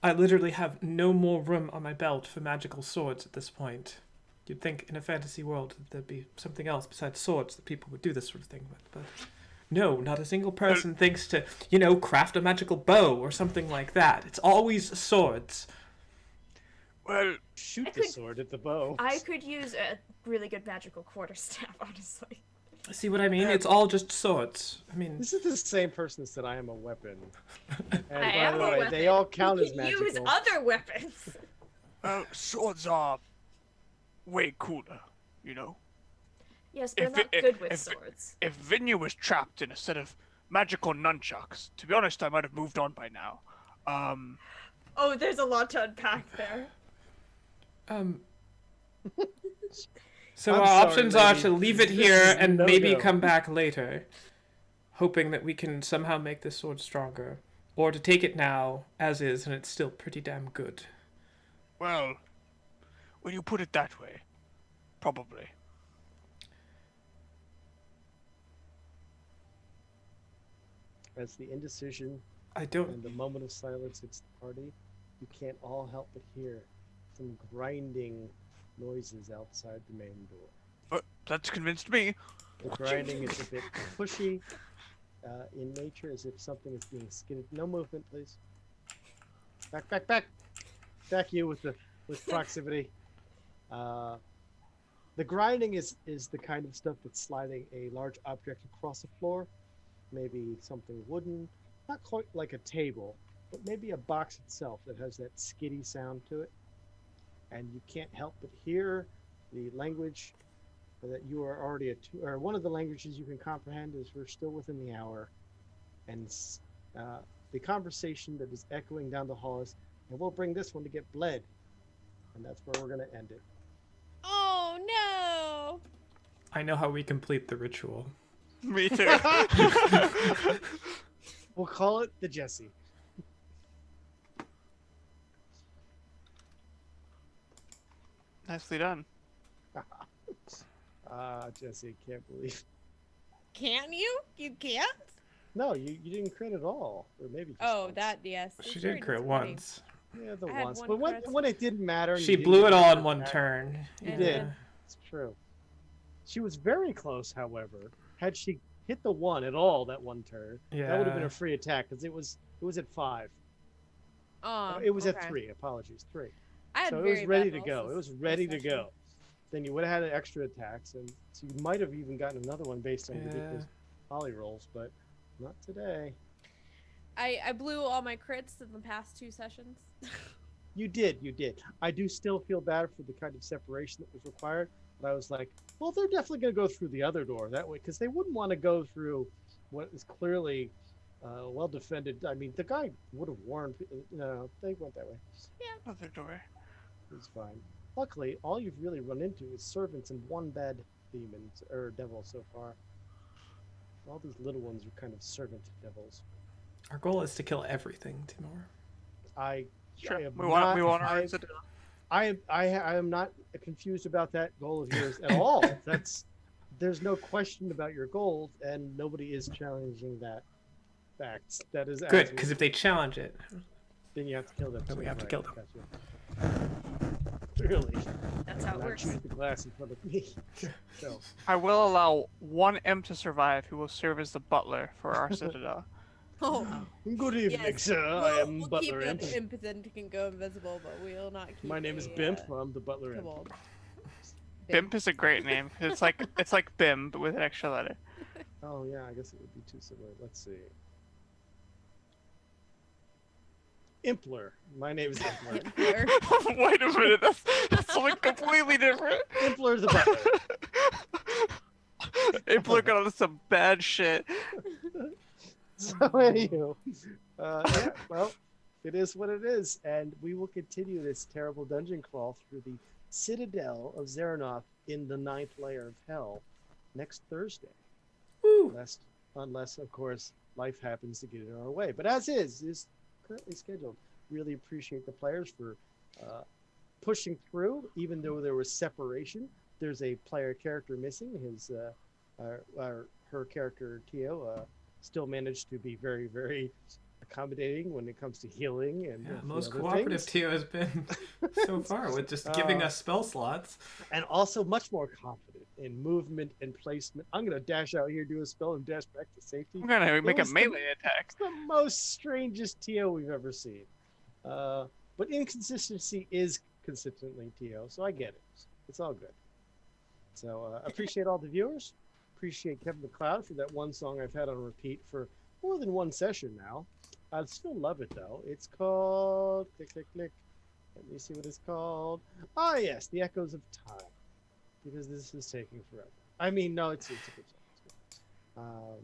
Speaker 1: I literally have no more room on my belt for magical swords at this point. You'd think in a fantasy world that there'd be something else besides swords that people would do this sort of thing with, but no, not a single person thinks to, craft a magical bow or something like that. It's always swords.
Speaker 2: Well,
Speaker 3: Shoot
Speaker 4: I
Speaker 3: the
Speaker 4: could-
Speaker 3: sword at the bow.
Speaker 4: I could use a really good magical quarterstaff, honestly.
Speaker 1: See what I mean? It's all just swords. I mean,
Speaker 3: This is the same person that said I am a weapon. And
Speaker 4: I
Speaker 3: by
Speaker 4: am
Speaker 3: the
Speaker 4: a
Speaker 3: way,
Speaker 4: weapon.
Speaker 3: they all count
Speaker 4: You
Speaker 3: as
Speaker 4: can
Speaker 3: magical.
Speaker 4: use other weapons.
Speaker 2: swords are way cooler, you know?
Speaker 4: Yes, they're
Speaker 2: If
Speaker 4: not
Speaker 2: it-
Speaker 4: good with
Speaker 2: if-
Speaker 4: swords.
Speaker 2: If Vinya was trapped in a set of magical nunchucks, to be honest, I might have moved on by now.
Speaker 4: Oh, there's a lot to unpack there.
Speaker 1: So
Speaker 3: I'm
Speaker 1: our
Speaker 3: sorry,
Speaker 1: options are
Speaker 3: lady.
Speaker 1: to leave it
Speaker 3: This
Speaker 1: here
Speaker 3: is
Speaker 1: and
Speaker 3: no
Speaker 1: maybe
Speaker 3: go.
Speaker 1: come back later, hoping that we can somehow make this sword stronger, or to take it now as is and it's still pretty damn good.
Speaker 2: Well, when you put it that way, probably.
Speaker 3: As the indecision
Speaker 1: I don't.
Speaker 3: and the moment of silence hits the party, you can't all help but hear some grinding noises outside the main door.
Speaker 2: But that's convinced me.
Speaker 3: The grinding is a bit pushy in nature, as if something is being skidded. No movement, please. Back, back, back. Back you with proximity. The grinding is the kind of stuff that's sliding a large object across the floor. Maybe something wooden, not quite like a table, but maybe a box itself that has that skiddy sound to it. And you can't help but hear the language that you are already or one of the languages you can comprehend is we're still within the hour, and the conversation that is echoing down the hall is, and we'll bring this one to get bled, and that's where we're going to end it.
Speaker 6: Oh no!
Speaker 1: I know how we complete the ritual.
Speaker 2: Me too.
Speaker 3: We'll call it the Jessie.
Speaker 2: Nicely done.
Speaker 3: Jessie, can't believe.
Speaker 6: Can you? You can't?
Speaker 3: No, you didn't crit at all, or maybe. Just
Speaker 6: Oh,
Speaker 3: once.
Speaker 6: that yes.
Speaker 1: She
Speaker 6: It's very
Speaker 1: did crit
Speaker 6: disappointing.
Speaker 1: once.
Speaker 3: Yeah, the
Speaker 6: I had
Speaker 3: once,
Speaker 6: one
Speaker 3: but
Speaker 6: crit.
Speaker 3: when it didn't matter. and
Speaker 1: She
Speaker 3: you didn't
Speaker 1: blew it all in
Speaker 3: crit
Speaker 1: one
Speaker 3: back,
Speaker 1: turn.
Speaker 3: You
Speaker 6: Yeah.
Speaker 3: did. It's true. She was very close, however. Had she hit the one at all that one turn, that would have been
Speaker 1: Yeah.
Speaker 3: a free attack because it was at 5.
Speaker 6: Oh,
Speaker 3: It was
Speaker 6: okay.
Speaker 3: at 3. Apologies, 3.
Speaker 6: I had
Speaker 3: So it
Speaker 6: very
Speaker 3: was
Speaker 6: bad
Speaker 3: ready to
Speaker 6: rolls
Speaker 3: go. It
Speaker 6: this-
Speaker 3: was ready
Speaker 6: this
Speaker 3: to
Speaker 6: session.
Speaker 3: go. Then you would have had extra attacks, and so you might have even gotten another one based on ridiculous poly rolls, but not today.
Speaker 6: I blew all my crits in the past 2 sessions.
Speaker 3: You did. I do still feel bad for the kind of separation that was required, but I was like, well, they're definitely going to go through the other door that way, because they wouldn't want to go through what is clearly well defended. I mean, the guy would have warned. No, they went that way.
Speaker 2: Another door.
Speaker 3: It's fine. Luckily, all you've really run into is servants and one bad demons or devil so far. All these little ones are kind of servant devils.
Speaker 1: Our goal is to kill everything, Timur.
Speaker 2: Sure.
Speaker 3: am
Speaker 2: We want
Speaker 3: not-
Speaker 2: our
Speaker 3: I am not confused about that goal of yours at all. There's no question about your goal, and nobody is challenging that fact. That is
Speaker 1: Good, because if they challenge it,
Speaker 3: then you have to kill them.
Speaker 1: Then we have to kill them.
Speaker 3: Gotcha. Really?
Speaker 4: That's how it
Speaker 3: Not
Speaker 4: works.
Speaker 3: choose the glass in front of me. So,
Speaker 2: I will allow one imp to survive who will serve as the butler for our citadel.
Speaker 5: Oh,
Speaker 3: good evening,
Speaker 5: yes.
Speaker 3: sir. I am
Speaker 5: we'll
Speaker 3: Butler
Speaker 5: keep
Speaker 3: Imp.
Speaker 5: it impotent can go invisible, but we'll not keep
Speaker 3: My name is
Speaker 5: a,
Speaker 3: Bimp. I'm the Butler Imp.
Speaker 5: kobold.
Speaker 2: Bimp is a great name. It's like Bim, but with an extra letter.
Speaker 3: Oh yeah, I guess it would be too similar. Let's see. Impler. My name is Impler.
Speaker 5: Impler.
Speaker 2: Wait a minute, that's something completely different.
Speaker 3: Impler the Butler.
Speaker 2: Impler got into some bad shit.
Speaker 3: So anywho, yeah, well, it is what it is, and we will continue this terrible dungeon crawl through the Citadel of Zaranoth in the 9th layer of Hell next Thursday.
Speaker 1: woo!
Speaker 3: Unless, of course, life happens to get in our way. But as is currently scheduled. Really appreciate the players for pushing through, even though there was separation. There's a player character missing. Her character, Tio, still managed to be very, very accommodating when it comes to healing and
Speaker 1: Yeah,
Speaker 3: a few
Speaker 1: most
Speaker 3: other
Speaker 1: cooperative
Speaker 3: things.
Speaker 1: Tio has been so far with just giving us spell slots.
Speaker 3: And also much more confident in movement and placement. I'm gonna dash out here, do a spell, and dash back to safety.
Speaker 2: I'm gonna make a
Speaker 3: was the-
Speaker 2: melee attack.
Speaker 3: It's the most strangest Tio we've ever seen. But inconsistency is consistently Tio, so I get it. It's all good. So appreciate all the viewers. Appreciate Kevin McLeod for that one song I've had on repeat for more than one session now. I still love it though. It's called click click click. Let me see what it's called. Ah yes, The Echoes of Time. Because this is taking forever. I mean, no, it's a good song.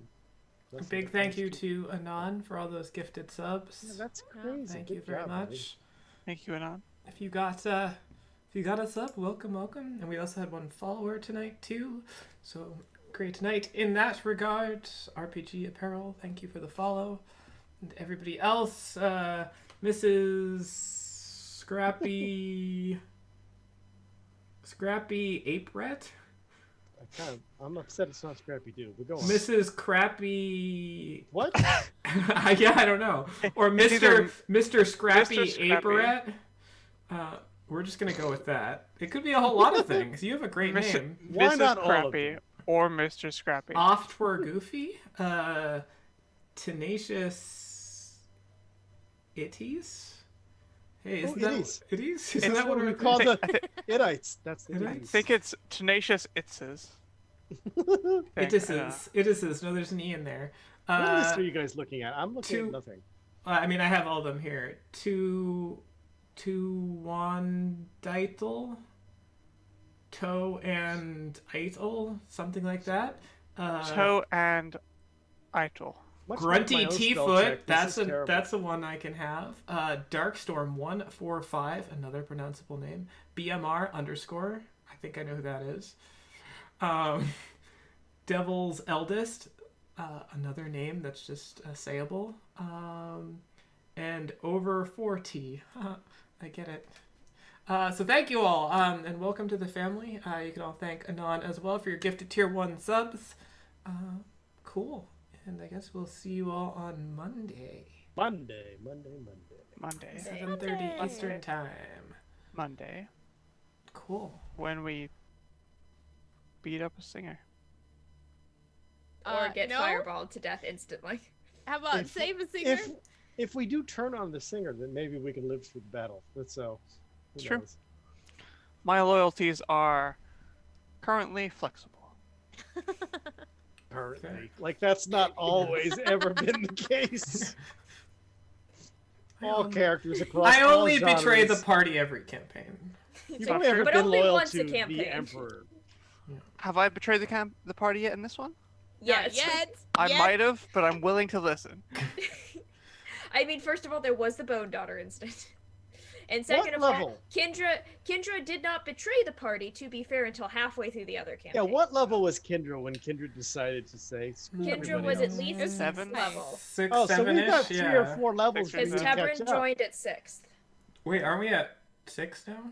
Speaker 1: A big thank you to Anon for all those gifted subs.
Speaker 3: Yeah, that's crazy.
Speaker 1: Thank
Speaker 3: Good
Speaker 1: you very
Speaker 3: job,
Speaker 1: much.
Speaker 3: buddy.
Speaker 2: Thank you, Anon.
Speaker 1: If you got us up, welcome. And we also had one follower tonight too. So great night in that regard. RPG Apparel, thank you for the follow. And everybody else, Mrs. Scrappy Aperet?
Speaker 3: I'm upset it's not Scrappy Doo, but go on.
Speaker 1: Mrs. Crappy
Speaker 3: What?
Speaker 1: yeah, I don't know. Or
Speaker 2: It's either
Speaker 1: Mr. Scrappy
Speaker 2: Mr. Scrappy.
Speaker 1: Aperet. We're just gonna go with that. It could be a whole lot of things. You have a great name.
Speaker 3: Why
Speaker 2: Mrs.
Speaker 3: not all of
Speaker 2: Scrappy
Speaker 3: them?
Speaker 2: or Mr. Scrappy?
Speaker 1: Oft were goofy. Tenacious Itties. Hey, isn't that
Speaker 3: Itties?
Speaker 1: Itties? Isn't that
Speaker 3: what
Speaker 1: what
Speaker 3: we
Speaker 1: we're
Speaker 3: call
Speaker 1: calling?
Speaker 3: the Ittites. That's the
Speaker 1: Ittites?
Speaker 2: I
Speaker 3: Ittites.
Speaker 2: think it's Tenacious Itzes.
Speaker 1: Itises. No, there's an E in there.
Speaker 3: What list are you guys looking at? I'm looking
Speaker 1: two-
Speaker 3: at nothing.
Speaker 1: I mean, I have all of them here. One Deitel, Toe and Eitel, something like that.
Speaker 2: Toe and Eitel.
Speaker 3: Much like
Speaker 1: Grunty
Speaker 3: my own spell
Speaker 1: T-Foot,
Speaker 3: check, this is terrible.
Speaker 1: that's the one I can have. Darkstorm 145, another pronounceable name. BMR _ I think I know who that is. Devil's Eldest, another name that's just sayable. And over 40. I get it. So thank you all, and welcome to the family. You can all thank Anon as well for your gifted tier 1 subs. Cool. And I guess we'll see you all on Monday.
Speaker 3: Monday.
Speaker 1: 7:30 Eastern time.
Speaker 2: Monday.
Speaker 1: Cool.
Speaker 2: When we beat up a singer.
Speaker 4: Or get
Speaker 5: no?
Speaker 4: fireballed to death instantly.
Speaker 5: How about
Speaker 3: If-
Speaker 5: save a singer?
Speaker 3: If we do turn on the singer, then maybe we can live through the battle. That's so. who
Speaker 2: True.
Speaker 3: knows?
Speaker 2: My loyalties are currently flexible.
Speaker 3: Apparently, like that's not always ever been the case. All characters across.
Speaker 1: I
Speaker 3: all
Speaker 1: only betray the
Speaker 3: genres.
Speaker 1: party every campaign.
Speaker 3: You've only ever
Speaker 4: But
Speaker 3: been
Speaker 4: only
Speaker 3: loyal
Speaker 4: once
Speaker 3: to
Speaker 4: a campaign.
Speaker 3: the Emperor.
Speaker 2: Have I betrayed the party yet in this one?
Speaker 4: Yes.
Speaker 6: Yet.
Speaker 2: I
Speaker 6: Yet.
Speaker 2: might have, but I'm willing to listen.
Speaker 4: I mean, first of all, there was the Bone Daughter instance. And second
Speaker 3: What
Speaker 4: of
Speaker 3: level?
Speaker 4: all, Kendra did not betray the party, to be fair, until halfway through the other campaign.
Speaker 3: Yeah, what level was Kendra when Kendra decided to say?
Speaker 4: Kendra
Speaker 3: everybody
Speaker 4: was at
Speaker 3: else?
Speaker 4: least
Speaker 2: 7?
Speaker 4: level.
Speaker 1: 6,
Speaker 3: Oh, so
Speaker 1: 7
Speaker 3: we've got
Speaker 1: ish.
Speaker 3: 3
Speaker 1: Yeah.
Speaker 3: or 4 levels for you
Speaker 2: Because
Speaker 3: to
Speaker 4: Because
Speaker 3: catch
Speaker 4: Tabern
Speaker 3: up.
Speaker 4: joined at 6th.
Speaker 1: Wait, aren't we at 6 now?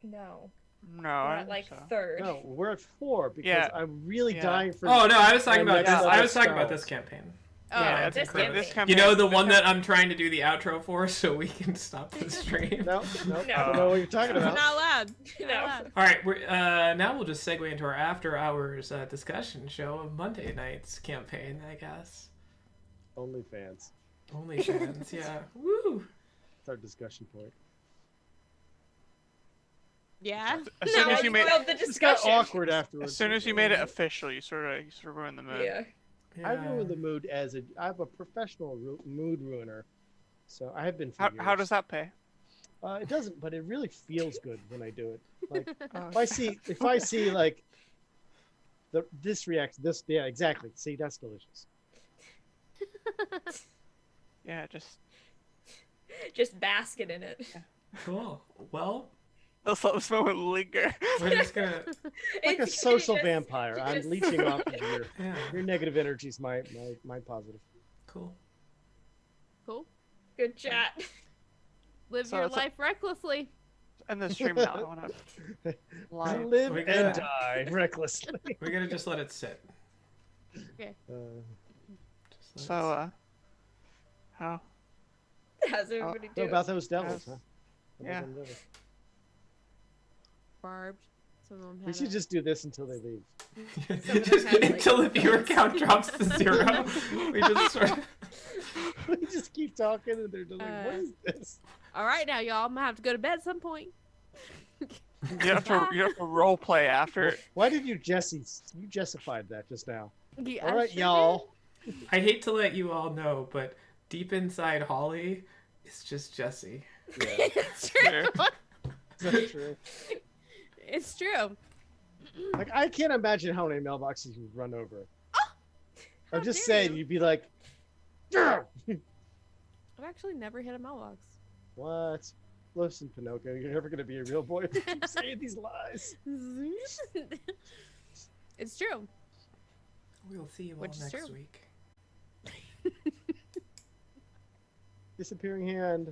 Speaker 4: No.
Speaker 2: No,
Speaker 4: We're
Speaker 2: I
Speaker 4: at like
Speaker 2: so.
Speaker 4: 3rd.
Speaker 3: No, we're at 4 because
Speaker 2: Yeah.
Speaker 3: I'm really
Speaker 2: Yeah.
Speaker 3: dying for.
Speaker 1: Oh no, I was talking
Speaker 3: and
Speaker 1: about
Speaker 3: that's
Speaker 1: this.
Speaker 3: other
Speaker 1: I was talking about
Speaker 3: spells.
Speaker 1: this campaign.
Speaker 6: Oh,
Speaker 1: Yeah,
Speaker 4: this
Speaker 1: incredible.
Speaker 4: campaign.
Speaker 1: You know the
Speaker 2: this
Speaker 1: one
Speaker 2: cam-
Speaker 1: that I'm trying to do the outro for, so we can stop the stream.
Speaker 3: No,
Speaker 4: No.
Speaker 3: I don't know what you're talking
Speaker 6: Not
Speaker 3: about.
Speaker 6: allowed.
Speaker 4: No.
Speaker 6: Not allowed.
Speaker 1: All right, we're, now we'll just segue into our after hours discussion show of Monday night's campaign, I guess.
Speaker 3: OnlyFans.
Speaker 1: OnlyFans, yeah. Woo!
Speaker 3: It's our discussion point.
Speaker 6: Yeah.
Speaker 2: As soon
Speaker 4: No,
Speaker 2: as you made
Speaker 4: spoiled the
Speaker 3: It's got
Speaker 4: discussion.
Speaker 3: awkward afterwards.
Speaker 2: as soon as you made it official, you sort of ruined the mood.
Speaker 4: Yeah.
Speaker 3: I ruin the mood I'm a professional mood ruiner, so I have been for
Speaker 2: How
Speaker 3: years.
Speaker 2: does that pay?
Speaker 3: It doesn't, but it really feels good when I do it. Like
Speaker 2: Oh,
Speaker 3: if I see like this reaction, yeah, exactly. See, that's delicious.
Speaker 2: yeah,
Speaker 4: Just basking in it.
Speaker 1: Cool. Well,
Speaker 2: let's let this moment linger.
Speaker 1: we're just gonna.
Speaker 3: Like a
Speaker 4: It's
Speaker 3: social
Speaker 4: just-
Speaker 3: vampire. I'm
Speaker 4: just-
Speaker 3: leeching off of
Speaker 1: Yeah.
Speaker 3: your negative energies, my positive.
Speaker 1: Cool.
Speaker 5: Cool.
Speaker 4: Good chat.
Speaker 5: Live
Speaker 2: So
Speaker 5: your
Speaker 2: it's a-
Speaker 5: life recklessly.
Speaker 2: End the stream now. I want to live.
Speaker 3: Live
Speaker 1: We
Speaker 3: and
Speaker 1: gotta-
Speaker 3: die recklessly.
Speaker 1: We're gonna just let it sit. Just let it
Speaker 2: So, how?
Speaker 4: How's everybody
Speaker 3: So
Speaker 4: doing?
Speaker 3: about those devils,
Speaker 2: Yes.
Speaker 3: huh? About
Speaker 2: Yeah.
Speaker 3: them devils.
Speaker 5: Barbed. Some of them
Speaker 3: We
Speaker 5: have
Speaker 3: should
Speaker 5: a-
Speaker 3: just do this until they leave.
Speaker 1: sit. Just until the viewer count drops to 0. We just sort of.
Speaker 3: We just keep talking and they're just like, what is this?
Speaker 5: All right, now y'all, I'm gonna have to go to bed at some point.
Speaker 2: You have to role play after.
Speaker 3: Why did you Jessified that just now?
Speaker 5: Yeah,
Speaker 3: All
Speaker 5: I
Speaker 3: right,
Speaker 5: sure
Speaker 3: y'all.
Speaker 1: I hate to let you all know, but deep inside Holly, it's just Jessie.
Speaker 3: Yeah,
Speaker 5: did. It's true.
Speaker 3: that's true.
Speaker 5: It's true.
Speaker 3: Like, I can't imagine how many mailboxes you'd run over.
Speaker 5: How
Speaker 3: I'm just
Speaker 5: dare
Speaker 3: saying,
Speaker 5: you.
Speaker 3: you'd be like, "Grr!"
Speaker 5: I've actually never hit a mailbox.
Speaker 3: What? Listen, Pinocchio, you're never going to be a real boy if you keep saying these lies.
Speaker 5: It's true.
Speaker 1: We'll see you all
Speaker 5: Which is
Speaker 1: next
Speaker 5: true.
Speaker 1: week.
Speaker 3: Disappearing hand.